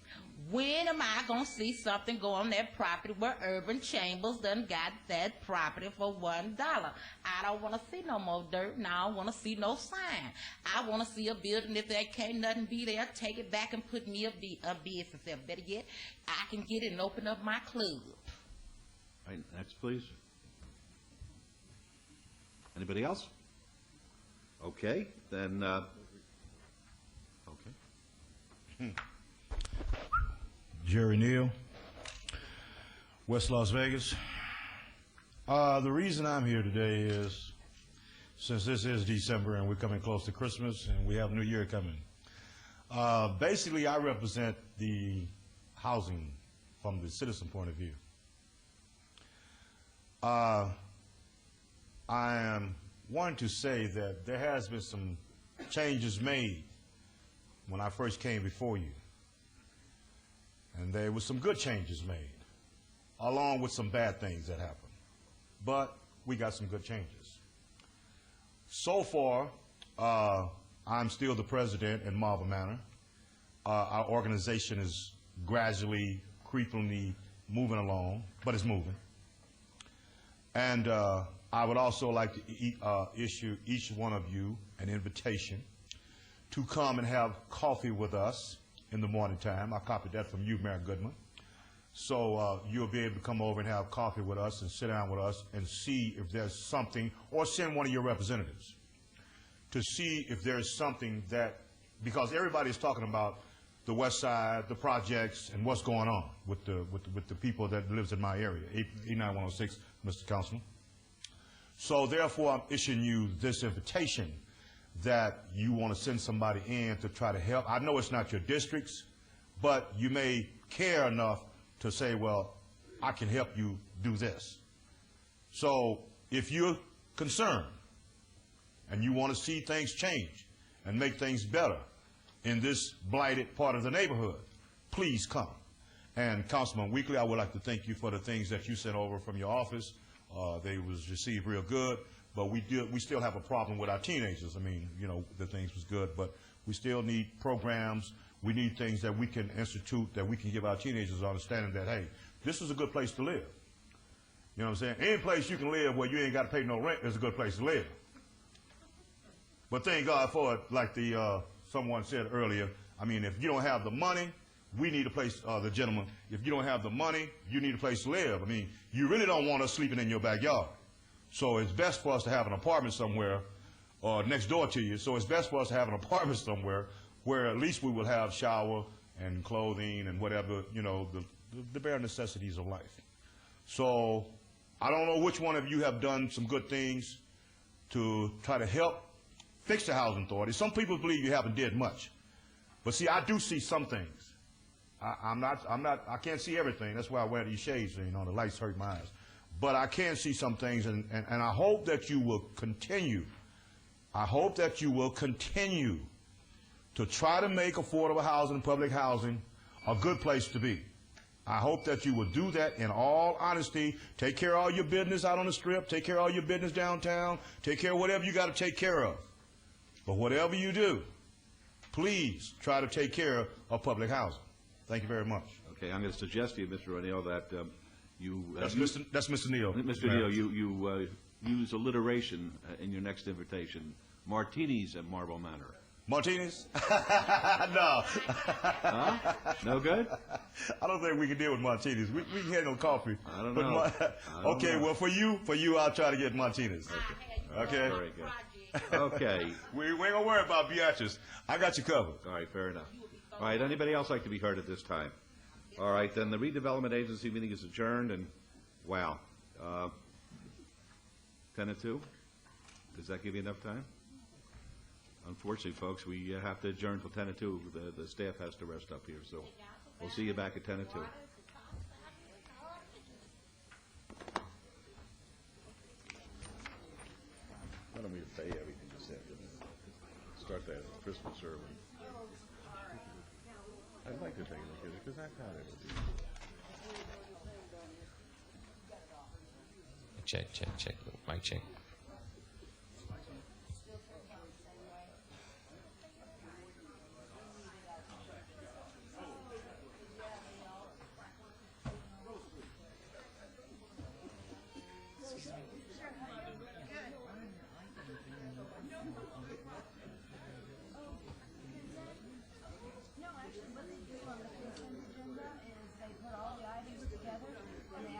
When am I gonna see something go on that property where Urban Chambers done got that property for $1? I don't wanna see no more dirt, and I don't wanna see no sign. I wanna see a building. If there can't nothing be there, take it back and put me a business there. Better yet, I can get it and open up my club. All right, next, please. Anybody else? Okay, then, okay. Jerry Neal, West Las Vegas. The reason I'm here today is, since this is December and we're coming close to Christmas and we have New Year coming, basically I represent the housing from the citizen point of view. I am wanting to say that there has been some changes made when I first came before you. And there were some good changes made, along with some bad things that happened. But we got some good changes. So far, I'm still the president in Marble Manor. Our organization is gradually, creepingly moving along, but it's moving. And I would also like to issue each one of you an invitation to come and have coffee with us in the morning time. I copied that from you, Mayor Goodman. So you'll be able to come over and have coffee with us and sit down with us and see if there's something, or send one of your representatives to see if there's something that, because everybody's talking about the west side, the projects, and what's going on with the people that lives in my area, 89106, Mr. Councilman. So therefore, I'm issuing you this invitation that you want to send somebody in to try to help. I know it's not your districts, but you may care enough to say, well, I can help you do this. So if you're concerned and you want to see things change and make things better in this blighted part of the neighborhood, please come. And Councilman Weekly, I would like to thank you for the things that you sent over from your office. They was received real good. But we still have a problem with our teenagers. I mean, you know, the things was good, but we still need programs. We need things that we can institute, that we can give our teenagers understanding that, hey, this is a good place to live. You know what I'm saying? Any place you can live where you ain't got to pay no rent is a good place to live. But thank God for it, like someone said earlier. I mean, if you don't have the money, we need a place, the gentleman, if you don't have the money, you need a place to live. I mean, you really don't want us sleeping in your backyard. So it's best for us to have an apartment somewhere or next door to you. So it's best for us to have an apartment somewhere where at least we will have shower and clothing and whatever, you know, the bare necessities of life. So I don't know which one of you have done some good things to try to help fix the housing authority. Some people believe you haven't did much. But see, I do see some things. I can't see everything. That's why I wear these shades, you know, the lights hurt my eyes. But I can see some things, and I hope that you will continue. I hope that you will continue to try to make affordable housing, public housing, a good place to be. I hope that you will do that in all honesty. Take care of all your business out on the strip. Take care of all your business downtown. Take care of whatever you got to take care of. But whatever you do, please try to take care of public housing. Thank you very much. Okay, I'm going to suggest to you, Mr. O'Neill, that that's Mr. Neal. Mr. Neal, you use alliteration in your next invitation. Martinis at Marble Manor. Martinis? No. Huh? No good? I don't think we can deal with martinis. We can handle coffee. I don't know. Okay, well, for you, I'll try to get martinis. Okay? Very good. Okay. We ain't going to worry about Beatrice. I got you covered. All right, fair enough. All right, anybody else like to be heard at this time? All right, then the redevelopment agency meeting is adjourned, and wow, 10:02. Does that give you enough time? Unfortunately, folks, we have to adjourn till 10:02. The staff has to rest up here, so we'll see you back at 10:02. Why don't we pay everything this afternoon? Start that Christmas early. I'd like to take a look at it because I thought it would be. Check. Mic check.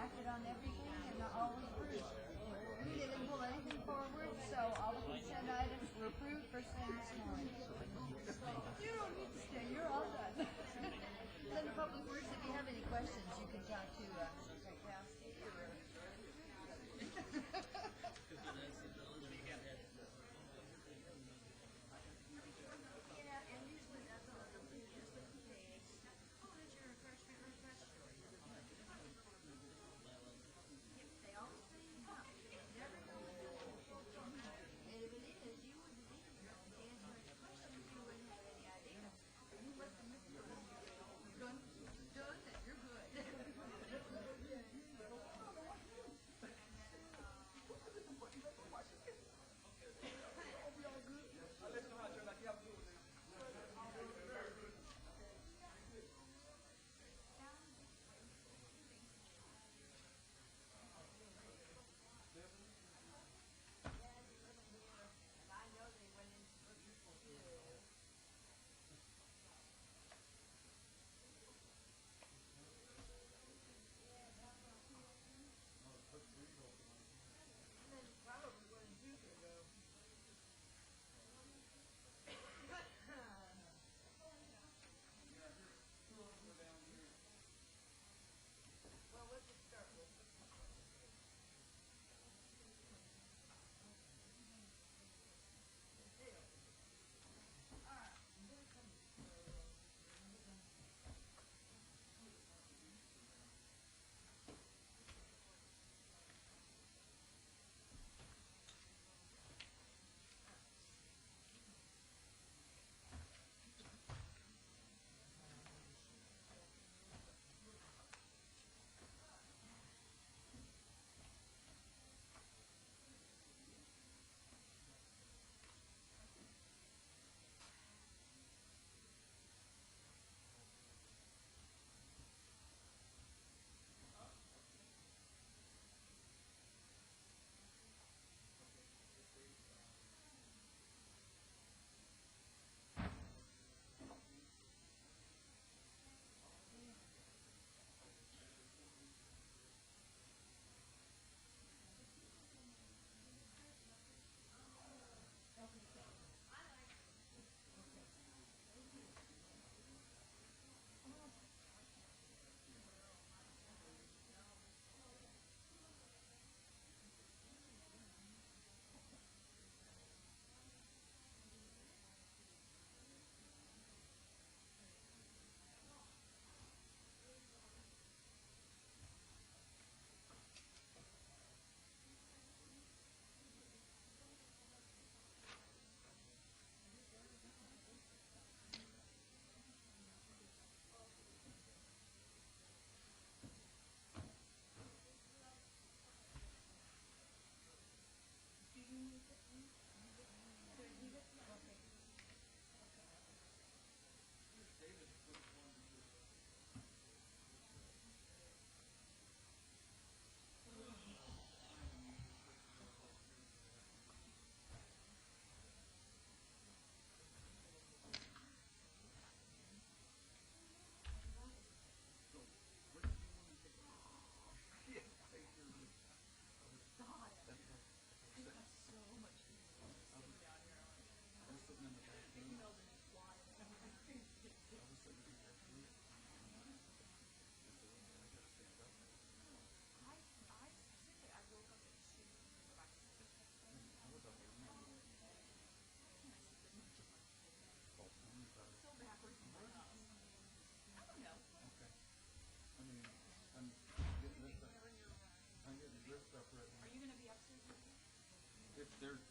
acted on everything and all was approved. We didn't pull anything forward, so all the consent items were approved first thing this morning. You don't need to stay, you're all done. Then the Public Works, if you have any questions, you can talk to Cassie or...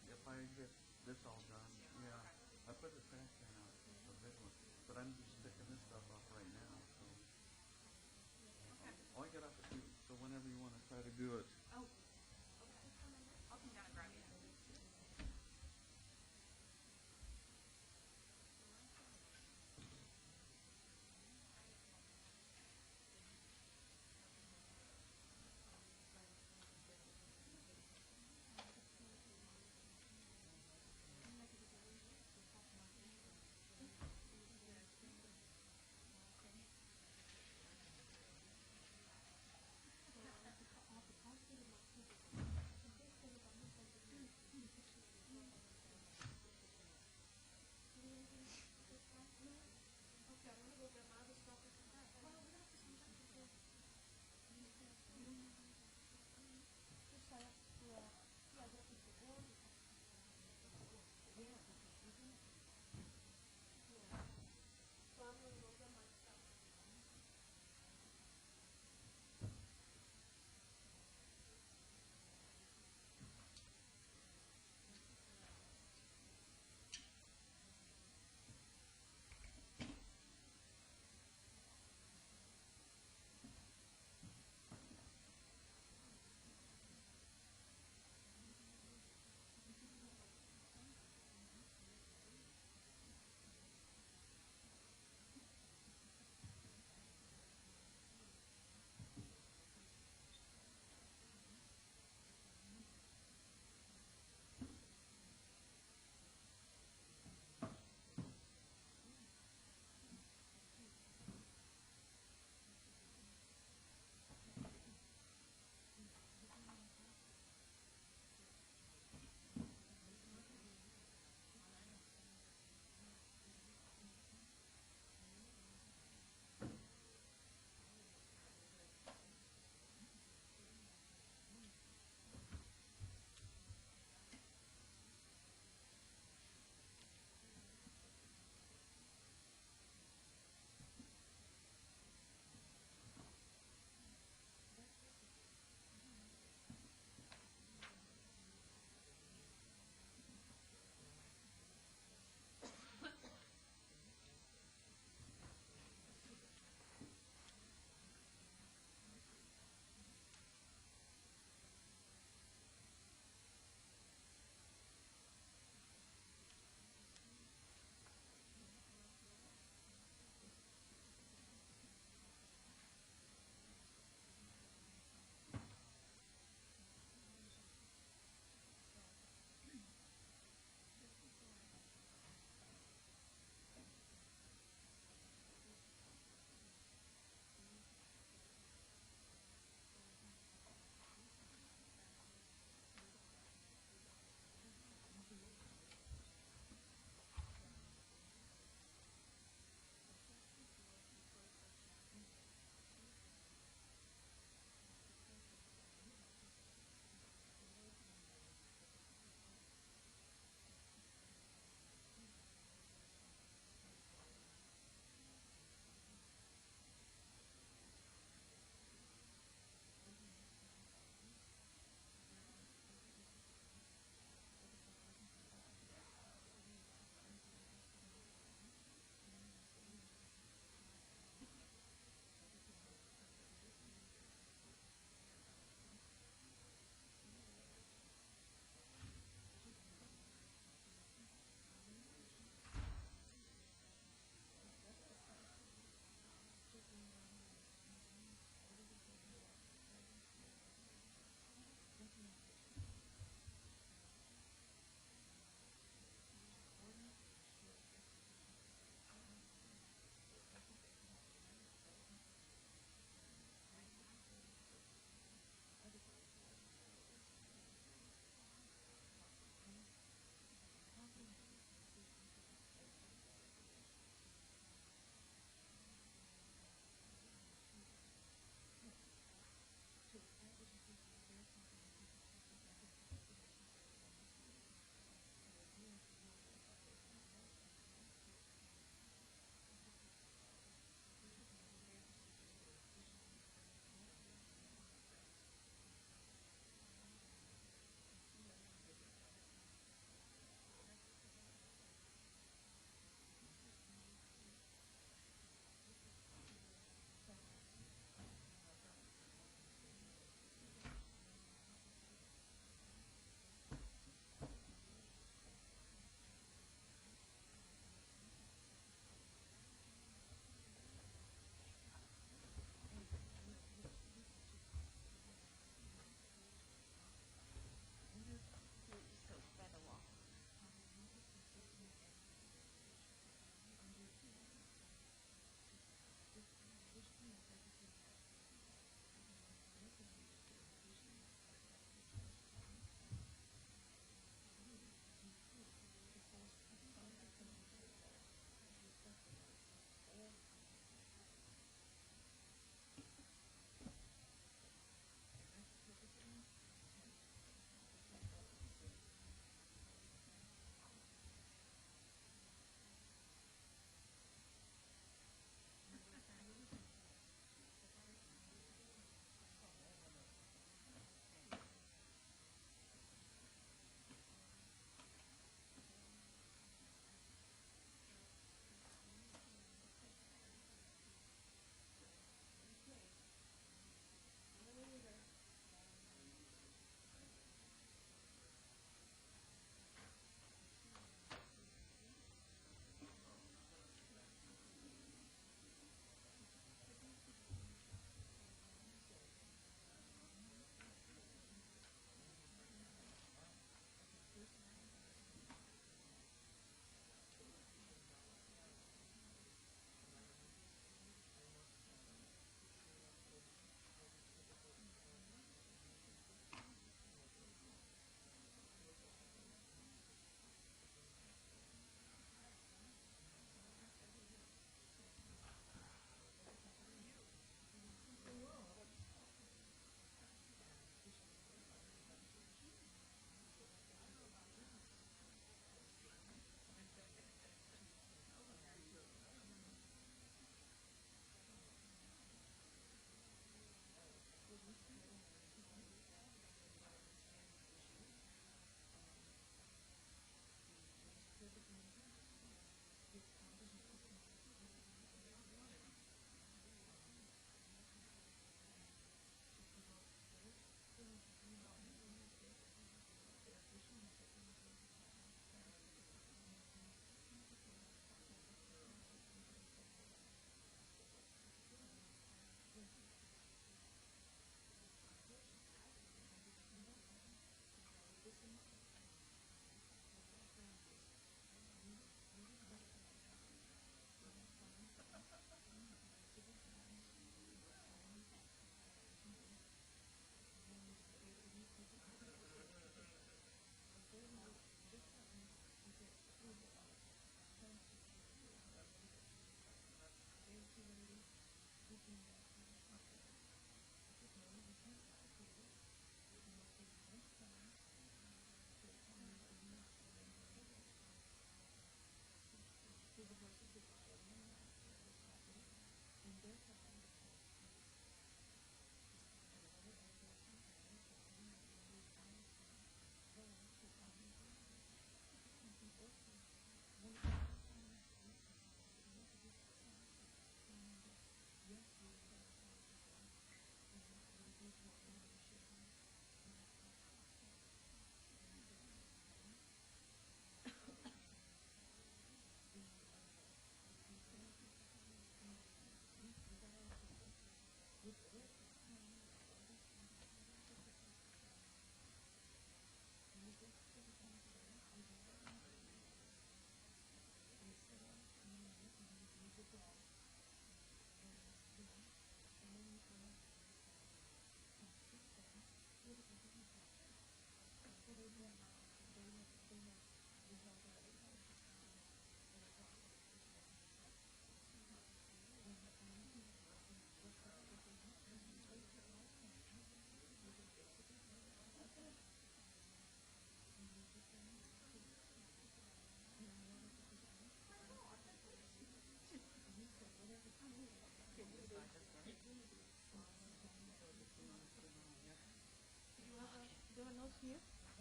If I get this all done, yeah, I put the trash can out a bit, but I'm just picking this stuff up right now. So I'll get up at you. So whenever you want to try to do it. Oh, okay. I'll come down and grab you.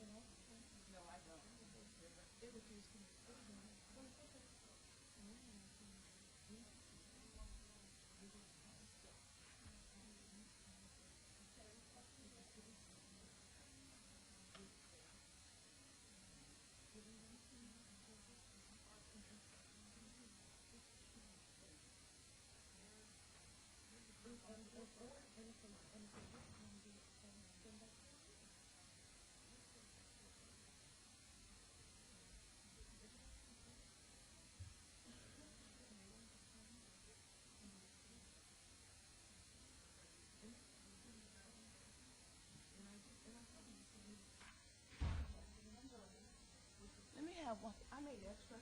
No, I don't. It was used. Let me have one. I made extra.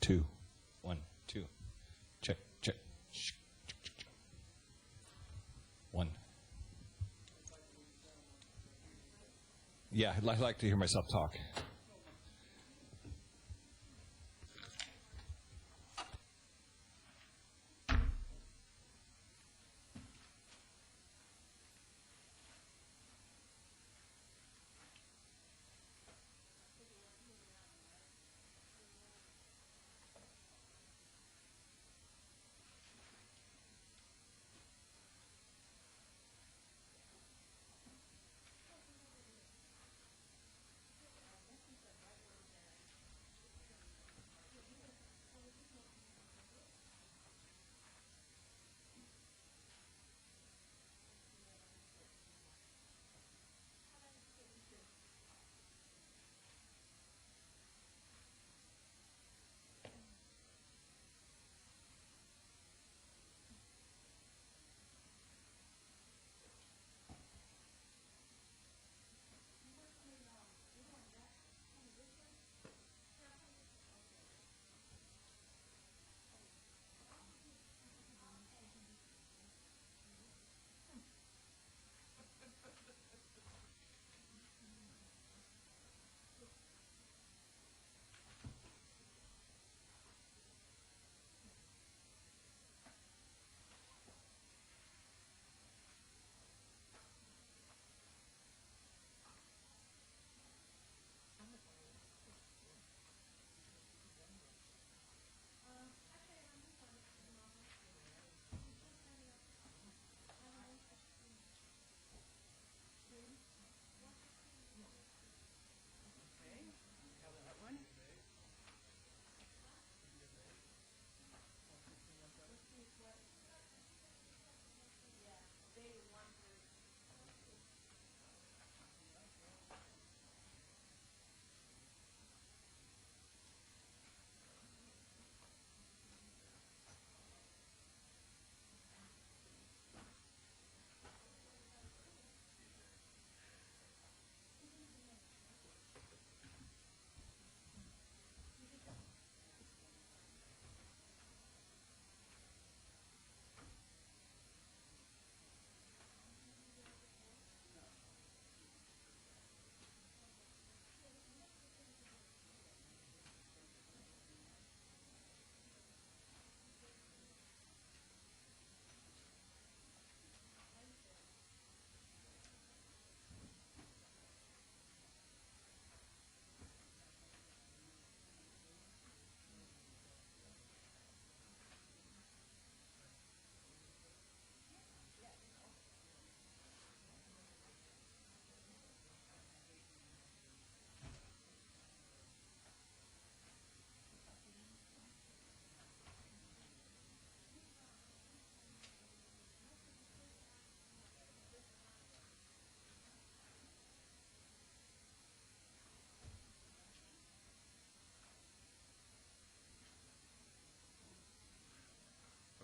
2. 1, 2. Check, check. 1. Yeah, I'd like to hear myself talk.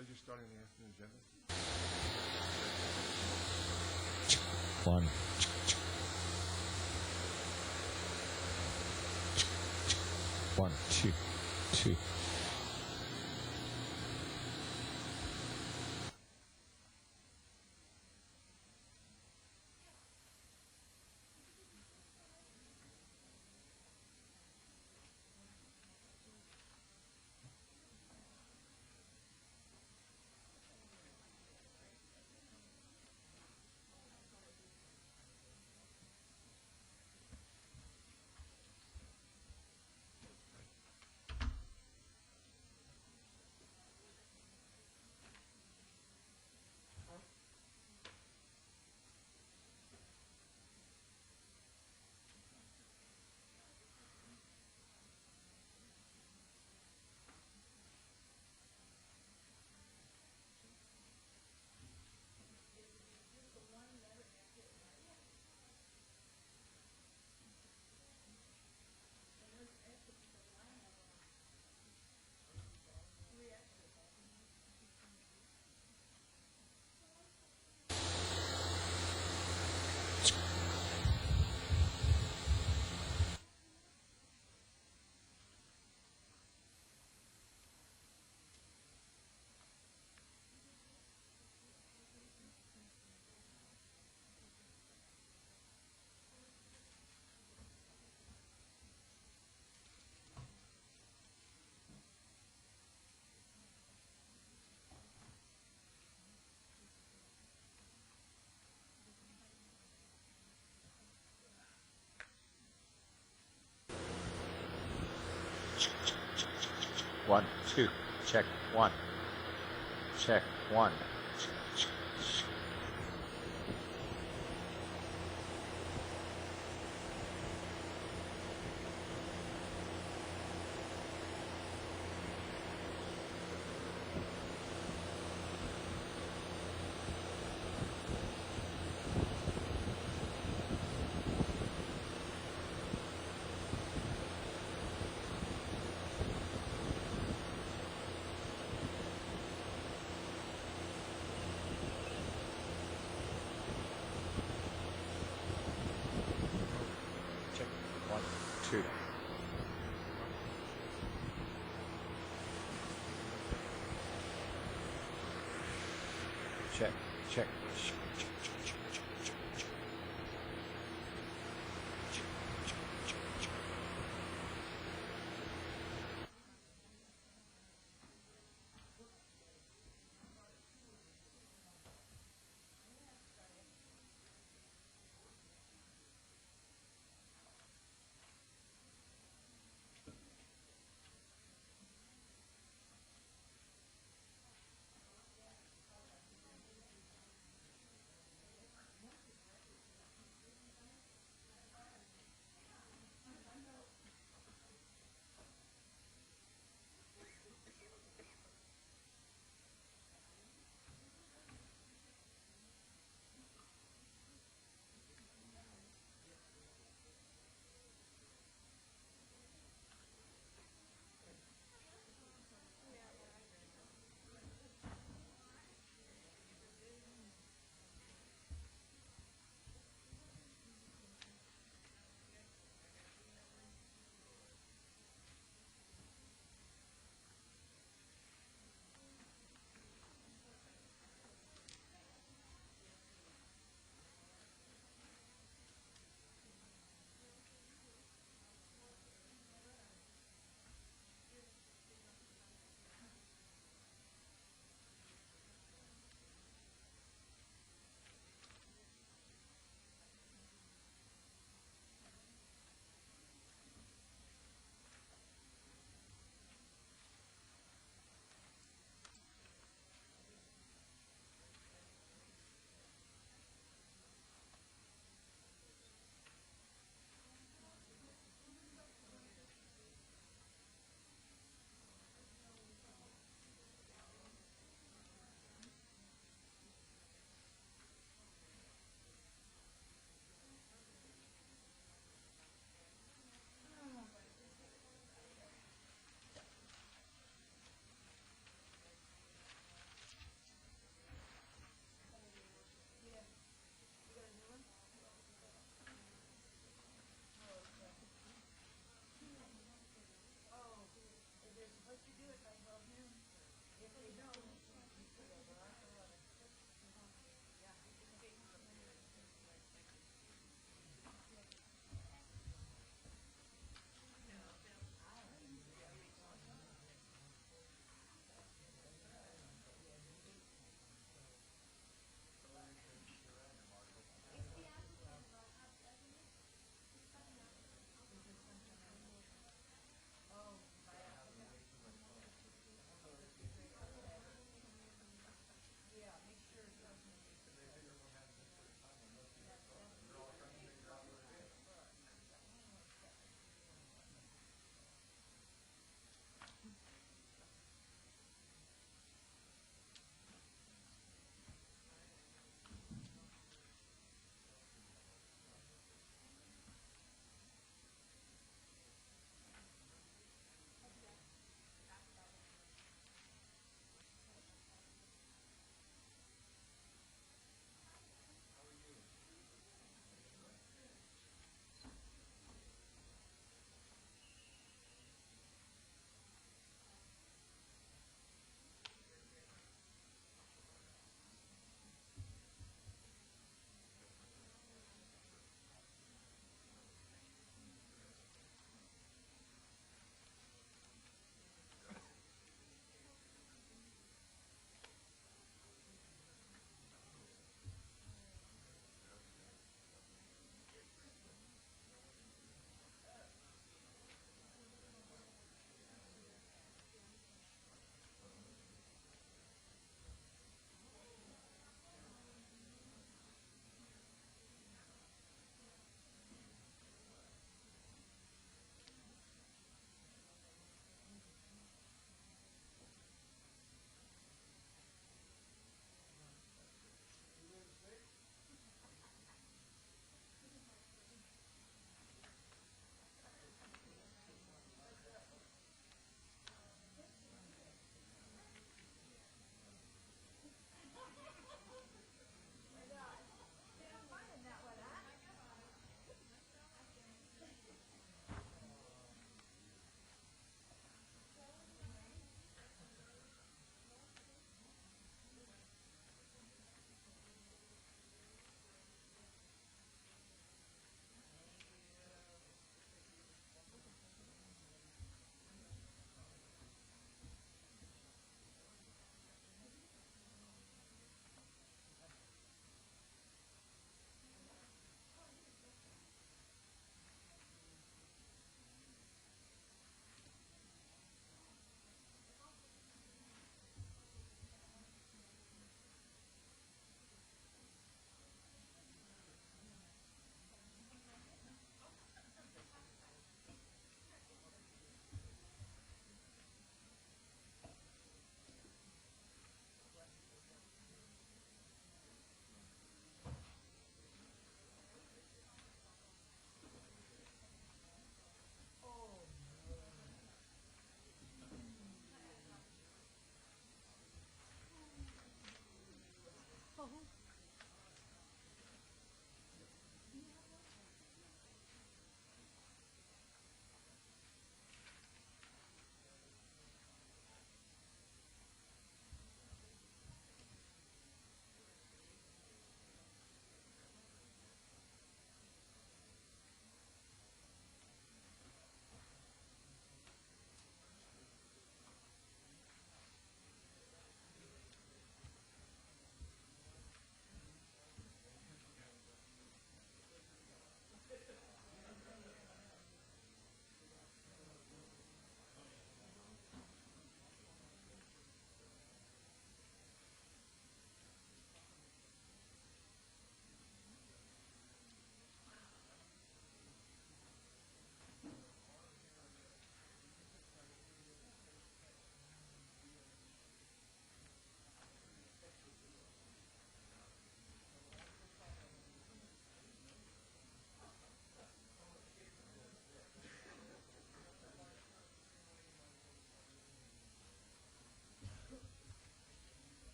What did you start in the afternoon agenda? 1. 1, 2, 2. 1, 2. Check 1. Check 1. Check 1, 2. Check, check.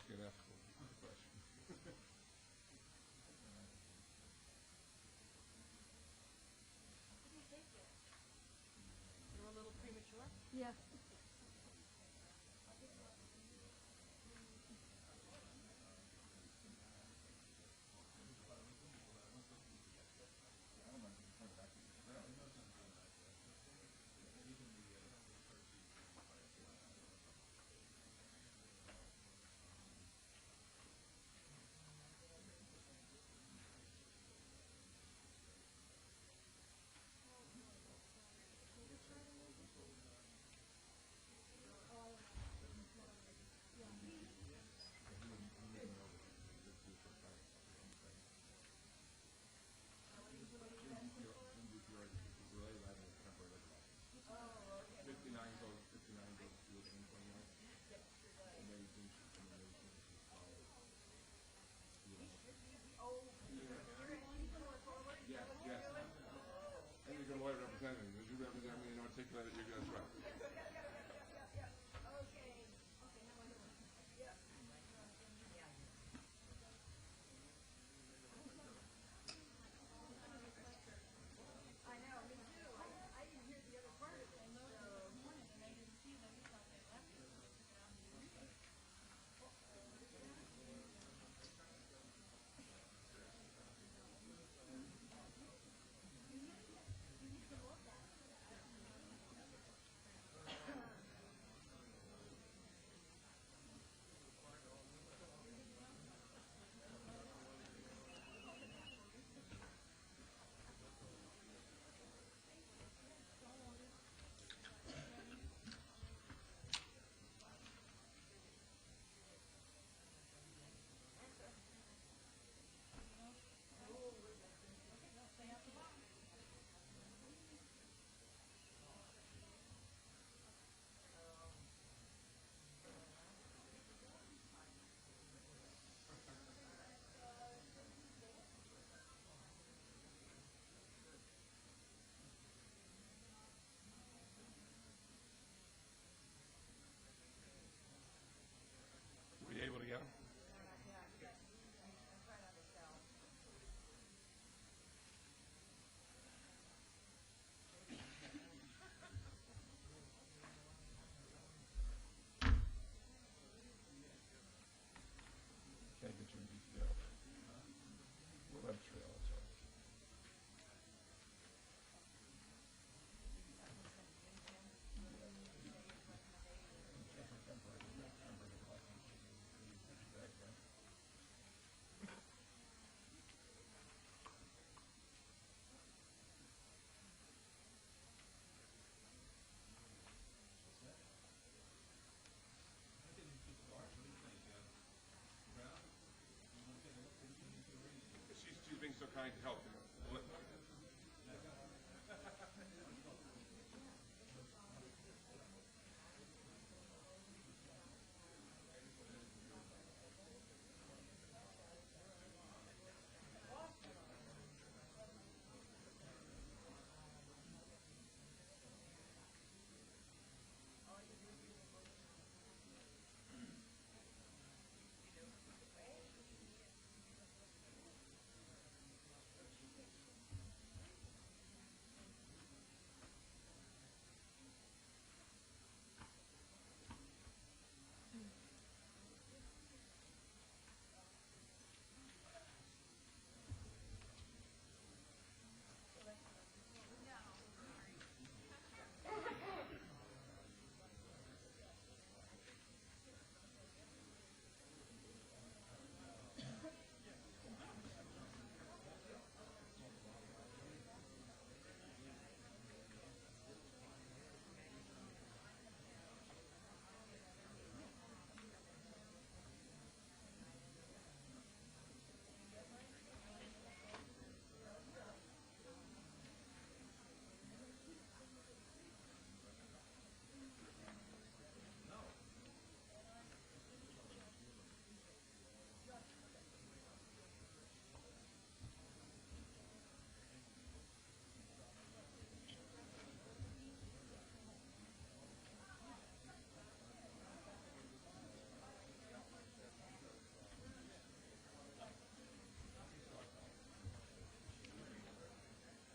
Good ethical question. You're a little premature? Yes.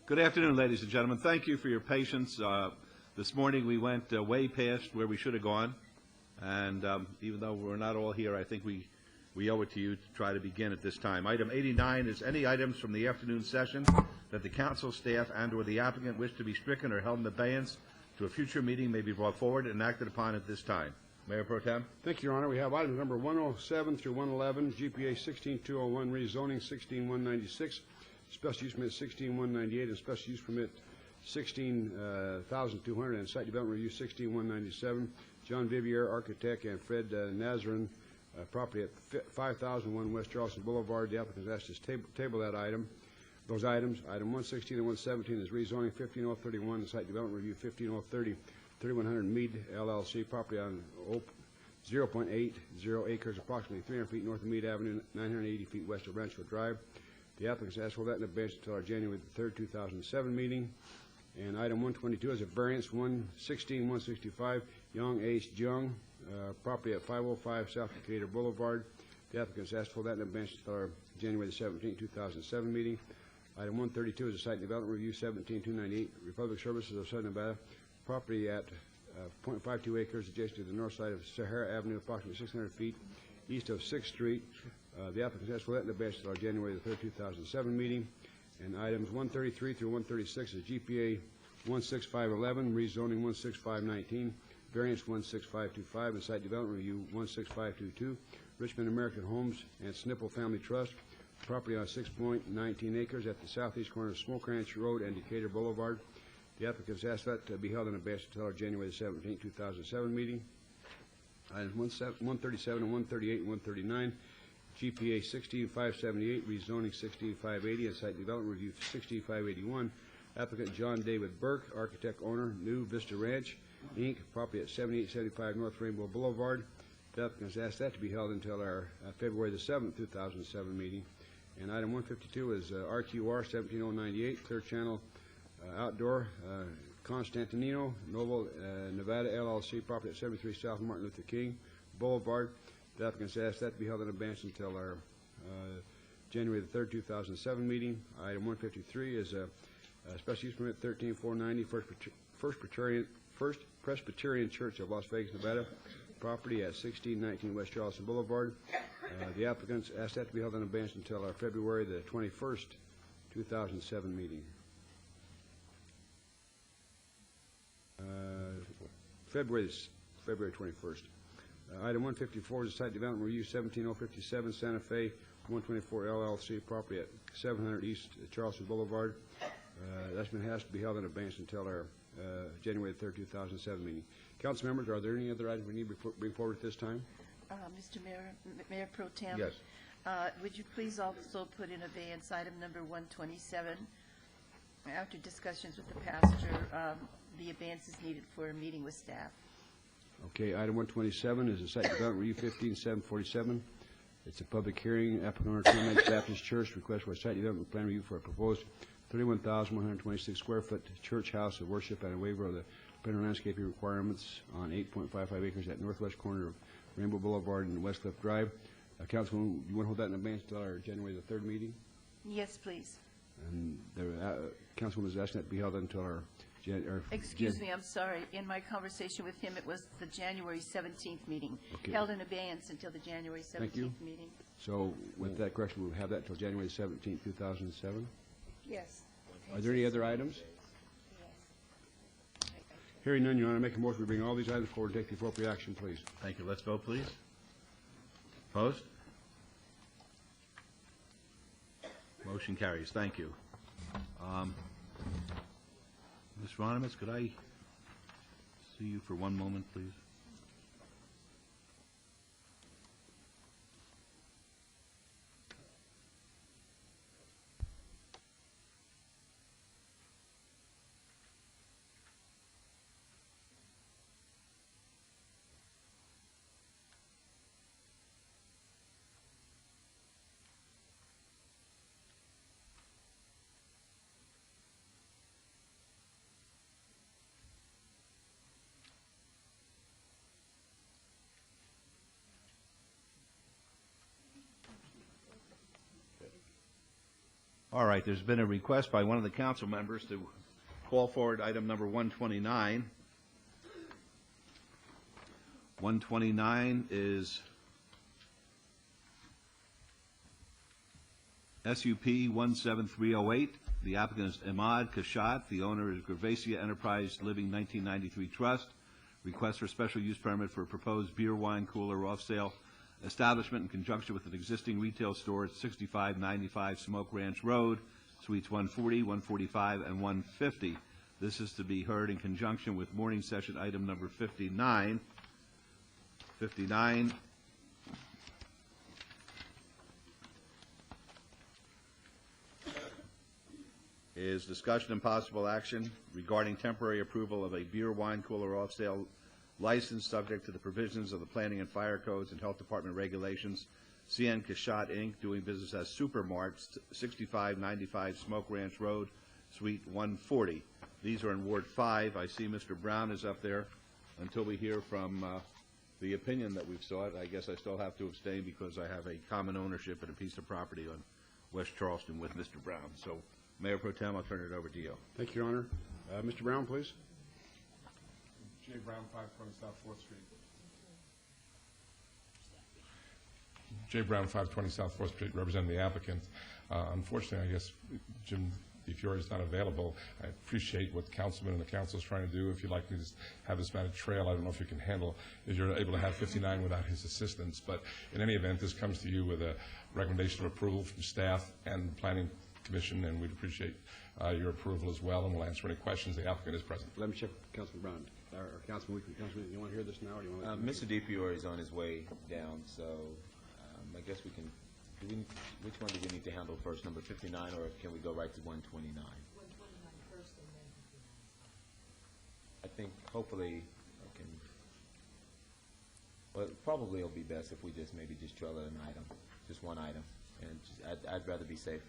Good afternoon, ladies and gentlemen. Thank you for your patience. This morning we went way past where we should have gone, and even though we're not all here, I think we owe it to you to try to begin at this time. Item 89 is any items from the afternoon session that the council staff and/or the applicant wish to be stricken or held in abeyance to a future meeting may be brought forward and acted upon at this time. Mayor Pro Tem. Thank you, Your Honor. We have items number 107 through 111, GPA 16201, rezoning 16196, special use permit 16198, and special use permit 16,200, and site development review 16197. John Vivier, architect, and Fred Nazarin, property at 5001 West Charleston Boulevard. The applicant has asked us to table that item. Those items, item 116 and 117 is rezoning 15031, and site development review 15030, 3100 Mead LLC, property on 0.80 acres, approximately 300 feet north of Mead Avenue, 980 feet west of Ranchville Drive. The applicant has asked for that in advance until our January 3rd, 2007 meeting. And item 122 is a variance 116-165, Young H. Jung, property at 505 South Decatur Boulevard. The applicant has asked for that in advance until our January 17th, 2007 meeting. Item 132 is a site development review 17298, Republic Services of Southern Nevada, property at 0.52 acres adjacent to the north side of Sahara Avenue, approximately 600 feet east of 6th Street. The applicant has asked for that in advance until our January 3rd, 2007 meeting. And items 133 through 136 is GPA 16511, rezoning 16519, variance 16525, and site development review 16522, Richmond American Homes and Snipple Family Trust, property on 6.19 acres at the southeast corner of Smoke Ranch Road and Decatur Boulevard. The applicant has asked that to be held in advance until our January 17, 2007 meeting. Items 137 and 138 and 139, GPA 16578, rezoning 16580, and site development review 16581. Applicant John David Burke, architect owner, New Vista Ranch, Inc., property at 7875 North Rainbow Boulevard. The applicant has asked that to be held until our February 7th, 2007 meeting. And item 152 is RQR 17098, Clear Channel Outdoor, Constantino, Noble, Nevada LLC, property at 73 South Martin Luther King Boulevard. The applicant has asked that to be held in advance until our January 3rd, 2007 meeting. Item 153 is a special use permit 13490, First Presbyterian Church of Las Vegas, Nevada, property at 1619 West Charleston Boulevard. The applicants asked that to be held in advance until our February 21st, 2007 meeting. February 21st. Item 154 is a site development review 17057 Santa Fe 124 LLC, property at 700 East Charleston Boulevard. That's been asked to be held in advance until our January 3rd, 2007 meeting. Council members, are there any other items we need to bring forward at this time? Mr. Mayor Pro Tem. Yes. Would you please also put in abeyance item number 127? After discussions with the pastor, the abeyance is needed for a meeting with staff. Okay, item 127 is a site development review 15747. It's a public hearing. Applicant owner Twin Baptist Church request for a site development plan review for a proposed 31,126 square foot church house of worship and a waiver of the planning landscaping requirements on 8.55 acres at northwest corner of Rainbow Boulevard and Westcliff Drive. Councilman, you want to hold that in advance until our January 3rd meeting? Yes, please. And the Councilman is asking that to be held until our Excuse me, I'm sorry. In my conversation with him, it was the January 17th meeting, Okay. held in abeyance until the January 17th Thank you. meeting. So with that correction, we'll have that until January 17th, 2007. Yes. Are there any other items? Hearing none, Your Honor, make a motion to bring all these items forward and take the appropriate action, please. Thank you. Let's vote, please. Opposed? Motion carries. Thank you. Ms. Ronimus, could I see you for one moment, please? All right, there's been a request by one of the council members to call forward item number 129. 129 is SUP 17308. The applicant is Ahmad Kashat. The owner is Gravacia Enterprise Living 1993 Trust. Request for special use permit for a proposed beer, wine, cooler, off-sale establishment in conjunction with an existing retail store at 6595 Smoke Ranch Road, Suites 140, 145, and 150. This is to be heard in conjunction with morning session item number 59. 59 is discussion and possible action regarding temporary approval of a beer, wine, cooler off-sale license subject to the provisions of the Planning and Fire Codes and Health Department regulations. CN Kashat, Inc., doing business as Supermarts, 6595 Smoke Ranch Road, Suite 140. These are in Ward 5. I see Mr. Brown is up there. Until we hear from the opinion that we've sought, I guess I still have to abstain because I have a common ownership in a piece of property on West Charleston with Mr. Brown. So, Mayor Pro Tem, I'll turn it over to you. Thank you, Your Honor. Mr. Brown, please. J. Brown, 520 South 4th Street. J. Brown, 520 South 4th Street, representing the applicant. Unfortunately, I guess Jim DiFiore is not available. I appreciate what the councilman and the council is trying to do. If you'd like to just have this matted trail, I don't know if you can handle, if you're able to have 59 without his assistance. But in any event, this comes to you with a recommendation of approval from staff and the Planning Commission, and we'd appreciate your approval as well, and we'll answer any questions. The applicant is present. Let me check with Councilman Brown. Or Councilman Weekly. Councilman, you want to hear this now, or do you want to? Mr. DiFiore is on his way down, so I guess we can. Which one do we need to handle first, number 59, or can we go right to 129? 129 first, and then 59. I think hopefully I can. Well, probably it'll be best if we just maybe just trail an item, just one item, and just, I'd rather be safe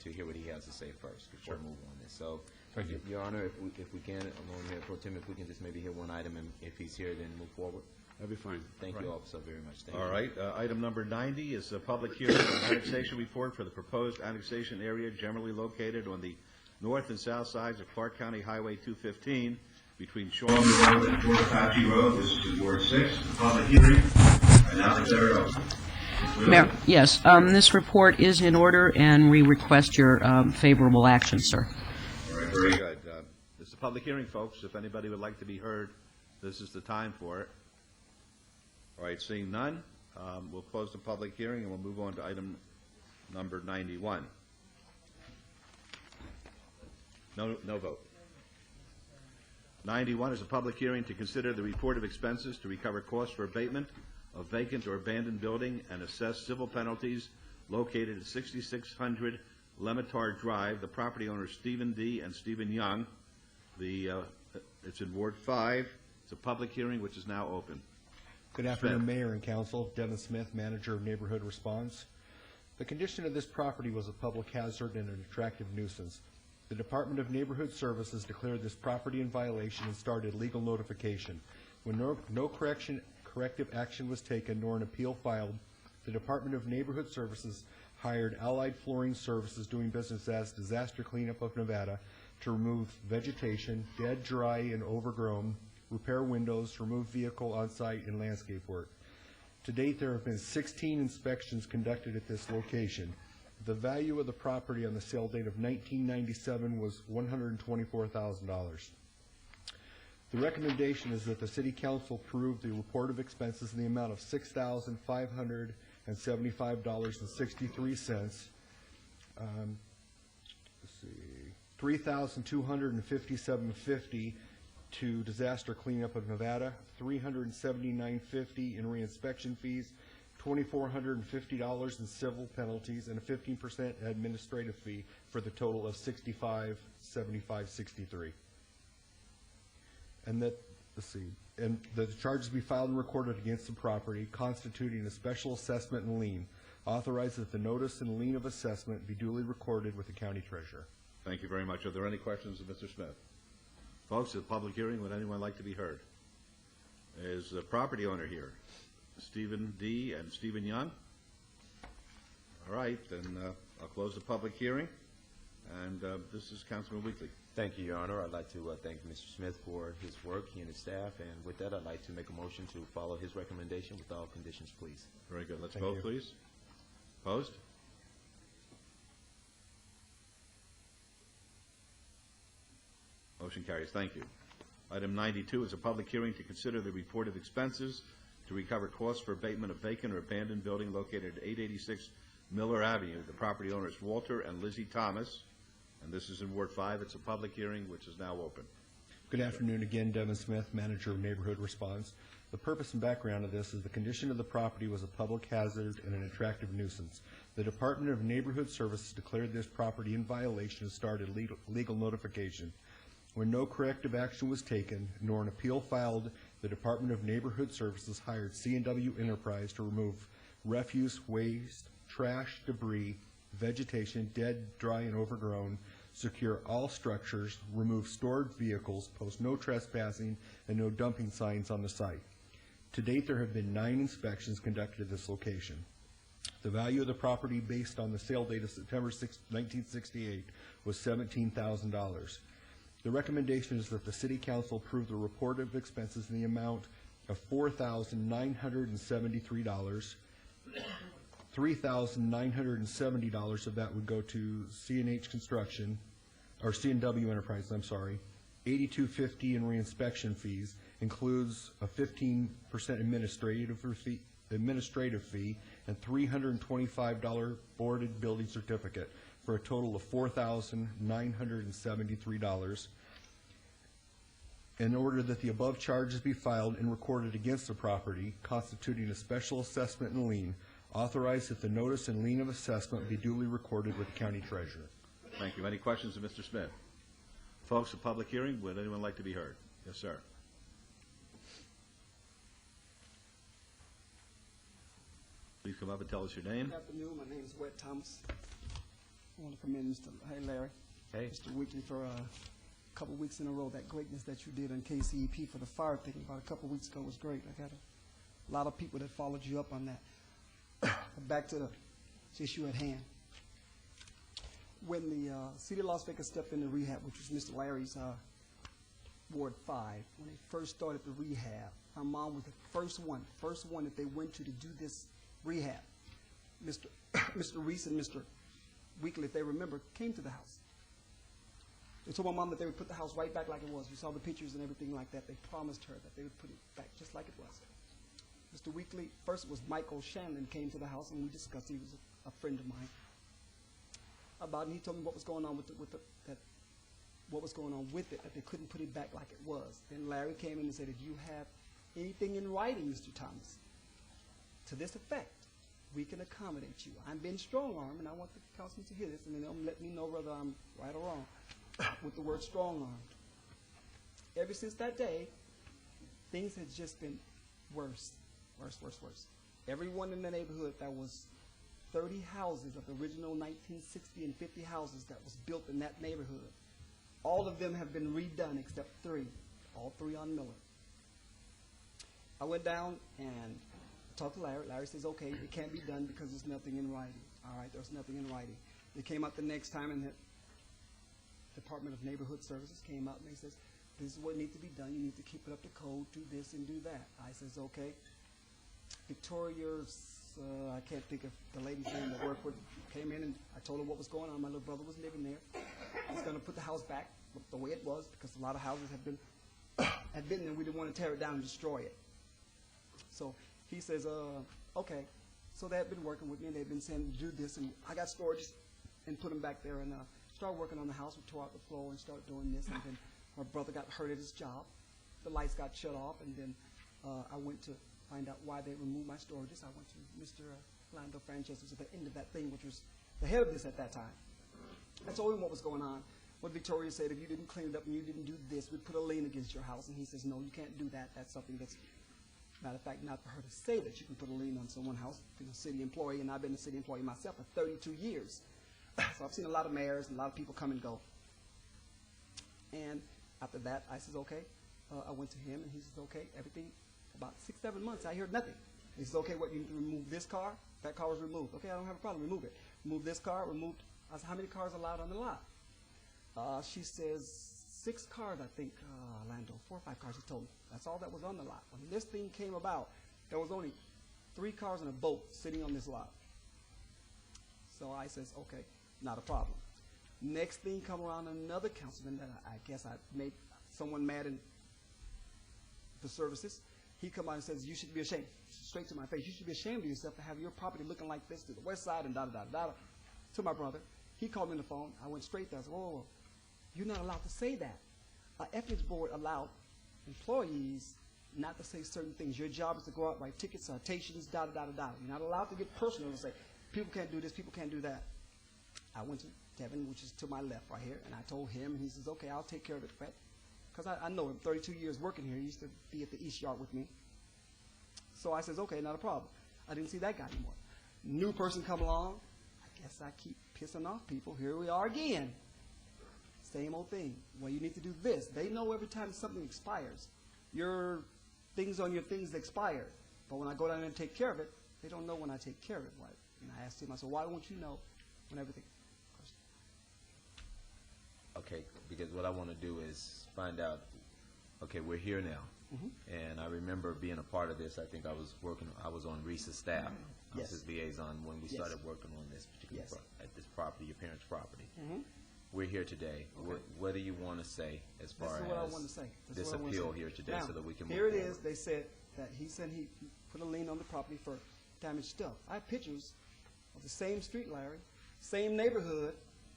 to hear what he has to say first before we move on this. So, thank you, Your Honor. If we can, along Mayor Pro Tem, if we can just maybe hear one item, and if he's here, then move forward. That'd be fine. Thank you all so very much. Thank All you. right, item number 90 is a public hearing on annexation report for the proposed annexation area generally located on the north and south sides of Clark County Highway 215 between Shaw Road and Fort Apache Road. This is Ward 6. The public hearing. I now declare it open. Mayor, yes, this report is in order, and we request your favorable action, sir. All right, very good. This is a public hearing, folks. If anybody would like to be heard, this is the time for it. All right, seeing none, we'll close the public hearing and we'll move on to item number 91. No vote. 91 is a public hearing to consider the report of expenses to recover costs for abatement of vacant or abandoned building and assess civil penalties located at 6600 Lemitard Drive. The property owners Stephen D. and Stephen Young. It's in Ward 5. It's a public hearing which is now open. Good afternoon, Mayor and Council. Devin Smith, Manager of Neighborhood Response. The condition of this property was a public hazard and an attractive nuisance. The Department of Neighborhood Services declared this property in violation and started legal notification. When no corrective action was taken nor an appeal filed, the Department of Neighborhood Services hired Allied Flooring Services, doing business as Disaster Cleanup of Nevada, to remove vegetation, dead, dry, and overgrown, repair windows, remove vehicle on-site, and landscape work. To date, there have been 16 inspections conducted at this location. The value of the property on the sale date of 1997 was $124,000. The recommendation is that the City Council approve the report of expenses in the amount of $6,575.63. $3,257.50 to Disaster Cleanup of Nevada, $379.50 in reinspection fees, $2,450 in civil penalties, and a 15% administrative fee for the total of $65,75.63. And that, and the charges be filed and recorded against the property, constituting a special assessment and lien. Authorized that the notice and lien of assessment be duly recorded with the county treasurer. Thank you very much. Are there any questions of Mr. Smith? Folks, at the public hearing, would anyone like to be heard? Is the property owner here? Stephen D. and Stephen Young? All right, then I'll close the public hearing. And this is Councilman Weekly. Thank you, Your Honor. I'd like to thank Mr. Smith for his work, he and his staff, and with that, I'd like to make a motion to follow his recommendation with all conditions, please. Very good. Let's Thank vote, you. please. Opposed? Motion carries. Thank you. Item 92 is a public hearing to consider the report of expenses to recover costs for abatement of vacant or abandoned building located at 886 Miller Avenue. The property owners Walter and Lizzie Thomas, and this is in Ward 5. It's a public hearing which is now open. Good afternoon again, Devin Smith, Manager of Neighborhood Response. The purpose and background of this is the condition of the property was a public hazard and an attractive nuisance. The Department of Neighborhood Services declared this property in violation and started legal notification. When no corrective action was taken, nor an appeal filed, the Department of Neighborhood Services hired C&W Enterprise to remove refuse, waste, trash, debris, vegetation, dead, dry, and overgrown, secure all structures, remove stored vehicles, post no trespassing, and no dumping signs on the site. To date, there have been 9 inspections conducted at this location. The value of the property based on the sale date of September 6, 1968 was $17,000. The recommendation is that the City Council approve the report of expenses in the amount of $4,973. $3,970 of that would go to C&H Construction, or C&W Enterprise, I'm sorry. $82.50 in reinspection fees, includes a 15% administrative fee, and $325 boarded building certificate, for a total of $4,973. In order that the above charges be filed and recorded against the property, constituting a special assessment and lien, authorized that the notice and lien of assessment be duly recorded with the county treasurer. Thank you. Any questions of Mr. Smith? Folks, a public hearing. Would anyone like to be heard? Yes, sir. Please come up and tell us your name. Good afternoon. My name is Wet Thomas. I want to commend Mr. Hey, Larry. Hey. Mr. Weekly for a couple weeks in a row. That greatness that you did on KCEP for the fire thing about a couple weeks ago was great. I got a lot of people that followed you up on that. Back to the issue at hand. When the City of Las Vegas stepped into rehab, which was Mr. Larry's Ward 5, when they first started the rehab, my mom was the first one that they went to do this rehab. Mr. Reese and Mr. Weekly, if they remember, came to the house. They told my mom that they would put the house right back like it was. You saw the pictures and everything like that. They promised her that they would put it back just like it was. Mr. Weekly, first it was Michael Shannon came to the house and we discussed. He was a friend of mine about it. And he told me what was going on with it, that they couldn't put it back like it was. Then Larry came in and said, "If you have anything in writing, Mr. Thomas, to this effect, we can accommodate you." I'm being strong-armed, and I want the councilman to hear this, and then they'll let me know whether I'm right or wrong with the word strong-armed. Ever since that day, things have just been worse. Everyone in the neighborhood, that was 30 houses of the original 1960 and 50 houses that was built in that neighborhood. All of them have been redone except 3, all 3 on Miller. I went down and talked to Larry. Larry says, okay, it can't be done because there's nothing in writing. All right, there's nothing in writing. They came up the next time and the Department of Neighborhood Services came up and they says, this is what needs to be done. You need to keep it up to code, do this and do that. I says, okay. Victoria's, I can't think of the lady's name that worked with, came in and I told her what was going on. My little brother was living there. I was going to put the house back the way it was because a lot of houses had been there. We didn't want to tear it down and destroy it. So he says, okay. So they had been working with me and they'd been saying, do this. And I got storage and put them back there and started working on the house. We tore out the floor and started doing this. And then my brother got hurt at his job. The lights got shut off. And then I went to find out why they removed my storages. I went to Mr. Lando Frances, who was at the end of that thing, which was the head of this at that time. I told him what was going on. What Victoria said, if you didn't clean it up and you didn't do this, we'd put a lien against your house. And he says, no, you can't do that. That's something that's, matter of fact, not for her to say that you can put a lien on someone's house, being a city employee, and I've been a city employee myself for 32 years. So I've seen a lot of mayors and a lot of people come and go. And after that, I says, okay. I went to him, and he says, okay, everything, about 6-7 months, I heard nothing. He says, okay, what, you need to remove this car? That car was removed. Okay, I don't have a problem, remove it. Remove this car, removed. I said, how many cars are allowed on the lot? She says 6 cars, I think, Lando, 4 or 5 cars, he told me. That's all that was on the lot. When this thing came about, there was only 3 cars and a boat sitting on this lot. So I says, okay, not a problem. Next thing come around, another councilman that I guess I made someone mad in the services. He come out and says, you should be ashamed, straight to my face. You should be ashamed of yourself to have your property looking like this to the west side and da-da-da-da-da. To my brother. He called me on the phone. I went straight there. I said, whoa, whoa, whoa. You're not allowed to say that. Our ethics board allowed employees not to say certain things. Your job is to go out, write tickets, citations, da-da-da-da-da. You're not allowed to get personal and say, people can't do this, people can't do that. I went to Devin, which is to my left right here, and I told him, and he says, okay, I'll take care of it, Fred. Because I know him, 32 years working here. He used to be at the East Yard with me. So I says, okay, not a problem. I didn't see that guy anymore. New person come along. I guess I keep pissing off people. Here we are again. Same old thing. Well, you need to do this. They know every time something expires. Your things on your things expire. But when I go down there and take care of it, they don't know when I take care of it. Right? And I asked him, I said, why won't you know when everything... Okay, because what I want to do is find out, okay, we're here now, and I remember being a part of this. I think I was on Reese's staff. I was his liaison when we started working on this particular at this property, your parents' property. We're here today. What do you want to say as far as what I want to say. this appeal here today now, so that we can move here it forward? is. They said that he said he put a lien on the property for damaged stuff. I have pictures of the same street, Larry, same neighborhood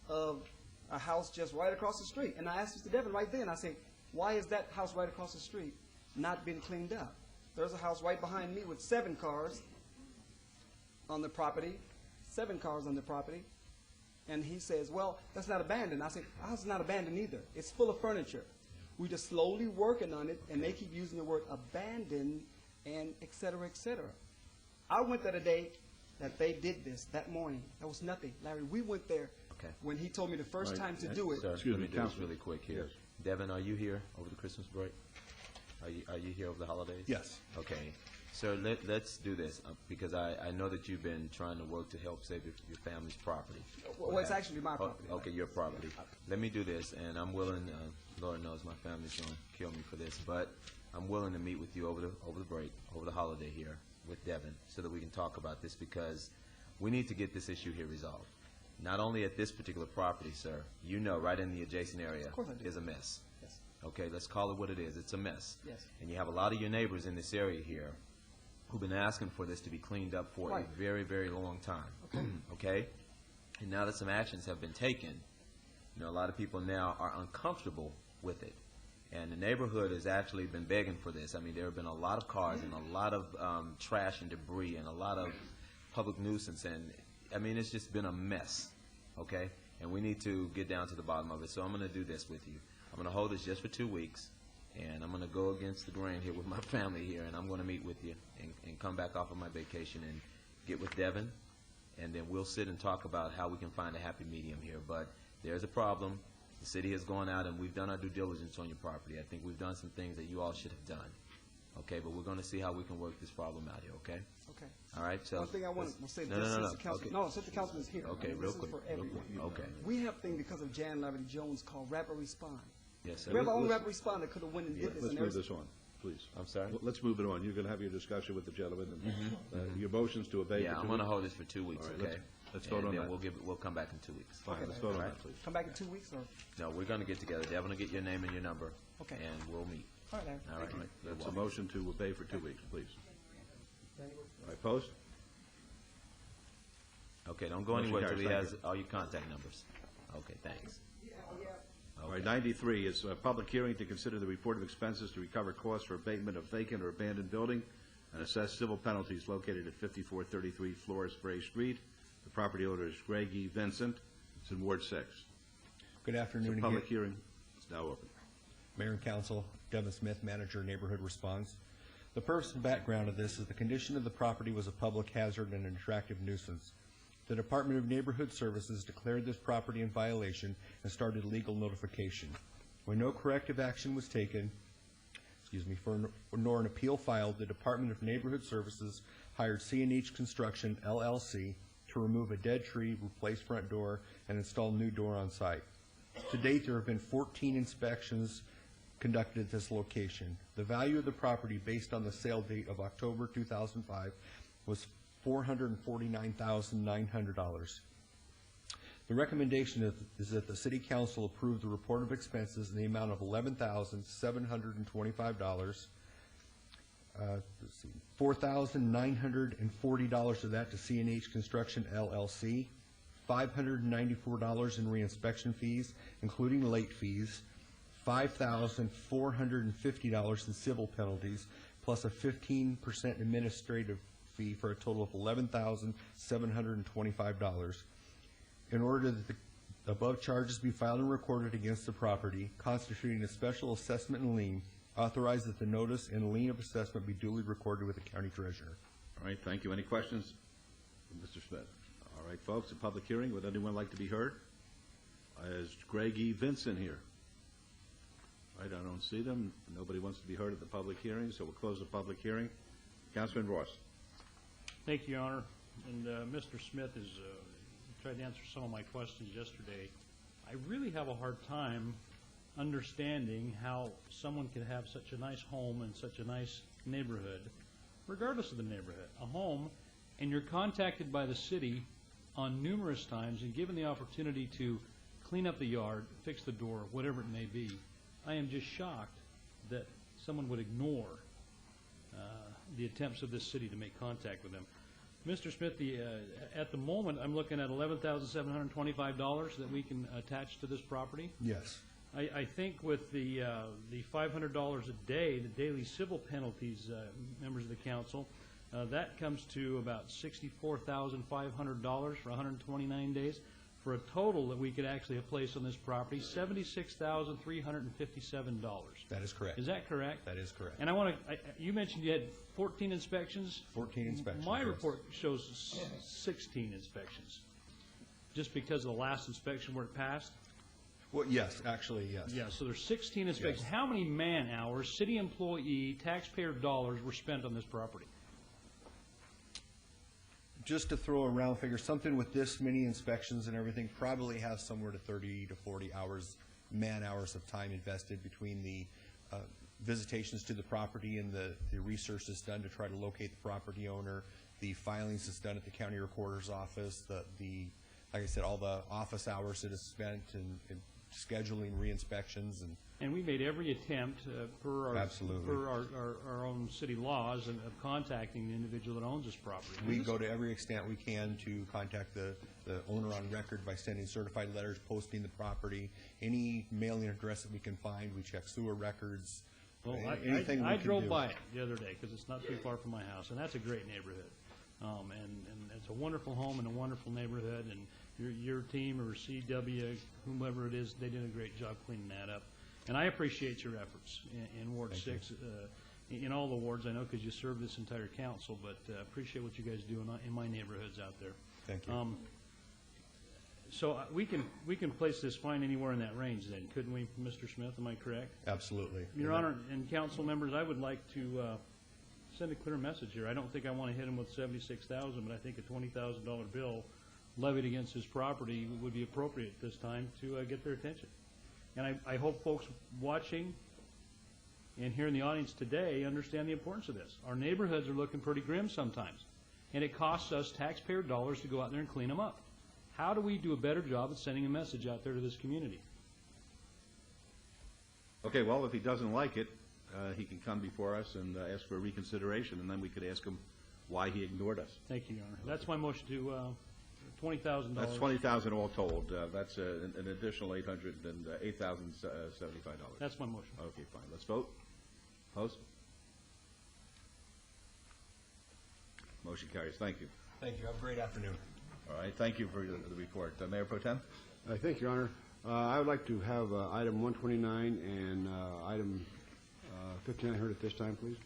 of a house just right across the street. And I asked Mr. Devin right then, I said, why is that house right across the street not being cleaned up? There's a house right behind me with 7 cars on the property, 7 cars on the property. And he says, well, that's not abandoned. I said, our house is not abandoned either. It's full of furniture. We're just slowly working on it, and they keep using the word abandoned and et cetera, et cetera. I went there the day that they did this, that morning. There was nothing. Larry, we went there when he told me the first time to do it. Sir, let me do this really quick here. Devin, are you here over the Christmas break? Are you here over the holidays? Yes. Okay. Sir, let's do this because I know that you've been trying to work to help save your family's property. Well, it's actually my property. Okay, your property. Let me do this, and I'm willing, Lord knows my family's going to kill me for this, but I'm willing to meet with you over the break, over the holiday here with Devin so that we can talk about this because we need to get this issue here resolved. Not only at this particular property, sir, you know right in the adjacent area is a mess. Yes. Okay, let's call it what it is. It's a mess. Yes. And you have a lot of your neighbors in this area here who've been asking for this to be cleaned up for a very, very long time. Okay. Okay? And now that some actions have been taken, you know, a lot of people now are uncomfortable with it. And the neighborhood has actually been begging for this. I mean, there have been a lot of cars and a lot of trash and debris and a lot of public nuisance. And, I mean, it's just been a mess, okay? And we need to get down to the bottom of it. So I'm going to do this with you. I'm going to hold this just for 2 weeks. And I'm going to go against the grain here with my family here. And I'm going to meet with you and come back off of my vacation and get with Devin. And then we'll sit and talk about how we can find a happy medium here. But there's a problem. The city has gone out and we've done our due diligence on your property. I think we've done some things that you all should have done. Okay, but we're going to see how we can work this problem out here, okay? Okay. All right, so... One thing I want to say, no, since the councilman is here. Okay, I mean, real this quick. is for everyone. Okay. We have things because of Jan Laverty Jones called Rapid Respond. Yes, sir. We have our own Rapid Respond that could have went and did this. Let's move this on, please. I'm sorry? Let's move it on. You're going to have your discussion with the gentleman. And your motion's to obey. Yeah, I'm going to hold this for 2 weeks, All right, okay? Let's vote on that. We'll come back in 2 weeks. Fine, let's vote on that, please. Come back in 2 weeks, or? No, we're going to get together. Devin will get your name and your number. Okay. And we'll meet. All right, Larry. All right. Thank you. That's a motion to obey for 2 weeks, please. All right, post. Okay, don't go Motion anywhere until he carries. has all your contact numbers. Okay, thanks. All right, 93 is a public hearing to consider the report of expenses to recover costs for abatement of vacant or abandoned building and assess civil penalties located at 5433 Flores Bray Street. The property owner is Greg E. Vincent. It's in Ward 6. Good afternoon. The public hearing is now open. Mayor and Council, Devin Smith, Manager, Neighborhood Response. The purpose and background of this is the condition of the property was a public hazard and an attractive nuisance. The Department of Neighborhood Services declared this property in violation and started legal notification. When no corrective action was taken, nor an appeal filed, the Department of Neighborhood Services hired C&H Construction, LLC, to remove a dead tree, replace front door, and install new door on site. To date, there have been 14 inspections conducted at this location. The value of the property based on the sale date of October 2005 was $449,900. The recommendation is that the City Council approve the report of expenses in the amount of $11,725. $4,940 of that to C&H Construction LLC, $594 in reinspection fees, including late fees, $5,450 in civil penalties, plus a 15% administrative fee for a total of $11,725. In order that the above charges be filed and recorded against the property, constituting a special assessment and lien, authorize that the notice and lien of assessment be duly recorded with the county treasurer. All right, thank you. Any questions? Mr. Smith. All right, folks, a public hearing. Would anyone like to be heard? Is Greg E. Vinson here? All right, I don't see them. Nobody wants to be heard at the public hearing, so we'll close the public hearing. Councilman Ross. Thank you, Your Honor. And Mr. Smith has tried to answer some of my questions yesterday. I really have a hard time understanding how someone can have such a nice home in such a nice neighborhood, regardless of the neighborhood, a home, and you're contacted by the city on numerous times and given the opportunity to clean up the yard, fix the door, whatever it may be. I am just shocked that someone would ignore the attempts of this city to make contact with them. Mr. Smith, at the moment, I'm looking at $11,725 that we can attach to this property. Yes. I think with the $500 a day, the daily civil penalties, members of the council, that comes to about $64,500 for 129 days, for a total that we could actually have placed on this property, $76,357. That is correct. Is that correct? That is correct. And I want to, you mentioned you had 14 inspections? 14 inspections. My yes. report shows 16 inspections. Just because of the last inspection where it passed? Well, yes, actually, yes. Yeah, so there's 16 inspections. Yes. How many man-hours, city employee, taxpayer dollars were spent on this property? Just to throw a round figure, something with this many inspections and everything probably has somewhere to 30 to 40 hours, man-hours of time invested between the visitations to the property and the research that's done to try to locate the property owner, the filings that's done at the county recorder's office, the like I said, all the office hours that is spent in scheduling re-inspections. And we made every attempt per our own city laws of contacting the individual that owns this property. We go to every extent we can to contact the owner on record by sending certified letters, posting the property, any mailing address that we can find. We check sewer records. Well, anything I we drove can do. by it the other day because it's not too far from my house, and that's a great neighborhood. And it's a wonderful home and a wonderful neighborhood, and your team or CW, whomever it is, they did a great job cleaning that up. And I appreciate your efforts in Ward 6, in all the wards, I know, because you serve this entire council, but appreciate what you guys do in my neighborhoods out there. Thank you. So we can place this fine anywhere in that range then, couldn't we, Mr. Smith? Am I correct? Absolutely. Your Honor and council members, I would like to send a clear message here. I don't think I want to hit him with $76,000, but I think a $20,000 bill levied against his property would be appropriate at this time to get their attention. And I hope folks watching and here in the audience today understand the importance of this. Our neighborhoods are looking pretty grim sometimes, and it costs us taxpayer dollars to go out there and clean them up. How do we do a better job of sending a message out there to this community? Okay, well, if he doesn't like it, he can come before us and ask for reconsideration, and then we could ask him why he ignored us. Thank you, Your Honor. That's my motion to $20,000. That's $20,000 all told. That's an additional $875. That's my motion. Okay, fine. Let's vote. Opposed? Motion carries. Thank you. Thank you. Have a great afternoon. All right. Thank you for the report. Mayor Pro Tem? Thank you, Your Honor. I would like to have item 129 and item 59 heard at this time, please.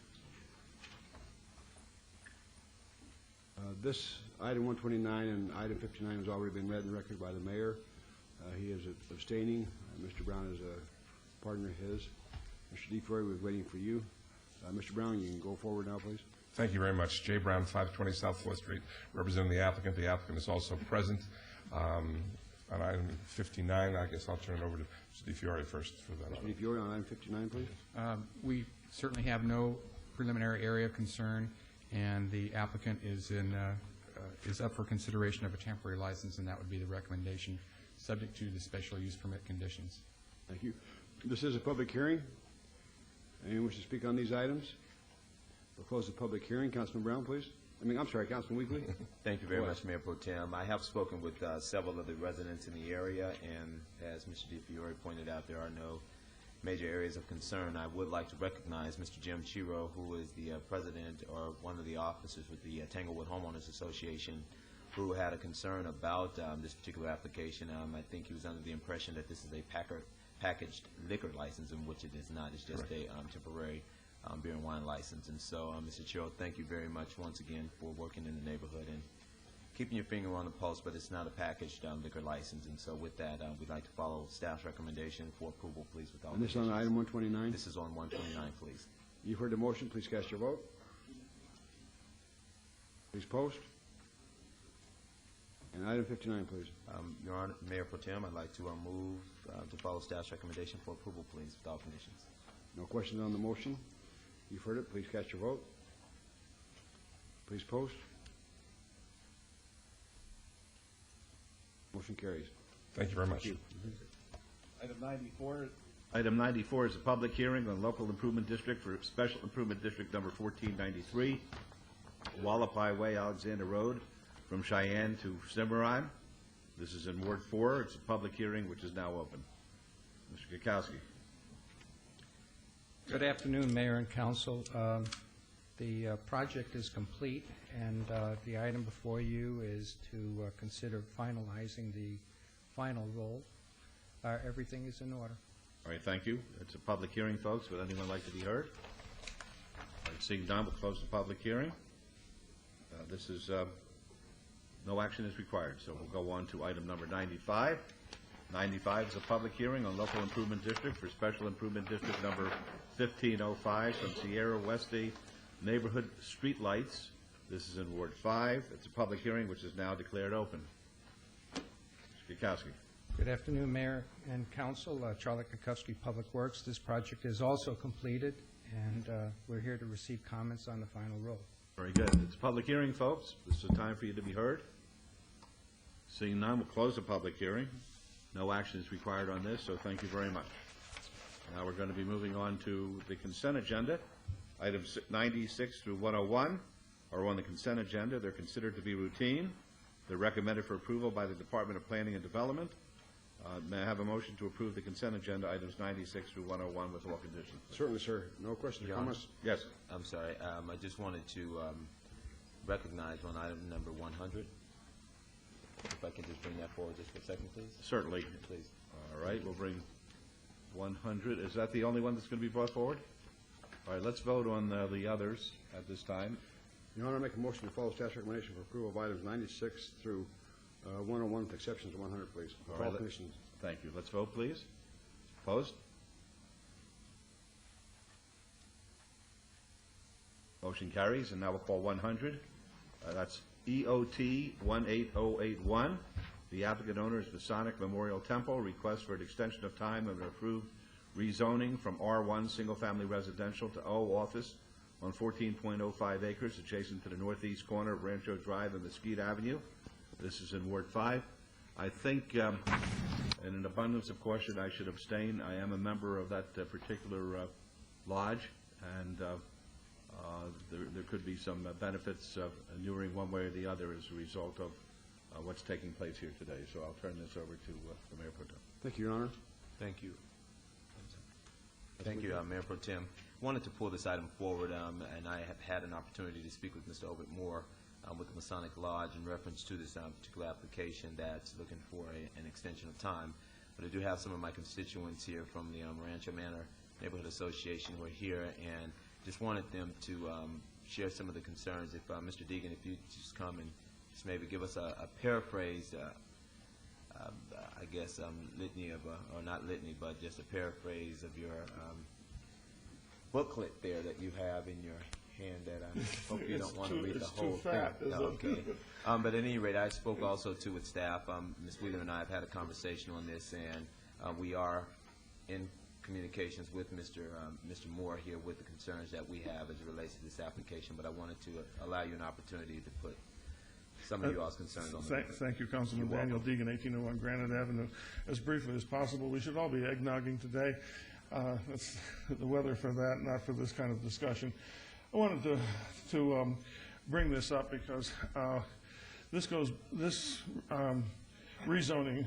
This item 129 and item 59 has already been read and record by the mayor. He is abstaining. Mr. Brown is a partner of his. Mr. DeFroy, we're waiting for you. Mr. Brown, you can go forward now, please. Thank you very much. Jay Brown, 520 South 4th Street, representing the applicant. The applicant is also present. on item 59, I guess I'll turn it over to Mr. DiFiore first for that. Mr. DiFiore on item 59, please. We certainly have no preliminary area of concern, and the applicant is up for consideration of a temporary license, and that would be the recommendation, subject to the special use permit conditions. Thank you. This is a public hearing. Anyone wish to speak on these items? We'll close the public hearing. Councilman Brown, please. Councilman Weekly. Thank you very much, Mayor Pro Tem. I have spoken with several of the residents in the area, and as Mr. DiFiore pointed out, there are no major areas of concern. I would like to recognize Mr. Jim Chiro, who is the president or one of the officers with the Tanglewood Homeowners Association, who had a concern about this particular application. I think he was under the impression that this is a packaged liquor license, in which it is not. It's just a temporary beer and wine license. And so, Mr. Chiro, thank you very much once again for working in the neighborhood and keeping your finger on the pulse, but it's not a packaged liquor license. And so with that, we'd like to follow staff's recommendation for approval, please, with all And this on item 129? This is on 129, please. You've heard the motion. Please cast your vote. Please post. And item 59, please. Your Honor, Mayor Pro Tem, I'd like to move to follow staff's recommendation for approval, please, with all conditions. No questions on the motion. You've heard it. Please cast your vote. Please post. Motion carries. Thank you very much. Item 94. Item 94 is a public hearing on local improvement district for Special Improvement District number 1493, Wallapai Way, Alexander Road, from Cheyenne to Cimarron. This is in Ward 4. It's a public hearing which is now open. Mr. Kukowski. Good afternoon, Mayor and Council. The project is complete, and the item before you is to consider finalizing the final roll. Everything is in order. All right, thank you. It's a public hearing, folks. Would anyone like to be heard? All right, seeing none, we'll close the public hearing. This is, no action is required, so we'll go on to item number 95. 95 is a public hearing on local improvement district for Special Improvement District number 1505 from Sierra Weste Neighborhood Street Lights. This is in Ward 5. It's a public hearing which is now declared open. Mr. Kukowski. Good afternoon, Mayor and Council. Charlie Kukowski, Public Works. This project is also completed, and we're here to receive comments on the final roll. Very good. It's a public hearing, folks. This is a time for you to be heard. Seeing none, we'll close the public hearing. No action is required on this, so thank you very much. Now we're going to be moving on to the consent agenda. Items 96 through 101 are on the consent agenda. They're considered to be routine. They're recommended for approval by the Department of Planning and Development. May I have a motion to approve the consent agenda, items 96 through 101 with all conditions? Certainly, sir. No questions or comments? Yes. I'm sorry. I just wanted to recognize on item number 100. If I can just bring that forward just for a second, please. Certainly. Please. All right, we'll bring 100. Is that the only one that's going to be brought forward? All right, let's vote on the others at this time. Your Honor, I make a motion to follow staff's recommendation for approval of items 96 through 101 with exceptions to 100, please. All right, conditions. Thank you. Let's vote, please. Opposed? Motion carries, and now we'll call 100. That's EOT 18081. The applicant owner is Masonic Memorial Temple. Request for an extension of time of an approved rezoning from R1 single-family residential to O office on 14.05 acres adjacent to the northeast corner of Rancho Drive and Mesquite Avenue. This is in Ward 5. I think, in an abundance of caution, I should abstain. I am a member of that particular lodge, and there could be some benefits of inuring one way or the other as a result of what's taking place here today. So I'll turn this over to the Mayor Pro Tem. Thank you, Your Honor. Thank you. Thank you, Mayor Pro Tem. Wanted to pull this item forward, and I have had an opportunity to speak with Mr. Obert Moore with the Masonic Lodge in reference to this particular application that's looking for an extension of time. But I do have some of my constituents here from the Rancho Manor Neighborhood Association who are here, and just wanted them to share some of the concerns. If Mr. Deegan, if you just come and just maybe give us a paraphrase, I guess, litany of, or not litany, but just a paraphrase of your booklet there that you have in your hand that I hope you don't want to read the It's whole too thing. fat, isn't it? Okay. But at any rate, I spoke also to with staff. Ms. Wheeler and I have had a conversation on this, and we are in communications with Mr. Moore here with the concerns that we have as it relates to this application. But I wanted to allow you an opportunity to put some of you all's concerns on the record. Thank you, Councilman You're Daniel welcome. Deegan, 1801 Granite Avenue. As briefly as possible, we should all be eggnogging today. That's the weather for that, not for this kind of discussion. I wanted to bring this up because this rezoning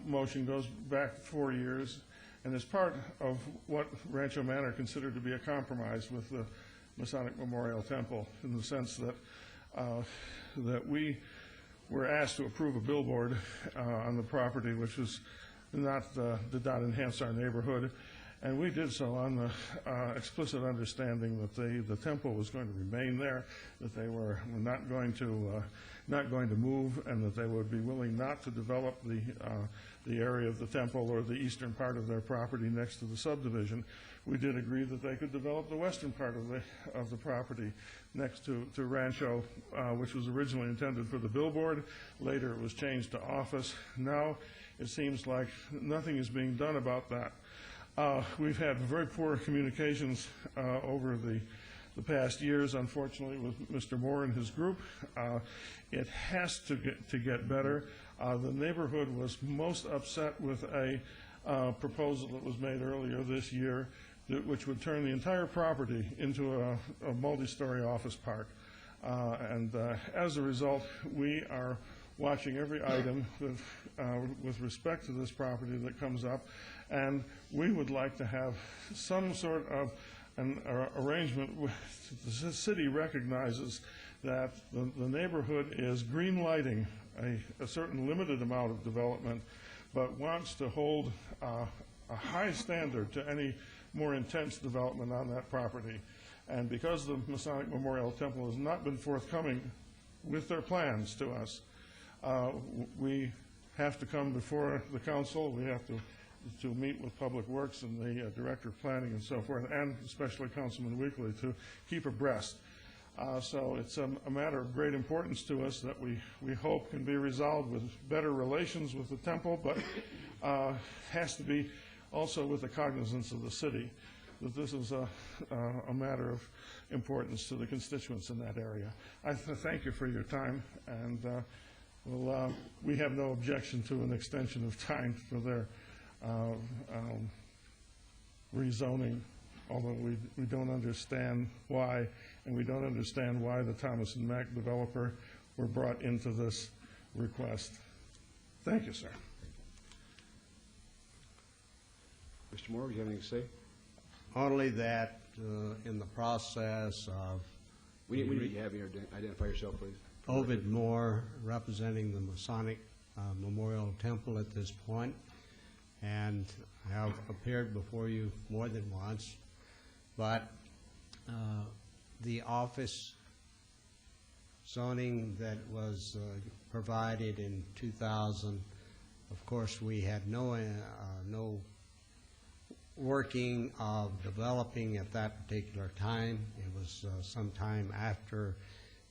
motion goes back 4 years and is part of what Rancho Manor considered to be a compromise with the Masonic Memorial Temple, in the sense that we were asked to approve a billboard on the property, which was did not enhance our neighborhood. And we did so on the explicit understanding that the temple was going to remain there, that they were not going to move, and that they would be willing not to develop the area of the temple or the eastern part of their property next to the subdivision. We did agree that they could develop the western part of the property next to Rancho, which was originally intended for the billboard. Later it was changed to office. Now it seems like nothing is being done about that. We've had very poor communications over the past years, unfortunately, with Mr. Moore and his group. It has to get better. The neighborhood was most upset with a proposal that was made earlier this year, which would turn the entire property into a multi-story office park. And as a result, we are watching every item with respect to this property that comes up, and we would like to have some sort of an arrangement. The city recognizes that the neighborhood is green lighting a certain limited amount of development, but wants to hold a high standard to any more intense development on that property. And because the Masonic Memorial Temple has not been forthcoming with their plans to us, we have to come before the council. We have to meet with Public Works and the Director of Planning and so forth, and especially Councilman Weekly, to keep abreast. So it's a matter of great importance to us that we hope can be resolved with better relations with the temple, but has to be also with the cognizance of the city that this is a matter of importance to the constituents in that area. I thank you for your time, and we have no objection to an extension of time for their rezoning, although we don't understand why, and we don't understand why the Thomas and Mack developer were brought into this request. Thank you, sir. Mr. Moore, do you have anything to say? Only that in the process of... We need to have you identify yourself, please. Ovid Moore, representing the Masonic Memorial Temple at this point, and I have appeared before you more than once, but the office zoning that was provided in 2000, of course, we had no working of developing at that particular time. It was sometime after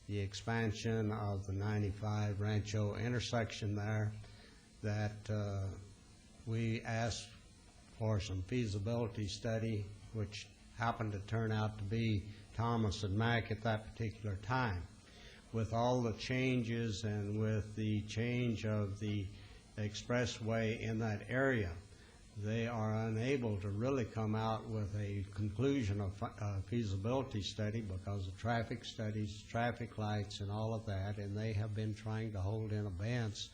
the expansion of the 95 Rancho intersection there that we asked for some feasibility study, which happened to turn out to be Thomas and Mack at that particular time. With all the changes and with the change of the expressway in that area, they are unable to really come out with a conclusion of feasibility study because of traffic studies, traffic lights, and all of that, and they have been trying to hold in abeyance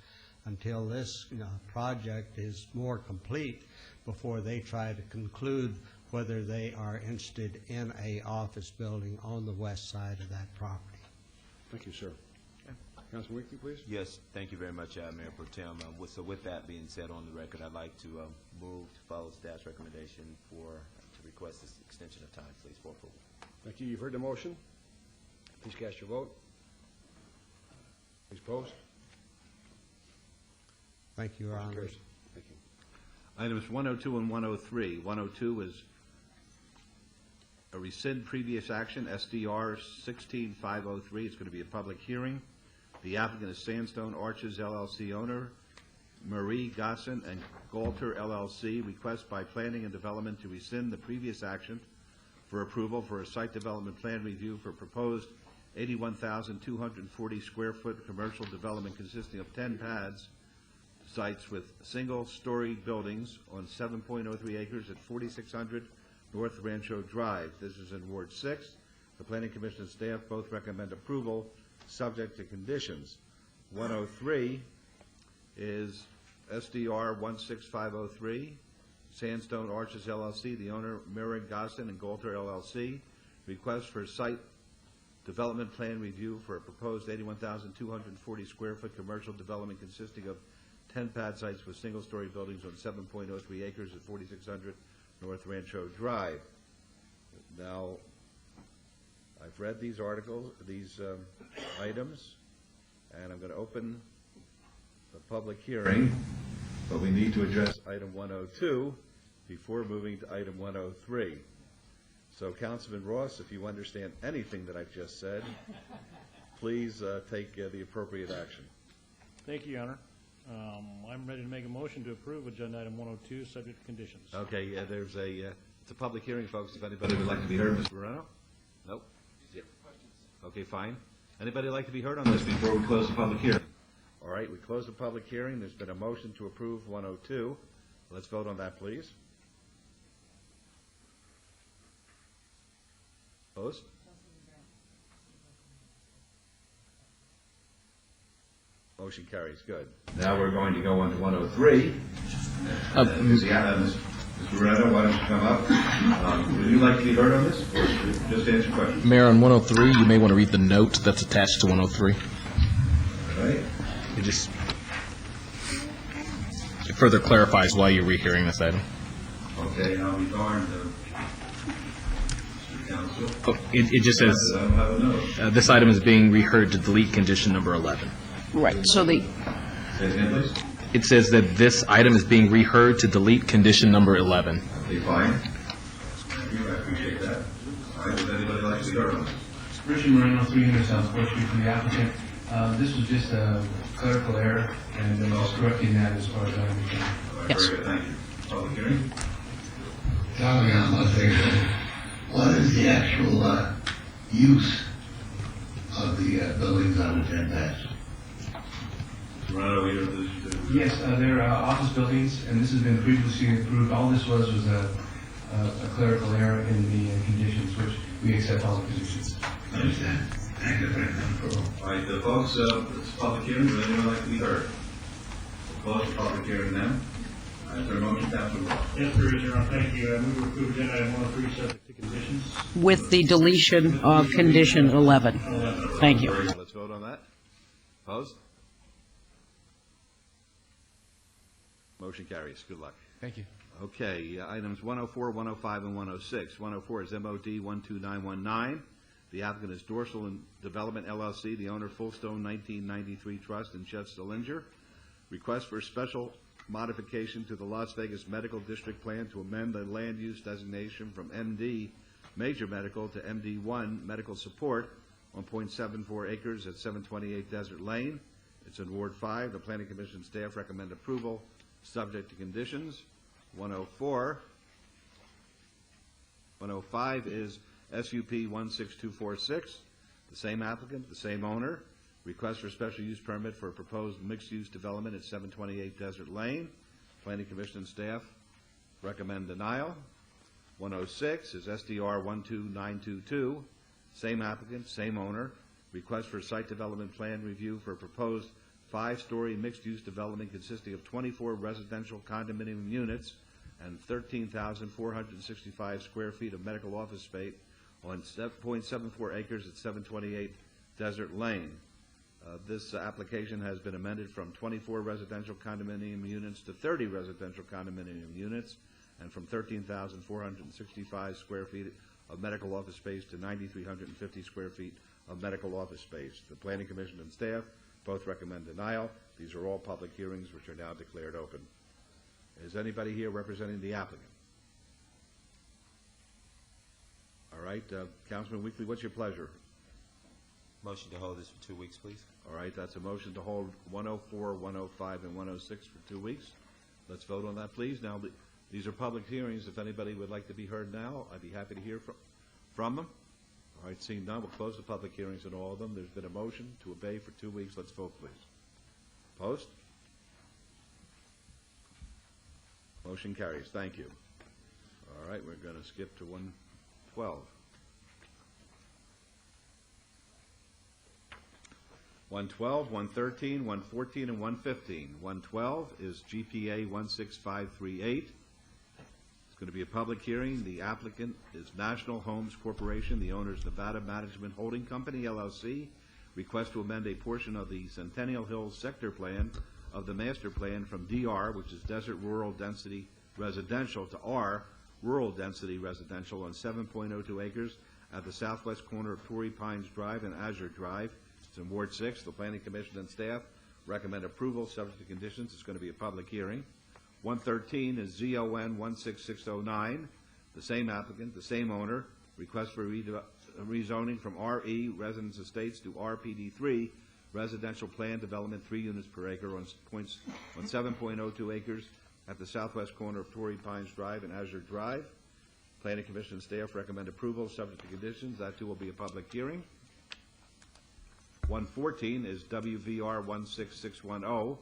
until this project is more complete before they try to conclude whether they are interested in a office building on the west side of that property. Thank you, sir. Councilman Weekly, please. Yes, thank you very much, Mayor Pro Tem. So with that being said on the record, I'd like to move to follow staff's recommendation to request this extension of time, please, for approval. Thank you. You've heard the motion. Please cast your vote. Please post. Thank you, Your Honor. Thank you. Items 102 and 103. 102 is rescind previous action, SDR 16503. It's going to be a public hearing. The applicant is Sandstone Arches LLC owner, Marie Gossin and Galter LLC. Request by Planning and Development to rescind the previous action for approval for a site development plan review for proposed 81,240 square foot commercial development consisting of 10 pads sites with single-story buildings on 7.03 acres at 4600 North Rancho Drive. This is in Ward 6. The Planning Commission and staff both recommend approval, subject to conditions. 103 is SDR 16503, Sandstone Arches LLC, the owner Maren Gostin and Galter LLC. Request for site development plan review for a proposed 81,240 square foot commercial development consisting of 10 pad sites with single-story buildings on 7.03 acres at 4600 North Rancho Drive. Now, I've read these articles, these items, and I'm going to open the public hearing, but we need to address item 102 before moving to item 103. So, Councilman Ross, if you understand anything that I've just said, please take the appropriate action. Thank you, Your Honor. I'm ready to make a motion to approve agenda item 102, subject to conditions. Okay, there's it's a public hearing, folks. If anybody would like to be heard, Mr. Moreno? Nope. Yeah. Okay, fine. Anybody like to be heard on this before we close the public hearing? All right, we close the public hearing. There's been a motion to approve 102. Let's vote on that, please. Opposed? Motion carries. Good. Now we're going to go on to 103. Mr. Moreno, why don't you come up? Would you like to be heard on this, or just answer questions? Mayor, on 103, you may want to read the note that's attached to 103. All right. It further clarifies why you're rehearing this item. Okay, now we go on to Council. It just says, I don't have a note. this item is being reheard to delete condition number 11. Right, so the, Say it again, please. It says that this item is being reheard to delete condition number 11. Okay, fine. Thank you, I appreciate that. All right, would anybody like to be heard on this? Richard Moreno, 300 South Fourth Street, for the applicant. This was just a clerical error, and then I was correcting that as far as I understand. Yes. Very good, thank you. Public hearing? What is the actual use of the buildings on the 10 pads? Yes, they're office buildings, and this has been previously approved. All this was a clerical error in the conditions, which we accept all the positions. I understand. Thank you for the approval. All right, folks, it's a public hearing. Would anyone like to be heard? We'll close the public hearing now. Is there a motion, Councilman Ross? Yes, there is, Your Honor. Thank you. I move to approve agenda item 103, subject to conditions. with the deletion of condition 11. Thank you. Let's vote on that. Opposed? Motion carries. Good luck. Thank you. Okay, items 104, 105, and 106. 104 is MOD 12919. The applicant is Dorsal Development LLC, the owner Fullstone 1993 Trust in Chet Stillinger. Request for special modification to the Las Vegas Medical District Plan to amend the land use designation from MD Major Medical to MD1 Medical Support on 0.74 acres at 728 Desert Lane. It's in Ward 5. The Planning Commission staff recommend approval, subject to conditions. 104. 105 is SUP 16246. The same applicant, the same owner. Request for special use permit for a proposed mixed-use development at 728 Desert Lane. Planning Commission and staff recommend denial. 106 is SDR 12922. Same applicant, same owner. Request for site development plan review for a proposed 5-story mixed-use development consisting of 24 residential condominium units and 13,465 square feet of medical office space on 0.74 acres at 728 Desert Lane. This application has been amended from 24 residential condominium units to 30 residential condominium units and from 13,465 square feet of medical office space to 9,350 square feet of medical office space. The Planning Commission and staff both recommend denial. These are all public hearings which are now declared open. Is anybody here representing the applicant? All right, Councilman Weekly, what's your pleasure? Motion to hold this for 2 weeks, please. All right, that's a motion to hold 104, 105, and 106 for 2 weeks. Let's vote on that, please. Now, these are public hearings. If anybody would like to be heard now, I'd be happy to hear from them. All right, seeing none, we'll close the public hearings on all of them. There's been a motion to obey for 2 weeks. Let's vote, please. Opposed? Motion carries. Thank you. All right, we're going to skip to 112. 112, 113, 114, and 115. 112 is GPA 16538. It's going to be a public hearing. The applicant is National Homes Corporation. The owner is Nevada Management Holding Company, LLC. Request to amend a portion of the Centennial Hills sector plan of the master plan from DR, which is Desert Rural Density Residential, to R, Rural Density Residential, on 7.02 acres at the southwest corner of Torrey Pines Drive and Azure Drive. It's in Ward 6. The Planning Commission and staff recommend approval subject to conditions. It's going to be a public hearing. 113 is ZON 16609. The same applicant, the same owner. Request for rezoning from RE Residence Estates to RPD3 Residential Plan Development, 3 units per acre on 7.02 acres at the southwest corner of Torrey Pines Drive and Azure Drive. Planning Commission and staff recommend approval subject to conditions. That too will be a public hearing. 114 is WVR 16610.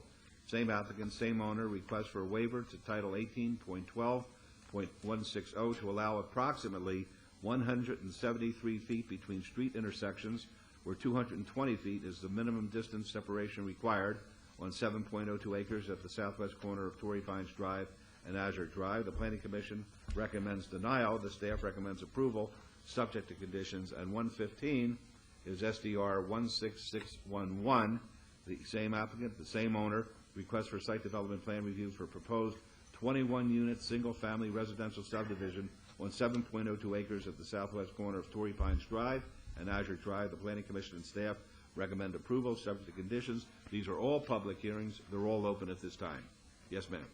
Same applicant, same owner. Request for a waiver to Title 18.12.160 to allow approximately 173 feet between street intersections, where 220 feet is the minimum distance separation required on 7.02 acres at the southwest corner of Torrey Pines Drive and Azure Drive. The Planning Commission recommends denial. The staff recommends approval subject to conditions. And 115 is SDR 16611. The same applicant, the same owner. Request for site development plan review for proposed 21-unit single-family residential subdivision on 7.02 acres at the southwest corner of Torrey Pines Drive and Azure Drive. The Planning Commission and staff recommend approval subject to conditions. These are all public hearings. They're all open at this time. Yes, ma'am.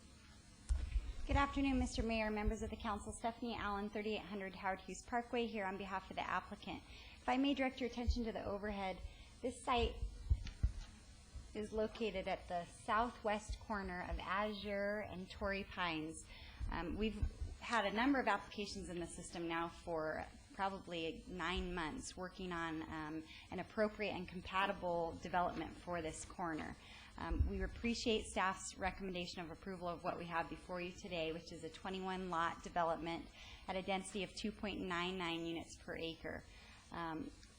Good afternoon, Mr. Mayor, members of the council. Stephanie Allen, 3800 Howard Hughes Parkway, here on behalf of the applicant. If I may direct your attention to the overhead, this site is located at the southwest corner of Azure and Torrey Pines. We've had a number of applications in the system now for probably 9 months, working on an appropriate and compatible development for this corner. We appreciate staff's recommendation of approval of what we have before you today, which is a 21-lot development at a density of 2.99 units per acre.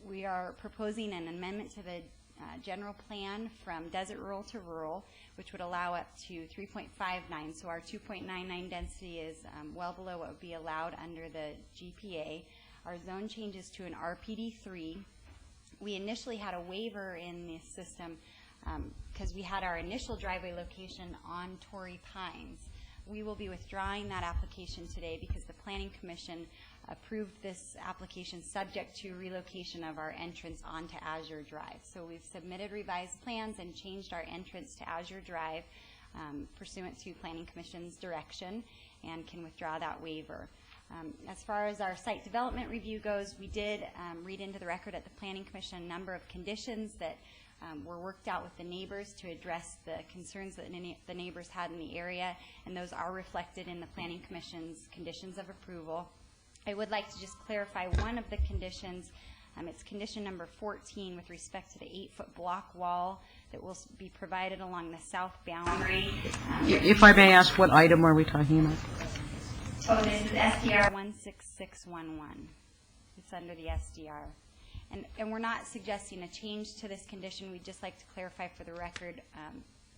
We are proposing an amendment to the general plan from desert rural to rural, which would allow up to 3.59. So our 2.99 density is well below what would be allowed under the GPA. Our zone changes to an RPD3. We initially had a waiver in the system because we had our initial driveway location on Torrey Pines. We will be withdrawing that application today because the Planning Commission approved this application subject to relocation of our entrance onto Azure Drive. So we've submitted revised plans and changed our entrance to Azure Drive pursuant to Planning Commission's direction, and can withdraw that waiver. As far as our site development review goes, we did read into the record at the Planning Commission a number of conditions that were worked out with the neighbors to address the concerns that the neighbors had in the area, and those are reflected in the Planning Commission's conditions of approval. I would like to just clarify one of the conditions. It's condition number 14 with respect to the 8-foot block wall that will be provided along the south boundary. If I may ask, what item are we talking about? Oh, this is SDR 16611. It's under the SDR. And we're not suggesting a change to this condition. We'd just like to clarify for the record,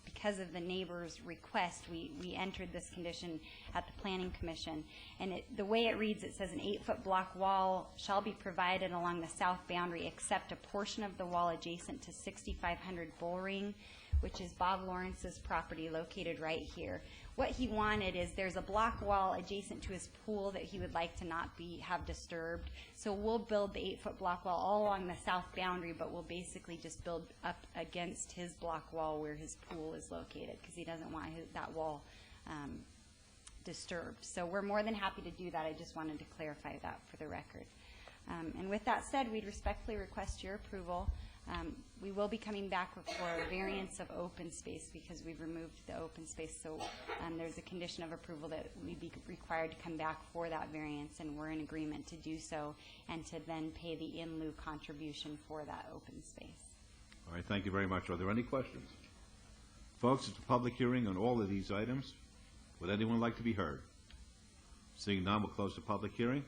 because of the neighbor's request, we entered this condition at the Planning Commission. And the way it reads, it says an 8-foot block wall shall be provided along the south boundary except a portion of the wall adjacent to 6500 Bullring, which is Bob Lawrence's property located right here. What he wanted is there's a block wall adjacent to his pool that he would like to not have disturbed. So we'll build the 8-foot block wall all along the south boundary, but we'll basically just build up against his block wall where his pool is located, because he doesn't want that wall disturbed. So we're more than happy to do that. I just wanted to clarify that for the record. And with that said, we'd respectfully request your approval. We will be coming back for a variance of open space because we've removed the open space. So there's a condition of approval that we'd be required to come back for that variance, and we're in agreement to do so and to then pay the in lieu contribution for that open space. All right, thank you very much. Are there any questions? Folks, it's a public hearing on all of these items. Would anyone like to be heard? Seeing none, we'll close the public hearing.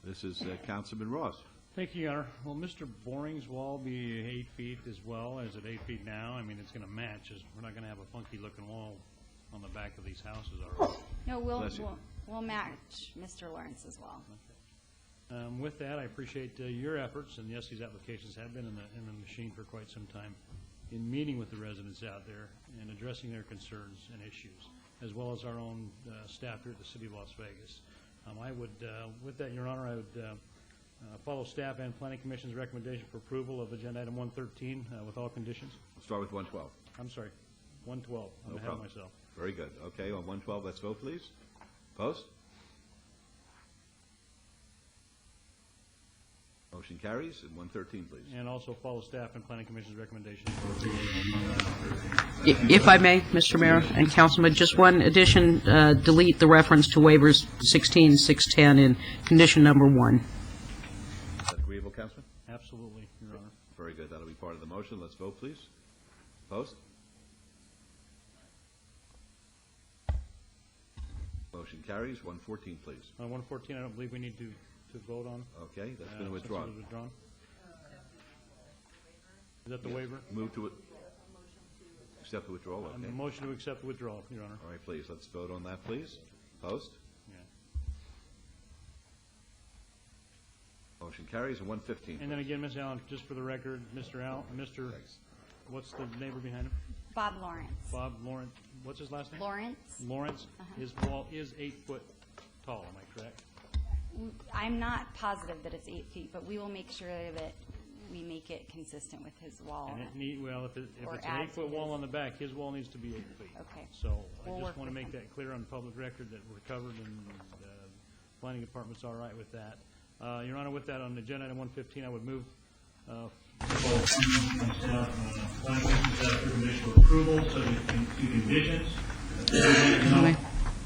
This is Councilman Ross. Thank you, Your Honor. Will Mr. Boring's wall be 8 feet as well? Is it 8 feet now? I mean, it's going to match. We're not going to have a funky-looking wall on the back of these houses, are we? No, we'll match Mr. Lawrence as well. With that, I appreciate your efforts, and yes, these applications have been in the machine for quite some time, in meeting with the residents out there and addressing their concerns and issues, as well as our own staff here at the City of Las Vegas. I would, with that, Your Honor, I would follow staff and Planning Commission's recommendation for approval of Agenda Item 113 with all conditions. We'll start with 112. I'm sorry, 112. I'm ahead of myself. Very good. Okay, on 112, let's vote, please. Post. Motion carries. And 113, please. And also follow staff and Planning Commission's recommendation for approval. If I may, Mr. Mayor and Councilman, just one addition, delete the reference to waivers 16, 610 in condition number 1. Is that agreeable, Councilman? Absolutely, Your Honor. Very good. That'll be part of the motion. Let's vote, please. Post. Motion carries. 114, please. On 114, I don't believe we need to vote on. Okay, that's been withdrawn. Since it was withdrawn. Is that the waiver? Move to it. Accept the withdrawal. Okay. A motion to accept the withdrawal, Your Honor. All right, please. Let's vote on that, please. Post. Yeah. Motion carries. And 115. And then again, Ms. Allen, just for the record, Mr. What's the neighbor behind him? Bob Lawrence. Bob Lawrence. What's his last name? Lawrence. Lawrence. His wall is 8 foot tall. Am I correct? I'm not positive that it's 8 feet, but we will make sure that we make it consistent with his wall. And if it's an 8 foot wall on the back, his wall needs to be 8 feet. Okay. So I just want to make that clear on public record that we're covered, and the planning department's all right with that. Your Honor, with that, on agenda item 115, I would move initial approval, subject to conditions.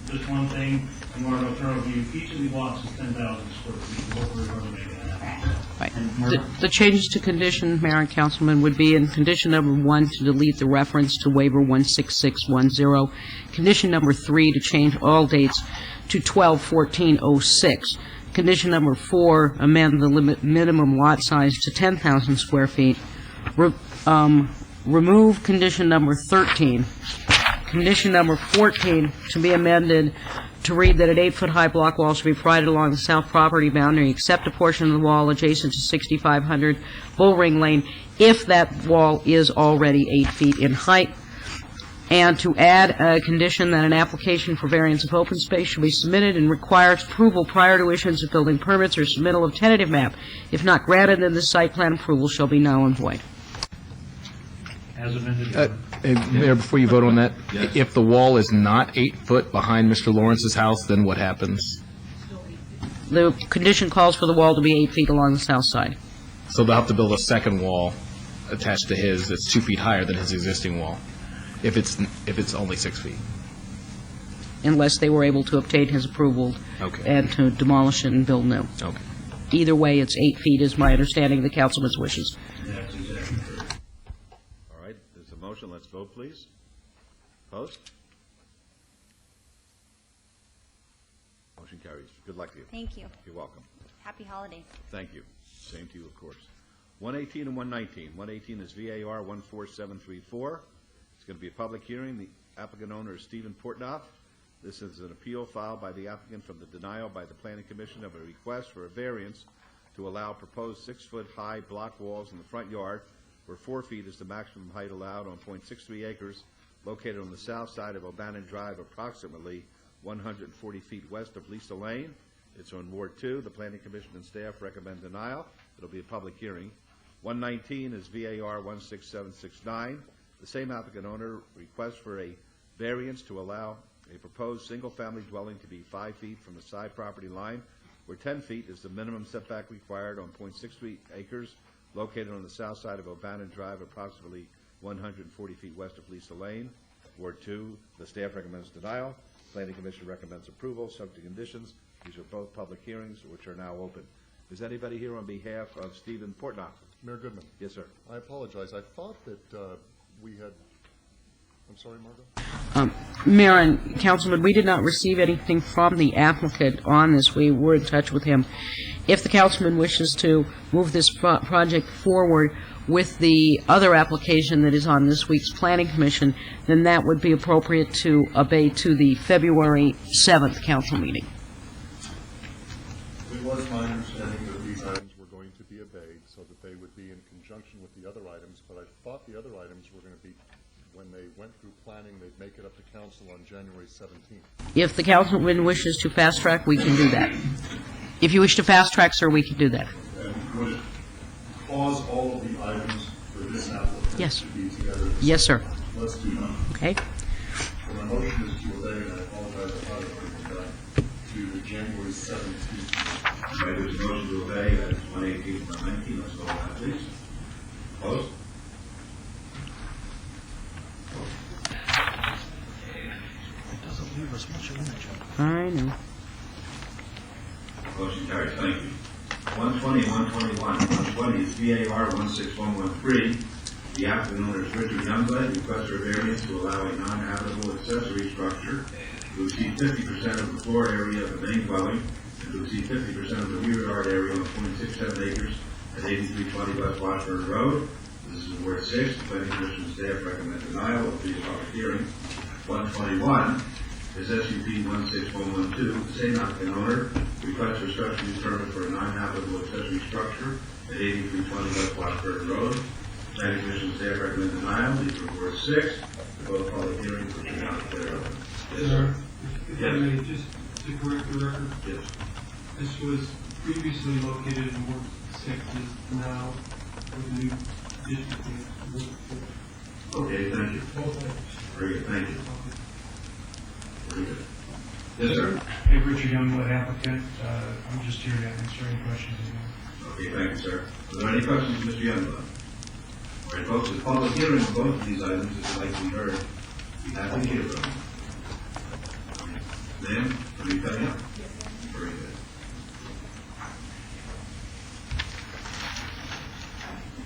Just one thing, in order to review, each of these lots is 10,000 square feet. What we're going to make that happen. Right. The changes to condition, Mayor and Councilman, would be in condition number 1 to delete the reference to waiver 16610. Condition number 3 to change all dates to 12/14/06. Condition number 4, amend the minimum lot size to 10,000 square feet. Remove condition number 13. Condition number 14 to be amended to read that an 8-foot-high block wall should be provided along the south property boundary, except a portion of the wall adjacent to 6500 Bullring Lane, if that wall is already 8 feet in height. And to add a condition that an application for variance of open space should be submitted and requires approval prior to issuance of building permits or submittal of tentative map. If not granted, then the site plan approval shall be null and void. As amended. Mayor, before you vote on that, Yes. if the wall is not 8 foot behind Mr. Lawrence's house, then what happens? The condition calls for the wall to be 8 feet along the south side. So they'll have to build a second wall attached to his that's 2 feet higher than his existing wall, if it's only 6 feet. Unless they were able to obtain his approval and to demolish it and build new. Okay. Either way, it's 8 feet is my understanding of the councilman's wishes. That's exactly correct. All right, there's a motion. Let's vote, please. Post. Motion carries. Good luck to you. Thank you. You're welcome. Happy holidays. Thank you. Same to you, of course. 118 and 119. 118 is VAR 14734. It's going to be a public hearing. The applicant owner is Stephen Portnoff. This is an appeal filed by the applicant from the denial by the Planning Commission of a request for a variance to allow proposed 6-foot-high block walls in the front yard where 4 feet is the maximum height allowed on .63 acres located on the south side of O'Bannon Drive, approximately 140 feet west of Lisa Lane. It's on Ward 2. The Planning Commission and staff recommend denial. It'll be a public hearing. 119 is VAR 16769. The same applicant owner requests for a variance to allow a proposed single-family dwelling to be 5 feet from the side property line where 10 feet is the minimum setback required on .63 acres located on the south side of O'Bannon Drive, approximately 140 feet west of Lisa Lane. Ward 2, the staff recommends denial. Planning Commission recommends approval, subject to conditions. These are both public hearings, which are now open. Is anybody here on behalf of Stephen Portnoy? Mayor Goodman. Yes, sir. I apologize. I thought that we had, I'm sorry, Margot? Mayor and Councilman, we did not receive anything from the applicant on this. We were in touch with him. If the councilman wishes to move this project forward with the other application that is on this week's Planning Commission, then that would be appropriate to obey to the February 7th council meeting. It was my understanding that these items were going to be obeyed so that they would be in conjunction with the other items, but I thought the other items were going to be, when they went through planning, they'd make it up to council on January 17th. If the councilman wishes to fast track, we can do that. If you wish to fast track, sir, we can do that. And would it cause all of the items for this applicant Yes. to be together? Yes, sir. Let's do that. Okay. So my motion is to obey, and I apologize, I thought it would have been to the January 17th. Right, there's a motion to obey, that's 118 and 119, let's go on that, please. Opposed? I know. Motion carries, thank you. 120 and 121. 120 is VAR 16113. The applicant owner is Richard Youngblood, requests for variance to allow a non-habitable accessory structure to exceed 50% of the floor area of the main dwelling and to exceed 50% of the rear yard area on .67 acres at 8320 West Washburn Road. This is Ward 6. The Planning Commission staff recommend denial of the public hearing. 121 is SUP 16112. The same applicant owner requests for special use permit for a non-habitable accessory structure at 8320 West Washburn Road. Planning Commission staff recommend denial. These are Ward 6. The both public hearings which are now declared open. Yes, sir. If I may, just to correct the record, Yes. this was previously located in Ward 6, is now with the new district. Okay, thank you. Very good, thank you. Very good. Yes, sir. Hey, Richard Youngblood, applicant. I'm just here to answer any questions you have. Okay, thank you, sir. Are there any questions, Mr. Youngblood? All right, folks, the public hearing on both of these items is like we heard. We have to hear them. Ma'am, are you coming up? Very good.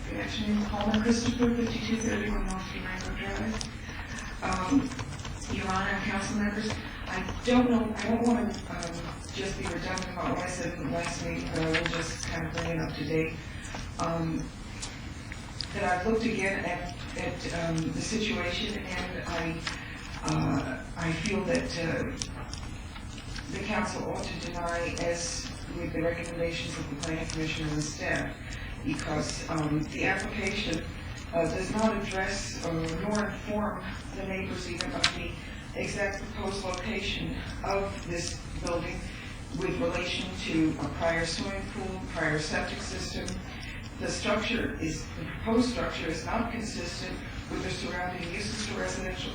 Good afternoon, Paula Christopher, 5231 North Durango Drive. Your Honor and council members, I don't want to just be redundant about what I said in the last meeting, but I will just kind of bring it up to date. That I've looked again at the situation, and I feel that the council ought to deny, as with the recommendations of the Planning Commission and the staff, because the application does not address nor inform the neighbors even of the exact proposed location of this building with relation to a prior swimming pool, prior septic system. The proposed structure is not consistent with the surrounding uses of the residential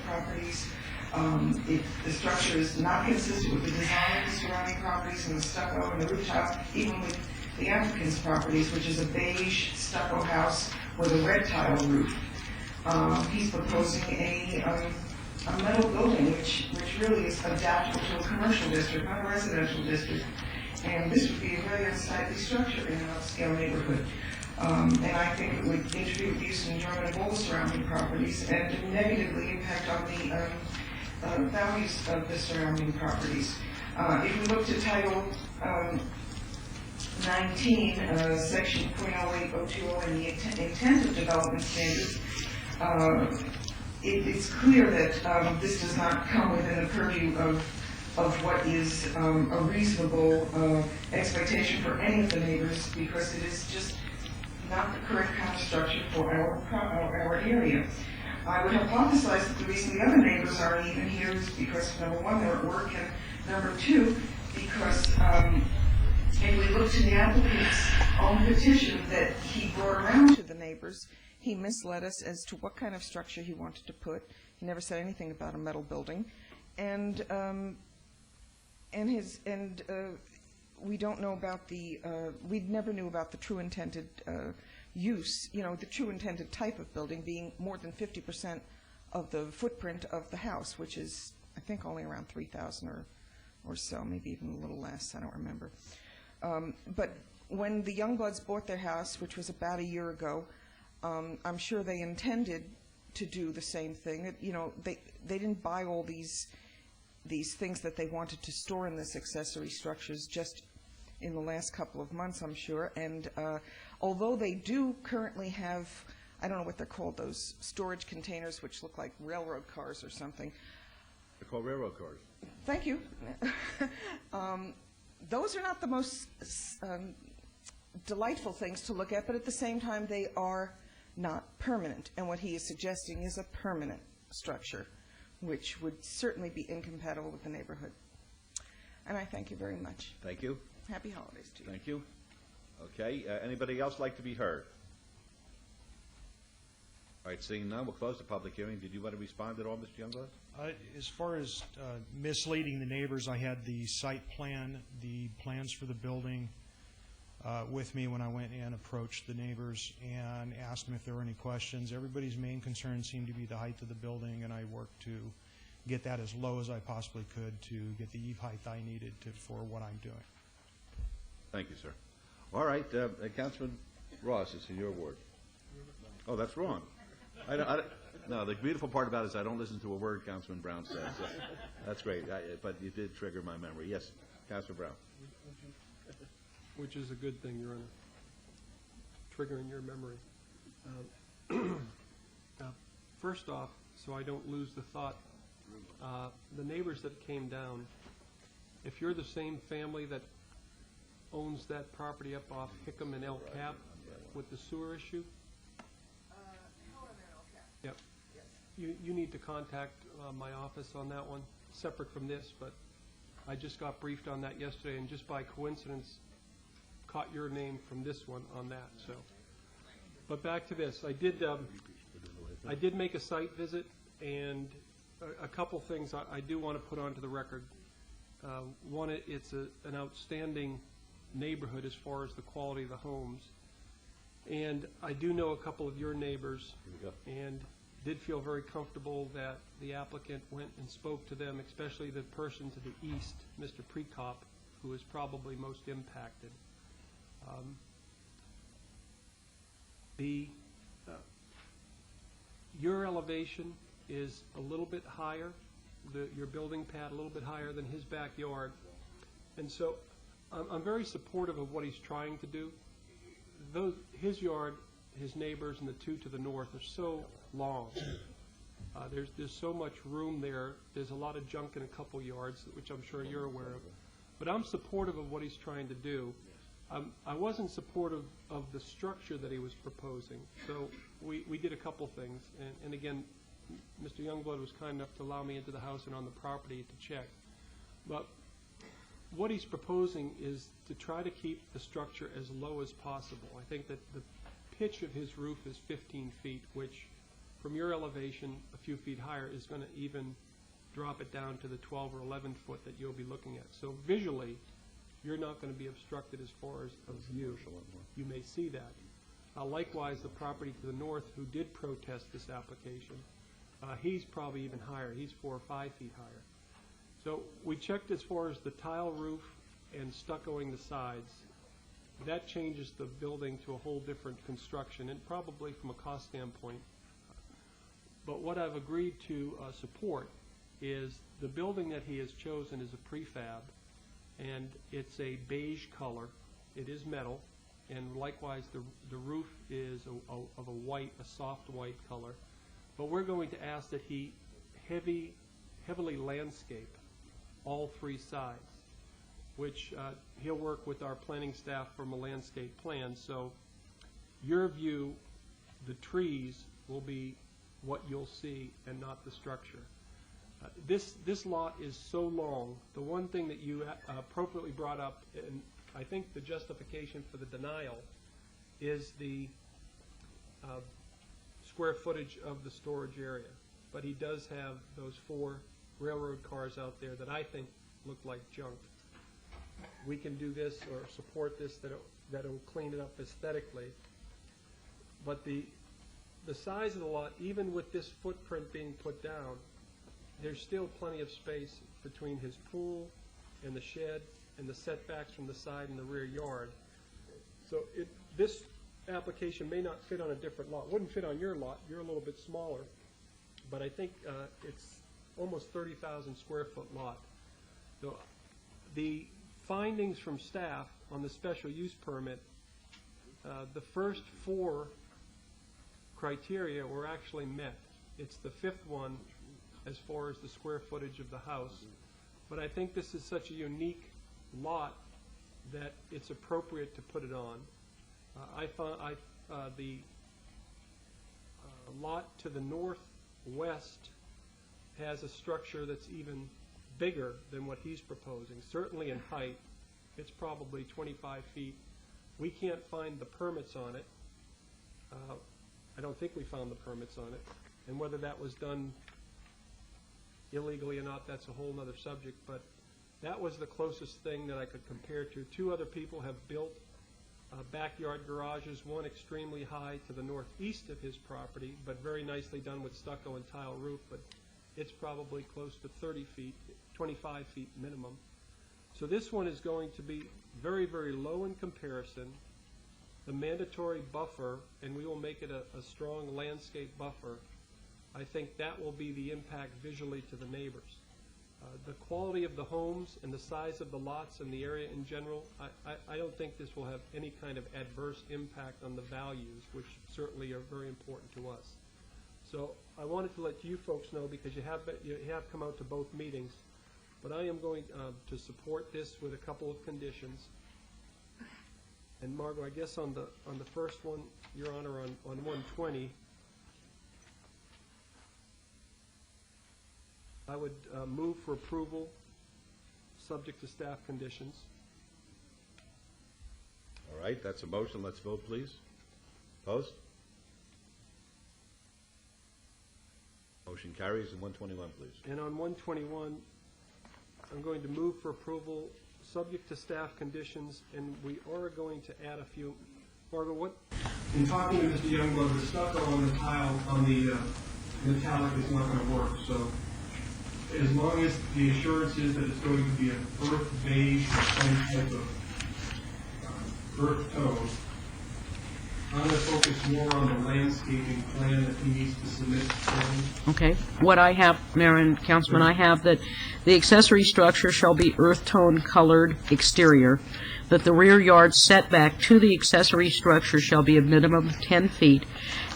properties. The structure is not consistent with the design of the surrounding properties and the stucco and the rooftop, even with the applicant's properties, which is a beige stucco house with a red tile roof. He's proposing a metal building, which really is adaptable to a commercial district, not a residential district. And this would be a very unsightly structure in an upscale neighborhood. And I think it would interfere with use and enjoyment of all the surrounding properties and negatively impact on the values of the surrounding properties. If we look to Title 19, Section .08020 and the intent of development standards, it's clear that this does not come within the purview of what is a reasonable expectation for any of the neighbors, because it is just not the correct kind of structure for our area. I would hypothesize that the reason the other neighbors aren't even here is because, number one, they're at work, and number two, because if we look to the applicant's own petition that he brought around to the neighbors, he misled us as to what kind of structure he wanted to put. He never said anything about a metal building, and we don't know about the, we never knew about the true intended use, the true intended type of building being more than 50% of the footprint of the house, which is, I think, only around 3,000 or so, maybe even a little less, I don't remember. But when the Youngbloods bought their house, which was about a year ago, I'm sure they intended to do the same thing. They didn't buy all these things that they wanted to store in this accessory structures just in the last couple of months, I'm sure. And although they do currently have, I don't know what they're called, those storage containers which look like railroad cars or something. They're called railroad cars. Thank you. Those are not the most delightful things to look at, but at the same time they are not permanent. And what he is suggesting is a permanent structure, which would certainly be incompatible with the neighborhood. And I thank you very much. Thank you. Happy holidays to you. Thank you. Okay, anybody else like to be heard? All right, seeing none, we'll close the public hearing. Did you want to respond at all, Mr. Youngblood? As far as misleading the neighbors, I had the site plan, the plans for the building with me when I went and approached the neighbors and asked them if there were any questions. Everybody's main concern seemed to be the height of the building, and I worked to get that as low as I possibly could to get the eave height I needed for what I'm doing. Thank you, sir. All right, Councilman Ross, it's in your ward. Oh, that's wrong. No, the beautiful part about it is I don't listen to a word Councilman Brown says. So that's great, but you did trigger my memory. Yes, Councilman Brown. Which is a good thing, Your Honor, triggering your memory. First off, so I don't lose the thought, the neighbors that came down, if you're the same family that owns that property up off Hickam and El Cap with the sewer issue, yep. You need to contact my office on that one, separate from this, but I just got briefed on that yesterday, and just by coincidence caught your name from this one on that. So, but back to this, I did make a site visit, and a couple things I do want to put onto the record. One, it's an outstanding neighborhood as far as the quality of the homes, and I do know a couple of your neighbors, and did feel very comfortable that the applicant went and spoke to them, especially the person to the east, Mr. Prekop, who is probably most impacted. Your elevation is a little bit higher, your building pad a little bit higher than his backyard, and so I'm very supportive of what he's trying to do. His yard, his neighbors, and the two to the north are so long. There's so much room there. There's a lot of junk in a couple yards, which I'm sure you're aware of. But I'm supportive of what he's trying to do. I wasn't supportive of the structure that he was proposing. So we did a couple things. And again, Mr. Youngblood was kind enough to allow me into the house and on the property to check. But what he's proposing is to try to keep the structure as low as possible. I think that the pitch of his roof is 15 feet, which from your elevation a few feet higher is going to even drop it down to the 12 or 11 foot that you'll be looking at. So visually, you're not going to be obstructed as far as view. You may see that. Likewise, the property to the north who did protest this application, he's probably even higher. He's 4 or 5 feet higher. So we checked as far as the tile roof and stuccoing the sides. That changes the building to a whole different construction, and probably from a cost standpoint. But what I've agreed to support is the building that he has chosen is a prefab, and it's a beige color. It is metal, and likewise the roof is of a white, a soft white color. But we're going to ask that he heavily landscape all 3 sides, which he'll work with our planning staff from a landscape plan. So your view, the trees will be what you'll see and not the structure. This lot is so long. The one thing that you appropriately brought up, and I think the justification for the denial, is the square footage of the storage area. But he does have those 4 railroad cars out there that I think look like junk. we can do this or support this, that'll clean it up aesthetically. But the size of the lot, even with this footprint being put down, there's still plenty of space between his pool and the shed and the setbacks from the side and the rear yard. So this application may not fit on a different lot. Wouldn't fit on your lot. You're a little bit smaller. But I think it's almost 30,000 square foot lot. So the findings from staff on the special use permit, the first 4 criteria were actually met. It's the 5th one as far as the square footage of the house. But I think this is such a unique lot that it's appropriate to put it on. I found the lot to the northwest has a structure that's even bigger than what he's proposing. Certainly in height, it's probably 25 feet. We can't find the permits on it. I don't think we found the permits on it. And whether that was done illegally or not, that's a whole other subject. But that was the closest thing that I could compare to. 2 other people have built backyard garages, one extremely high to the northeast of his property, but very nicely done with stucco and tile roof, but it's probably close to 30 feet, 25 feet minimum. So this one is going to be very, very low in comparison. The mandatory buffer, and we will make it a strong landscape buffer, I think that will be the impact visually to the neighbors. The quality of the homes and the size of the lots and the area in general, I don't think this will have any kind of adverse impact on the values, which certainly are very important to us. So I wanted to let you folks know, because you have come out to both meetings, but I am going to support this with a couple of conditions. And Margot, I guess on the first one, Your Honor, on 120, I would move for approval, subject to staff conditions. All right, that's a motion. Let's vote, please. Opposed? Motion carries. And 121, please. And on 121, I'm going to move for approval, subject to staff conditions, and we are going to add a few. Margot, what? In talking to Mr. Youngblood, the stucco on the tile on the metallic is not going to work. So as long as the assurance is that it's going to be an earth beige or some type of earth tone, I'm going to focus more on the landscaping plan that he needs to submit. Okay. What I have, Mayor and Councilman, I have that the accessory structure shall be earth tone colored exterior, that the rear yard setback to the accessory structure shall be a minimum of 10 feet,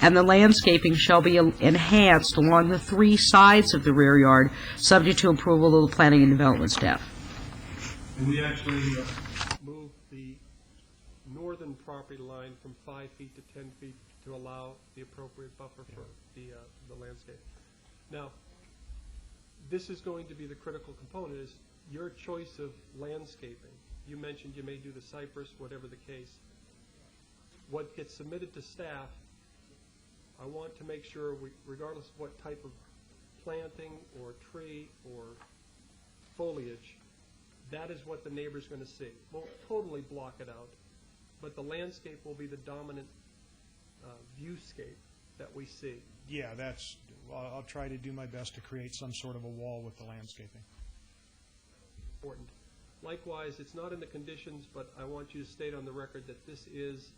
and the landscaping shall be enhanced along the 3 sides of the rear yard, subject to approval of the planning and development staff. And we actually moved the northern property line from 5 feet to 10 feet to allow the appropriate buffer for the landscape. Now, this is going to be the critical component, is your choice of landscaping. You mentioned you may do the cypress, whatever the case. What gets submitted to staff, I want to make sure, regardless of what type of planting or tree or foliage, that is what the neighbor's going to see. We'll totally block it out, but the landscape will be the dominant viewscape that we see. Yeah, I'll try to do my best to create some sort of a wall with the landscaping. Important. Likewise, it's not in the conditions, but I want you to state on the record that this is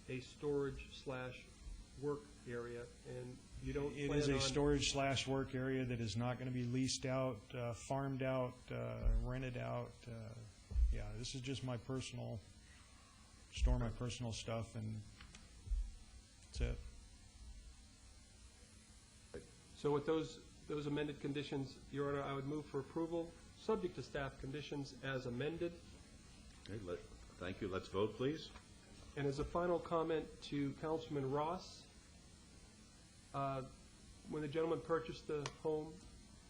a storage/work area, and you don't plan on... It is a storage/work area that is not going to be leased out, farmed out, rented out. Yeah, this is just my personal, store my personal stuff, and that's it. So with those amended conditions, Your Honor, I would move for approval, subject to staff conditions as amended. Okay, thank you. Let's vote, please. And as a final comment to Councilman Ross, when the gentleman purchased the home,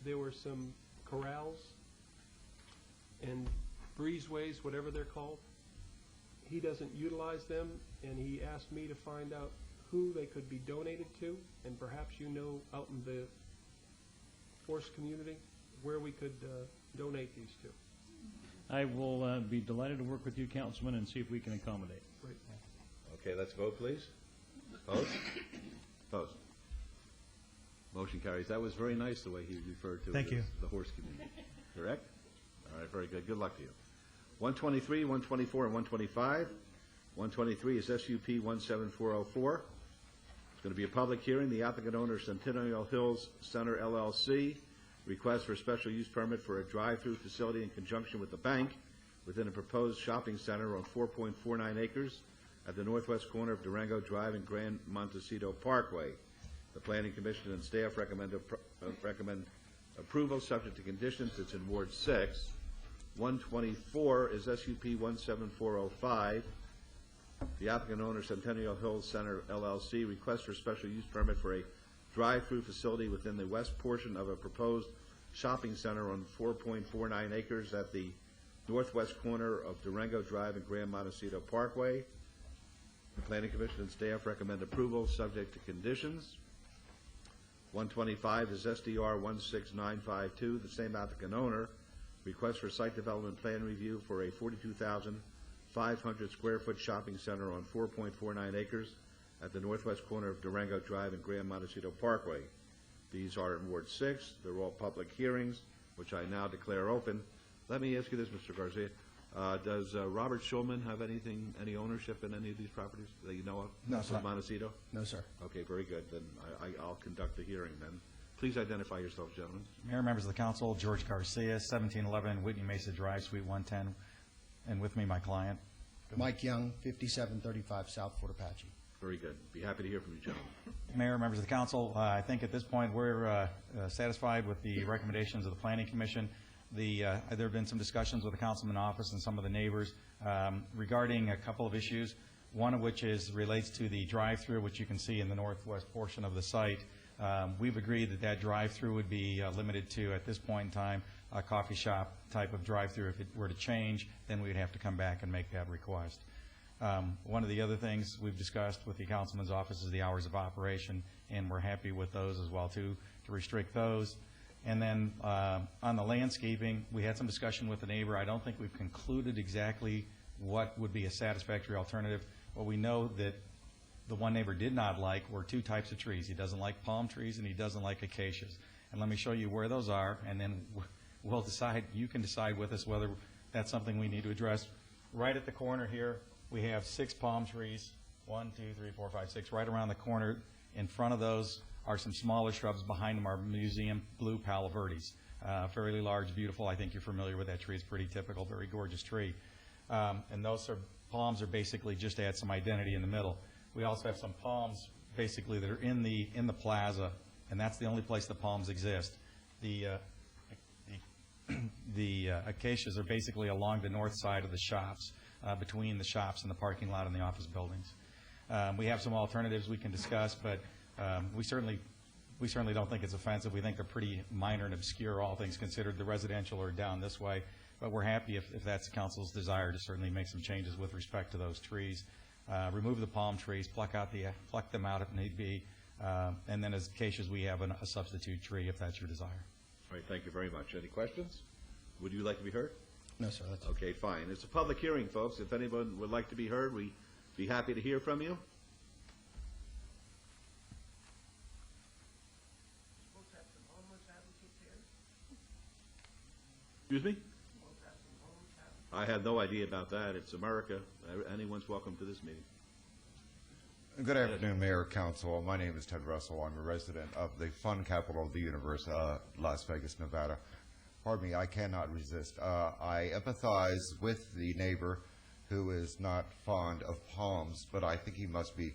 there were some corrals and breezeways, whatever they're called. He doesn't utilize them, and he asked me to find out who they could be donated to, and perhaps you know out in the horse community where we could donate these to. I will be delighted to work with you, Councilman, and see if we can accommodate. Okay, let's vote, please. Opposed? Opposed. Motion carries. That was very nice the way he referred to Thank you. the horse community. Correct? All right, very good. Good luck to you. 123, 124, and 125. 123 is SUP 17404. It's going to be a public hearing. The applicant owner, Centennial Hills Center LLC, request for a special use permit for a drive-through facility in conjunction with the bank within a proposed shopping center on 4.49 acres at the northwest corner of Durango Drive and Grand Montecito Parkway. The Planning Commission and staff recommend approval subject to conditions. It's in Ward 6. 124 is SUP 17405. The applicant owner, Centennial Hills Center LLC, requests for special use permit for a drive-through facility within the west portion of a proposed shopping center on 4.49 acres at the northwest corner of Durango Drive and Grand Montecito Parkway. The Planning Commission and staff recommend approval subject to conditions. 125 is SDR 16952. The same applicant owner requests for site development plan review for a 42,500 square foot shopping center on 4.49 acres at the northwest corner of Durango Drive and Grand Montecito Parkway. These are in Ward 6. They're all public hearings, which I now declare open. Let me ask you this, Mr. Garcia. Does Robert Schulman have any ownership in any of these properties that you know of? No, sir. Montecito? No, sir. Okay, very good. Then I'll conduct the hearing then. Please identify yourselves, gentlemen. Mayor, members of the council, George Garcia, 1711 Whitney Mesa Drive, Suite 110, and with me, my client. Mike Young, 5735 South Fort Apache. Very good. Be happy to hear from you, gentlemen. Mayor, members of the council, I think at this point we're satisfied with the recommendations of the Planning Commission. There have been some discussions with the councilman office and some of the neighbors regarding a couple of issues, one of which relates to the drive-through, which you can see in the northwest portion of the site. We've agreed that that drive-through would be limited to, at this point in time, a coffee shop type of drive-through. If it were to change, then we'd have to come back and make that request. One of the other things we've discussed with the councilman's office is the hours of operation, and we're happy with those as well, too, to restrict those. And then on the landscaping, we had some discussion with the neighbor. I don't think we've concluded exactly what would be a satisfactory alternative. What we know that the one neighbor did not like were two types of trees. He doesn't like palm trees and he doesn't like acacias. And let me show you where those are, and then we'll decide, you can decide with us whether that's something we need to address. Right at the corner here, we have 6 palm trees, 1, 2, 3, 4, 5, 6, right around the corner. In front of those are some smaller shrubs. Behind them are museum blue Palo Verdes. Fairly large, beautiful. I think you're familiar with that tree. It's pretty typical, very gorgeous tree. And those palms are basically just to add some identity in the middle. We also have some palms basically that are in the plaza, and that's the only place the palms exist. The acacias are basically along the north side of the shops, between the shops and the parking lot and the office buildings. We have some alternatives we can discuss, but we certainly don't think it's offensive. We think they're pretty minor and obscure, all things considered. The residential are down this way, but we're happy if that's the council's desire to certainly make some changes with respect to those trees. Remove the palm trees, pluck them out if need be, and then as acacias we have a substitute tree if that's your desire. All right, thank you very much. Any questions? Would you like to be heard? No, sir. That's okay, fine. It's a public hearing, folks. If anyone would like to be heard, we'd be happy to hear from you. Excuse me? I have no idea about that. It's America. Anyone's welcome to this meeting. Good afternoon, Mayor, Council. My name is Ted Russell. I'm a resident of the fun capital of the universe, Las Vegas, Nevada. Pardon me, I cannot resist. I empathize with the neighbor who is not fond of palms, but I think he must be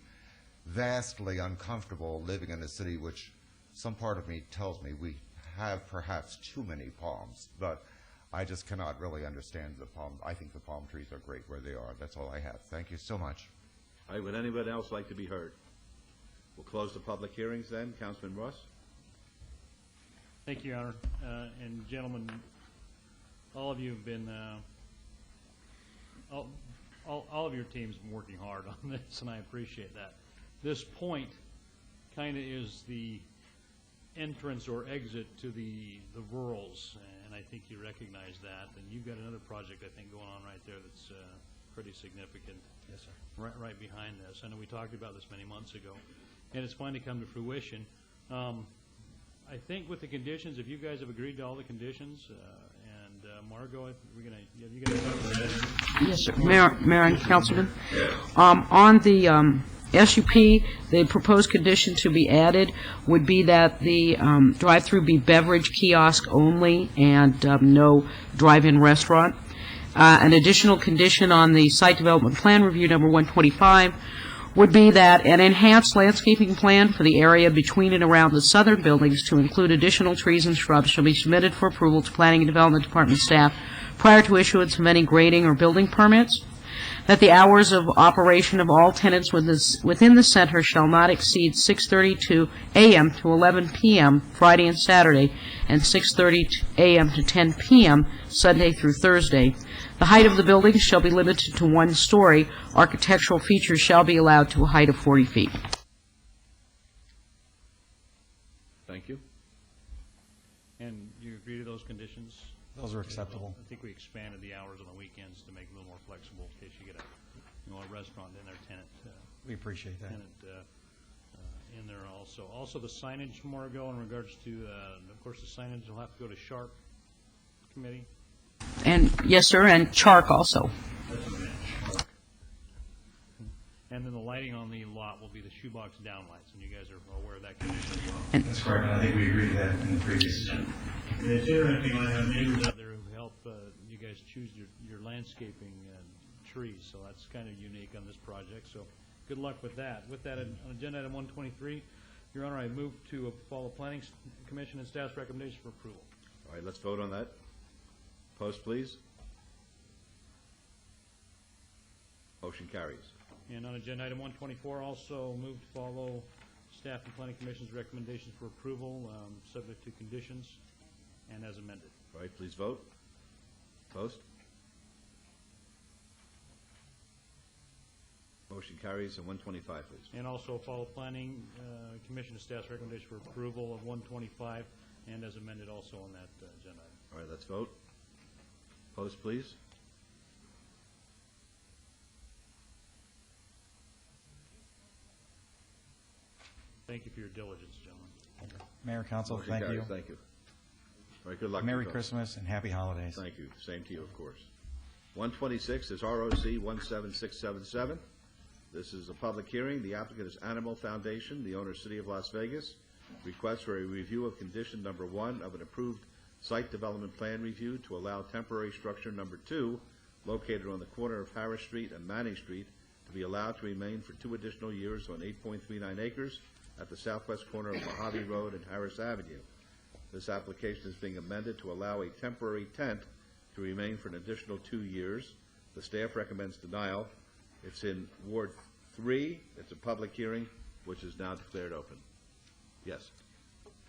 vastly uncomfortable living in a city which some part of me tells me we have perhaps too many palms, but I just cannot really understand the palm. I think the palm trees are great where they are. That's all I have. Thank you so much. All right, would anybody else like to be heard? We'll close the public hearings then. Councilman Ross? Thank you, Your Honor. And gentlemen, all of you have been, all of your teams have been working hard on this, and I appreciate that. This point kind of is the entrance or exit to the rurals, and I think you recognize that. And you've got another project, I think, going on right there that's pretty significant. Yes, sir. Right behind this. I know we talked about this many months ago, and it's finally come to fruition. I think with the conditions, if you guys have agreed to all the conditions, and Margot, we're gonna, you guys cover that. Yes, sir. Mayor and Councilman. On the SUP, the proposed condition to be added would be that the drive-through be beverage kiosk only and no drive-in restaurant. An additional condition on the site development plan review number 125 would be that an enhanced landscaping plan for the area between and around the southern buildings to include additional trees and shrubs shall be submitted for approval to Planning and Development Department staff prior to issuance of any grading or building permits. That the hours of operation of all tenants within the center shall not exceed 6:32 a.m. to 11 p.m. Friday and Saturday, and 6:30 a.m. to 10 p.m. Sunday through Thursday. The height of the buildings shall be limited to 1 story. Architectural features shall be allowed to a height of 40 feet. Thank you. And you agree to those conditions? Those are acceptable. I think we expanded the hours on the weekends to make it a little more flexible in case you get a restaurant in there, tenant. We appreciate that. Tenant in there also. Also the signage, Margot, in regards to, of course, the signage will have to go to Sharp Committee. And yes, sir, and Chark also. And then the lighting on the lot will be the shoebox downlights, and you guys are aware of that condition as well. That's correct, and I think we agreed to that in the previous. It's interesting, I have neighbors out there who help you guys choose your landscaping trees, so that's kind of unique on this project, so good luck with that. With that, on agenda item 123, Your Honor, I move to follow Planning Commission and staff's recommendation for approval. All right, let's vote on that. Post, please. Motion carries. And on agenda item 124, also move to follow staff and Planning Commission's recommendations for approval, subject to conditions and as amended. All right, please vote. Post. Motion carries. And 125, please. And also follow Planning Commission and staff's recommendation for approval of 125 and as amended also on that agenda item. All right, let's vote. Post, please. Thank you for your diligence, gentlemen. Mayor, Council, Motion thank carries. you. Thank you. All right, good luck. Merry to you folks. Christmas and happy holidays. Thank you. Same to you, of course. 126 is ROC 17677. This is a public hearing. The applicant is Animal Foundation, the owner, City of Las Vegas. Request for a review of condition number 1 of an approved site development plan review to allow temporary structure number 2, located on the corner of Harris Street and Manning Street, to be allowed to remain for 2 additional years on 8.39 acres at the southwest corner of Mojave Road and Harris Avenue. This application is being amended to allow a temporary tent to remain for an additional 2 years. The staff recommends denial. It's in Ward 3. It's a public hearing, which is now declared open. Yes.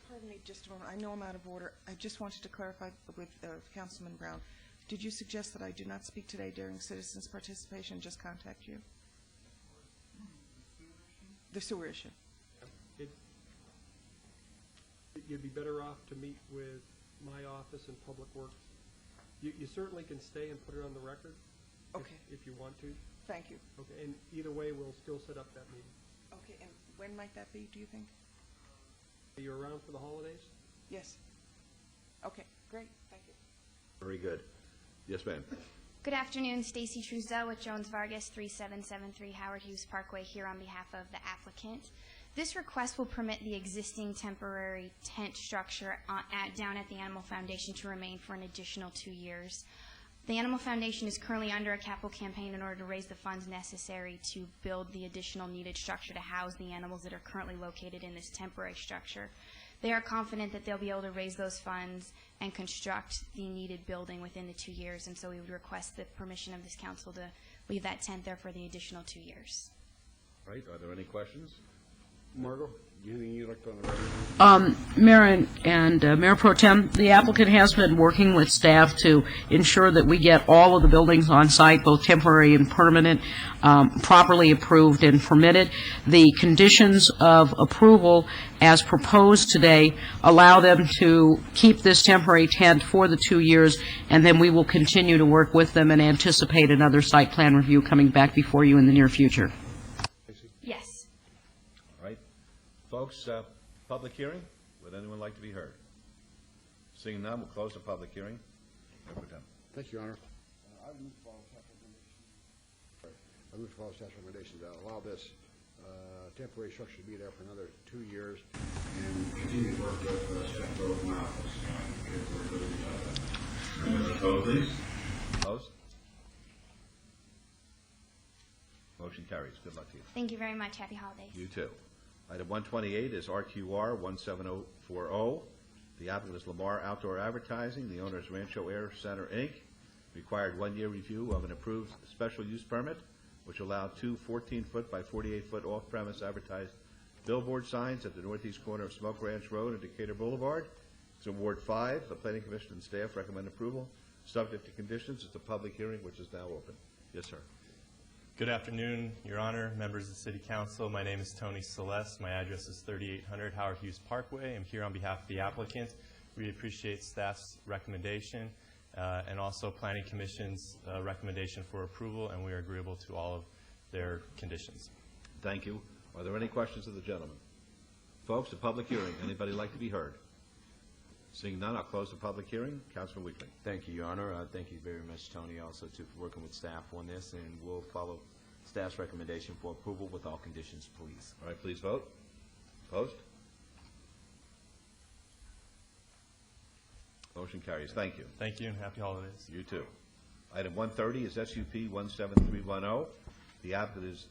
Pardon me just a moment. I know I'm out of order. I just wanted to clarify with Councilman Brown. Did you suggest that I do not speak today during citizens' participation, just contact you? The sewer issue. You'd be better off to meet with my office and Public Works. You certainly can stay and put it on the record. Okay. If you want to. Thank you. Okay, and either way, we'll still set up that meeting. Okay, and when might that be, do you think? Are you around for the holidays? Yes. Okay, great. Thank you. Very good. Yes, ma'am. Good afternoon, Stacy Truesdell with Jones Vargas, 3773 Howard Hughes Parkway, here on behalf of the applicant. This request will permit the existing temporary tent structure down at the Animal Foundation to remain for an additional 2 years. The Animal Foundation is currently under a capital campaign in order to raise the funds necessary to build the additional needed structure to house the animals that are currently located in this temporary structure. They are confident that they'll be able to raise those funds and construct the needed building within the 2 years, and so we would request the permission of this council to leave that tent there for the additional 2 years. Right. Are there any questions? Margot, do you have anything you'd like to on the record? Mayor and Mayor Pro Tem, the applicant has been working with staff to ensure that we get all of the buildings on site, both temporary and permanent, properly approved and permitted. The conditions of approval as proposed today allow them to keep this temporary tent for the 2 years, and then we will continue to work with them and anticipate another site plan review coming back before you in the near future. Yes. All right. Folks, public hearing? Would anyone like to be heard? Seeing none, we'll close the public hearing. Mayor Pro Tem. Thank you, Your Honor. I move to follow staff's recommendations to allow this temporary structure to be there for another 2 years and continue to work with staff growth in my office. Vote, please. Opposed? Motion carries. Good luck to you. Thank you very much. Happy holidays. You too. Item 128 is RQR 17040. The applicant is Lamar Outdoor Advertising. The owner is Rancho Air Center, Inc. Required 1-year review of an approved special use permit, which allowed 2 14-foot by 48-foot off-premise advertised billboard signs at the northeast corner of Smoke Ranch Road and Decatur Boulevard. It's in Ward 5. The Planning Commission and staff recommend approval, subject to conditions. It's a public hearing, which is now open. Yes, sir. Good afternoon, Your Honor, members of the City Council. My name is Tony Celeste. My address is 3800 Howard Hughes Parkway. I'm here on behalf of the applicant. We appreciate staff's recommendation and also Planning Commission's recommendation for approval, and we are agreeable to all of their conditions. Thank you. Are there any questions of the gentleman? Folks, a public hearing. Anybody like to be heard? Seeing none, I'll close the public hearing. Councilman Weekly. Thank you, Your Honor. Thank you very much, Tony, also for working with staff on this, and we'll follow staff's recommendation for approval with all conditions, please. All right, please vote. Opposed? Motion carries. Thank you. Thank you, and happy holidays. You too. Item 130 is SUP 17310. The applicant is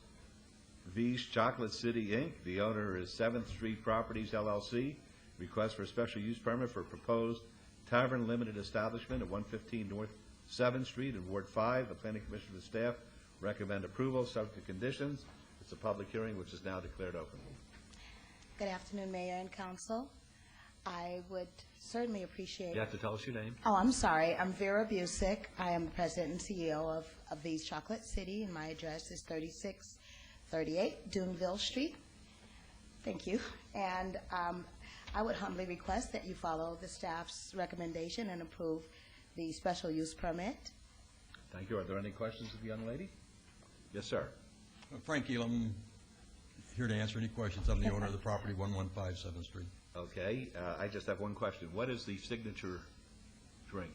V's Chocolate City, Inc. The owner is 7th Street Properties, LLC. Request for a special use permit for proposed tavern limited establishment at 115 North 7th Street in Ward 5. The Planning Commission and staff recommend approval, subject to conditions. It's a public hearing, which is now declared open. Good afternoon, Mayor and Council. I would certainly appreciate... You have to tell us your name. Oh, I'm sorry. I'm Vera Busick. I am the president and CEO of V's Chocolate City, and my address is 3638 Duneville Street. Thank you. And I would humbly request that you follow the staff's recommendation and approve the special use permit. Thank you. Are there any questions of the young lady? Yes, sir. Frank Elam, here to answer any questions. I'm the owner of the property, 115 7th Street. Okay. I just have one question. What is the signature drink?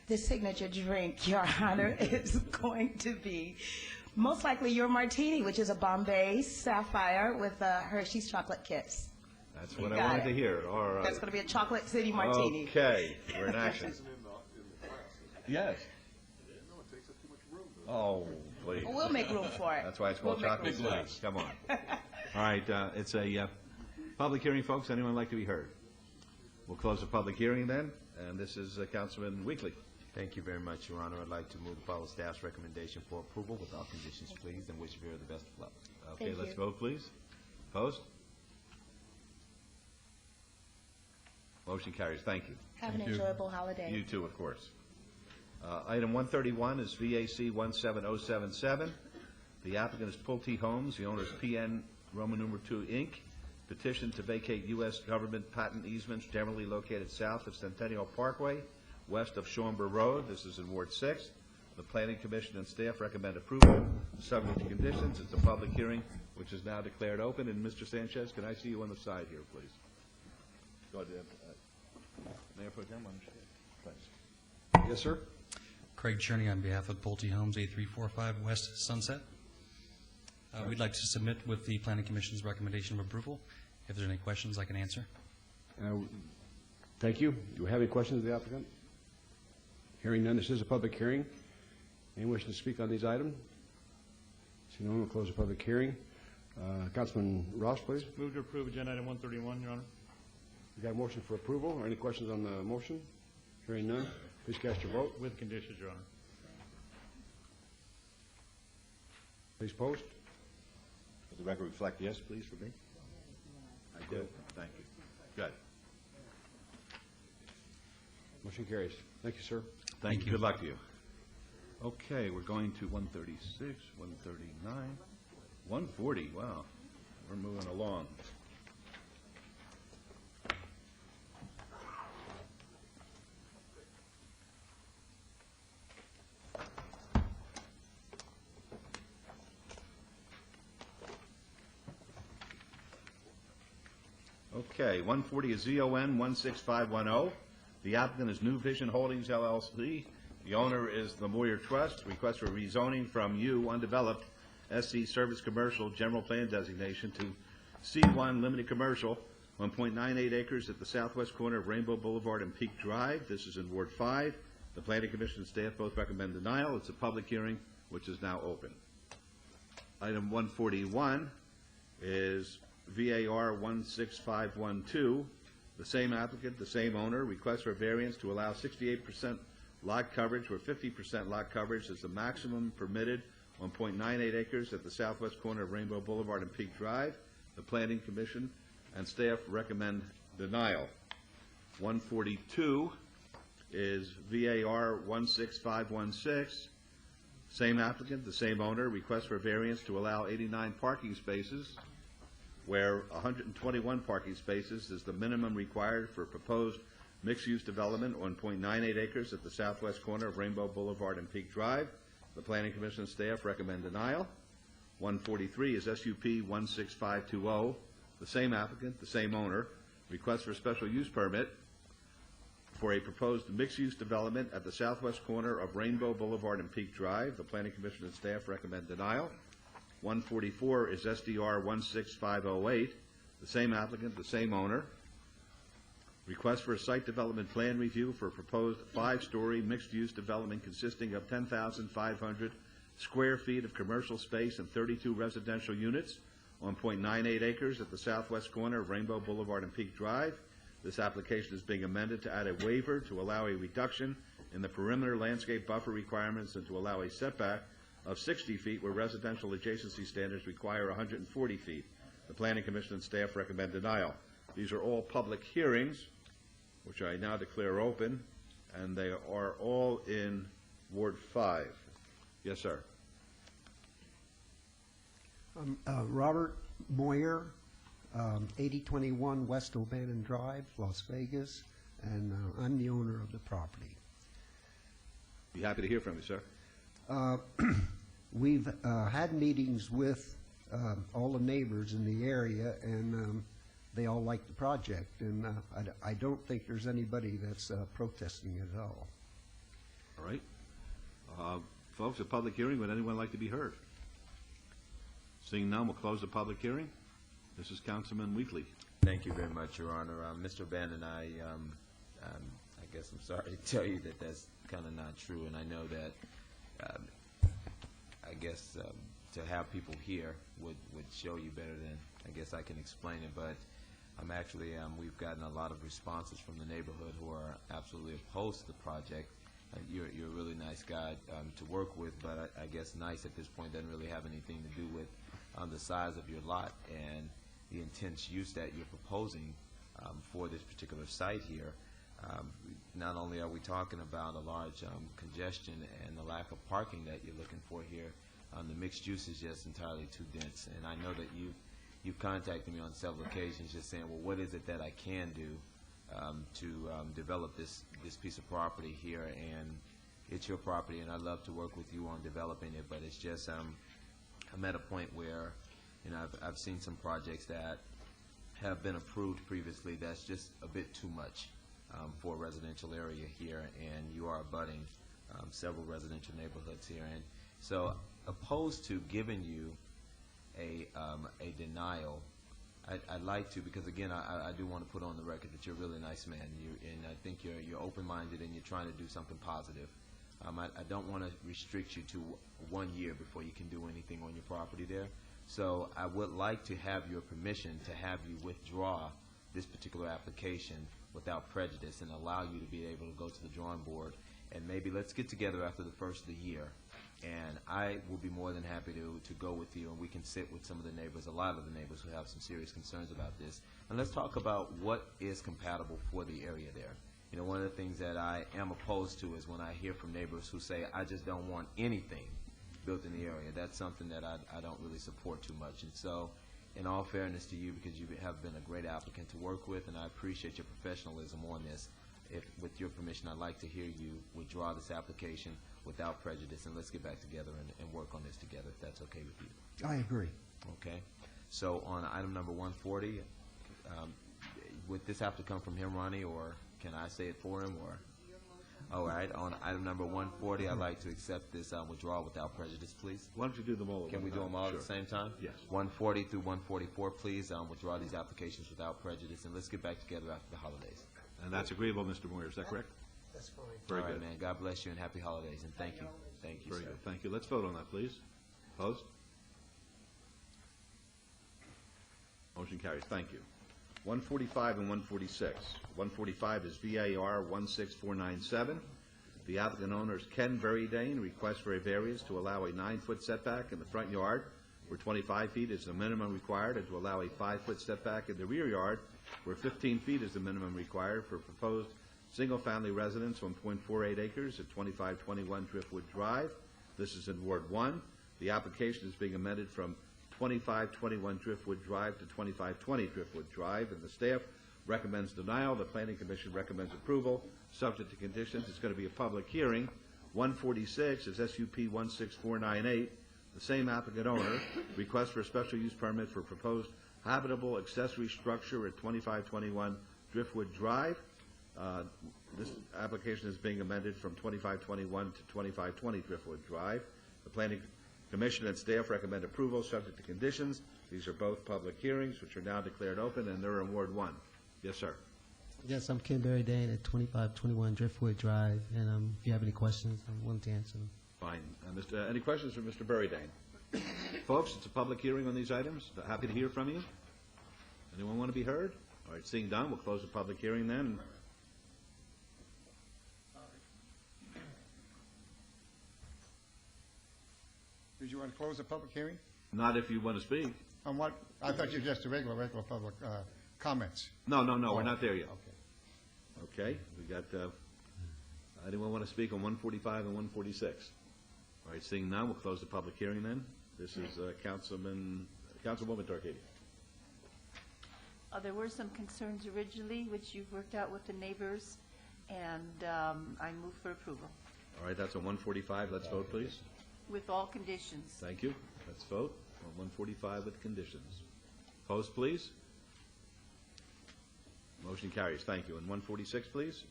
The signature drink, Your Honor, is going to be most likely your martini, which is a Bombay Sapphire with Hershey's Chocolate Kiss. That's what I wanted to hear. All right. That's going to be a Chocolate City martini. Okay. We're in action. Yes. Oh, please. We'll make room for it. That's why it's called Chocolate City. Come on. All right. It's a public hearing, folks. Anyone like to be heard? We'll close the public hearing then, and this is Councilman Weekly. Thank you very much, Your Honor. I'd like to move to follow staff's recommendation for approval with all conditions, please, and wish Vera the best of luck. Okay, let's vote, please. Opposed? Motion carries. Thank you. Have an enjoyable holiday. You too, of course. Item 131 is VAC 17077. The applicant is Pulte Homes. The owner is PN Roman numeral 2 Inc. Petition to vacate U.S. government patent easements generally located south of Centennial Parkway, west of Schomburg Road. This is in Ward 6. The Planning Commission and staff recommend approval, subject to conditions. It's a public hearing, which is now declared open. And Mr. Sanchez, can I see you on the side here, please? Go ahead. Mayor Pro Tem, thanks. Yes, sir. Craig Cherney on behalf of Pulte Homes, 8345 West Sunset. We'd like to submit with the Planning Commission's recommendation of approval. If there's any questions, I can answer. Thank you. Do we have any questions of the applicant? Hearing none, this is a public hearing. Anyone wishing to speak on these items? Seeing no one, we'll close the public hearing. Councilman Ross, please. Move to approve agenda item 131, Your Honor. We got a motion for approval. Are any questions on the motion? Hearing none, please cast your vote. With conditions, Your Honor. Please post. Does the record reflect yes, please, for me? Good, thank you. Good. Motion carries. Thank you, sir. Thank you. Good luck to you. Okay, we're going to 136, 139, 140. Wow, we're moving along. Okay, 140 is ZON 16510. The applicant is New Vision Holdings LLC. The owner is the Moyer Trust. Request for rezoning from U, undeveloped, SC Service Commercial General Plan Designation to C1 Limited Commercial, 1.98 acres at the southwest corner of Rainbow Boulevard and Peak Drive. This is in Ward 5. The Planning Commission and staff both recommend denial. It's a public hearing, which is now open. Item 141 is VAR 16512. The same applicant, the same owner, requests for variance to allow 68% lot coverage where 50% lot coverage is the maximum permitted, 1.98 acres at the southwest corner of Rainbow Boulevard and Peak Drive. The Planning Commission and staff recommend denial. 142 is VAR 16516. Same applicant, the same owner, requests for variance to allow 89 parking spaces where 121 parking spaces is the minimum required for proposed mixed-use development, 1.98 acres at the southwest corner of Rainbow Boulevard and Peak Drive. The Planning Commission and staff recommend denial. 143 is SUP 16520. The same applicant, the same owner, requests for special use permit for a proposed mixed-use development at the southwest corner of Rainbow Boulevard and Peak Drive. The Planning Commission and staff recommend denial. 144 is SDR 16508. The same applicant, the same owner. Request for a site development plan review for a proposed 5-story mixed-use development consisting of 10,500 square feet of commercial space and 32 residential units, 1.98 acres at the southwest corner of Rainbow Boulevard and Peak Drive. This application is being amended to add a waiver to allow a reduction in the perimeter landscape buffer requirements and to allow a setback of 60 feet where residential adjacency standards require 140 feet. The Planning Commission and staff recommend denial. These are all public hearings, which I now declare open, and they are all in Ward 5. Yes, sir. Robert Moyer, 8021 West O'Bannon Drive, Las Vegas, and I'm the owner of the property. Be happy to hear from you, sir. We've had meetings with all the neighbors in the area, and they all like the project, and I don't think there's anybody that's protesting it at all. All right. Folks, a public hearing. Would anyone like to be heard? Seeing none, we'll close the public hearing. This is Councilman Wheatley. Thank you very much, Your Honor. Mr. Bannon, I guess I'm sorry to tell you that that's kind of not true, and I know that I guess to have people here would show you better than I guess I can explain it, but actually we've gotten a lot of responses from the neighborhood who are absolutely opposed to the project. You're a really nice guy to work with, but I guess nice at this point doesn't really have anything to do with the size of your lot and the intense use that you're proposing for this particular site here. Not only are we talking about a large congestion and the lack of parking that you're looking for here, the mixed use is just entirely too dense. And I know that you've contacted me on several occasions just saying, well, what is it that I can do to develop this piece of property here? And it's your property, and I'd love to work with you on developing it, but it's just I'm at a point where I've seen some projects that have been approved previously that's just a bit too much for a residential area here, and you are abutting several residential neighborhoods here. And so opposed to giving you a denial, I'd like to, because again, I do want to put on the record that you're a really nice man, and I think you're open-minded and you're trying to do something positive. I don't want to restrict you to 1 year before you can do anything on your property there. So I would like to have your permission to have you withdraw this particular application without prejudice and allow you to be able to go to the drawing board, and maybe let's get together after the first of the year And I will be more than happy to go with you, and we can sit with some of the neighbors, a lot of the neighbors who have some serious concerns about this. And let's talk about what is compatible for the area there. You know, one of the things that I am opposed to is when I hear from neighbors who say, I just don't want anything built in the area. That's something that I don't really support too much. And so, in all fairness to you, because you have been a great applicant to work with, and I appreciate your professionalism on this, if, with your permission, I'd like to hear you withdraw this application without prejudice, and let's get back together and work on this together, if that's okay with you. I agree. Okay. So on item number 140, would this have to come from him, Ronnie, or can I say it for him, or? All right. On item number 140, I'd like to accept this withdrawal without prejudice, please. Why don't you do them all at Can one we do time? them all Sure. at the same time? Yes. 140 through 144, please. Withdraw these applications without prejudice, and let's get back together after the holidays. And that's agreeable, Mr. Moyer, is that correct? That's fine. Very All right, good. man. God bless you and happy holidays, and thank you. Thank you, Very sir. good, thank you. Let's vote on that, please. Opposed? Motion carries, thank you. 145 and 146. 145 is VAR 16497. The applicant owner is Ken Veridane, requests for a variance to allow a 9-foot setback in the front yard where 25 feet is the minimum required, and to allow a 5-foot setback in the rear yard where 15 feet is the minimum required for proposed single-family residence on .48 acres at 2521 Driftwood Drive. This is in Ward 1. The application is being amended from 2521 Driftwood Drive to 2520 Driftwood Drive, and the staff recommends denial. The Planning Commission recommends approval, subject to conditions. It's going to be a public hearing. 146 is SUP 16498. The same applicant owner requests for a special use permit for proposed habitable accessory structure at 2521 Driftwood Drive. This application is being amended from 2521 to 2520 Driftwood Drive. The Planning Commission and staff recommend approval, subject to conditions. These are both public hearings, which are now declared open, and they're in Ward 1. Yes, sir. Yes, I'm Ken Berry-Dane at 2521 Driftwood Drive, and if you have any questions, I'm willing to answer them. Fine. Any questions for Mr. Berry-Dane? Folks, it's a public hearing on these items. Happy to hear from you. Anyone want to be heard? All right, seeing done, we'll close the public hearing then. Did you want to close the public hearing? Not if you want to speak. On what? I thought you were just a regular public comments. No, we're not there yet. Okay, we got, anyone want to speak on 145 and 146? All right, seeing none, we'll close the public hearing then. This is Councilwoman Tarkady. There were some concerns originally, which you've worked out with the neighbors, and I move for approval All right, that's on 145. Let's vote, please. with all conditions. Thank you. Let's vote on 145 with conditions. Opposed, please. Motion carries. Thank you. And 146, please.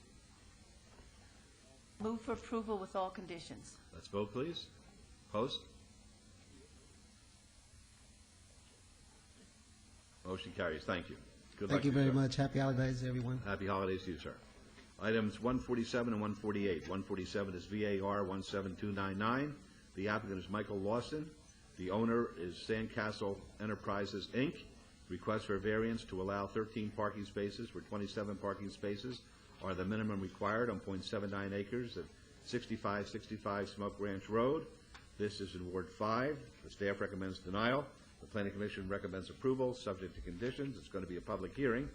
Move for approval with all conditions. Let's vote, please. Opposed? Motion carries. Thank you. Good luck Thank you to very sir. much. Happy holidays, everyone. Happy holidays to you, sir. Items 147 and 148. 147 is VAR 17299. The applicant is Michael Lawson. The owner is Sandcastle Enterprises, Inc. Request for a variance to allow 13 parking spaces where 27 parking spaces are the minimum required on .79 acres at 6565 Smoke Ranch Road. This is in Ward 5. The staff recommends denial. The Planning Commission recommends approval, subject to conditions. It's going to be a public hearing.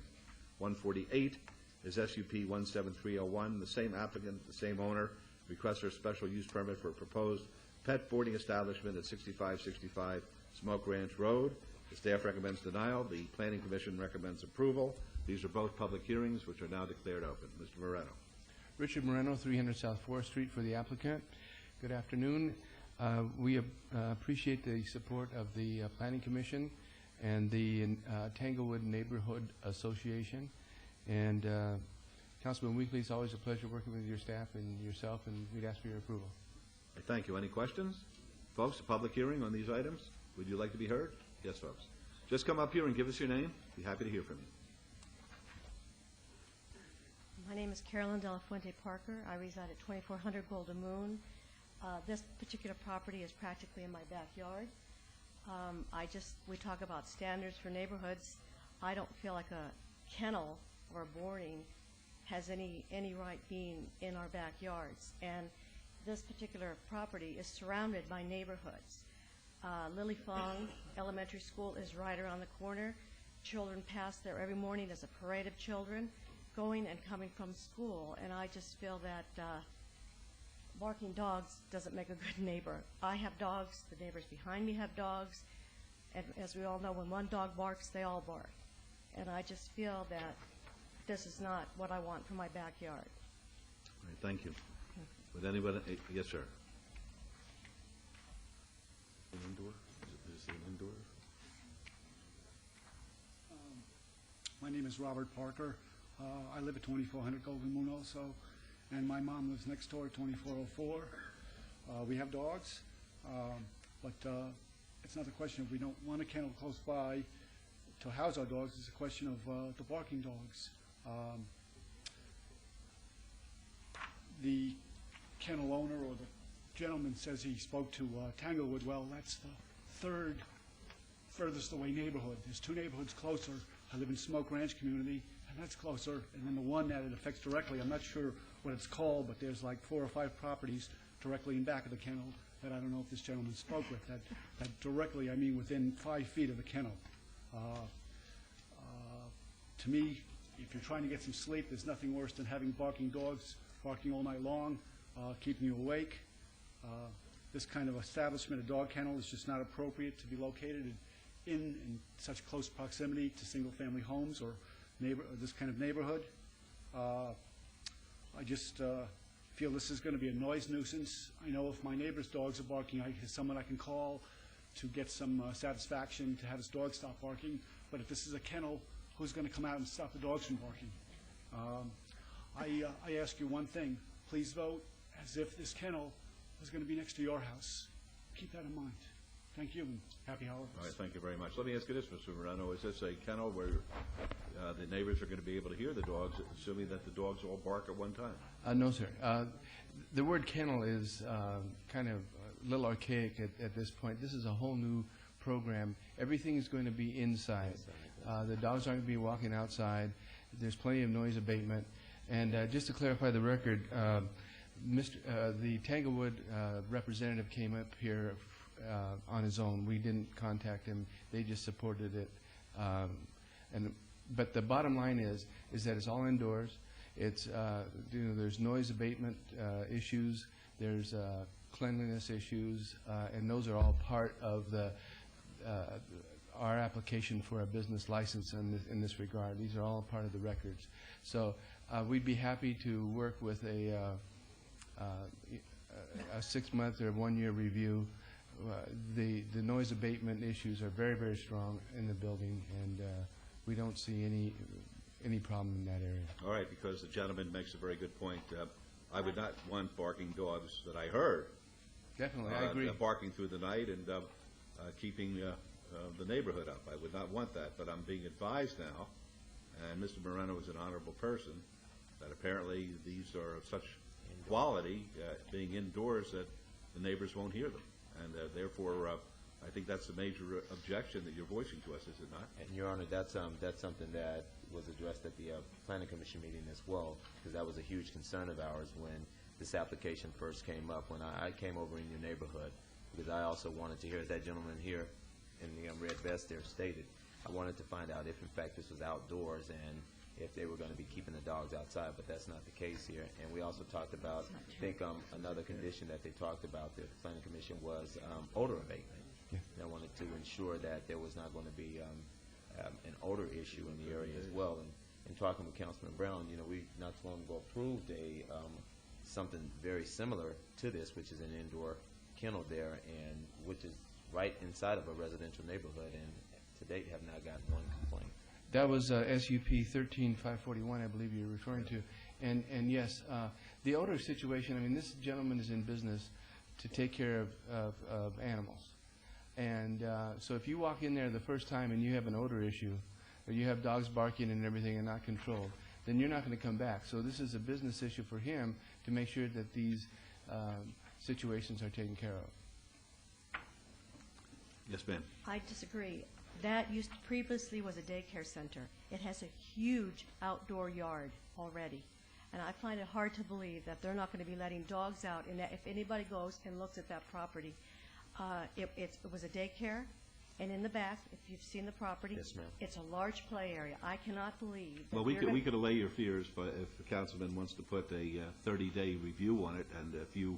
148 is SUP 17301. The same applicant, the same owner, requests for a special use permit for a proposed pet boarding establishment at 6565 Smoke Ranch Road. The staff recommends denial. The Planning Commission recommends approval. These are both public hearings, which are now declared open. Mr. Moreno. Richard Moreno, 300 South 4th Street for the applicant. Good afternoon. We appreciate the support of the Planning Commission and the Tanglewood Neighborhood Association. And Councilman Weekly, it's always a pleasure working with your staff and yourself, and we'd ask for your approval. Thank you. Any questions? Folks, a public hearing on these items. Would you like to be heard? Yes, folks. Just come up here and give us your name. Be happy to hear from you. My name is Carolyn De La Fuente Parker. I reside at 2400 Golden Moon. This particular property is practically in my backyard. We talk about standards for neighborhoods. I don't feel like a kennel or a boarding has any right being in our backyards. And this particular property is surrounded by neighborhoods. Lily Fong Elementary School is right around the corner. Children pass there every morning. There's a parade of children going and coming from school, and I just feel that barking dogs doesn't make a good neighbor. I have dogs, the neighbors behind me have dogs, and as we all know, when one dog barks, they all bark. And I just feel that this is not what I want for my backyard. All right, thank you. Would anybody, yes, sir. An indoor? Is it an indoor? My name is Robert Parker. I live at 2400 Golden Moon also, and my mom lives next door at 2404. We have dogs, but it's not a question of we don't want a kennel close by to house our dogs. It's a question of the barking dogs. The kennel owner or the gentleman says he spoke to Tanglewood. Well, that's the third furthest away neighborhood. There's two neighborhoods closer. I live in Smoke Ranch community, and that's closer. And then the one that it affects directly, I'm not sure what it's called, but there's like 4 or 5 properties directly in back of the kennel that I don't know if this gentleman spoke with. That directly, I mean within 5 feet of the kennel. To me, if you're trying to get some sleep, there's nothing worse than having barking dogs barking all night long, keeping you awake. This kind of establishment, a dog kennel, is just not appropriate to be located in such close proximity to single-family homes or this kind of neighborhood. I just feel this is going to be a noise nuisance. I know if my neighbor's dogs are barking, I have someone I can call to get some satisfaction to have his dog stop barking. But if this is a kennel, who's going to come out and stop the dogs from barking? I ask you one thing. Please vote as if this kennel was going to be next to your house. Keep that in mind. Thank you, and happy holidays. All right, thank you very much. Let me ask you this, Mr. Moreno. Is this a kennel where the neighbors are going to be able to hear the dogs, assuming that the dogs all bark at one time? No, sir. The word kennel is kind of a little archaic at this point. This is a whole new program. Everything is going to be inside. The dogs aren't going to be walking outside. There's plenty of noise abatement. And just to clarify the record, the Tanglewood representative came up here on his own. We didn't contact him. They just supported it. But the bottom line is that it's all indoors. It's there's noise abatement issues. There's cleanliness issues, and those are all part of our application for a business license in this regard. These are all part of the records. So we'd be happy to work with a 6-month or 1-year review. The noise abatement issues are very, very strong in the building, and we don't see any problem in that area. All right, because the gentleman makes a very good point. I would not want barking dogs that I heard. Definitely, I agree. Barking through the night and keeping the neighborhood up. I would not want that, but I'm being advised now, and Mr. Moreno is an honorable person, that apparently these are of such quality, being indoors, that the neighbors won't hear them. And therefore, I think that's a major objection that you're voicing to us, is it not? And Your Honor, that's something that was addressed at the Planning Commission meeting as well, because that was a huge concern of ours when this application first came up, when I came over in your neighborhood, because I also wanted to hear, as that gentleman here in the red vest there stated, I wanted to find out if, in fact, this was outdoors and if they were going to be keeping the dogs outside, but that's not the case here. And we also talked about, I think another condition that they talked about, the Planning Commission, was odor abatement. Yeah. They wanted to ensure that there was not going to be an odor issue in the area as well. And in talking with Councilman Brown, we not too long ago approved something very similar to this, which is an indoor kennel there, and which is right inside of a residential neighborhood, and to date have not gotten one complaint. That was SUP 13541, I believe you're referring to. And yes, the odor situation, I mean, this gentleman is in business to take care of animals. And so if you walk in there the first time and you have an odor issue, or you have dogs barking and everything and not controlled, then you're not going to come back. So this is a business issue for him to make sure that these situations are taken care of. Yes, ma'am. I disagree. That previously was a daycare center. It has a huge outdoor yard already. And I find it hard to believe that they're not going to be letting dogs out, and that if anybody goes and looks at that property, it was a daycare, and in the back, if you've seen the property, Yes, ma'am. it's a large play area. I cannot believe that Well, we they're could, gonna- we could allay your fears, but if the councilman wants to put a 30-day review on it, and if you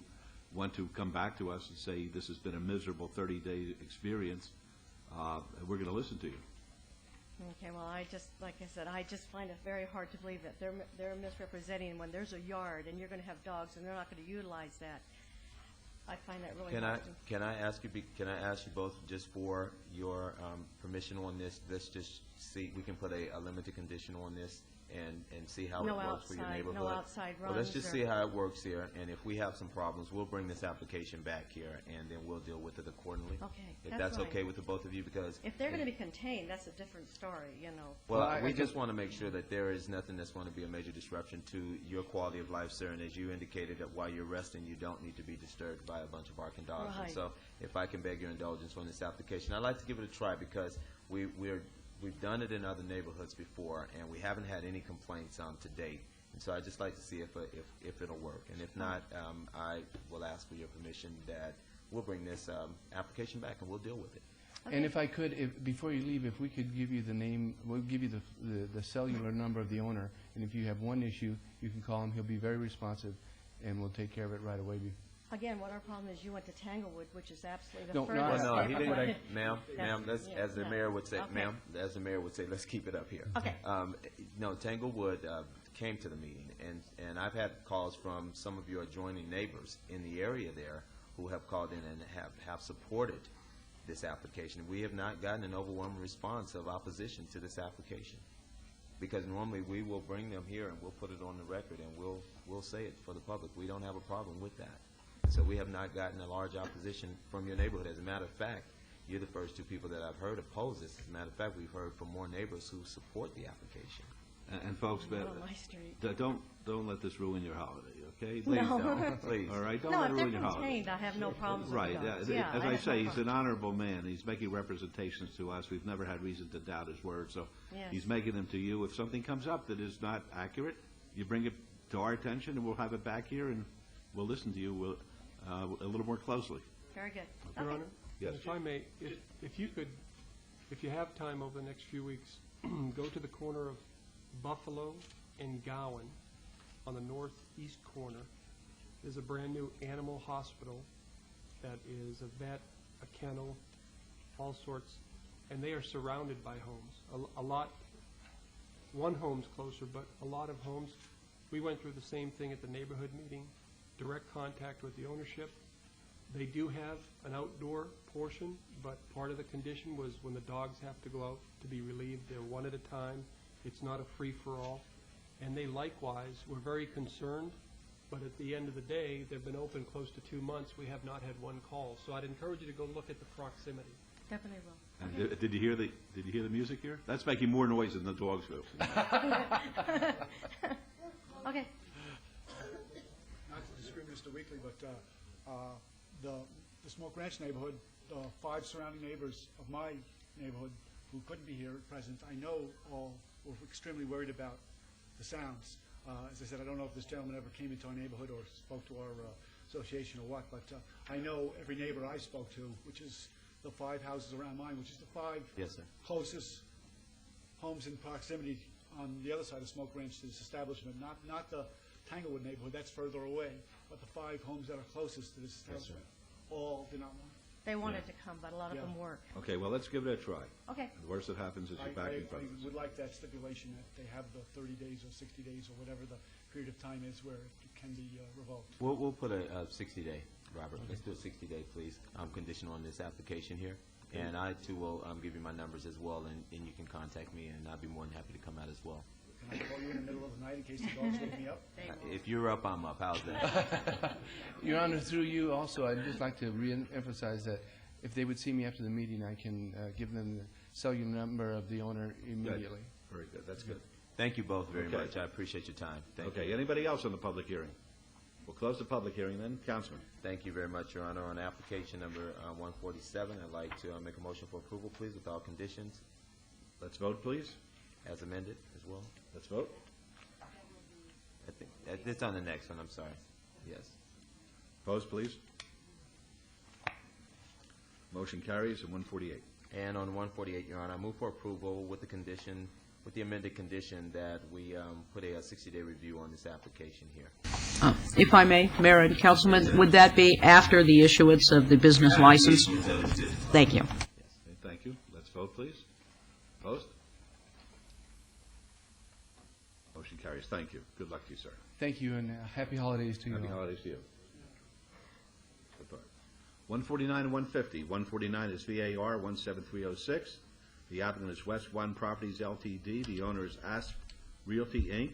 want to come back to us and say this has been a miserable 30-day experience, we're going to listen to you. Okay, well, like I said, I just find it very hard to believe that they're misrepresenting when there's a yard and you're going to have dogs and they're not going to utilize that. I find that really hard to. Can I ask you both, just for your permission on this, let's just see, we can put a limited condition on this and see how it No works for your outside- neighborhood? no outside Well, let's runs just or- see how it works here, and if we have some problems, we'll bring this application back here, and then we'll deal with it accordingly. Okay, If that's that's fine. okay with the both of you, because. If they're going to be contained, that's a different story, you know. Well, we just want to make sure that there is nothing that's going to be a major disruption to your quality of life, sir. And as you indicated, that while you're resting, you don't need to be disturbed by a bunch of barking dogs. And Right. so, if I can beg your indulgence on this application, I'd like to give it a try, because we've done it in other neighborhoods before, and we haven't had any complaints to date. And so I'd just like to see if it'll work. And if not, I will ask for your permission that we'll bring this application back and we'll deal with it. And if I could, before you leave, if we could give you the name, we'll give you the cellular number of the owner, and if you have one issue, you can call him. He'll be very responsive, and we'll take care of it right away. Again, what our problem is, you went to Tanglewood, which is absolutely the No, furthest. Well, no, he neighborhood. didn't, ma'am, That's- yeah, as the no. mayor would say, Okay. ma'am, as the mayor would say, let's keep it up here. Okay. No, Tanglewood came to the meeting, and I've had calls from some of your adjoining neighbors in the area there who have called in and have supported this application. We have not gotten an overwhelming response of opposition to this application. Because normally we will bring them here and we'll put it on the record and we'll say it for the public. We don't have a problem with that. So we have not gotten a large opposition from your neighborhood. As a matter of fact, you're the first two people that I've heard oppose this. As a matter of fact, we've heard from more neighbors who support the application. And folks, Not on my street. don't let this ruin your holiday, okay? No. Please don't. Please. All right, don't No, let if it they're ruin your holiday. contained, I have no problems with Right, the dogs. yeah. Yeah, As I I have say, no he's problem. an honorable man. He's making representations to us. We've never had reason to doubt his word, so Yes. he's making them to you. If something comes up that is not accurate, you bring it to our attention, and we'll have it back here, and we'll listen to you a little more closely. Very good. Your Okay. Honor? Yes. If I may, if you could, if you have time over the next few weeks, go to the corner of Buffalo and Gowan on the northeast corner. There's a brand-new animal hospital that is a vet, a kennel, all sorts, and they are surrounded by homes. A lot, one home's closer, but a lot of homes. We went through the same thing at the neighborhood meeting, direct contact with the ownership. They do have an outdoor portion, but part of the condition was when the dogs have to go out to be relieved, they're one at a time. It's not a free-for-all. And they likewise were very concerned, but at the end of the day, they've been open close to 2 months. We have not had one call. So I'd encourage you to go look at the proximity. Definitely will. And did you hear the music here? That's making more noise than the dogs do. Okay. Not to discriminate Mr. Weekly, but the Smoke Ranch neighborhood, the 5 surrounding neighbors of my neighborhood who couldn't be here at present, I know all were extremely worried about the sounds. As I said, I don't know if this gentleman ever came into our neighborhood or spoke to our association or what, but I know every neighbor I spoke to, which is the 5 houses around mine, which is the 5 Yes, sir. closest homes in proximity on the other side of Smoke Ranch to this establishment, not the Tanglewood neighborhood, that's further away, but the 5 homes that are closest to this establishment, all did not want. They wanted to come, but a lot of Yeah. them work. Okay, well, let's give it a try. Okay. The worst that happens is you're back in front of I us. would like that stipulation that they have the 30 days or 60 days or whatever the period of time is where it can be revoked. We'll put a 60-day, Robert. Let's do a 60-day, please, condition on this application here. And I, too, will give you my numbers as well, and you can contact me, and I'd be more than happy to come out as well. Can I call you in the middle of the night in case the dogs wake me up? If you're up, I'm up. How's that? Your Honor, through you also, I'd just like to re-emphasize that if they would see me after the meeting, I can give them the cellular number of the owner immediately. Very good, that's good. Thank you both very Okay. much. I appreciate your time. Thank you. Okay, anybody else on the public hearing? We'll close the public hearing then. Councilman. Thank you very much, Your Honor. On application number 147, I'd like to make a motion for approval, please, with all conditions. Let's vote, please. As amended as well. Let's vote. It's on the next one, I'm sorry. Yes. Opposed, please? Motion carries. And 148. And on 148, Your Honor, I move for approval with the condition, with the amended condition that we put a 60-day review on this application here. If I may, Mayor and Councilman, would that be after the issuance of the business license? Thank you. Yes. Okay, thank you. Let's vote, please. Opposed? Motion carries. Thank you. Good luck to you, sir. Thank you, and happy holidays to you. Happy holidays to you. 149 and 150. 149 is VAR 17306. The applicant is West One Properties LTD. The owner is Asp Realty, Inc.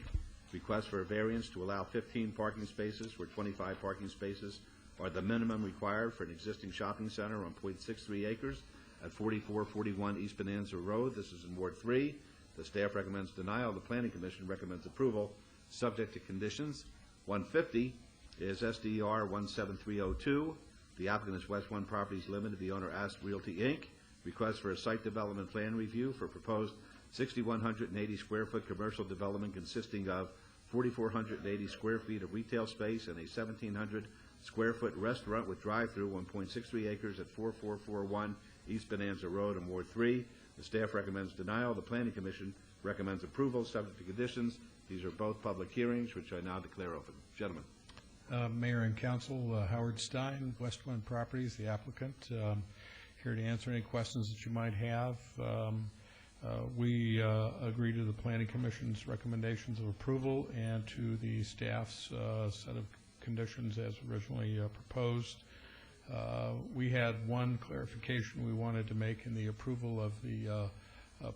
Request for a variance to allow 15 parking spaces where 25 parking spaces are the minimum required for an existing shopping center on .63 acres at 4441 East Bonanza Road. This is in Ward 3. The staff recommends denial. The Planning Commission recommends approval, subject to conditions. 150 is SDR 17302. The applicant is West One Properties Limited. The owner, Asp Realty, Inc. Request for a site development plan review for proposed 6,180 square foot commercial development consisting of 4,480 square feet of retail space and a 1,700 square foot restaurant with drive-through, 1.63 acres at 4441 East Bonanza Road in Ward 3. The staff recommends denial. The Planning Commission recommends approval, subject to conditions. These are both public hearings, which I now declare open. Gentlemen. Mayor and Council, Howard Stein, West One Properties, the applicant, here to answer any questions that you might have. We agree to the Planning Commission's recommendations of approval and to the staff's set of conditions as originally proposed. We had one clarification we wanted to make in the approval of the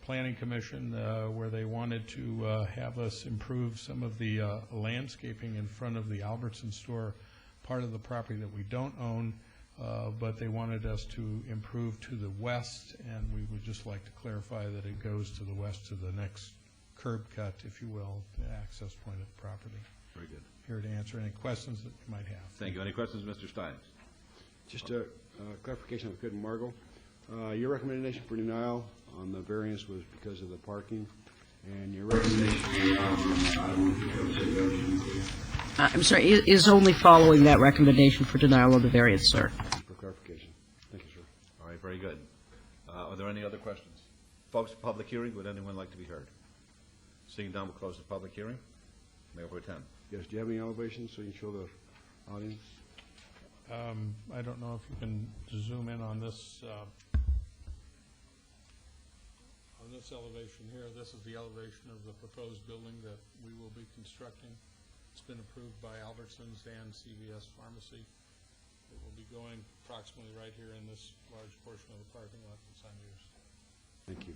Planning Commission where they wanted to have us improve some of the landscaping in front of the Albertson store, part of the property that we don't own, but they wanted us to improve to the west, and we would just like to clarify that it goes to the west to the next curb cut, if you will, the access point of the property. Very good. Here to answer any questions that you might have. Thank you. Any questions, Mr. Stein? Just a clarification of Good and Margot. Your recommendation for denial on the variance was because of the parking, and your recommendation I'm sorry, is only following that recommendation for denial of the variance, sir. for clarification. Thank you, sir. All right, very good. Are there any other questions? Folks, public hearing, would anyone like to be heard? Seeing none, we'll close the public hearing. Mayor Pro Tem. Yes, do you have any elevations so you can show the audience? I don't know if you can zoom in on this elevation here. This is the elevation of the proposed building that we will be constructing. It's been approved by Albertsons and CVS Pharmacy. It will be going approximately right here in this large portion of the parking lot that's unused. Thank you.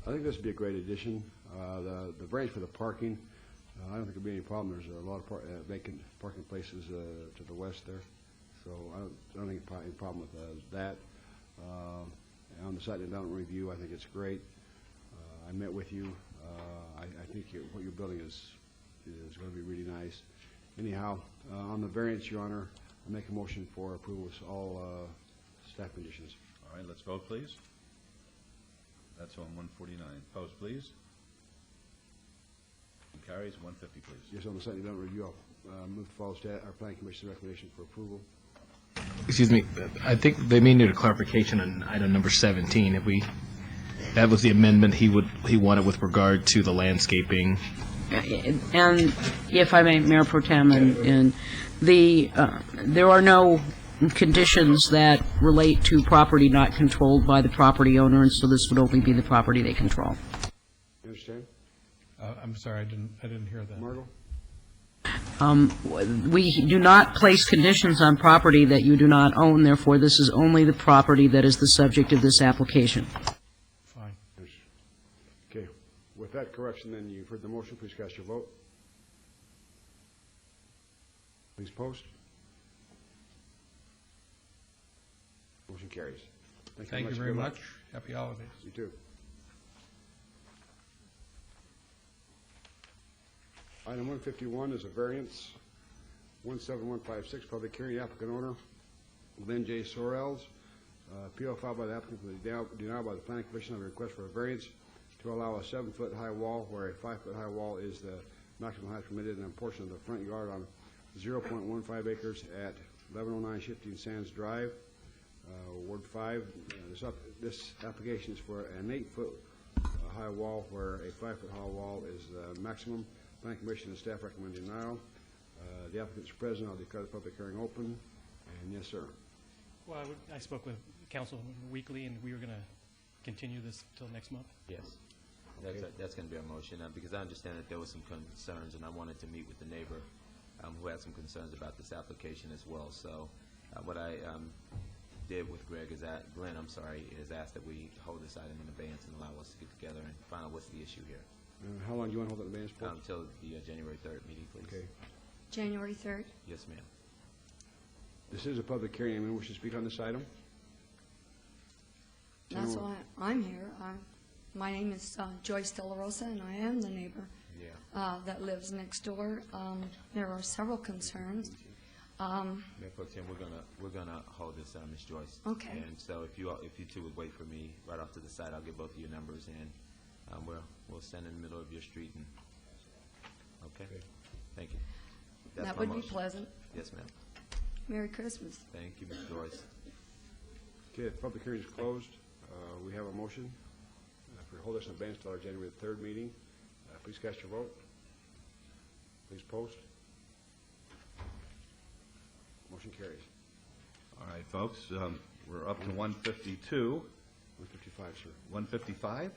I think this would be a great addition. The variance for the parking, I don't think there'll be any problem. There's a lot of vacant parking places to the west there, so I don't think any problem with that. On the site development review, I think it's great. I met with you. I think what you're building is going to be really nice. Anyhow, on the variance, Your Honor, I make a motion for approval with all staff conditions. All right, let's vote, please. That's on 149. Opposed, please. Carries. 150, please. Yes, on the site development review, I'll move to follow our Planning Commission's recommendation for approval. Excuse me, I think they may need a clarification on item number 17. That was the amendment he wanted with regard to the landscaping. And if I may, Mayor Pro Tem, and there are no conditions that relate to property not controlled by the property owner, and so this would only be the property they control. You understand? I'm sorry, I didn't hear that. Margot? We do not place conditions on property that you do not own, therefore this is only the property that is the subject of this application. Fine. Okay. With that correction, then, you've heard the motion. Please cast your vote. Please post. Motion carries. Thank you very much. Happy holidays. You too. Item 151 is a variance, 17156, public hearing, applicant owner, Lynn J. Sorrells. Appeal filed by the applicant for the denial by the Planning Commission of a request for a variance to allow a 7-foot high wall where a 5-foot high wall is the maximum height permitted in a portion of the front yard on 0.15 acres at 1109 Shifting Sands Drive, Ward 5. This application is for an 8-foot high wall where a 5-foot high wall is maximum. Planning Commission and staff recommend denial. The applicant is present. I'll declare the public hearing open. And yes, sir. Well, I spoke with council weekly, and we were going to continue this till next month. Yes. That's going to be our motion, because I understand that there were some concerns, and I wanted to meet with the neighbor who had some concerns about this application as well. So what I did with Glenn, is ask that we hold this item in abeyance and allow us to get together and find out what's the issue here. How long do you want to hold it in abeyance for? Until the January 3rd meeting, please. Okay. January 3rd? Yes, ma'am. This is a public hearing. Anyone wish to speak on this item? That's why I'm here. My name is Joyce De La Rosa, and I am the neighbor that lives next door. There are several concerns. Mayor Pro Tem, we're gonna hold this, Ms. Joyce. Okay. And so if you two would wait for me right off to the side, I'll get both of your numbers, and we'll stand in the middle of your street. And okay. Thank you. That's that my would motion. be pleasant. Yes, ma'am. Merry Christmas. Thank you, Ms. Joyce. Okay, the public hearing is closed. We have a motion. If we hold this in abeyance until our January 3rd meeting, please cast your vote. Please post. Motion carries. All right, folks, we're up to 152. 155, sir. 155?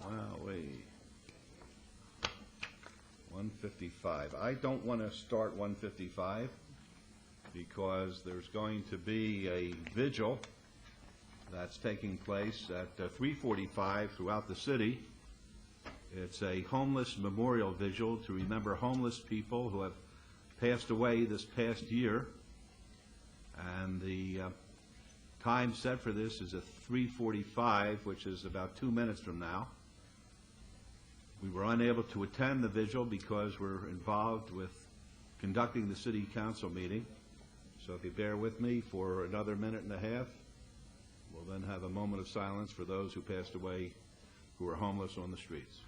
Wow, wait. 155. I don't want to start 155 because there's going to be a vigil that's taking place at 345 throughout the city. It's a homeless memorial vigil to remember homeless people who have passed away this past year. And the time set for this is at 3:45, which is about 2 minutes from now. We were unable to attend the vigil because we're involved with conducting the city council meeting. So if you bear with me for another minute and a half, we'll then have a moment of silence for those who passed away who are homeless on the streets.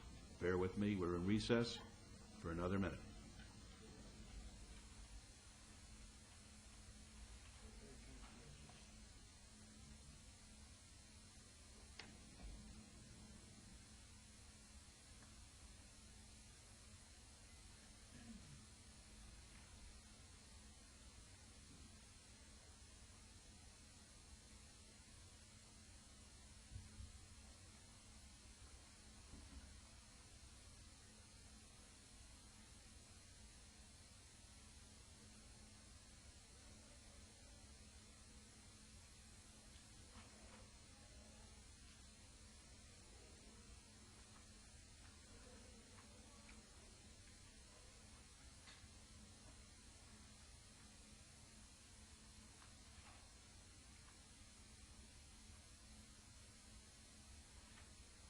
Bear with me. We're in recess for another minute.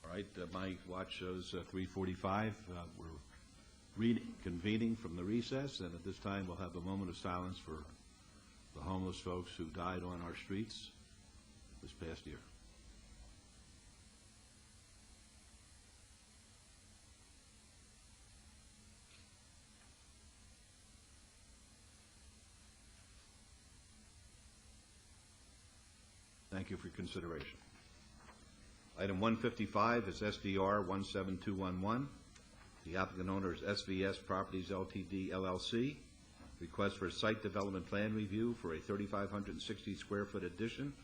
All right, my watch shows 3:45. We're reconvening from the recess, and at this time we'll have a moment of silence for the homeless folks who died on our streets this past year. Thank you for your consideration. Item 155 is SDR 17211. The applicant owner is SVS Properties Ltd. LLC. Request for a site development plan review for a 3,560 square foot addition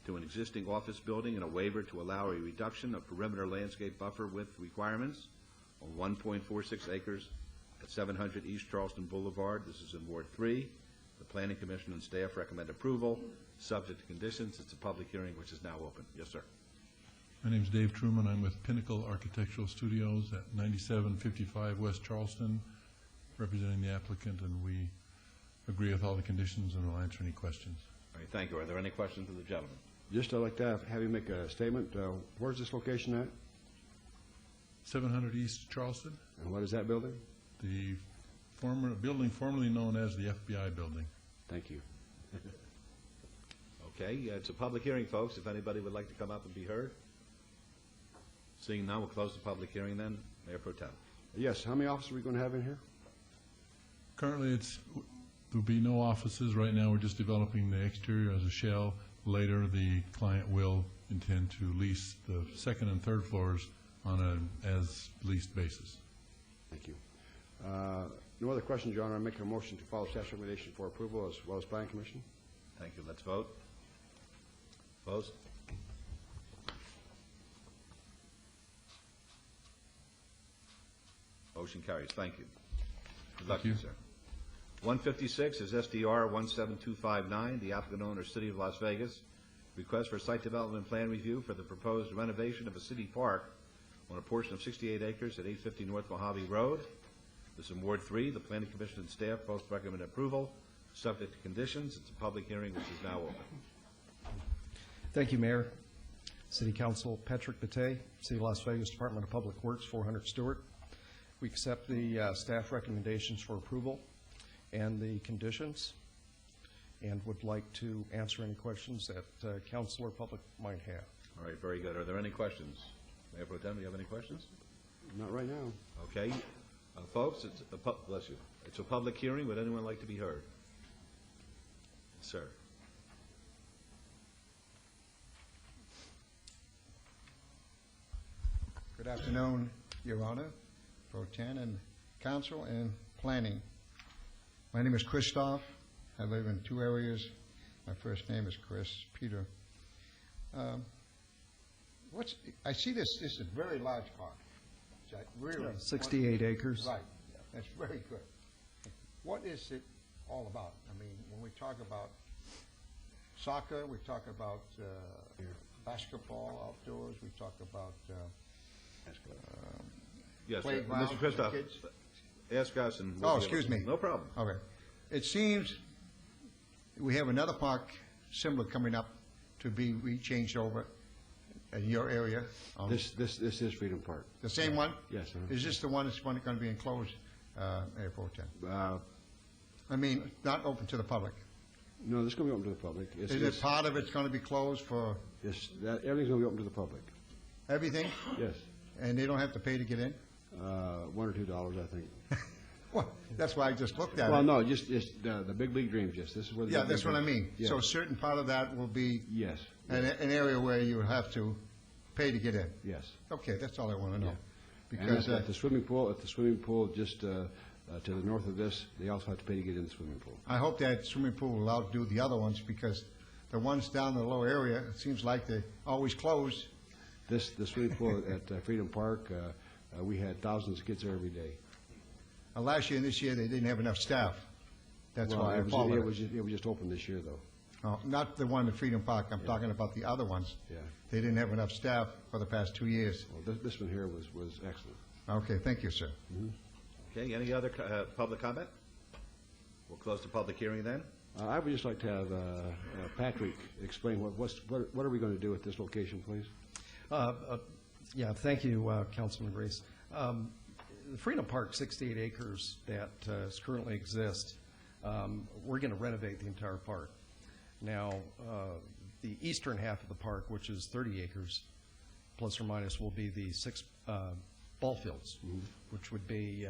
to an existing office building and a waiver to allow a reduction of perimeter landscape buffer width requirements on 1.46 acres at 700 East Charleston Boulevard. This is in Ward 3. The Planning Commission and staff recommend approval, subject to conditions. It's a public hearing which is now open. Yes, sir. My name is Dave Truman. I'm with Pinnacle Architectural Studios at 9755 West Charleston, representing the applicant, and we agree with all the conditions and will answer any questions. All right, thank you. Are there any questions of the gentleman? Just I'd like to have you make a statement. Where's this location at? 700 East Charleston. And what is that building? The former building formerly known as the FBI building. Thank you. Okay, it's a public hearing, folks. If anybody would like to come up and be heard. Seeing none, we'll close the public hearing then. Mayor Pro Tem. Yes, how many offices are we going to have in here? Currently, there'll be no offices. Right now, we're just developing the exterior as a shell. Later, the client will intend to lease the second and third floors on an as-leased basis. Thank you. No other questions, Your Honor. I make a motion to follow staff's recommendation for approval as well as Planning Commission. Thank you. Let's vote. Opposed? Motion carries. Thank you. Good luck to you, sir. 156 is SDR 17259, the applicant owner, City of Las Vegas. Request for site development plan review for the proposed renovation of a city park on a portion of 68 acres at 850 North Mojave Road. This is in Ward 3. The Planning Commission and staff both recommend approval, subject to conditions. It's a public hearing which is now open. Thank you, Mayor. City Council, Patrick Bate, City of Las Vegas Department of Public Works, 400 Stewart. We accept the staff recommendations for approval and the conditions, and would like to answer any questions that council or public might have. All right, very good. Are there any questions? Mayor Pro Tem, do you have any questions? Not right now. Okay. Folks, bless you. It's a public hearing. Would anyone like to be heard? Sir. Good afternoon, Your Honor, Pro Tem and Council and Planning. My name is Christoph. I live in two areas. My first name is Chris, Peter. I see this is a very large park. Really, 68 acres. Right. That's very good. What is it all about? I mean, when we talk about soccer, we talk about basketball outdoors, we talk about Yes, playgrounds Mr. Christoph, for kids. ask us and Oh, excuse me. No problem. Okay. It seems we have another park similar coming up to be changed over in your area. This is Freedom Park. The same one? Yes, sir. Is this the one that's going to be enclosed, Mayor Pro Tem? I mean, not open to the public? No, this is going to be open to the public. Is it part of it's going to be closed for? Yes, everything's going to be open to the public. Everything? Yes. And they don't have to pay to get in? $1 or $2, I think. Well, that's why I just looked at it. Well, no, just the Big League Dreams, yes. This is where the Yeah, Big that's League what I Dreams- mean. Yes. So a certain part of that will be Yes. an area where you have to pay to get in? Yes. Okay, that's all I want to know. Yeah. Because And at the swimming pool just to the north of this, they also have to pay to get in the swimming pool. I hope that swimming pool will outdo the other ones, because the ones down in the lower area, it seems like they always close. The swimming pool at Freedom Park, we had thousands of kids there every day. Last year and this year, they didn't have enough staff. That's Well, why I it was apologize. just open this year, though. Not the one at Freedom Park, I'm talking about the other ones. Yeah. They didn't have enough staff for the past 2 years. Well, this one here was excellent. Okay, thank you, sir. Okay, any other public comment? We'll close the public hearing then. I would just like to have Patrick explain what are we going to do at this location, please? Yeah, thank you, Councilman Grace. The Freedom Park, 68 acres that currently exist, we're going to renovate the entire park. Now, the eastern half of the park, which is 30 acres, plus or minus, will be the 6 ball fields, which would be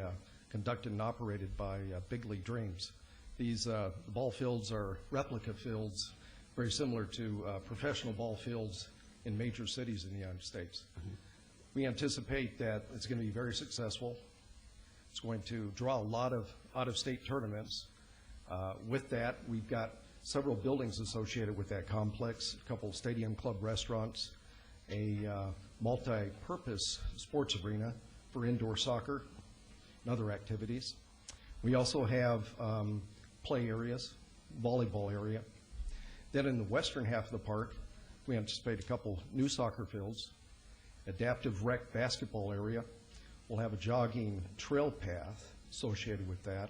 conducted and operated by Big League Dreams. These ball fields are replica fields, very similar to professional ball fields in major cities in the United States. We anticipate that it's going to be very successful. It's going to draw a lot of out-of-state tournaments. With that, we've got several buildings associated with that complex, a couple stadium club restaurants, a multi-purpose sports arena for indoor soccer and other activities. We also have play areas, volleyball area. Then in the western half of the park, we anticipate a couple new soccer fields, adaptive rec basketball area. We'll have a jogging trail path associated with that,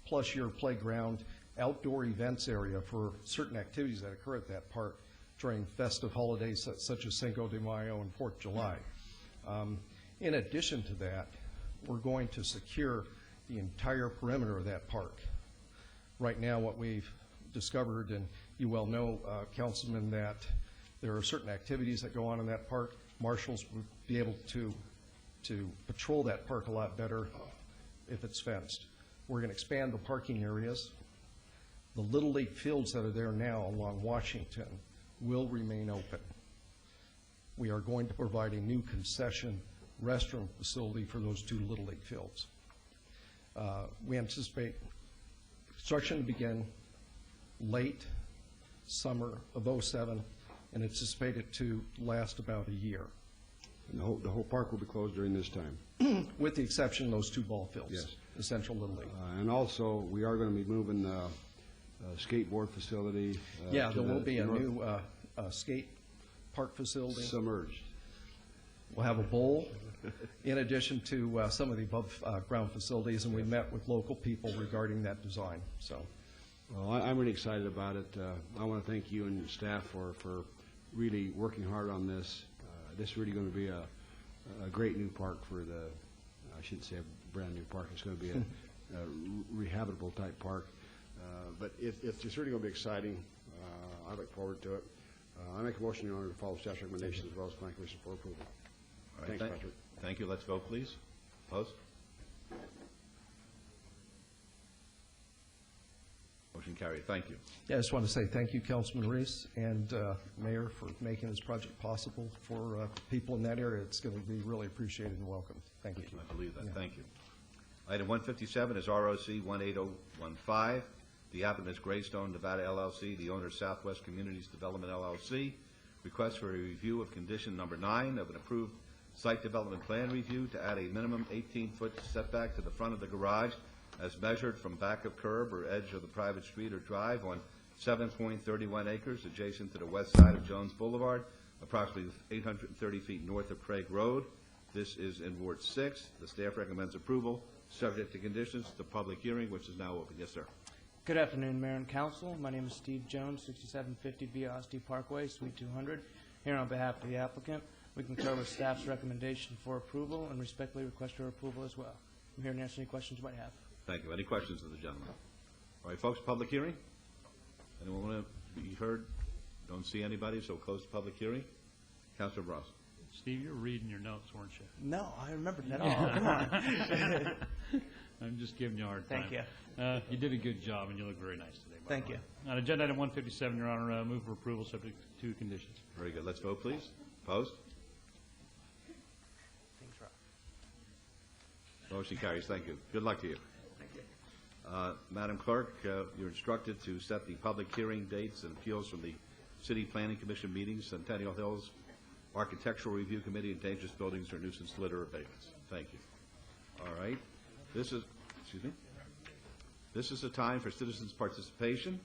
plus your playground, outdoor events area for certain activities that occur at that park during festive holidays such as Cinco de Mayo and 4th of July. In addition to that, we're going to secure the entire perimeter of that park. Right now, what we've discovered, and you well know, Councilman, that there are certain activities that go on in that park. Marshals would be able to to patrol that park a lot better if it's fenced. We're going to expand the parking areas. The Little League fields that are there now along Washington will remain open. We are going to provide a new concession restroom facility for those 2 Little League fields. We anticipate construction to begin late summer of '07 and anticipate it to last about a year. And the whole park will be closed during this time? With the exception of those 2 ball fields. Yes. The Central Little League. And also, we are going to be moving the skateboard facility. Yeah, to there will the be a north- new skate park facility. Submerged. We'll have a bowl in addition to some of the above-ground facilities, and we met with local people regarding that design, so. Well, I'm really excited about it. I want to thank you and your staff for really working hard on this. This is really going to be a great new park for the, I shouldn't say a brand-new park, it's going to be a rehabitable type park. But it's really going to be exciting. I look forward to it. I make a motion, Your Honor, to follow staff's recommendations as well as Planning Commission for approval. All right, Thanks, Patrick. Thank you. Let's vote, please. Opposed? Motion carried. Thank you. Yeah, I just want to say thank you, Councilman Reese and Mayor, for making this project possible for people in that area. It's going to be really appreciated and welcomed. Thank you. I believe that. Yeah. Thank you. Item 157 is ROC 18015. The applicant is Greystone Nevada LLC. The owner is Southwest Communities Development LLC. Request for a review of condition number 9 of an approved site development plan review to add a minimum 18-foot setback to the front of the garage as measured from back of curb or edge of the private street or drive on 7.31 acres adjacent to the west side of Jones Boulevard, approximately 830 feet north of Craig Road. This is in Ward 6. The staff recommends approval, subject to conditions. The public hearing, which is now open. Yes, sir. Good afternoon, Mayor and Council. My name is Steve Jones, 6750 Biasti Parkway, Suite 200. Here on behalf of the applicant, we concur with staff's recommendation for approval and respectfully request your approval as well. I'm here to answer any questions you might have. Thank you. Any questions of the gentleman? All right, folks, public hearing? Anyone want to be heard? Don't see anybody, so close the public hearing. Councilor Ross. Steve, you're reading your notes, weren't you? No, I remembered that all. Come on. I'm just giving you a hard time. Thank you. You did a good job, and you look very nice today. Thank you. On agenda item 157, Your Honor, move for approval subject to conditions. Very good. Let's vote, please. Opposed? Things rough. Motion carries. Thank you. Good luck to you. Thank you. Madam Clerk, you're instructed to set the public hearing dates and appeals from the City Planning Commission meetings, Centennial Hills Architectural Review Committee, and dangerous buildings or nuisance litter abatements. Thank you. All right. This is a time for citizens' participation.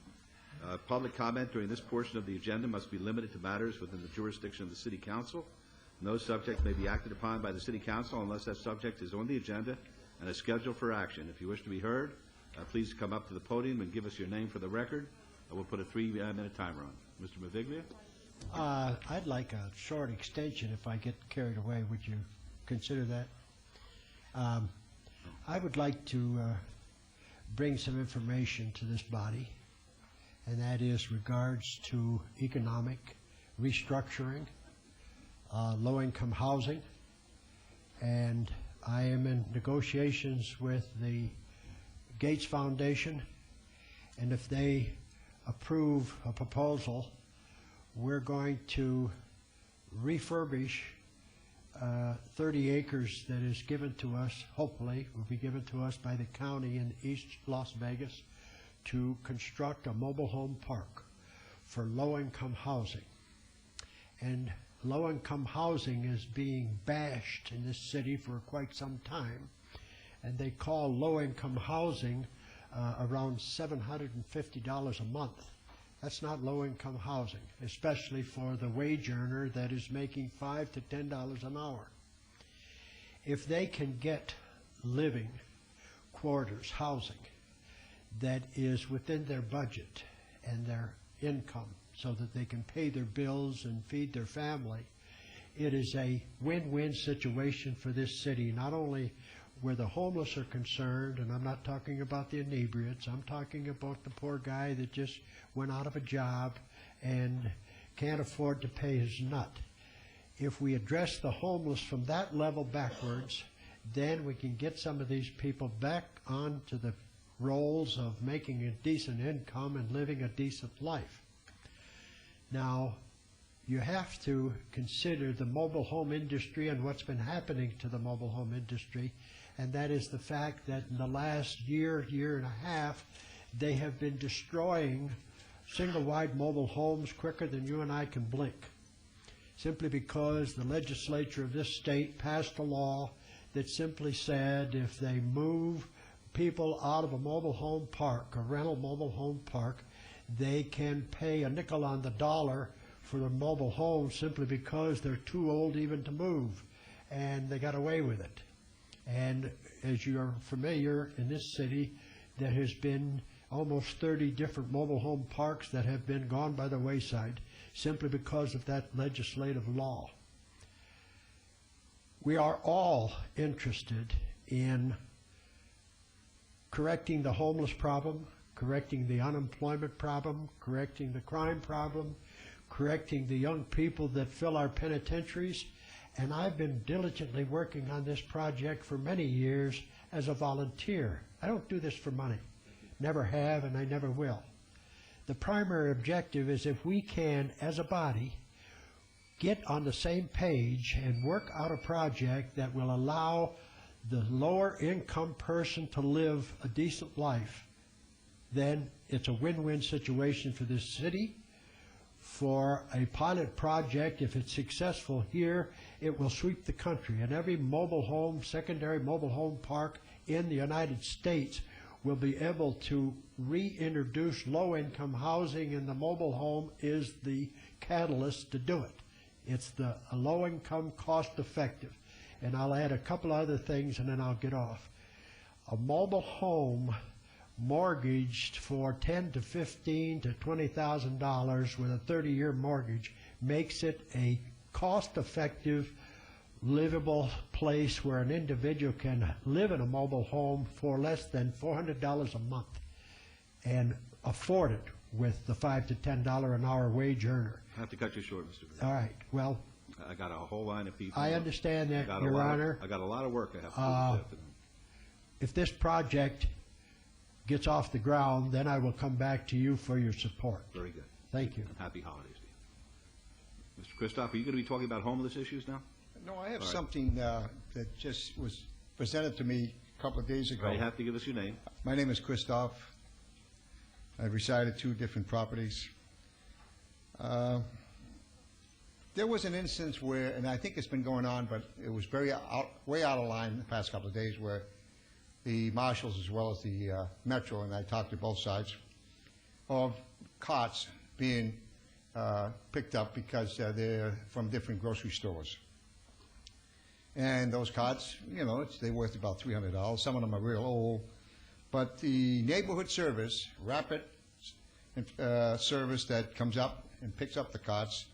Public comment during this portion of the agenda must be limited to matters within the jurisdiction of the City Council. No subject may be acted upon by the City Council unless that subject is on the agenda and is scheduled for action. If you wish to be heard, please come up to the podium and give us your name for the record. We'll put a 3-minute timer on. Mr. Maviglia? I'd like a short extension if I get carried away. Would you consider that? I would like to bring some information to this body, and that is regards to economic restructuring, low-income housing, and I am in negotiations with the Gates Foundation, and if they approve a proposal, we're going to refurbish 30 acres that is given to us, hopefully will be given to us by the county in East Las Vegas, to construct a mobile home park for low-income housing. And low-income housing is being bashed in this city for quite some time, and they call low-income housing around $750 a month. That's not low-income housing, especially for the wage earner that is making $5 to $10 an hour. If they can get living quarters, housing, that is within their budget and their income so that they can pay their bills and feed their family, it is a win-win situation for this city, not only where the homeless are concerned, and I'm not talking about the inebriates, I'm talking about the poor guy that just went out of a job and can't afford to pay his nut. If we address the homeless from that level backwards, then we can get some of these people back onto the roles of making a decent income and living a decent life. Now, you have to consider the mobile home industry and what's been happening to the mobile home industry, and that is the fact that in the last year, year and a half, they have been destroying single-wide mobile homes quicker than you and I can blink, simply because the legislature of this state passed a law that simply said if they move people out of a mobile home park, a rental mobile home park, they can pay a nickel on the dollar for the mobile home simply because they're too old even to move, and they got away with it. And as you're familiar, in this city, there has been almost 30 different mobile home parks that have been gone by the wayside simply because of that legislative law. We are all interested in correcting the homeless problem, correcting the unemployment problem, correcting the crime problem, correcting the young people that fill our penitentiaries, and I've been diligently working on this project for many years as a volunteer. I don't do this for money. Never have, and I never will. The primary objective is if we can, as a body, get on the same page and work out a project that will allow the lower income person to live a decent life, then it's a win-win situation for this city. For a pilot project, if it's successful here, it will sweep the country, and every mobile home, secondary mobile home park in the United States will be able to reintroduce low-income housing, and the mobile home is the catalyst to do it. It's the low-income, cost-effective. And I'll add a couple other things, and then I'll get off. A mobile home mortgaged for $10,000 to $15,000 to $20,000 with a 30-year mortgage makes it a cost-effective, livable place where an individual can live in a mobile home for less than $400 a month and afford it with the $5 to $10 an hour wage earner. I have to cut you short, Mr. Green. All right. Well, I got a whole line of people. I understand that, I got Your Honor. I got a lot of work I have to do this afternoon. If this project gets off the ground, then I will come back to you for your support. Very good. Thank you. And happy holidays to you. Mr. Christoph, are you going to be talking about homeless issues now? No, I have All right. something that just was presented to me a couple of days ago. All right, you have to give us your name. My name is Christoph. I reside at 2 different properties. There was an instance where, and I think it's been going on, but it was way out of line the past couple of days, where the marshals as well as the Metro, and I talked to both sides, of cots being picked up because they're from different grocery stores. And those cots, you know, they're worth about $300. Some of them are real old. But the neighborhood service, rapid service that comes up and picks up the cots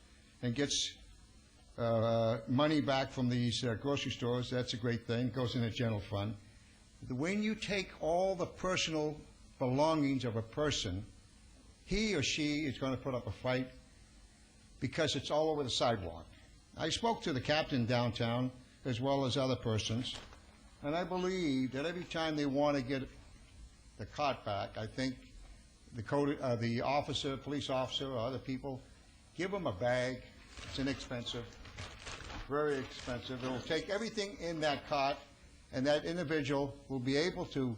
and gets money back from these grocery stores, that's a great thing, goes in the general fund. When you take all the personal belongings of a person, he or she is going to put up a fight because it's all over the sidewalk. I spoke to the captain downtown as well as other persons, and I believe that every time they want to get the cot back, I think the officer, police officer, or other people, give them a bag. It's inexpensive, very expensive. It will take everything in that cot, and that individual will be able to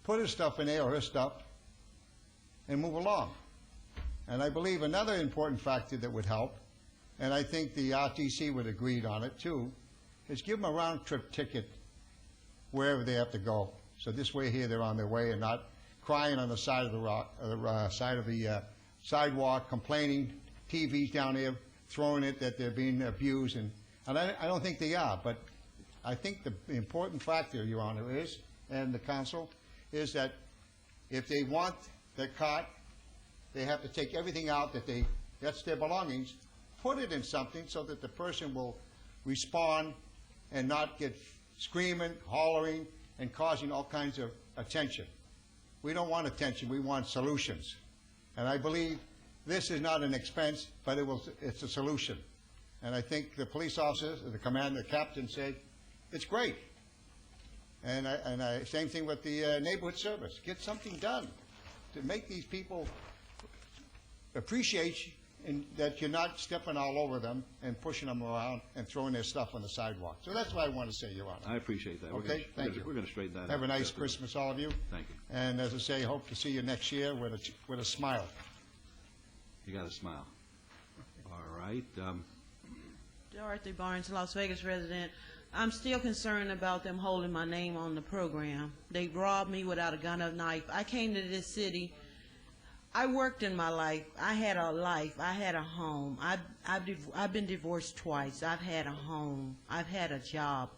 put his stuff in there or her stuff and move along. And I believe another important factor that would help, and I think the RTC would agree on it too, is give them a round-trip ticket wherever they have to go. So this way here they're on their way and not crying on the side of the sidewalk, complaining, TVs down there, throwing it that they're being abused. And I don't think they are, but I think the important factor, Your Honor, is, and the council, is that if they want their cot, they have to take everything out that's their belongings, put it in something so that the person will respond and not get screaming, hollering, and causing all kinds of attention. We don't want attention, we want solutions. And I believe this is not an expense, but it's a solution. And I think the police officers, the commander, the captain said, it's great. And same thing with the neighborhood service. Get something done to make these people appreciate that you're not stepping all over them and pushing them around and throwing their stuff on the sidewalk. So that's what I want to say, Your Honor. I appreciate that. Okay, thank you. We're going to straighten that out. Have a nice Christmas, all of you. Thank you. And as I say, hope to see you next year with a smile. You got a smile. All right. Dorothy Barnes, Las Vegas resident. I'm still concerned about them holding my name on the program. They robbed me without a gun or knife. I came to this city. I worked in my life. I had a life. I had a home. I've been divorced twice. I've had a home. I've had a job.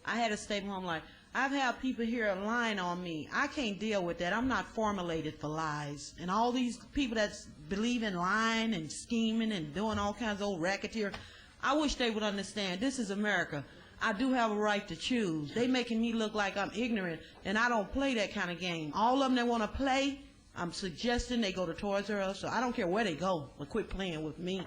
I had a stable home life. I've had people here lying on me. I can't deal with that. I'm not formulated for lies. And all these people that believe in lying and scheming and doing all kinds of old racketeer, I wish they would understand. This is America. I do have a right to choose. They making me look like I'm ignorant, and I don't play that kind of game. All of them that want to play, I'm suggesting they go to Toys R Us, so I don't care where they go, but quit playing with me,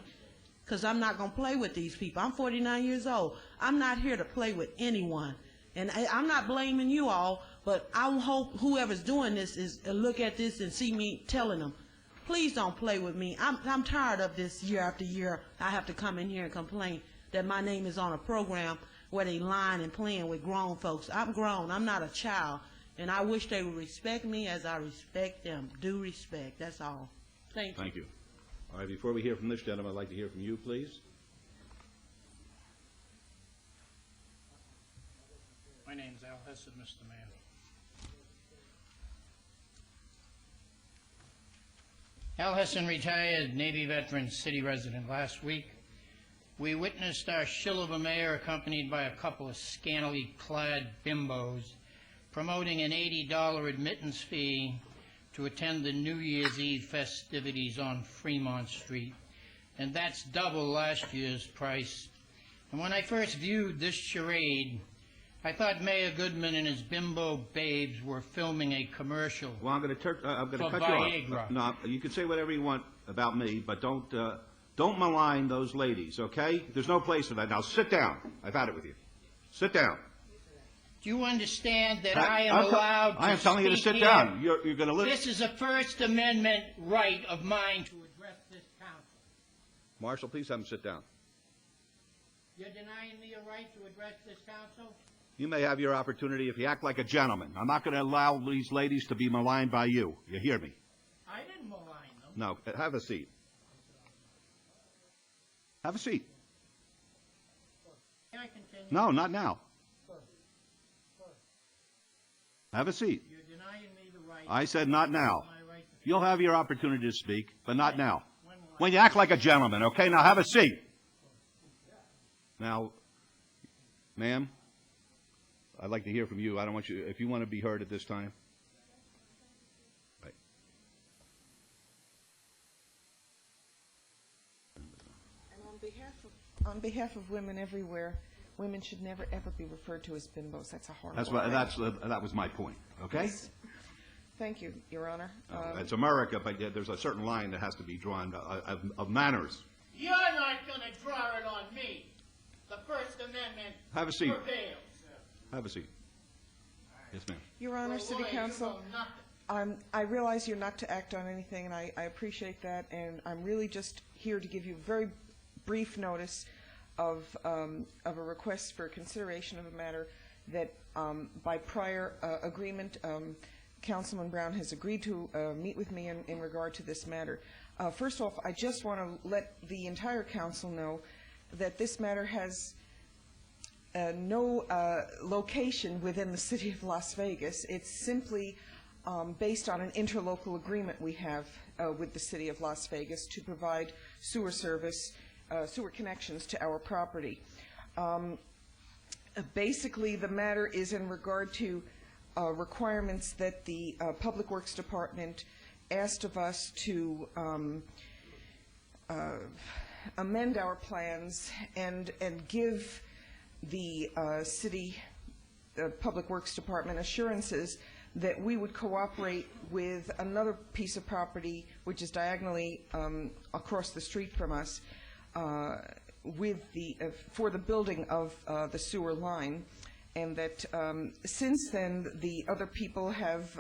because I'm not going to play with these people. I'm 49 years old. I'm not here to play with anyone, and I'm not blaming you all, but I hope whoever's doing this is look at this and see me telling them, please don't play with me. I'm tired of this year after year. I have to come in here and complain that my name is on a program where they lying and playing with grown folks. I'm grown. I'm not a child. And I wish they would respect me as I respect them. Due respect. That's all. Thank you. Thank you. All right, before we hear from this gentleman, I'd like to hear from you, please. My name's Al Hesed, Mr. Mayor. Al Hesson, retired Navy veteran, city resident. Last week, we witnessed our shill of a mayor accompanied by a couple of scantily clad bimbos promoting an $80 admittance fee to attend the New Year's Eve festivities on Fremont Street. And that's double last year's price. And when I first viewed this charade, I thought Mayor Goodman and his bimbo babes were filming a commercial. Well, I'm going to cut you off. No, you can say whatever you want about me, but don't malign those ladies, okay? There's no place for that. Now sit down. I've had it with you. Sit down. Do you understand that I am allowed to I am telling you to sit speak down. here? You're going to listen. This is a First Amendment right of mine to address this council. Marshal, please have him sit down. You're denying me a right to address this council? You may have your opportunity if you act like a gentleman. I'm not going to allow these ladies to be maligned by you. You hear me? I didn't malign them. No, have a seat. Have a seat. Can I continue? No, not now. Have a seat. You're denying me the right. I said not now. You'll have your opportunity to speak, but not now. When you act like a gentleman, okay? Now have a seat. Now, ma'am, I'd like to hear from you. I don't want you, if you want to be heard at this time. Right. And on behalf of women everywhere, women should never, ever be referred to as bimbos. That's a horrible thing. That was my point, okay? Yes. Thank you, Your Honor. It's America, but yet there's a certain line that has to be drawn of manners. You're not going to draw it on me. The First Amendment Have a seat. prevails. Have a seat. Yes, ma'am. Your Honor, City Council, I realize you're not to act on anything, and I appreciate that, and I'm really just here to give you very brief notice of a request for consideration of a matter that by prior agreement, Councilman Brown has agreed to meet with me in regard to this matter. First off, I just want to let the entire council know that this matter has no location within the city of Las Vegas. It's simply based on an interlocal agreement we have with the city of Las Vegas to provide sewer service, sewer connections to our property. Basically, the matter is in regard to requirements that the Public Works Department asked of us to amend our plans and give the city Public Works Department assurances that we would cooperate with another piece of property which is diagonally across the street from us, for the building of the sewer line, and that since then, the other people have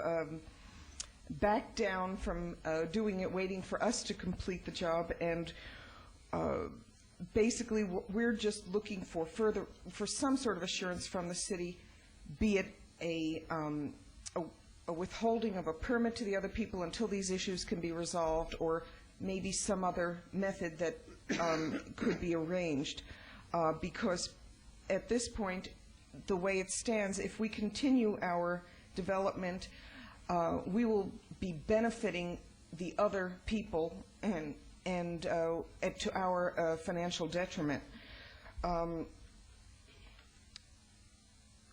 backed down from doing it, waiting for us to complete the job, and basically we're just looking for some sort of assurance from the city, be it a withholding of a permit to the other people until these issues can be resolved, or maybe some other method that could be arranged. Because at this point, the way it stands, if we continue our development, we will be benefiting the other people and to our financial detriment.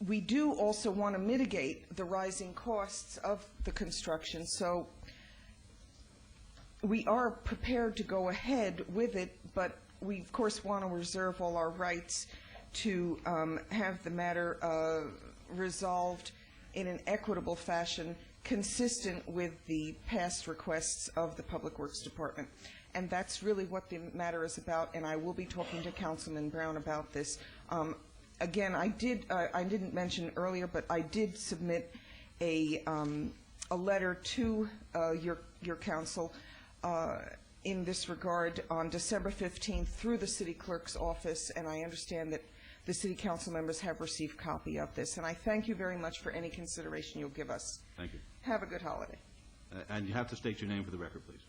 We do also want to mitigate the rising costs of the construction, so we are prepared to go ahead with it, but we of course want to reserve all our rights to have the matter resolved in an equitable fashion consistent with the past requests of the Public Works Department. And that's really what the matter is about, and I will be talking to Councilman Brown about this. Again, I didn't mention earlier, but I did submit a letter to your council in this regard on December 15th through the city clerk's office, and I understand that the city council members have received copy of this. And I thank you very much for any consideration you'll give us. Thank you. Have a good holiday. And you have to state your name for the record, please.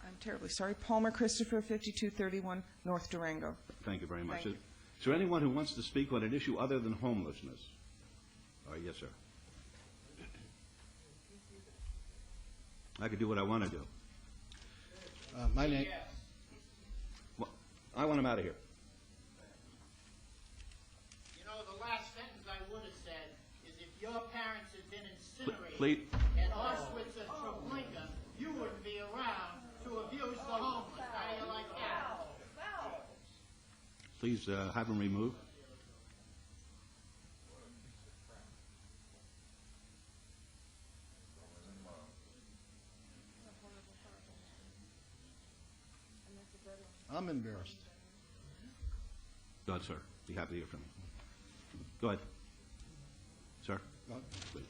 I'm terribly sorry. Palmer Christopher, 5231 North Durango. Thank you very much. Thank you. Is there anyone who wants to speak on an issue other than homelessness? Yes, sir. I could do what I want to do. My name. Well, I want him out of here. You know, the last sentence I would have said is if your parents had been incinerated Please. at Auschwitz and Treblinka, you wouldn't be around to abuse the homeless. How do you like that? Please have him removed. I'm embarrassed. Go ahead, sir. Be happy to hear from you. Go ahead. Sir. Please.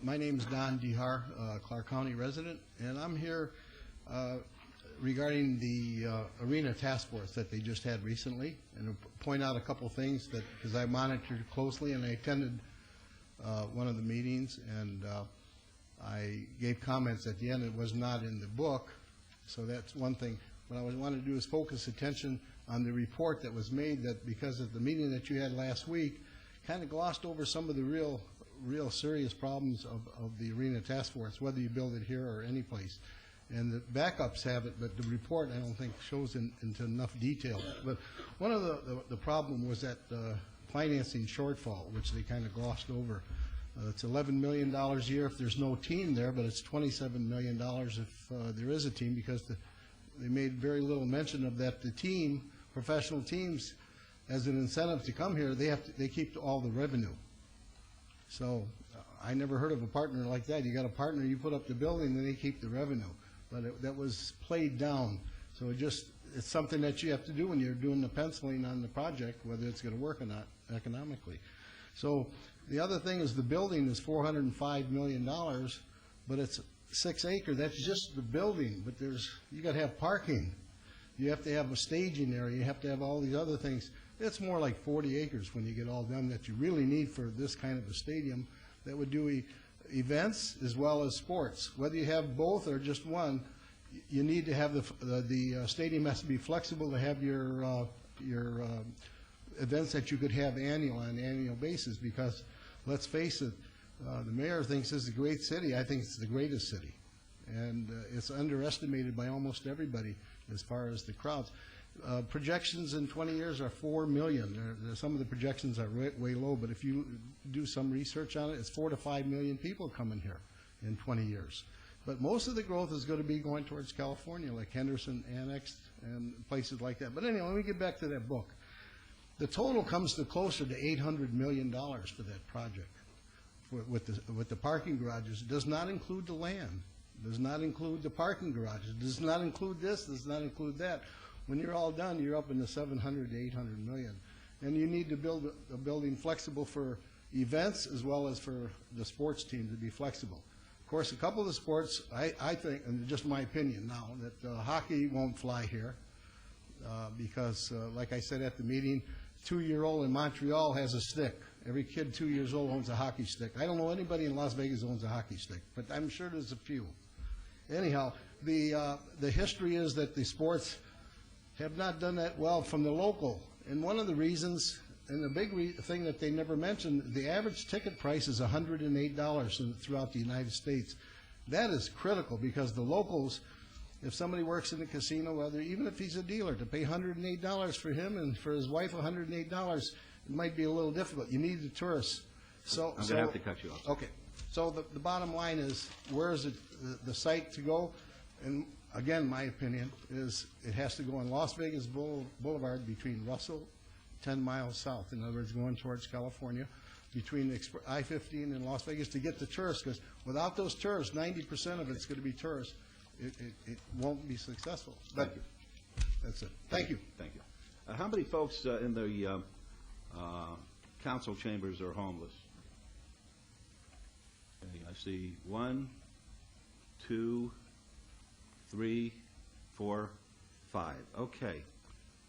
My name is Don Dehar, Clark County resident, and I'm here regarding the arena task force that they just had recently, and point out a couple things that, because I monitored closely and I attended one of the meetings, and I gave comments at the end. It was not in the book, so that's one thing. What I wanted to do is focus attention on the report that was made, that because of the meeting that you had last week, kind of glossed over some of the real serious problems of the arena task force, whether you build it here or any place. And the backups have it, but the report I don't think shows into enough detail. But one of the problem was that financing shortfall, which they kind of glossed over. It's $11 million a year if there's no team there, but it's $27 million if there is a team, because they made very little mention of that. The team, professional teams, as an incentive to come here, they keep all the revenue. So I never heard of a partner like that. You got a partner, you put up the building, then they keep the revenue. But that was played down. So it's something that you have to do when you're doing the penciling on the project, whether it's going to work or not economically. So the other thing is the building is $405 million, but it's 6 acres. That's just the building, but you got to have parking. You have to have a staging area. You have to have all these other things. It's more like 40 acres when you get all done that you really need for this kind of a stadium that would do events as well as sports. Whether you have both or just one, you need to have the stadium has to be flexible to have your events that you could have on an annual basis, because let's face it, the mayor thinks this is a great city. I think it's the greatest city, and it's underestimated by almost everybody as far as the crowds. Projections in 20 years are 4 million. Some of the projections are way low, but if you do some research on it, it's 4 to 5 million people coming here in 20 years. But most of the growth is going to be going towards California, like Henderson Annex and places like that. But anyway, let me get back to that book. The total comes to closer to $800 million for that project with the parking garages. It does not include the land. Does not include the parking garages, does not include this, does not include that. When you're all done, you're up in the 700 to 800 million. And you need to build a building flexible for events as well as for the sports team to be flexible. Of course, a couple of the sports, I think, and just my opinion now, that hockey won't fly here because, like I said at the meeting, 2-year-old in Montreal has a stick. Every kid 2 years old owns a hockey stick. I don't know anybody in Las Vegas owns a hockey stick, but I'm sure there's a few. Anyhow, the history is that the sports have not done that well from the local. And one of the reasons, and the big thing that they never mentioned, the average ticket price is $108 throughout the United States. That is critical because the locals, if somebody works in the casino, whether even if he's a dealer, to pay $108 for him and for his wife $108, it might be a little difficult. You need the tourists. So I'm going to have to cut you off. Okay. So the bottom line is, where is it, the site to go? And again, my opinion is it has to go on Las Vegas Boulevard between Russell, 10 miles south. In other words, going towards California, between I-15 and Las Vegas to get the tourists. Because without those tourists, 90% of it's going to be tourists. It won't be successful. But that's it. Thank you. Thank you. How many folks in the council chambers are homeless? Okay, I see 1, 2, 3, 4, 5. Okay.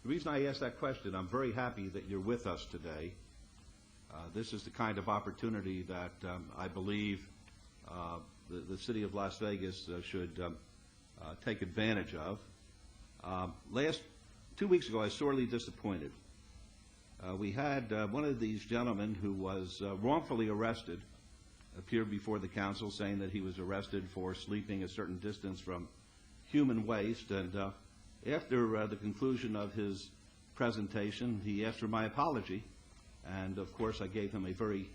The reason I asked that question, I'm very happy that you're with us today. This is the kind of opportunity that I believe the city of Las Vegas should take advantage of. 2 weeks ago, I was sorely disappointed. We had one of these gentlemen who was wrongfully arrested appear before the council saying that he was arrested for sleeping a certain distance from human waste, and after the conclusion of his presentation, he asked for my apology, and of course I gave him a very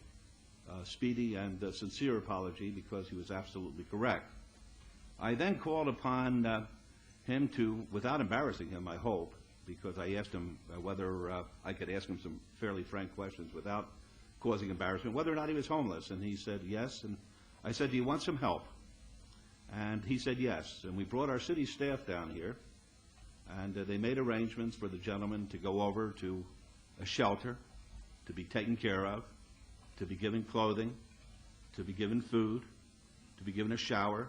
speedy and sincere apology because he was absolutely correct. I then called upon him to, without embarrassing him, I hope, because I asked him whether I could ask him some fairly frank questions without causing embarrassment, whether or not he was homeless, and he said yes, and I said, do you want some help? And he said yes, and we brought our city staff down here, and they made arrangements for the gentleman to go over to a shelter, to be taken care of, to be given clothing, to be given food, to be given a shower,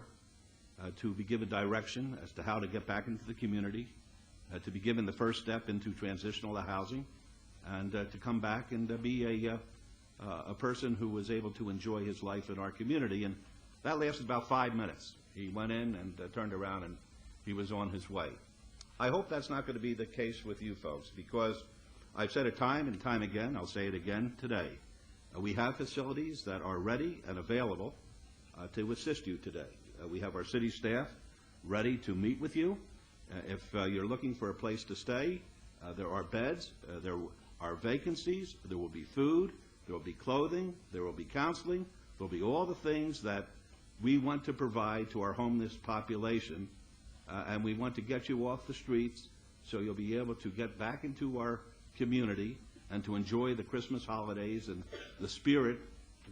to be given direction as to how to get back into the community, to be given the first step into transitional housing, and to come back and be a person who was able to enjoy his life in our community. And that lasted about 5 minutes. He went in and turned around and he was on his way. I hope that's not going to be the case with you folks, because I've said it time and time again, I'll say it again today. We have facilities that are ready and available to assist you today. We have our city staff ready to meet with you. If you're looking for a place to stay, there are beds, there are vacancies, there will be food, there will be clothing, there will be counseling, there will be all the things that we want to provide to our homeless population, and we want to get you off the streets so you'll be able to get back into our community and to enjoy the Christmas holidays and the spirit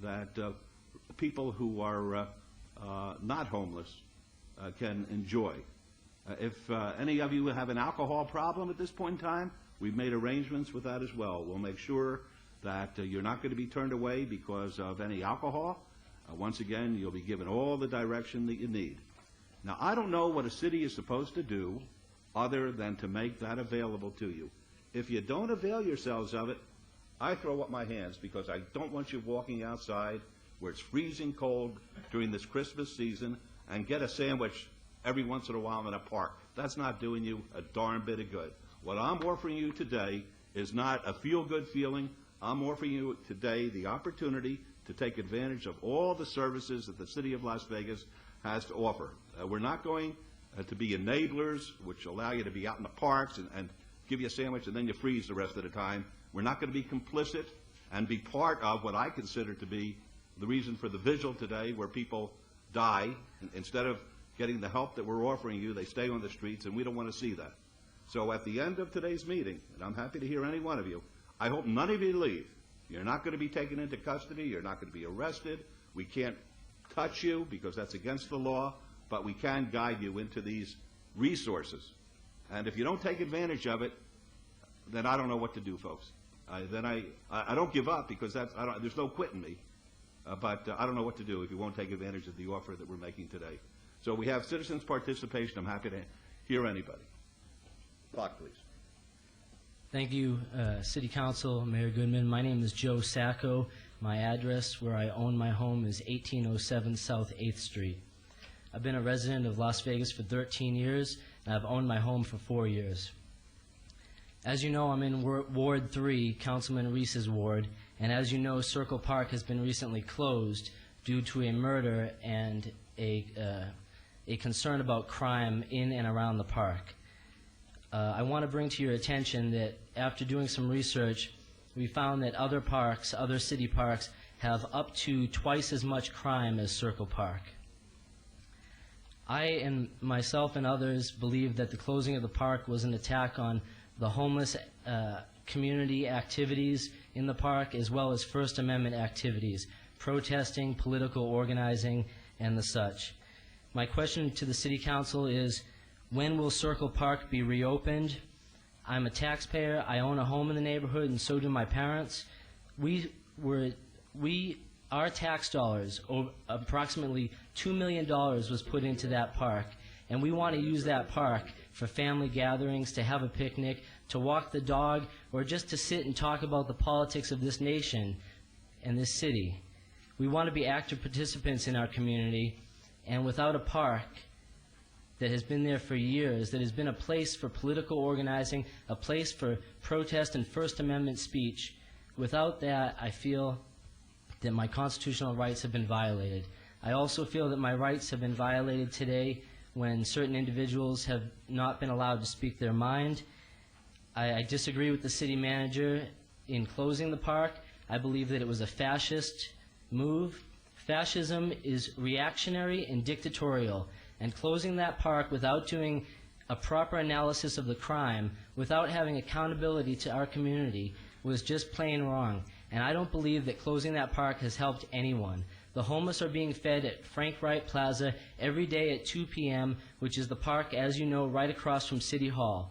that people who are not homeless can enjoy. If any of you have an alcohol problem at this point in time, we've made arrangements with that as well. We'll make sure that you're not going to be turned away because of any alcohol. Once again, you'll be given all the direction that you need. Now, I don't know what a city is supposed to do other than to make that available to you. If you don't avail yourselves of it, I throw up my hands, because I don't want you walking outside where it's freezing cold during this Christmas season and get a sandwich every once in a while in a park. That's not doing you a darn bit of good. What I'm offering you today is not a feel-good feeling. I'm offering you today the opportunity to take advantage of all the services that the city of Las Vegas has to offer. We're not going to be enablers, which allow you to be out in the parks and give you a sandwich and then you freeze the rest of the time. We're not going to be complicit and be part of what I consider to be the reason for the vigil today, where people die. Instead of getting the help that we're offering you, they stay on the streets, and we don't want to see that. So at the end of today's meeting, and I'm happy to hear any one of you, I hope none of you leave. You're not going to be taken into custody. You're not going to be arrested. We can't touch you because that's against the law. but we can guide you into these resources. And if you don't take advantage of it, then I don't know what to do, folks. Then I don't give up, because there's no quitting me. But I don't know what to do if you won't take advantage of the offer that we're making today. So we have citizens' participation. I'm happy to hear anybody. Clock, please. Thank you, City Council, Mayor Goodman. My name is Joe Sacco. My address where I own my home is 1807 South 8th Street. I've been a resident of Las Vegas for 13 years, and I've owned my home for 4 years. As you know, I'm in Ward 3, Councilman Reese's ward, and as you know, Circle Park has been recently closed due to a murder and a concern about crime in and around the park. I want to bring to your attention that after doing some research, we found that other parks, other city parks, have up to twice as much crime as Circle Park. I and myself and others believe that the closing of the park was an attack on the homeless community activities in the park, as well as First Amendment activities, protesting, political organizing, and the such. My question to the City Council is, when will Circle Park be reopened? I'm a taxpayer. I own a home in the neighborhood, and so do my parents. Our tax dollars, approximately $2 million, was put into that park, and we want to use that park for family gatherings, to have a picnic, to walk the dog, or just to sit and talk about the politics of this nation and this city. We want to be active participants in our community, and without a park that has been there for years, that has been a place for political organizing, a place for protest and First Amendment speech, without that, I feel that my constitutional rights have been violated. I also feel that my rights have been violated today when certain individuals have not been allowed to speak their mind. I disagree with the city manager in closing the park. I believe that it was a fascist move. Fascism is reactionary and dictatorial, and closing that park without doing a proper analysis of the crime, without having accountability to our community, was just plain wrong. And I don't believe that closing that park has helped anyone. The homeless are being fed at Frank Wright Plaza every day at 2 p.m., which is the park, as you know, right across from City Hall.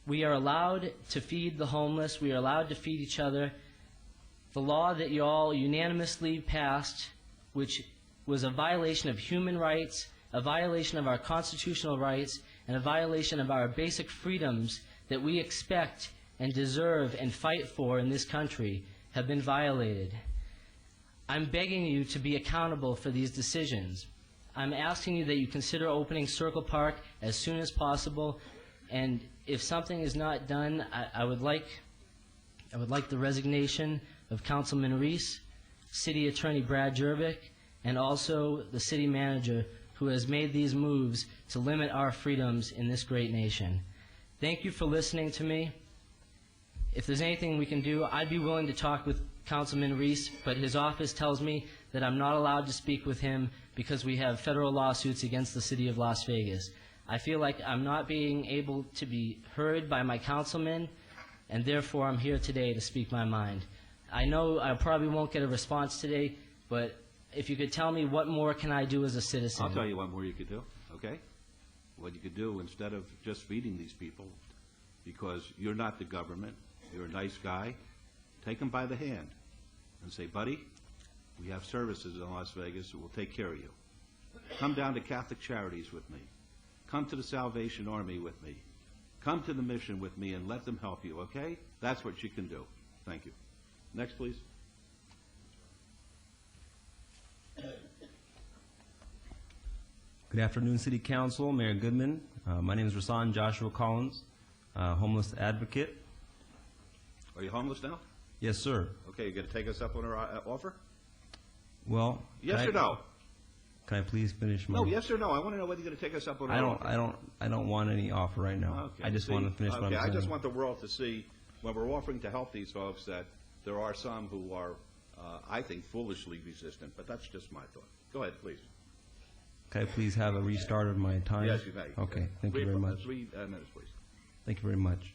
We are allowed to feed the homeless. We are allowed to feed each other. The law that you all unanimously passed, which was a violation of human rights, a violation of our constitutional rights, and a violation of our basic freedoms that we expect and deserve and fight for in this country, have been violated. I'm begging you to be accountable for these decisions. I'm asking you that you consider opening Circle Park as soon as possible, and if something is not done, I would like the resignation of Councilman Reese, City Attorney Brad Jervik, and also the city manager, who has made these moves to limit our freedoms in this great nation. Thank you for listening to me. If there's anything we can do, I'd be willing to talk with Councilman Reese, but his office tells me that I'm not allowed to speak with him because we have federal lawsuits against the city of Las Vegas. I feel like I'm not being able to be heard by my councilmen, and therefore I'm here today to speak my mind. I know I probably won't get a response today, but if you could tell me what more can I do as a citizen. I'll tell you what more you could do, okay? What you could do, instead of just feeding these people, because you're not the government, you're a nice guy, take them by the hand and say, buddy, we have services in Las Vegas that will take care of you. Come down to Catholic Charities with me. Come to the Salvation Army with me. Come to the mission with me and let them help you, okay? That's what you can do. Thank you. Next, please. Good afternoon, City Council, Mayor Goodman. My name is Rasan Joshua Collins, homeless advocate. Are you homeless now? Yes, sir. Okay, you going to take us up on our offer? Well, Yes or no? Can I please finish my? No, yes or no? I want to know whether you're going to take us up on our offer. I don't want any offer right now. Okay, I just see? want to finish what I'm saying. I just want the world to see, when we're offering to help these folks, that there are some who are, I think, foolishly resistant, but that's just my thought. Go ahead, please. Can I please have a restart of my time? Yes, you may. Okay, thank you very much. 3 minutes, please. Thank you very much.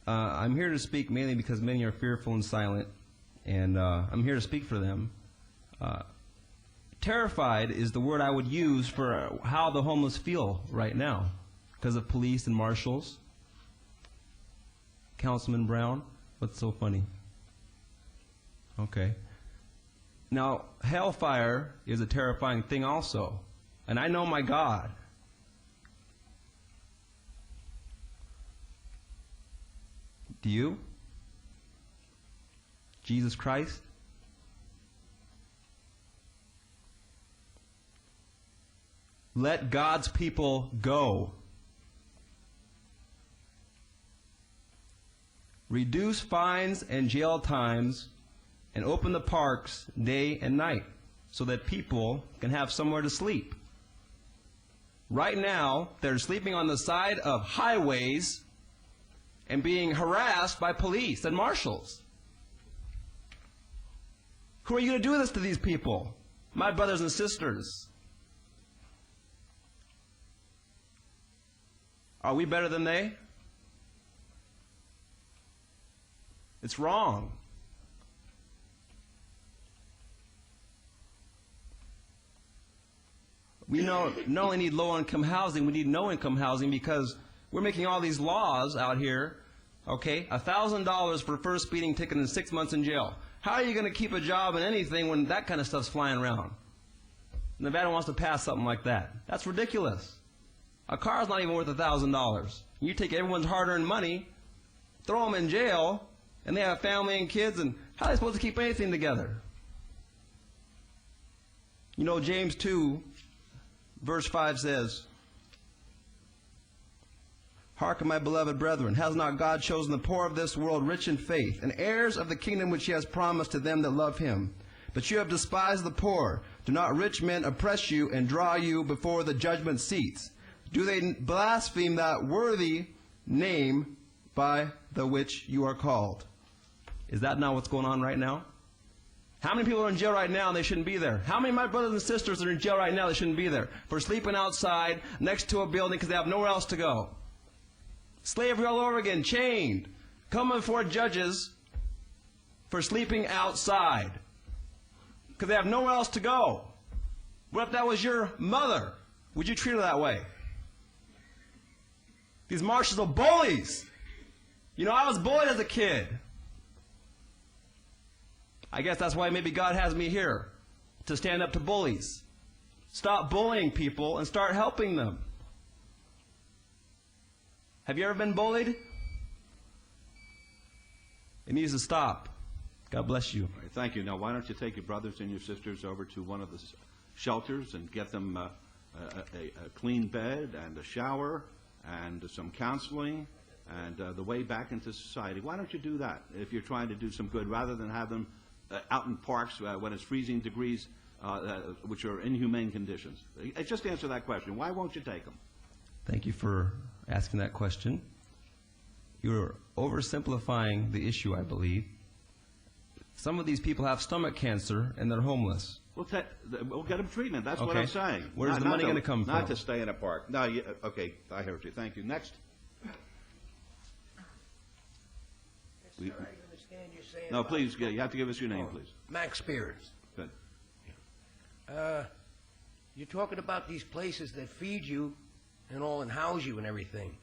I'm here to speak mainly because many are fearful and silent, and I'm here to speak for them. Terrified is the word I would use for how the homeless feel right now because of police and marshals. Councilman Brown, what's so funny? Okay. Now, hellfire is a terrifying thing also. And I know my God. Do you? Jesus Christ? Let God's people go. Reduce fines and jail times and open the parks day and night so that people can have somewhere to sleep. Right now, they're sleeping on the side of highways and being harassed by police and marshals. Who are you going to do this to these people? My brothers and sisters. Are we better than they? It's wrong. We not only need low-income housing, we need no-income housing because we're making all these laws out here, okay? $1,000 for first speeding ticket and 6 months in jail. How are you going to keep a job in anything when that kind of stuff's flying around? Nevada wants to pass something like that. That's ridiculous. A car's not even worth $1,000. You take everyone's hard-earned money, throw them in jail, and they have family and kids, and how are they supposed to keep anything together? You know, James 2, verse 5 says, Hearken, my beloved brethren, has not God chosen the poor of this world rich in faith, and heirs of the kingdom which he has promised to them that love him? But you have despised the poor. Do not rich men oppress you and draw you before the judgment seats? Do they blaspheme that worthy name by the which you are called? Is that not what's going on right now? How many people are in jail right now and they shouldn't be there? How many of my brothers and sisters are in jail right now that shouldn't be there? For sleeping outside next to a building because they have nowhere else to go. Slavery all over again, chained. Coming before judges for sleeping outside because they have nowhere else to go. What if that was your mother? Would you treat her that way? These marshals are bullies. You know, I was bullied as a kid. I guess that's why maybe God has me here, to stand up to bullies. Stop bullying people and start helping them. Have you ever been bullied? It needs to stop. God bless you. All right, thank you. Now, why don't you take your brothers and your sisters over to one of the shelters and get them a clean bed and a shower and some counseling and the way back into society. Why don't you do that if you're trying to do some good rather than have them out in parks when it's freezing degrees, which are inhumane conditions? Just answer that question. Why won't you take them? Thank you for asking that question. You're oversimplifying the issue, I believe. Some of these people have stomach cancer and they're homeless. We'll get them treatment. That's what Okay. I'm saying. Where's the money going to come from? Not to stay in a park. No, okay, I heard you. Thank you. Next. No, please, you have to give us your name, please. Max Spears. Good. You're talking about these places that feed you and all and house you and everything.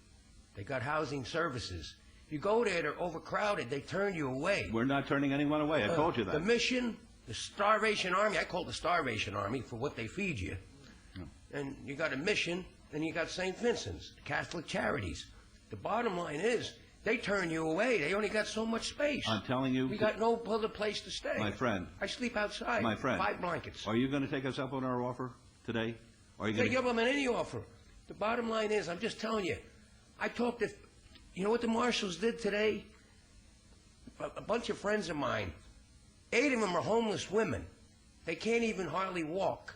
They got housing services. You go there, they're overcrowded. They turn you away. We're not turning anyone away. I told you that. The mission, the Starvation Army, I call it the Starvation Army for what they feed you. And you got a mission, and you got St. Vincent's, Catholic Charities. The bottom line is, they turn you away. They only got so much space. I'm telling you. We got no other place to stay. My friend. I sleep outside. My friend. 5 blankets. Are you going to take us up on our offer today? Are you They going give them any offer. The bottom line is, I'm just telling you, I talked to, you know what the marshals did today? A bunch of friends of mine, 8 of them are homeless women. They can't even hardly walk.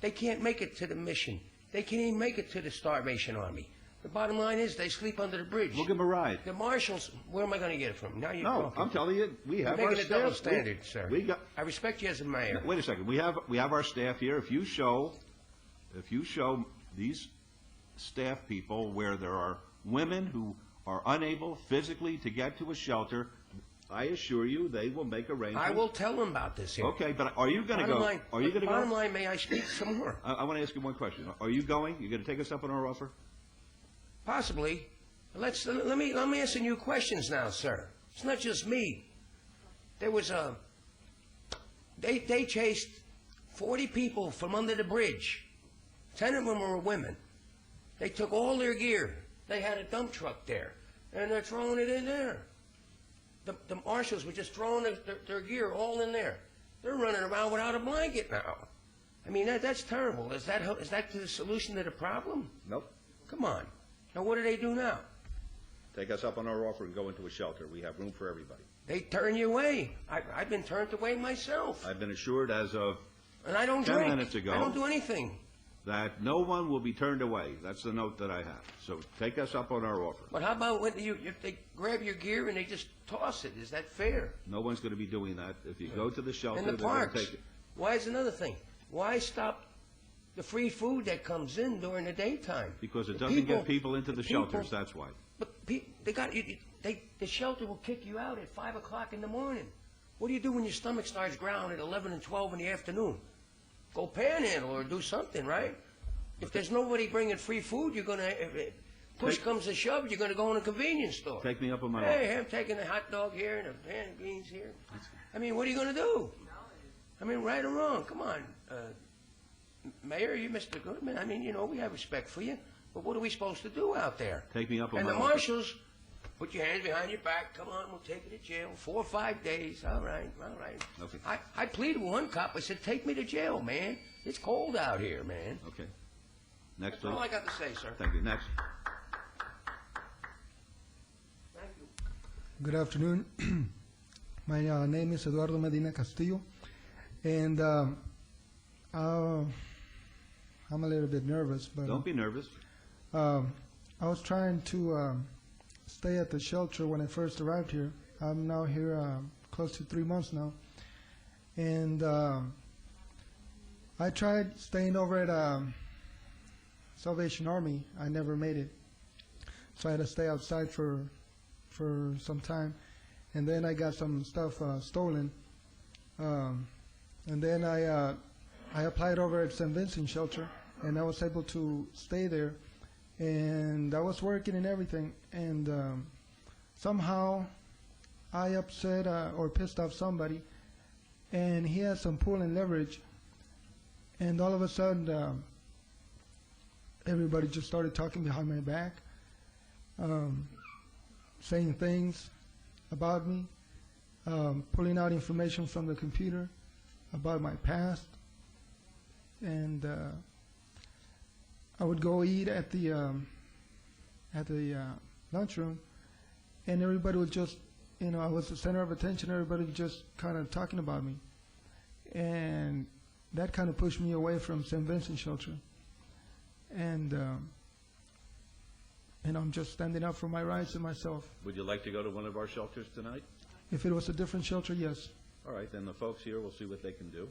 They can't make it to the mission. They can't even make it to the Starvation Army. The bottom line is they sleep under the bridge. We'll give them a ride. The marshals, where am I going to get it from? Now you're No, talking. I'm telling you, we have You're our making a double staff. standard, sir. I respect you as a mayor. Wait a second. We have our staff here. If you show these staff people where there are women who are unable physically to get to a shelter, I assure you, they will make arrangements. I will tell them about this here. Okay, but are you going to Bottom go? line- Are you going to go? Bottom line, may I speak some more? I want to ask you one question. Are you going? You going to take us up on our offer? Possibly. Let me ask you questions now, sir. It's not just me. There was a. They chased 40 people from under the bridge. 10 of them were women. They took all their gear. They had a dump truck there, and they're throwing it in there. The marshals were just throwing their gear all in there. They're running around without a blanket now. I mean, that's terrible. Is that the solution to the problem? Nope. Come on. Now, what do they do now? Take us up on our offer and go into a shelter. We have room for everybody. They turn you away. I've been turned away myself. I've been assured as of And I don't 10 drink. minutes ago I don't do anything. that no one will be turned away. That's the note that I have. So take us up on our offer. But how about when if they grab your gear and they just toss it? Is that fair? No one's going to be doing that. If you go to the shelter, In the they're going to parks. take it. Why is another thing? Why stop the free food that comes in during the daytime? Because it The doesn't get people into the shelters, people- that's why. But the shelter will kick you out at 5 o'clock in the morning. What do you do when your stomach starts growling at 11 and 12 in the afternoon? Go panhandle or do something, right? If there's nobody bringing free food, you're gonna. If push comes to shove, you're gonna go in a convenience store. Take me up on my Hey, I'm taking a hot dog here and a pan of beans here. I mean, what are you gonna do? I mean, right or wrong? Come on, Mayor, you Mr. Goodman. I mean, we have respect for you, but what are we supposed to do out there? Take me up on And my the offer. marshals, put your hands behind your back. Come on, we'll take you to jail. 4 or 5 days. All right, all right. Okay. I pleaded with one cop. I said, take me to jail, man. It's cold out here, man. Okay. Next, That's all I please. got to say, sir. Thank you. Next. Thank you. Good afternoon. My name is Eduardo Medina Castillo, and I'm a little bit nervous, but Don't be nervous. I was trying to stay at the shelter when I first arrived here. I'm now here close to 3 months now, and I tried staying over at Salvation Army. I never made it, so I had to stay outside for some time, and then I got some stuff stolen, and then I applied over at St. Vincent Shelter, and I was able to stay there, and I was working and everything, and somehow I upset or pissed off somebody, and he had some pull and leverage, and all of a sudden everybody just started talking behind my back, saying things about me, pulling out information from the computer about my past, and I would go eat at the lunchroom, and everybody would just, I was the center of attention. Everybody was just kind of talking about me, and that kind of pushed me away from St. Vincent Shelter, and I'm just standing up for my rights and myself. Would you like to go to one of our shelters tonight? If it was a different shelter, yes. All right, then the folks here will see what they can do.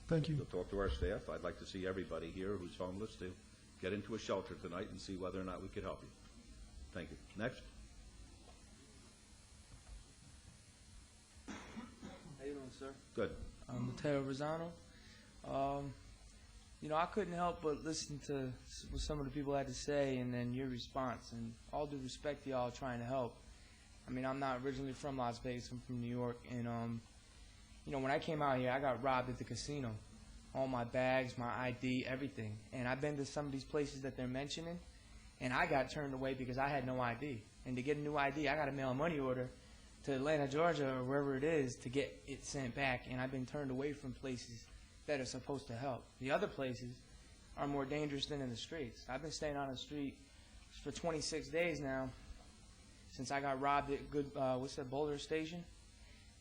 Thank you. We'll talk to our staff. I'd like to see everybody here who's homeless to get into a shelter tonight and see whether or not we could help you. Thank you. Next. How you doing, sir? Good. I'm Mateo Rosano. I couldn't help but listen to what some of the people had to say and then your response. And all due respect to y'all trying to help. I mean, I'm not originally from Las Vegas. I'm from New York. And, when I came out here, I got robbed at the casino. All my bags, my ID, everything. And I've been to some of these places that they're mentioning, and I got turned away because I had no ID. And to get a new ID, I got to mail a money order to Atlanta, Georgia, or wherever it is to get it sent back. And I've been turned away from places that are supposed to help. The other places are more dangerous than in the streets. I've been staying on the street for 26 days now since I got robbed at Boulder Station.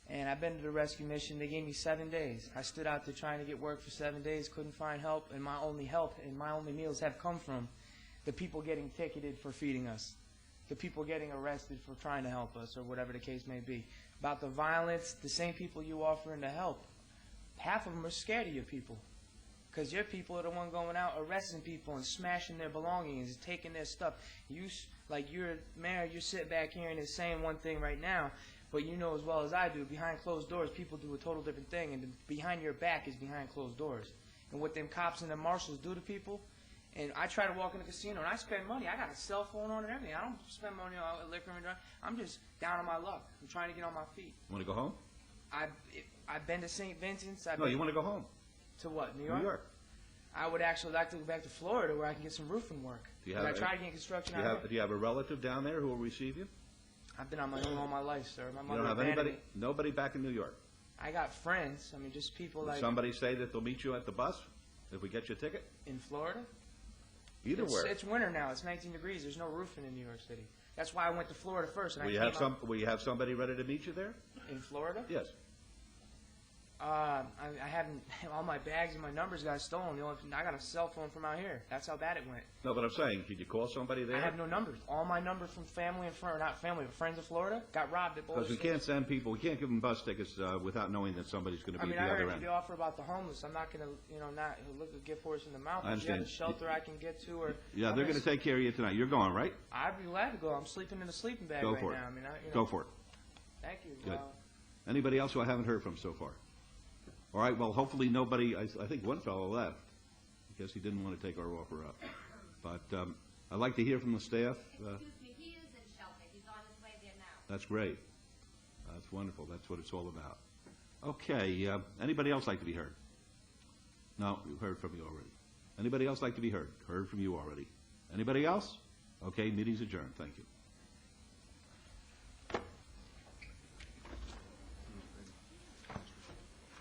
And I've been to the rescue mission. They gave me 7 days. I stood out there trying to get work for 7 days, couldn't find help, and my only help and my only meals have come from the people getting ticketed for feeding us, the people getting arrested for trying to help us, or whatever the case may be. About the violence, the same people you offering to help, half of them are scared of your people, because your people are the one going out arresting people and smashing their belongings and taking their stuff. Like you're mayor, you're sitting back here and is saying one thing right now, But you know as well as I do, behind closed doors, people do a total different thing, and behind your back is behind closed doors. And what them cops and the marshals do to people, and I try to walk in the casino, and I spend money. I got a cell phone on and everything. I don't spend money on liquor and drugs. I'm just down on my luck. I'm trying to get on my feet. Want to go home? I've been to St. Vincent's. No, you want to go home. To what, New York? New York. I would actually like to go back to Florida where I can get some roofing work. Do you 'Cause have I tried to get construction do you out have, here. do you have a relative down there who will receive you? I've been on my own all my life, sir. My You mother don't have abandoned anybody, me. nobody back in New York? I got friends. I mean, just people Will like somebody say that they'll meet you at the bus if we get you a ticket? in Florida. Either it's, where. It's winter now. It's 19 degrees. There's no roofing in New York City. That's why I went to Florida first. And Will you have will you have somebody ready to meet you there? in Florida? Yes. I haven't. All my bags and my numbers got stolen. The only I got a cell phone from out here. That's how bad it went. No, but I'm saying, could you call somebody there? I have no numbers. All my numbers from family and friends, not family, but friends of Florida, got robbed at both. Because we can't send people, we can't give them bus tickets without knowing that somebody's going to I be mean, at I the other heard end. the offer about the homeless. I'm not going to, not look a gift horse in the mouth. I If you have a understand. shelter I can get to, or Yeah, I'm they're going to take care of you tonight. You're going, right? I'd be glad to go. I'm sleeping in a sleeping bag Go right for it. now. I mean, Go for it. Thank you. Good. Anybody else who I haven't heard from so far? All right, well, hopefully nobody, I think one fellow left. I guess he didn't want to take our offer up. But I'd like to hear from the staff. Excuse me, he is in shelter. He's on his way there now. That's great. That's wonderful. That's what it's all about. Okay, anybody else like to be heard? No, we've heard from you already. Anybody else like to be heard? Heard from you already. Anybody else? Okay, meeting's adjourned. Thank you.